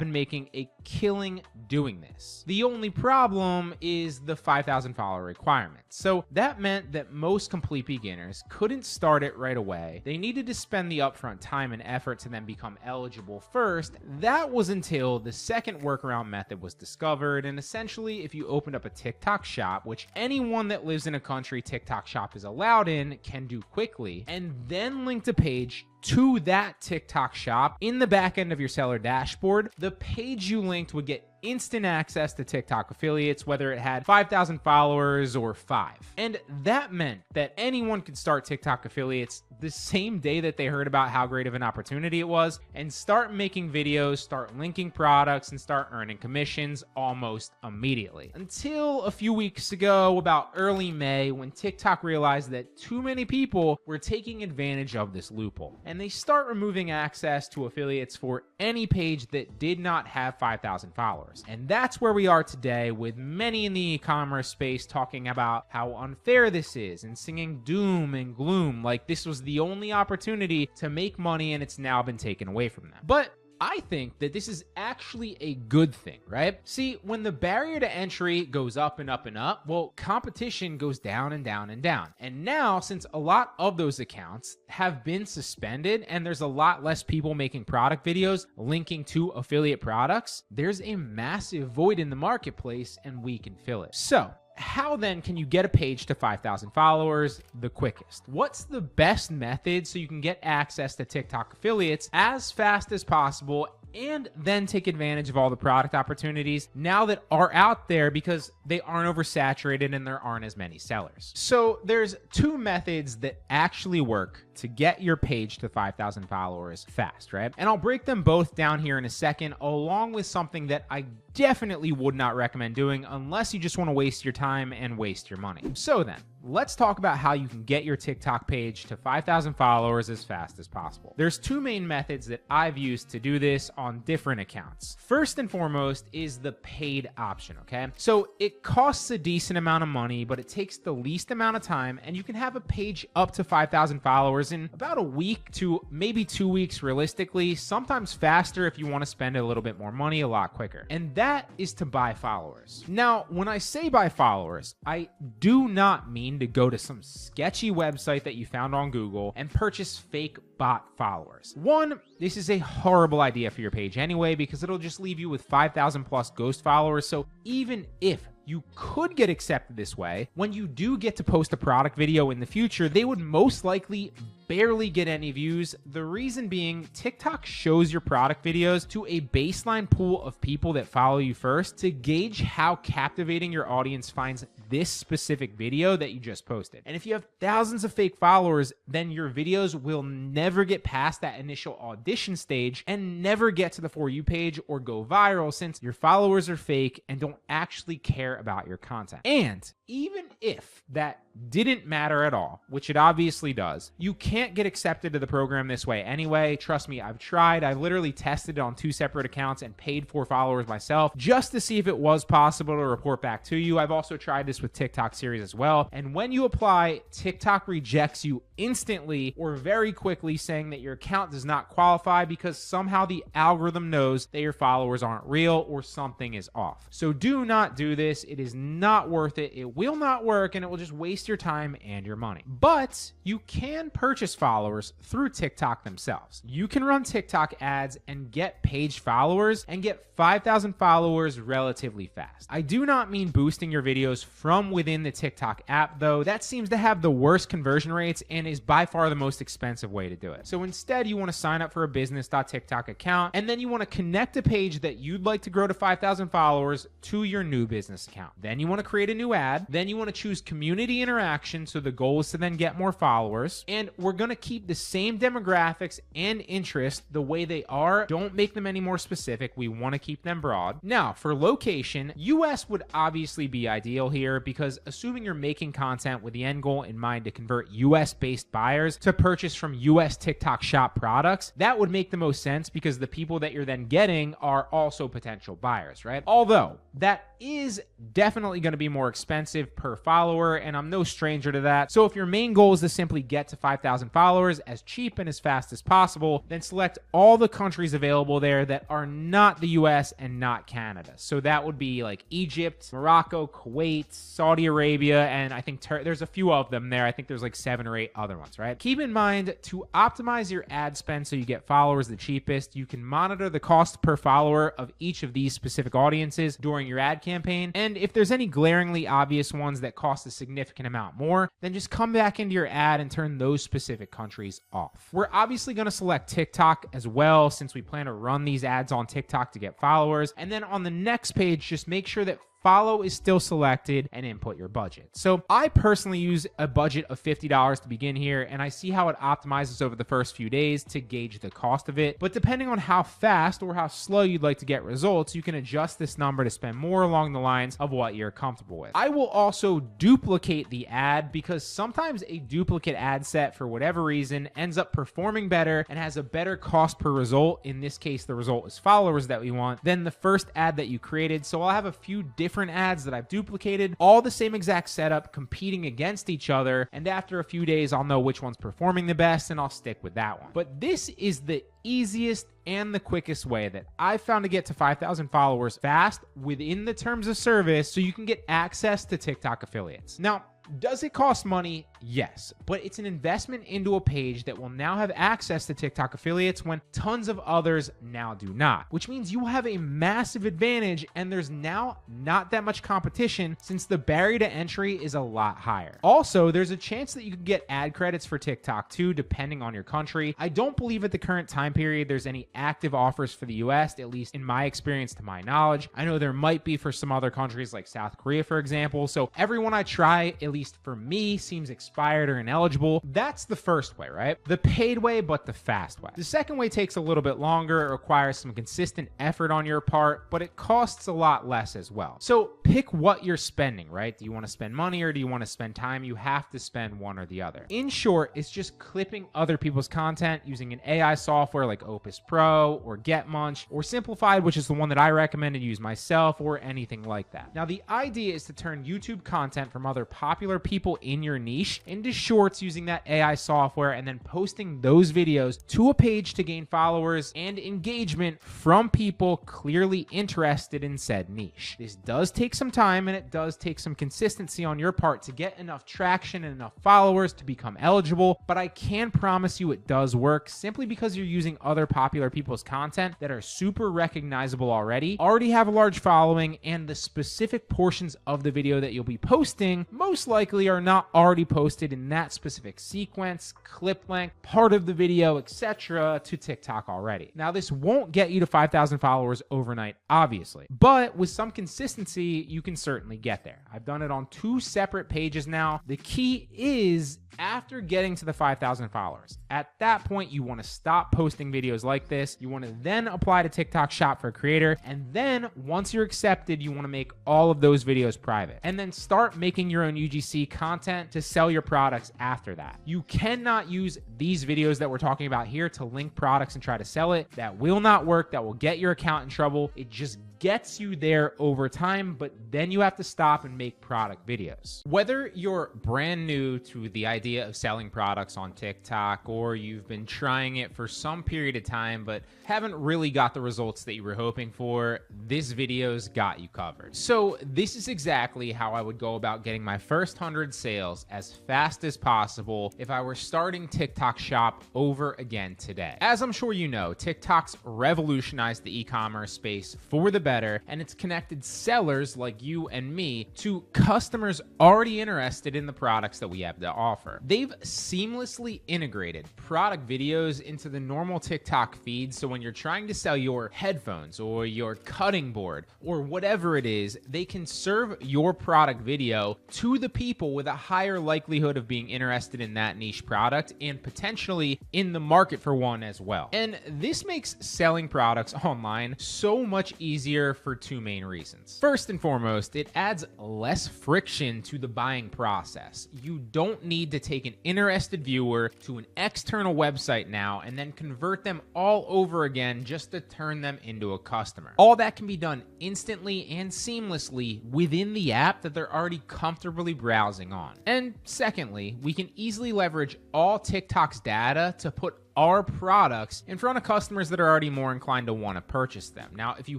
Speaker 1: been making a killing doing this. The only problem is the 5,000 follower requirement. So that meant that most complete beginners, couldn't start it right away. They needed to spend the upfront time and effort to then become eligible first. That was until the second workaround method was discovered, and essentially if you opened up a TikTok shop, which anyone that lives in a country TikTok shop is allowed in can do quickly, and then linked a page to that TikTok shop in the back end of your seller dashboard, the page you linked would get instant access to TikTok affiliates, whether it had 5,000 followers or 5. And that meant that anyone could start TikTok affiliates the same day that they heard about how great of an opportunity it was and start making videos, start linking products, and start earning commissions almost immediately. Until a few weeks ago, about early May, when TikTok realized that too many people were taking advantage of this loophole. And they start removing access to affiliates for any page that did not have 5,000 followers. And that's where we are today, with many in the e-commerce space talking about how unfair this is and singing doom and gloom like this was the only opportunity to make money and it's now been taken away from them. But I think that this is actually a good thing, right? See, when the barrier to entry goes up and up and up, well, competition goes down and down and down. And now, since a lot of those accounts have been suspended and there's a lot less people making product videos linking to affiliate products, there's a massive void in the marketplace and we can fill it. So, how then can you get a page to 5,000 followers the quickest? What's the best method so you can get access to TikTok affiliates as fast as possible and then take advantage of all the product opportunities now that are out there because they aren't oversaturated and there aren't as many sellers? So there's two methods that actually work to get your page to 5,000 followers fast, right? And I'll break them both down here in a second, along with something that I definitely would not recommend doing unless you just want to waste your time and waste your money. So then, let's talk about how you can get your TikTok page to 5,000 followers as fast as possible. There's two main methods that I've used to do this on different accounts. First and foremost is the paid option, okay? So it costs a decent amount of money, but it takes the least amount of time, and you can have a page up to 5,000 followers in about a week to maybe 2 weeks realistically, sometimes faster if you want to spend a little bit more money a lot quicker. And that is to buy followers. Now, when I say buy followers, I do not mean to go to some sketchy website that you found on Google and purchase fake bot followers. One, this is a horrible idea for your page anyway because it'll just leave you with 5,000 plus ghost followers. So even if you could get accepted this way, when you do get to post a product video in the future, they would most likely barely get any views. The reason being, TikTok shows your product videos to a baseline pool of people that follow you first to gauge how captivating your audience finds this specific video that you just posted. And if you have thousands of fake followers, then your videos will never get past that initial audition stage and never get to the For You page or go viral since your followers are fake and don't actually care about your content. And even if that didn't matter at all, which it obviously does, you can't get accepted to the program this way anyway. Trust me, I've tried. I literally tested it on 2 separate accounts and paid for followers myself just to see if it was possible to report back to you. I've also tried this with TikTok series as well. And when you apply, TikTok rejects you instantly or very quickly, saying that your account does not qualify because somehow the algorithm knows that your followers aren't real or something is off. So do not do this. It is not worth it. It will not work and it will just waste your time and your money. But you can purchase followers through TikTok themselves. You can run TikTok ads and get page followers and get 5,000 followers relatively fast. I do not mean boosting your videos from within the TikTok app though. That seems to have the worst conversion rates and is by far the most expensive way to do it. So instead, you want to sign up for a business.tiktok account and then you want to connect a page that you'd like to grow to 5,000 followers to your new business account. Then you want to create a new ad. Then you want to choose community interaction. So the goal is to then get more followers. And we're going to keep the same demographics and interest the way they are. Don't make them any more specific. We want to keep them broad. Now, for location, US would obviously be ideal here because assuming you're making content with the end goal in mind to convert US-based buyers to purchase from US TikTok shop products, that would make the most sense because the people that you're then getting are also potential buyers, right? Although that is definitely going to be more expensive per follower, and I'm no
Speaker 4: no stranger to that. So if your main goal is to simply get to 5,000 followers as cheap and as fast as possible, then select all the countries available there that are not the US and not Canada. So that would be like Egypt, Morocco, Kuwait, Saudi Arabia, and I think there's a few of them there. I think there's like 7 or 8 other ones, right? Keep in mind, to optimize your ad spend so you get followers the cheapest, you can monitor the cost per follower of each of these specific audiences during your ad campaign. And if there's any glaringly obvious ones that cost a significant amount more, then just come back into your ad and turn those specific countries off. We're obviously going to select TikTok as well, since we plan to run these ads on TikTok to get followers. And then on the next page, just make sure that follow is still selected and input your budget. So I personally use a budget of $50 to begin here, and I see how it optimizes over the first few days to gauge the cost of it. But depending on how fast or how slow you'd like to get results, you can adjust this number to spend more along the lines of what you're comfortable with. I will also duplicate the ad, because sometimes a duplicate ad set, for whatever reason, ends up performing better and has a better cost per result. In this case, the result is followers that we want, than the first ad that you created. So I'll have a few different ads that I've duplicated, all the same exact setup, competing against each other, and after a few days I'll know which one's performing the best and I'll stick with that one. But this is the easiest and the quickest way that I've found to get to 5,000 followers fast within the terms of service, so you can get access to TikTok affiliates. Now, does it cost money? Yes, but it's an investment into a page that will now have access to TikTok affiliates when tons of others now do not, which means you will have a massive advantage, and there's now not that much competition since the barrier to entry is a lot higher. Also, there's a chance that you could get ad credits for TikTok too, depending on your country. I don't believe at the current time period there's any active offers for the US, at least in my experience, to my knowledge. I know there might be for some other countries like South Korea, for example. So everyone I try, at least for me, seems expired or ineligible. That's the first way, right? The paid way, but the fast way. The second way takes a little bit longer. It requires some consistent effort on your part, but it costs a lot less as well. So pick what you're spending, right? Do you want to spend money or do you want to spend time? You have to spend one or the other. In short, it's just clipping other people's content using an AI software like Opus Pro or GetMunch or Simplified, which is the one that I recommend and use myself, or anything like that. Now, the idea is to turn YouTube content from other popular people in your niche into shorts using that AI software, and then posting those videos to a page to gain followers and engagement from people clearly interested in said niche. This does take some time, and it does take some consistency on your part to get enough traction and enough followers to become eligible, but I can promise you it does work, simply because you're using other popular people's content that are super recognizable already have a large following, and the specific portions of the video that you'll be posting most likely are not already posted in that specific sequence, clip length, part of the video, etc. to TikTok already. Now, this won't get you to 5,000 followers overnight, obviously, but with some consistency, you can certainly get there. I've done it on 2 separate pages now. The key is, after getting to the 5,000 followers, at that point, you want to stop posting videos like this. You want to then apply to TikTok Shop for a creator. And then once you're accepted, you want to make all of those videos private, and then start making your own UGC content to sell your products after that. You cannot use these videos that we're talking about here to link products and try to sell it. That will not work. That will get your account in trouble. It just gets you there over time, but then you have to stop and make product videos. Whether you're brand new to the idea of selling products on TikTok, or you've been trying it for some period of time but haven't really got the results that you were hoping for, this video's got you covered. So this is exactly how I would go about getting my first 100 sales as fast as possible if I were starting TikTok Shop over again today. As I'm sure you know, TikTok's revolutionized the e-commerce space for the better, and it's connected sellers like you and me to customers already interested in the products that we have to offer. They've seamlessly integrated product videos into the normal TikTok feed, so when you're trying to sell your headphones or your cutting board or whatever it is, they can serve your product video to the people with a higher likelihood of being interested in that niche product and potentially in the market for one as well. And this makes selling products online so much easier
Speaker 1: easier for two main reasons. First and foremost, it adds less friction to the buying process. You don't need to take an interested viewer to an external website now and then convert them all over again just to turn them into a customer. All that can be done instantly and seamlessly within the app that they're already comfortably browsing on. And secondly, we can easily leverage all TikTok's data to put our products in front of customers that are already more inclined to want to purchase them. Now, if you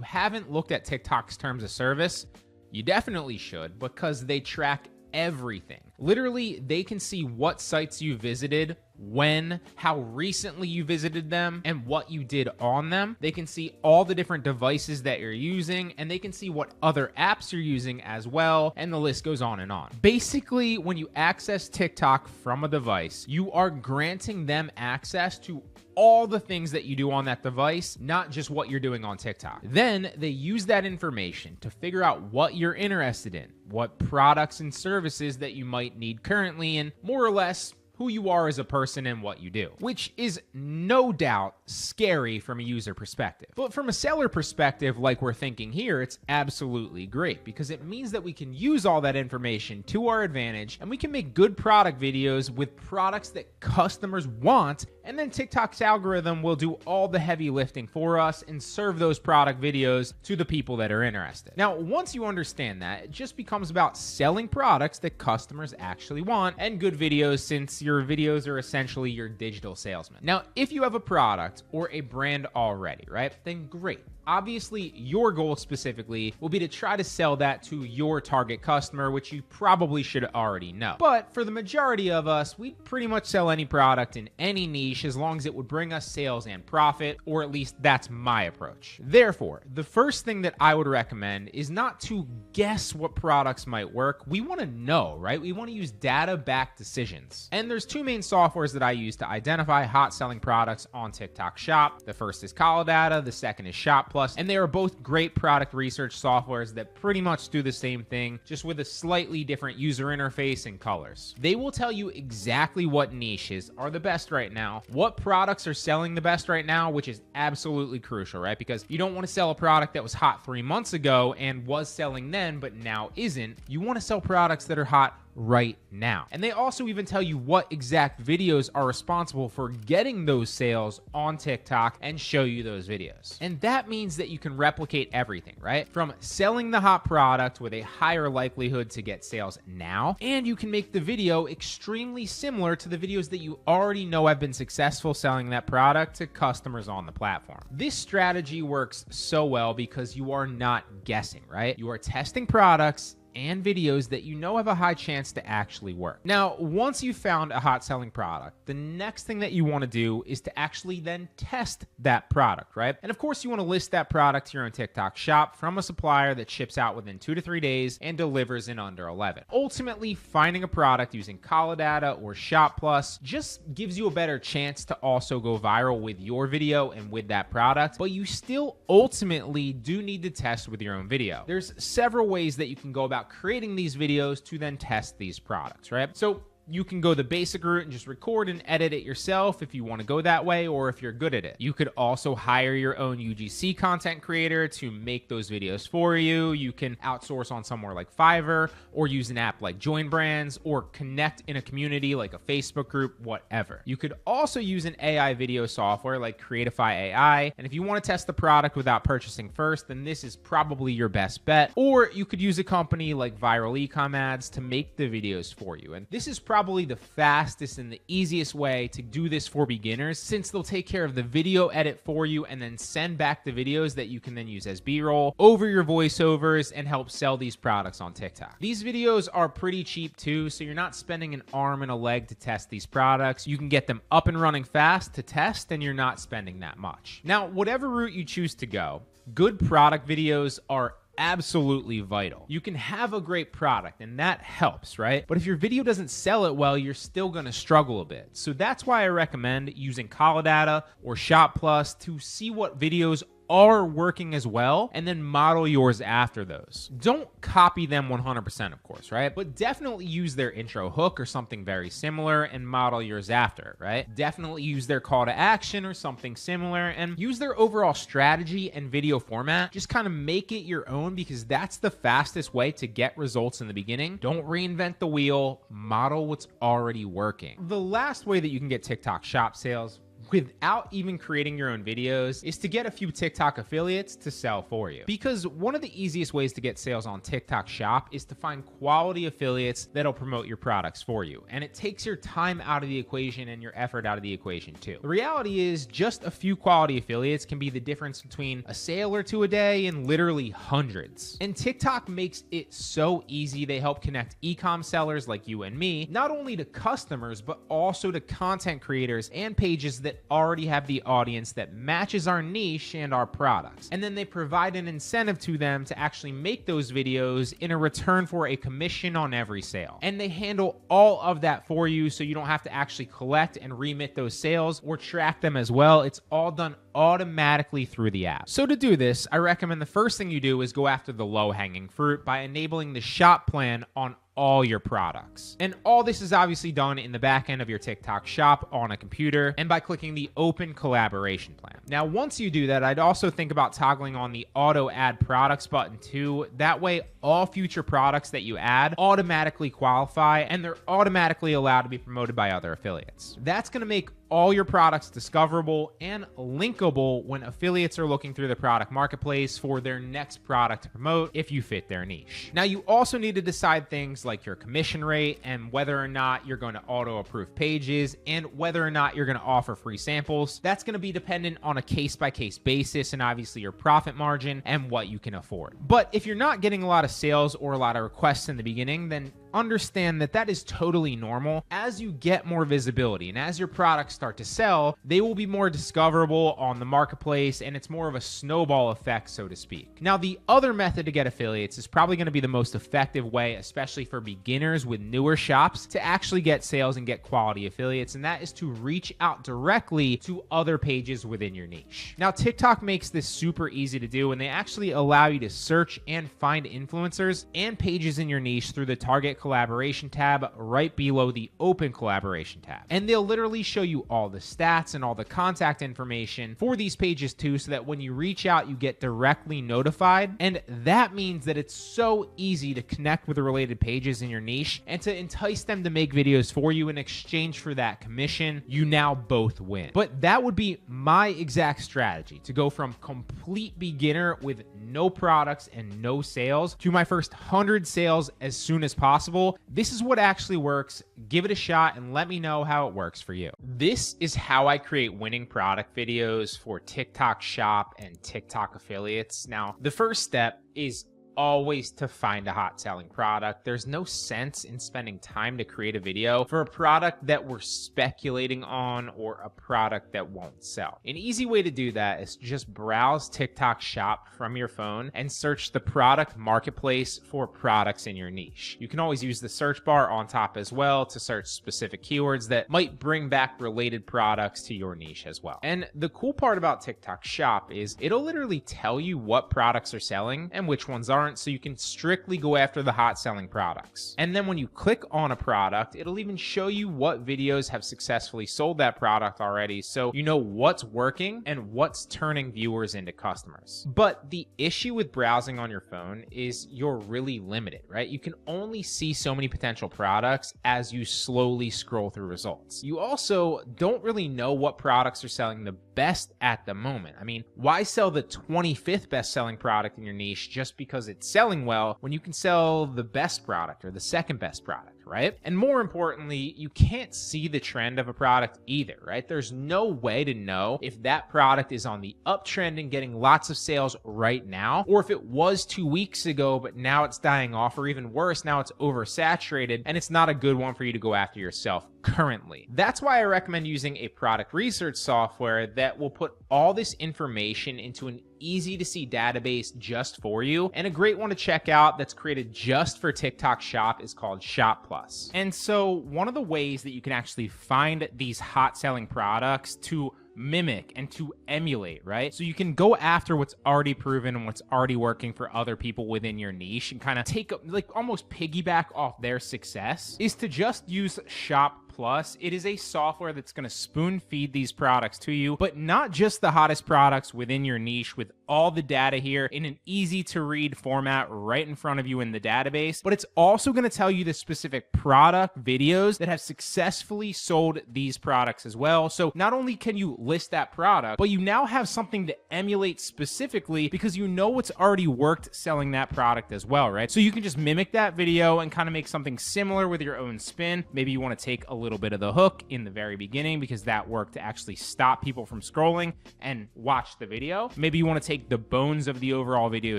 Speaker 1: haven't looked at TikTok's terms of service, you definitely should, because they track everything. Literally, they can see what sites you visited, when, how recently you visited them, and what you did on them. They can see all the different devices that you're using, and they can see what other apps you're using as well, and the list goes on and on. Basically, when you access TikTok from a device, you are granting them access to all the things that you do on that device, not just what you're doing on TikTok. Then they use that information to figure out what you're interested in, what products and services that you might need currently, and more or less who you are as a person and what you do, which is no doubt scary from a user perspective. But from a seller perspective, like we're thinking here, it's absolutely great because it means that we can use all that information to our advantage and we can make good product videos with products that customers want, and then TikTok's algorithm will do all the heavy lifting for us and serve those product videos to the people that are interested. Now, once you understand that, it just becomes about selling products that customers actually want and good videos, since your videos are essentially your digital salesman. Now, if you have a product or a brand already, right, then great. Obviously, your goal specifically will be to try to sell that to your target customer, which you probably should already know. But for the majority of us, we'd pretty much sell any product in any niche as long as it would bring us sales and profit, or at least that's my approach. Therefore, the first thing that I would recommend is not to guess what products might work. We want to know, right? We want to use data-backed decisions. And there's two main softwares that I use to identify hot selling products on TikTok Shop. The first is Kalodata, the second is Shop Plus, and they are both great product research softwares that pretty much do the same thing, just with a slightly different user interface and colors. They will tell you exactly what niches are the best right now, what products are selling the best right now, which is absolutely crucial, right? Because you don't want to sell a product that was hot 3 months ago and was selling then, but now isn't. You want to sell products that are hot right now. And they also even tell you what exact videos are responsible for getting those sales on TikTok and show you those videos. And that means that you can replicate everything, right? From selling the hot product with a higher likelihood to get sales now, and you can make the video extremely similar to the videos that you already know have been successful selling that product to customers on the platform. This strategy works so well because you are not guessing, right? You are testing products and videos that you know have a high chance to actually work. Now, once you've found a hot selling product, the next thing that you want to do is to actually then test that product, right? And of course, you want to list that product to your own TikTok shop from a supplier that ships out within 2 to 3 days and delivers in under 11. Ultimately, finding a product using Kalodata or Shop Plus just gives you a better chance to also go viral with your video and with that product, but you still ultimately do need to test with your own video. There's several ways that you can go about creating these videos to then test these products, right? So you can go the basic route and just record and edit it yourself if you want to go that way, or if you're good at it. You could also hire your own UGC content creator to make those videos for you. You can outsource on somewhere like Fiverr, or use an app like Join Brands, or connect in a community like a Facebook group, whatever. You could also use an AI video software like Creatify AI. And if you want to test the product without purchasing first, then this is probably your best bet. Or you could use a company like ViraleComAdz to make the videos for you. And this is probably the fastest and the easiest way to do this for beginners, since they'll take care of the video edit for you and then send back the videos that you can then use as B-roll over your voiceovers and help sell these products on TikTok. These videos are pretty cheap too, so you're not spending an arm and a leg to test these products. You can get them up and running fast to test, and you're not spending that much. Now, whatever route you choose to go, good product videos are absolutely vital. You can have a great product and that helps, right? But if your video doesn't sell it well, you're still going to struggle a bit. So that's why I recommend using Kalodata or Shop Plus to see what videos
Speaker 4: are working as well, and then model yours after those. Don't copy them 100%, of course, right? But definitely use their intro hook or something very similar and model yours after, right? Definitely use their call to action or something similar, and use their overall strategy and video format. Just kind of make it your own, because that's the fastest way to get results in the beginning. Don't reinvent the wheel, model what's already working. The last way that you can get TikTok shop sales without even creating your own videos is to get a few TikTok affiliates to sell for you. Because one of the easiest ways to get sales on TikTok shop is to find quality affiliates that'll promote your products for you. And it takes your time out of the equation and your effort out of the equation too. The reality is just a few quality affiliates can be the difference between a sale or two a day and literally hundreds. And TikTok makes it so easy. They help connect e-com sellers like you and me, not only to customers, but also to content creators and pages that already have the audience that matches our niche and our products. And then they provide an incentive to them to actually make those videos in a return for a commission on every sale. And they handle all of that for you, so you don't have to actually collect and remit those sales or track them as well. It's all done automatically through the app. So to do this, I recommend the first thing you do is go after the low-hanging fruit by enabling the shop plan on all your products. And all this is obviously done in the back end of your TikTok shop on a computer and by clicking the open collaboration plan. Now, once you do that, I'd also think about toggling on the auto add products button too. That way, all future products that you add automatically qualify and they're automatically allowed to be promoted by other affiliates. That's going to make all your products discoverable and linkable when affiliates are looking through the product marketplace for their next product to promote if you fit their niche. Now, you also need to decide things like your commission rate and whether or not you're going to auto approve pages and whether or not you're going to offer free samples. That's going to be dependent on a case-by-case basis and obviously your profit margin and what you can afford. But if you're not getting a lot of sales or a lot of requests in the beginning, then understand that that is totally normal. As you get more visibility and as your products start to sell, they will be more discoverable on the marketplace, and it's more of a snowball effect, so to speak. Now, the other method to get affiliates is probably going to be the most effective way, especially for beginners with newer shops, to actually get sales and get quality affiliates, and that is to reach out directly to other pages within your niche. Now, TikTok makes this super easy to do, and they actually allow you to search and find influencers and pages in your niche through the target collaboration tab right below the open collaboration tab. And they'll literally show you all the stats and all the contact information for these pages too, so that when you reach out, you get directly notified. And that means that it's so easy to connect with the related pages in your niche and to entice them to make videos for you in exchange for that commission. You now both win. But that would be my exact strategy, to go from complete beginner with no products and no sales to my first 100 sales as soon as possible. This is what actually works. Give it a shot and let me know how it works for you. This is how I create winning product videos for TikTok shop and TikTok affiliates. Now, the first step is always to find a hot selling product. There's no sense in spending time to create a video for a product that we're speculating on or a product that won't sell. An easy way to do that is just browse TikTok shop from your phone and search the product marketplace for products in your niche. You can always use the search bar on top as well to search specific keywords that might bring back related products to your niche as well. And the cool part about TikTok shop is it'll literally tell you what products are selling and which ones aren't, so you can strictly go after the hot selling products. And then when you click on a product, it'll even show you what videos have successfully sold that product already, so you know what's working and what's turning viewers into customers. But the issue with browsing on your phone is you're really limited, right? You can only see so many potential products as you slowly scroll through results. You also don't really know what products are selling the best at the moment. I mean, why sell the 25th best selling product in your niche just because it's selling well when you can sell the best product or the second best product, right? And more importantly, you can't see the trend of a product either, right? There's no way to know if that product is on the uptrend and getting lots of sales right now, or if it was 2 weeks ago, but now it's dying off, or even worse, now it's oversaturated and it's not a good one for you to go after yourself currently. That's why I recommend using a product research software that will put all this information into an easy to see database just for you. And a great one to check out that's created just for TikTok shop is called Shop Plus. And so one of the ways that you can actually find these hot selling products to mimic and to emulate, right? So you can go after what's already proven and what's already working for other people within your niche and kind of take, like, almost piggyback off their success, is to just use Shop Plus. It is a software that's going to spoon feed these products to you, but not just the hottest products within your niche with all the data here in an easy to read format right in front of you in the database, but it's also going to tell you the specific product videos that have successfully sold these products as well. So not only can you list that product, but you now have something to emulate specifically because you know what's already worked selling that product as well, right? So you can just mimic that video and kind of make something similar with your own spin. Maybe you want to take a little bit of the hook in the very beginning because that worked to actually stop people from scrolling and watch the video. Maybe you want to take the bones of the overall video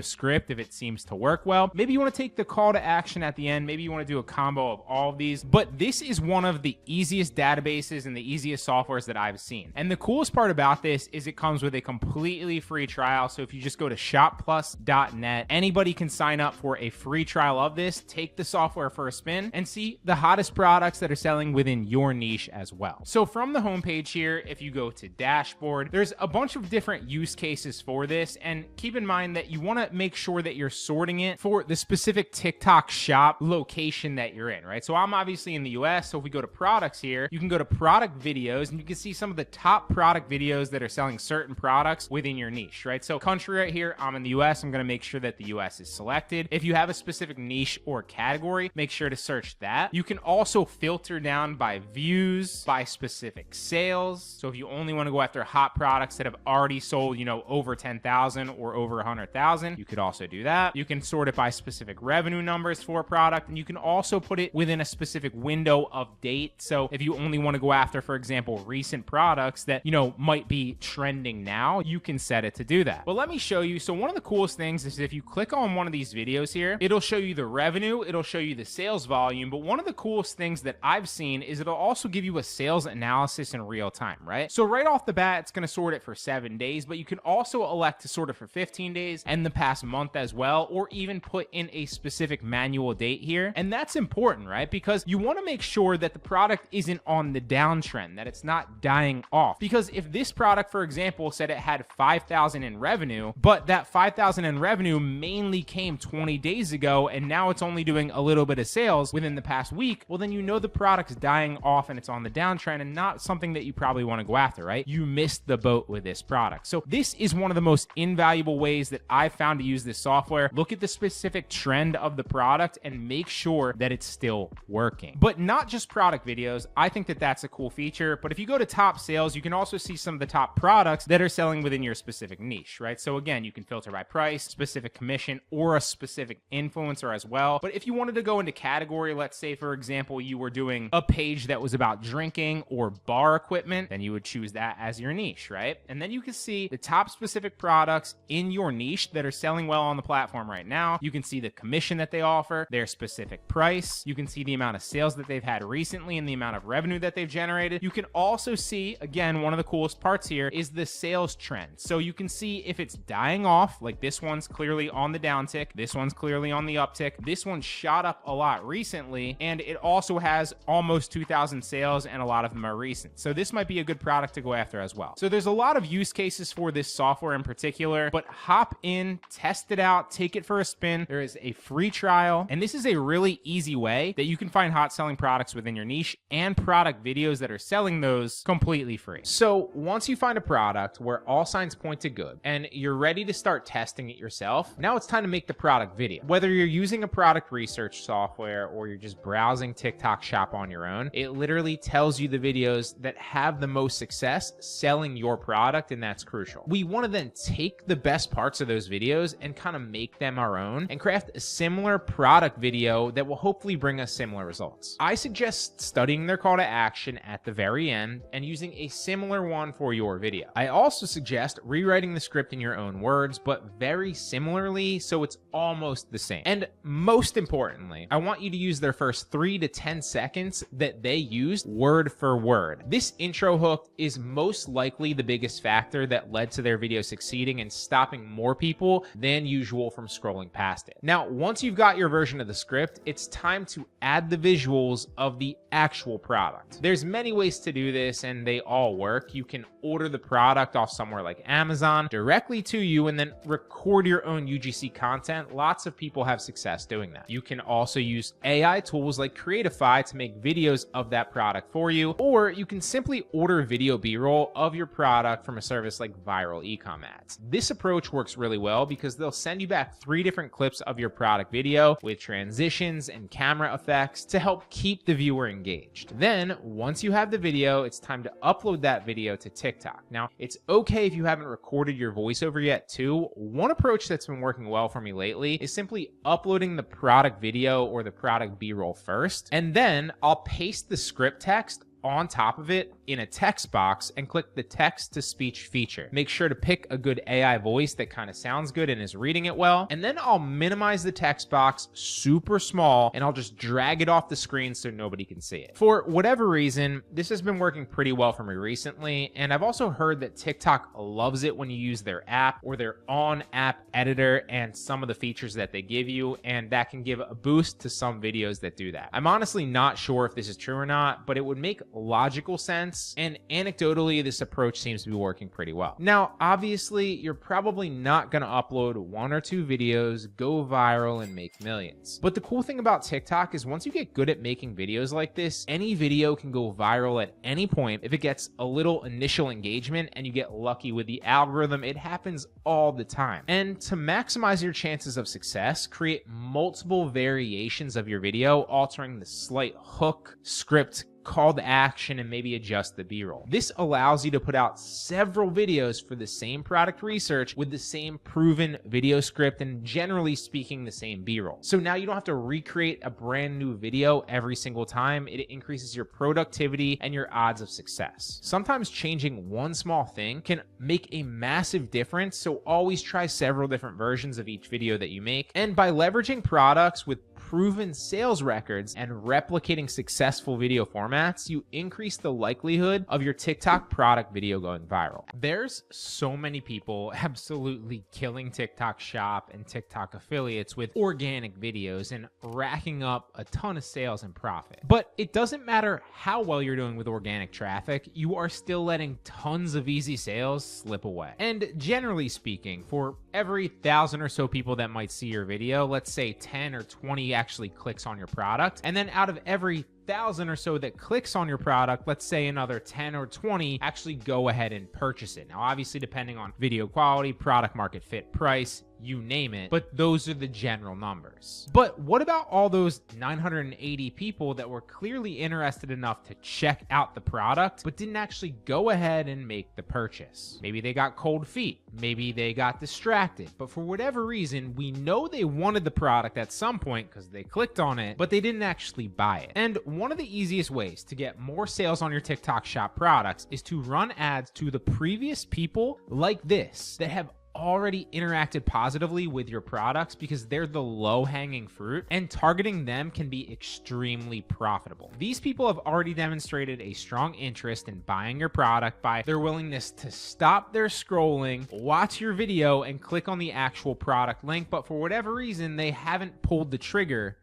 Speaker 4: script if it seems to work well. Maybe you want to take the call to action at the end. Maybe you want to do a combo of all of these. But this is one of the easiest databases and the easiest softwares that I've seen. And the coolest part about this is it comes with a completely free trial. So if you just go to shopplus.net, anybody can sign up for a free trial of this, take the software for a spin, and see the hottest products that are selling within your niche as well. So from the homepage here, if you go to dashboard, there's a bunch of different use cases for this. And keep in mind that you want to make sure that you're sorting it for the specific TikTok shop location that you're in, right? So I'm obviously in the US. So if we go to products here, you can go to product videos and you can see some of the top product videos that are selling certain products within your niche, right? So country right here, I'm in the US. I'm going to make sure that the US is selected. If you have a specific niche or category, make sure to search that. You can also filter down by views, by specific sales. So if you only want to go after hot products that have already sold, over 10,000 or over 100,000, you could also do that. You can sort it by specific revenue numbers for a product, and you can also put it within a specific window of date. So if you only want to go after, for example, recent products that, might be trending now, you can set it to do that. But let me show you. So one of the coolest things is if you click on one of these videos here, it'll show you the revenue, it'll show you the sales volume. But one of the coolest things that I've seen is it'll also give you a sales analysis in real time, right? So right off the bat, it's going to sort it for 7 days, but you can also elect to sort it for 15 days and the past month as well, or even put in a specific manual date here. And that's important, right? Because you want to make sure that the product isn't on the downtrend, that it's not dying off. Because if this product, for example, said it had 5,000 in revenue, but that 5,000 in revenue mainly came 20 days ago, and now it's only doing a little bit of sales within the past week, well, then the product's dying off and it's on the downtrend and not something that you probably want to go after, right? You missed the boat with this product. So this is one of the most invaluable ways that I've found to use this software. Look at the specific trend of the product and make sure that it's still working. But not just product videos. I think that that's a cool feature. But if you go to top sales, you can also see some of the top products that are selling within your specific niche, right? So again, you can filter by price, specific commission, or a specific influencer as well. But if you wanted to go into category, let's say, for example, you were doing a page that was about drinking or bar equipment, then you would choose that as your niche, right? And then you can see the top specific products in your niche that are selling well on the platform right now. You can see the commission that they offer, their specific price. You can see the amount of sales that they've had recently and the amount of revenue that they've generated. You can also see, again, one of the coolest parts here is the sales trend. So you can see if it's dying off, like this one's clearly on the downtick, this one's clearly on the uptick, this one shot up a lot recently, and it also has almost 2,000 sales and a lot of them are recent. So this might be a good product to go after as well. So there's a lot of use cases for this software in particular, but hop in, test it out, take it for a spin. There is a free trial, and this is a really easy way that you can find hot selling products within your niche and product videos that are selling those completely free. So once you find a product where all signs point to good and you're ready to start testing it yourself, now it's time to make the product video. Whether you're using a product research software or you're just browsing TikTok shop on your own, it literally tells you the videos that have the most success selling your product, and that's crucial. We want to then take the best parts of those videos and kind of make them our own and craft a similar product video that will hopefully bring us similar results. I suggest studying their call to action at the very end and using a similar one for your video. I also suggest rewriting the script in your own words, but very similarly so it's almost the same. And most importantly, I want you to use their first 3 to 10 seconds that
Speaker 1: that they used word for word. This intro hook is most likely the biggest factor that led to their video succeeding and stopping more people than usual from scrolling past it. Now, once you've got your version of the script, it's time to add the visuals of the actual product. There's many ways to do this and they all work. You can order the product off somewhere like Amazon directly to you and then record your own UGC content. Lots of people have success doing that. You can also use AI tools like Creatify to make videos of that product for you, or you can simply order video B-roll of your product from a service like ViraleComAdz. This approach works really well because they'll send you back 3 different clips of your product video with transitions and camera effects to help keep the viewer engaged. Then, once you have the video, it's time to upload that video to TikTok. Now, it's okay if you haven't recorded your voiceover yet too. One approach that's been working well for me lately is simply uploading the product video or the product B-roll first, and then I'll paste the script text on top of it in a text box and click the text to speech feature. Make sure to pick a good AI voice that kind of sounds good and is reading it well. And then I'll minimize the text box super small and I'll just drag it off the screen so nobody can see it. For whatever reason, this has been working pretty well for me recently. And I've also heard that TikTok loves it when you use their app or their on-app editor and some of the features that they give you. And that can give a boost to some videos that do that. I'm honestly not sure if this is true or not, but it would make logical sense, and anecdotally this approach seems to be working pretty well. Now, obviously, you're probably not going to upload 1 or 2 videos, go viral, and make millions. But the cool thing about TikTok is once you get good at making videos like this, any video can go viral at any point if it gets a little initial engagement and you get lucky with the algorithm. It happens all the time. And to maximize your chances of success, create multiple variations of your video, altering the slight hook, script, call to action, and maybe adjust the B-roll. This allows you to put out several videos for the same product research with the same proven video script and generally speaking the same B-roll. So now you don't have to recreate a brand new video every single time. It increases your productivity and your odds of success. Sometimes changing one small thing can make a massive difference, so always try several different versions of each video that you make. And by leveraging products with proven sales records and replicating successful video formats, you increase the likelihood of your TikTok product video going viral. There's so many people absolutely killing TikTok Shop and TikTok affiliates with organic videos and racking up a ton of sales and profit. But it doesn't matter how well you're doing with organic traffic, you are still letting tons of easy sales slip away. And generally speaking, for every 1,000 or so people that might see your video, let's say 10 or 20 actually clicks on your product. And then out of every 1,000 or so that clicks on your product, let's say another 10 or 20 actually go ahead and purchase it. Now, obviously, depending on video quality, product market fit, price, you name it, but those are the general numbers. But what about all those 980 people that were clearly interested enough to check out the product, but didn't actually go ahead and make the purchase? Maybe they got cold feet, maybe they got distracted, but for whatever reason, we know they wanted the product at some point because they clicked on it, but they didn't actually buy it. And one of the easiest ways to get more sales on your TikTok Shop products is to run ads to the previous people like this that have already interacted positively with your products because they're the low-hanging fruit, and targeting them can be extremely profitable. These people have already demonstrated a strong interest in buying your product by their willingness to stop their scrolling, watch your video, and click on the actual product link, but for whatever reason, they haven't pulled the trigger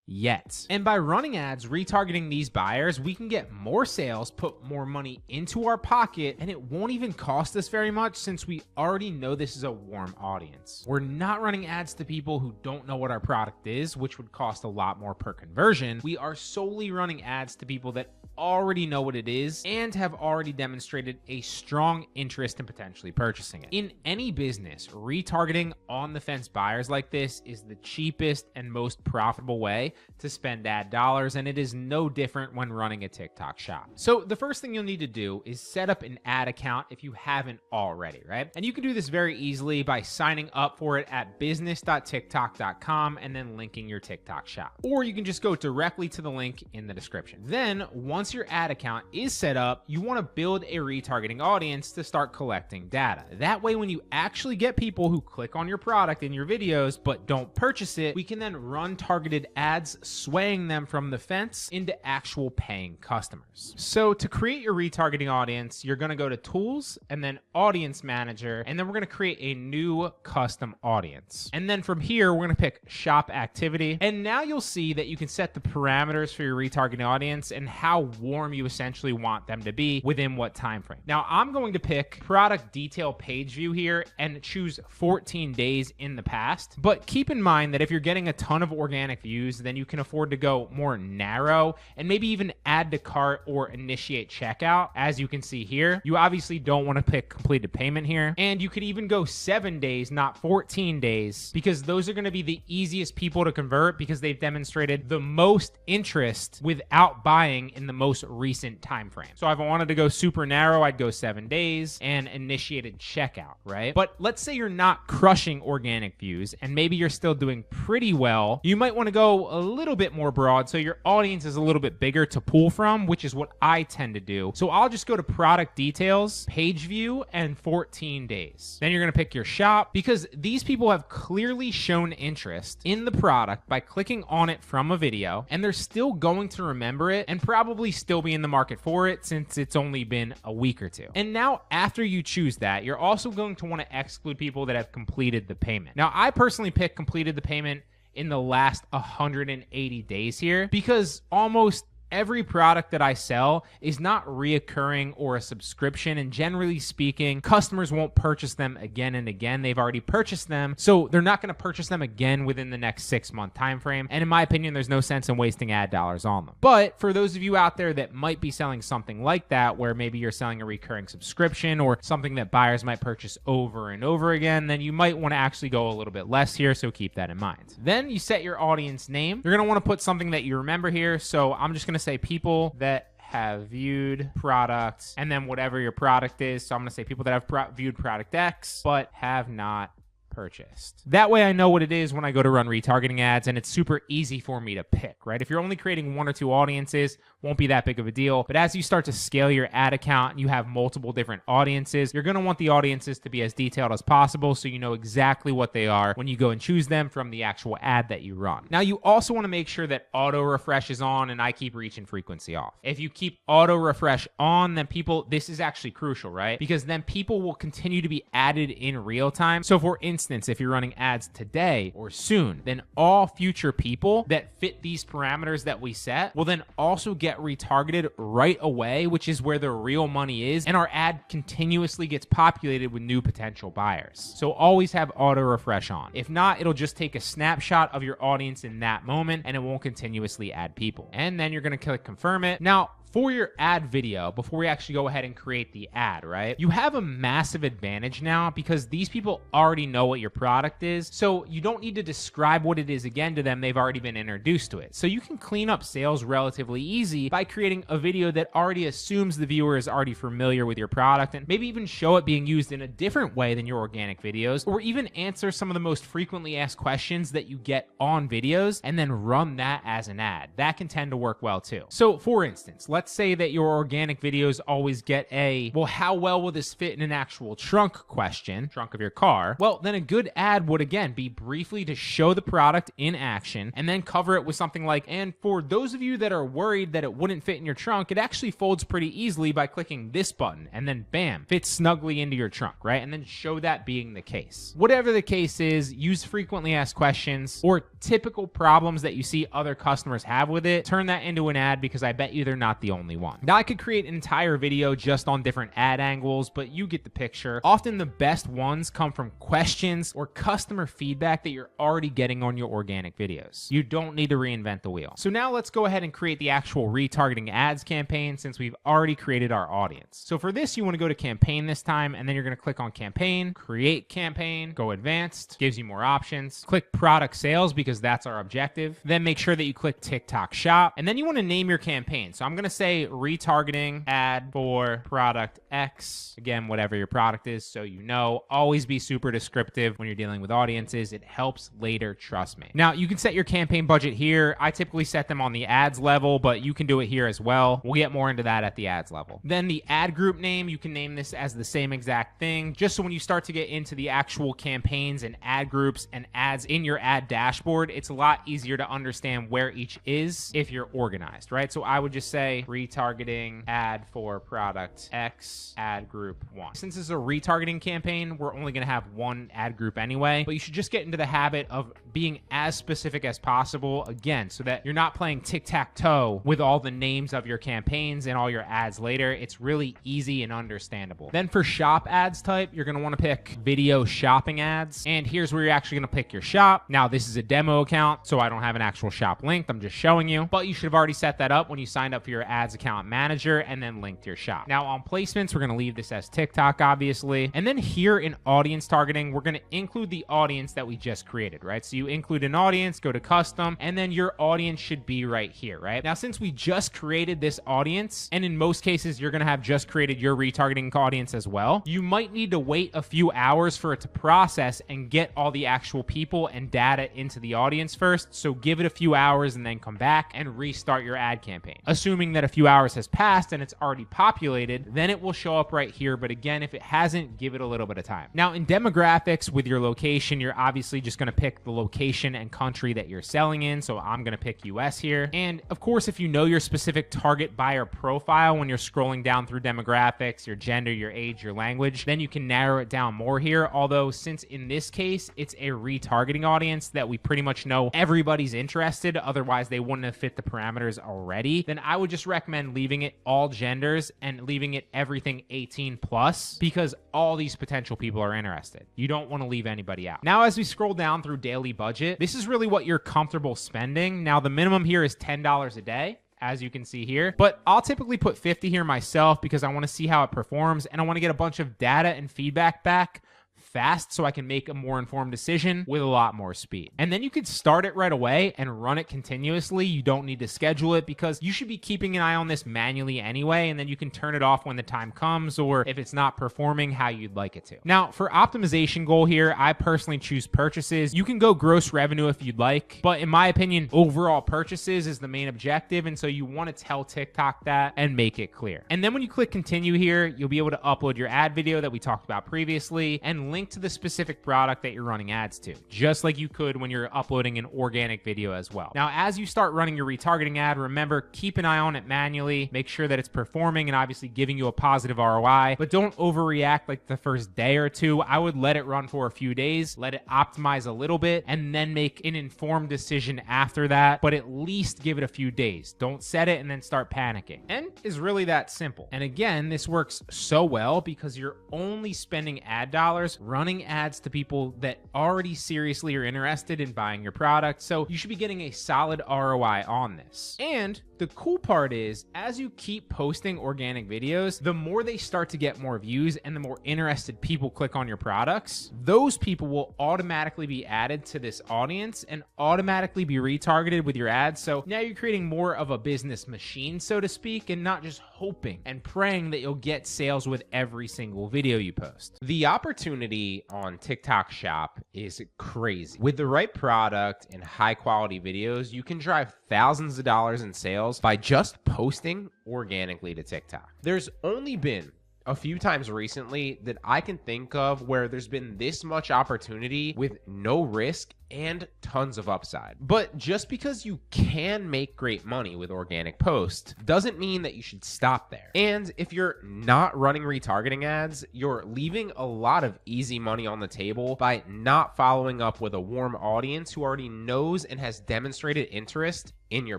Speaker 1: yet. And by running ads retargeting these buyers, we can get more sales, put more money into our pocket, and it won't even cost us very much since we already know this is a warm audience. We're not running ads to people who don't know what our product is, which would cost a lot more per conversion. We are solely running ads to people that already know what it is and have already demonstrated a strong interest in potentially purchasing it. In any business, retargeting on the fence buyers like this is the cheapest and most profitable way to spend ad dollars, and it is no different when running a TikTok Shop. So the first thing you'll need to do is set up an ad account if you haven't already, right? And you can do this very easily by signing up for it at business.tiktok.com and then linking your TikTok Shop. Or you can just go directly to the link in the description. Then once once your ad account is set up, you want to build a retargeting audience to start collecting data. That way, when you actually get people who click on your product in your videos but don't purchase it, we can then run targeted ads, swaying them from the fence into actual paying customers. So to create your retargeting audience, you're going to go to Tools and then Audience Manager, and then we're going to create a new custom audience. And then from here, we're going to pick Shop Activity. And now you'll see that you can set the parameters for your retargeting audience and how warm you essentially want them to be within what time frame. Now, I'm going to pick Product Detail Page View here and choose 14 days in the past. But keep in mind that if you're getting a ton of organic views, then you can afford to go more narrow and maybe even add to cart or initiate checkout. As you can see here, you obviously don't want to pick completed payment here. And you could even go 7 days, not 14 days, because those are going to be the easiest people to convert because they've demonstrated the most interest without buying in the most recent time frame. So if I wanted to go super narrow, I'd go 7 days and initiated checkout, right? But let's say you're not crushing organic views and maybe you're still doing pretty well. You might want to go a little bit more broad so your audience is a little bit bigger to pull from, which is what I tend to do. So I'll just go to Product Details, Page View, and 14 days. Then you're going to pick your shop because these people have clearly shown interest in the product by clicking on it from a video, and they're still going to remember it and probably still be in the market for it since it's only been a week or two. And now after you choose that, you're also going to want to exclude people that have completed the payment. Now, I personally pick completed the payment in the last 180 days here because almost every product that I sell is not reoccurring or a subscription, and generally speaking, customers won't purchase them again and again. They've already purchased them, so they're not going to purchase them again within the next 6-month time frame. And in my opinion, there's no sense in wasting ad dollars on them. But for those of you out there that might be selling something like that, where maybe you're selling a recurring subscription or something that buyers might purchase over and over again, then you might want to actually go a little bit less here, so keep that in mind. Then you set your audience name. You're going to want to put something that you remember here, so I'm just going to say people that have viewed products, and then whatever your product is. So I'm going to say people that have viewed product X but have not purchased. That way I know what it is when I go to run retargeting ads, and it's super easy for me to pick, right? If you're only creating 1 or 2 audiences, won't be that big of a deal. But as you start to scale your ad account and you have multiple different audiences, you're going to want the audiences to be as detailed as possible so you know exactly what they are when you go and choose them from the actual ad that you run. Now, you also want to make sure that auto refresh is on and I keep reach and frequency off. If you keep auto refresh on, then this is actually crucial, right? Because then people will continue to be added in real time. So for instance, if you're running ads today or soon, then all future people that fit these parameters that we set will then also get retargeted right away, which is where the real money is, and our ad continuously gets populated with new potential buyers. So always have auto refresh on. If not, it'll just take a snapshot of your audience in that moment and it won't continuously add people. And then you're going to click confirm it. Now, for your ad video, before we actually go ahead and create the ad, right? You have a massive advantage now because these people already know what your product is. So you don't need to describe what it is again to them. They've already been introduced to it. So you can clean up sales relatively easy by creating a video that already assumes the viewer is already familiar with your product, and maybe even show it being used in a different way than your organic videos, or even answer some of the most frequently asked questions that you get on videos and then run that as an ad. That can tend to work well too. So for instance, let's say that your organic videos always get a, well, how well will this fit in an actual trunk question, trunk of your car? Well, then a good ad would again be briefly to show the product in action and then cover it with something like, and for those of you that are worried that it wouldn't fit in your trunk, it actually folds pretty easily by clicking this button, and then bam, fits snugly into your trunk, right? And then show that being the case. Whatever the case is, use frequently asked questions or typical problems that you see other customers have with it. Turn that into an ad because I bet you they're not the only one. Now, I could create an entire video just on different ad angles, but you get the picture. Often the best ones come from questions or customer feedback that you're already getting on your organic videos. You don't need to reinvent the wheel. So now let's go ahead and create the actual retargeting ads campaign since we've already created our audience. So for this, you want to go to campaign this time, and then you're going to click on campaign, create campaign, go advanced, gives you more options. Click product sales because that's our objective. Then make sure that you click TikTok shop, and then you want to name your campaign. So I'm going to
Speaker 4: say retargeting ad for product X. Again, whatever your product is, so you know. Always be super descriptive when you're dealing with audiences. It helps later, trust me. Now, you can set your campaign budget here. I typically set them on the ads level, but you can do it here as well. We'll get more into that at the ads level. Then the ad group name, you can name this as the same exact thing, just so when you start to get into the actual campaigns and ad groups and ads in your ad dashboard, it's a lot easier to understand where each is if you're organized, right? So I would just say retargeting ad for product X, ad group 1. Since this is a retargeting campaign, we're only going to have one ad group anyway, but you should just get into the habit of being as specific as possible, again, so that you're not playing tic-tac-toe with all the names of your campaigns and all your ads later. It's really easy and understandable. Then for shop ads type, you're going to want to pick video shopping ads, and here's where you're actually going to pick your shop. Now, this is a demo account, so I don't have an actual shop linked. I'm just showing you, but you should have already set that up when you signed up for your ads account manager and then linked your shop. Now, on placements, we're going to leave this as TikTok, obviously, and then here in audience targeting, we're going to include the audience that we just created, right? So you include an audience, go to custom, and then your audience should be right here, right? Now, since we just created this audience, and in most cases, you're going to have just created your retargeting audience as well, you might need to wait a few hours for it to process and get all the actual people and data into the audience first. So give it a few hours and then come back and restart your ad campaign. Assuming that a few hours has passed and it's already populated, then it will show up right here. But again, if it hasn't, give it a little bit of time. Now, in demographics with your location, you're obviously just going to pick the location and country that you're selling in. So I'm going to pick US here. And of course, if you know your specific target buyer profile when you're scrolling down through demographics, your gender, your age, your language, then you can narrow it down more here. Although since in this case, it's a retargeting audience that we pretty much know everybody's interested, otherwise they wouldn't have fit the parameters already, then I would just recommend leaving it all genders and leaving it everything 18 plus, because all these potential people are interested. You don't want to leave anybody out. Now, as we scroll down through daily budget, this is really what you're comfortable spending. Now, the minimum here is $10 a day, as you can see here, but I'll typically put 50 here myself because I want to see how it performs and I want to get a bunch of data and feedback back fast so I can make a more informed decision with a lot more speed. And then you could start it right away and run it continuously. You don't need to schedule it because you should be keeping an eye on this manually anyway, and then you can turn it off when the time comes or if it's not performing how you'd like it to. Now, for optimization goal here, I personally choose purchases. You can go gross revenue if you'd like, but in my opinion, overall purchases is the main objective, and so you want to tell TikTok that and make it clear. And then when you click continue here, you'll be able to upload your ad video that we talked about previously and link to the specific product that you're running ads to, just like you could when you're uploading an organic video as well. Now, as you start running your retargeting ad, remember, keep an eye on it manually, make sure that it's performing and obviously giving you a positive ROI, but don't overreact like the first day or two. I would let it run for a few days, let it optimize a little bit, and then make an informed decision after that, but at least give it a few days. Don't set it and then start panicking. And is really that simple. And again, this works so well because you're only spending ad dollars running ads to people that already seriously are interested in buying your product. So you should be getting a solid ROI on this. And the cool part is, as you keep posting organic videos, the more they start to get more views and the more interested people click on your products, those people will automatically be added to this audience and automatically be retargeted with your ads. So now you're creating more of a business machine, so to speak, and not just hoping and praying that you'll get sales with every single video you post. The opportunity on TikTok Shop is crazy. With the right product and high quality videos, you can drive thousands of dollars in sales by just posting organically to TikTok. There's only been a few times recently that I can think of where there's been this much opportunity with no risk and tons of upside. But just because you can make great money with organic posts doesn't mean that you should stop there. And if you're not running retargeting ads, you're leaving a lot of easy money on the table by not following up with a warm audience who already knows and has demonstrated interest in your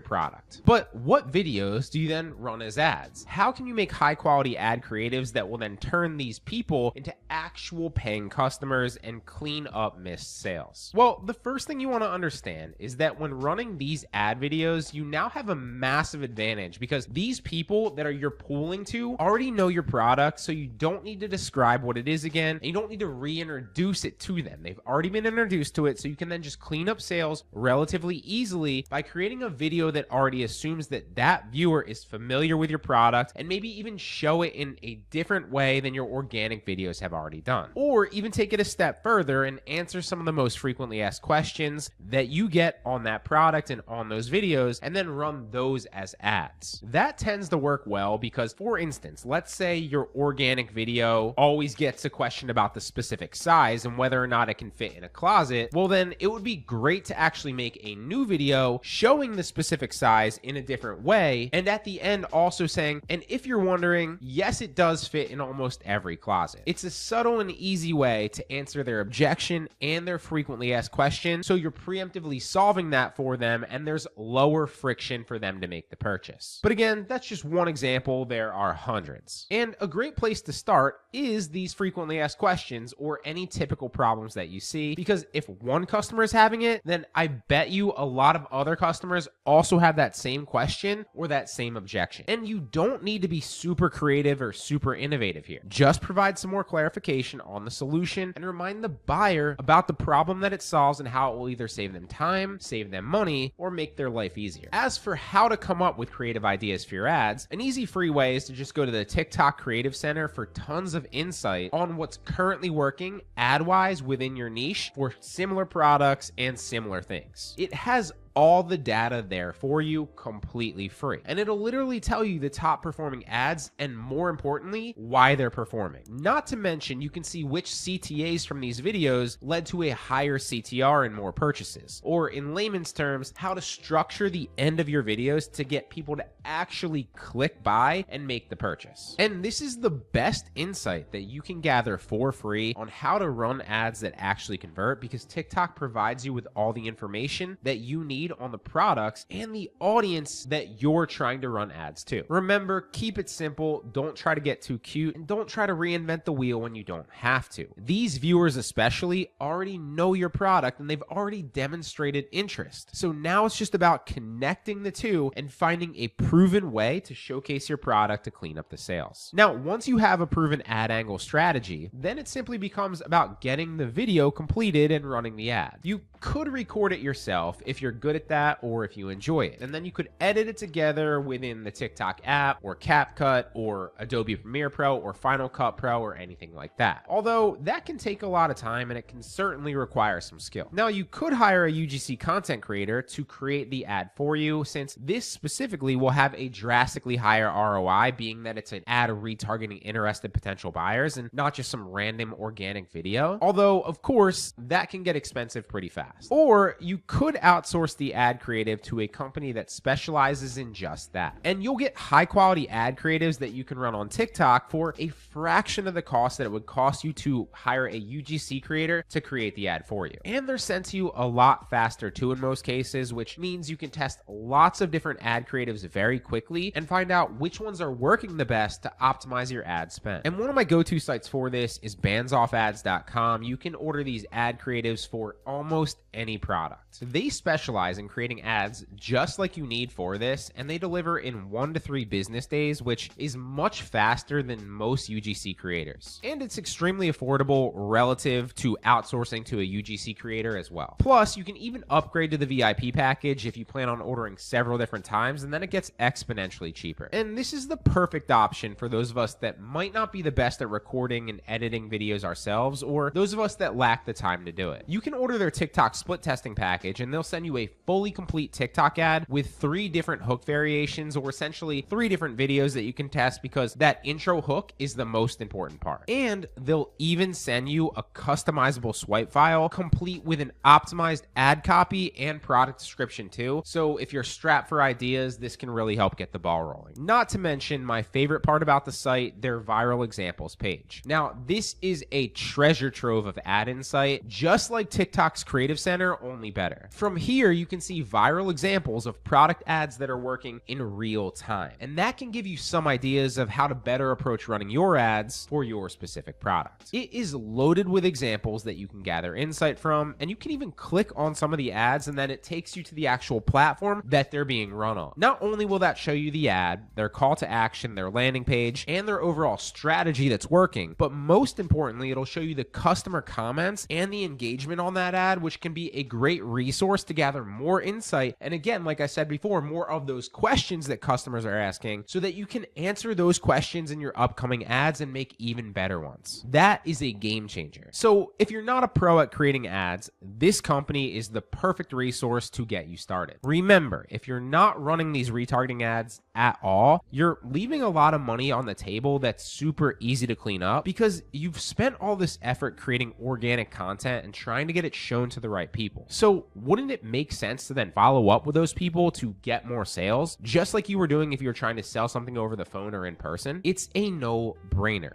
Speaker 4: product. But what videos do you then run as ads? How can you make high quality ad creatives that will then turn these people into actual paying customers and clean up missed sales? Well, the first thing you want to understand is that when running these ad videos, you now have a massive advantage because these people that you're pooling to already know your product, so you don't need to describe what it is again, and you don't need to reintroduce it to them. They've already been introduced to it, so you can then just clean up sales relatively easily by creating a video that already assumes that that viewer is familiar with your product and maybe even show it in a different way than your organic videos have already done. Or even take it a step further and answer some of the most frequently asked questions that you get on that product and on those videos, and then run those as ads. That tends to work well because, for instance, let's say your organic video always gets a question about the specific size and whether or not it can fit in a closet. Well, then it would be great to actually make a new video showing the specific size in a different way, and at the end also saying, and if you're wondering, yes, it does fit in almost every closet. It's a subtle and easy way to answer their objection and their frequently asked question, so you're preemptively solving that for them and there's lower friction for them to make the purchase. But again, that's just one example. There are hundreds. And a great place to start is these frequently asked questions or any typical problems that you see, because if one customer is having it, then I bet you a lot of other customers also have that same question or that same objection. And you don't need to be super creative or super innovative here. Just provide some more clarification on the solution and remind the buyer about the problem that it solves and how it will either save them time, save them money, or make their life easier. As for how to come up with creative ideas for your ads, an easy free way is to just go to the TikTok Creative Center for tons of insight on what's currently working ad-wise within your niche for similar products and similar things. It has all the data there for you completely free. And it'll literally tell you the top performing ads and, more importantly, why they're performing. Not to mention, you can see which CTAs from these videos led to a higher CTR and more purchases. Or in layman's terms, how to structure the end of your videos to get people to actually click buy and make the purchase. And this is the best insight that you can gather for free on how to run ads that actually convert, because TikTok provides you with all the information that you need on the products and the audience that you're trying to run ads to. Remember, keep it simple, don't try to get too cute, and don't try to reinvent the wheel when you don't have to. These viewers especially already know your product and they've already demonstrated interest. So now it's just about connecting the two and finding a proven way to showcase your product to clean up the sales. Now, once you have a proven ad angle strategy, then it simply becomes about getting the video completed and running the ad. You could record it yourself if you're good at that or if you enjoy it. And then you could edit it together within the TikTok app or CapCut or Adobe Premiere Pro or Final Cut Pro or anything like that. Although that can take a lot of time and it can certainly require some skill. Now, you could hire a UGC content creator to create the ad for you, since this specifically will have a drastically higher ROI, being that it's an ad retargeting interested potential buyers and not just some random organic video. Although, of course, that can get expensive pretty fast. Or you could outsource the ad creative to a company that specializes in just that. And you'll get high quality ad creatives that you can run on TikTok for a fraction of the cost that it would cost you to hire a UGC creator to create the ad for you. And they're sent to you a lot faster too in most cases, which means you can test lots of different ad creatives very quickly and find out which ones are working the best to optimize your ad spend. And one of my go-to sites for this is bandsofads.com. You can order these ad creatives for almost any product. They specialize in creating ads just like you need for this, and they deliver in 1 to 3 business days, which is much faster than most UGC creators. And it's extremely affordable relative to outsourcing to a UGC creator as well. Plus, you can even upgrade to the VIP package if you plan on ordering several different times, and then it gets exponentially cheaper. And this is the perfect option for those of us that might not be the best at recording and editing videos ourselves, or those of us that lack the time to do it. You can order their TikTok split testing package, and they'll send you a fully complete TikTok ad with 3 different hook variations, or essentially 3 different videos that you can test, because that intro hook is the most important part. And they'll even send you a customizable swipe file complete with an optimized ad copy and product description too. So if you're strapped for ideas, this can really help get the ball rolling. Not to mention my favorite part about the site, their viral examples page. Now, this is a treasure trove of ad insight, just like TikTok's Creative Creative Center, only better. From here, you can see viral examples of product ads that are working in real time. And that can give you some ideas of how to better approach running your ads for your specific product. It is loaded with examples that you can gather insight from, and you can even click on some of the ads and then it takes you to the actual platform that they're being run on. Not only will that show you the ad, their call to action, their landing page, and their overall strategy that's working, but most importantly, it'll show you the customer comments and the engagement on that ad, which can be a great resource to gather more insight. And again, like I said before, more of those questions that customers are asking so that you can answer those questions in your upcoming ads and make even better ones. That is a game changer. So if you're not a pro at creating ads, this company is the perfect resource to get you started. Remember, if you're not running these retargeting ads at all, you're leaving a lot of money on the table that's super easy to clean up because you've spent all this effort creating organic content and trying to get it shown to the right people. So wouldn't it make sense to then follow up with those people to get more sales, just like you were doing if you were trying to sell something over the phone or in person? It's a no-brainer.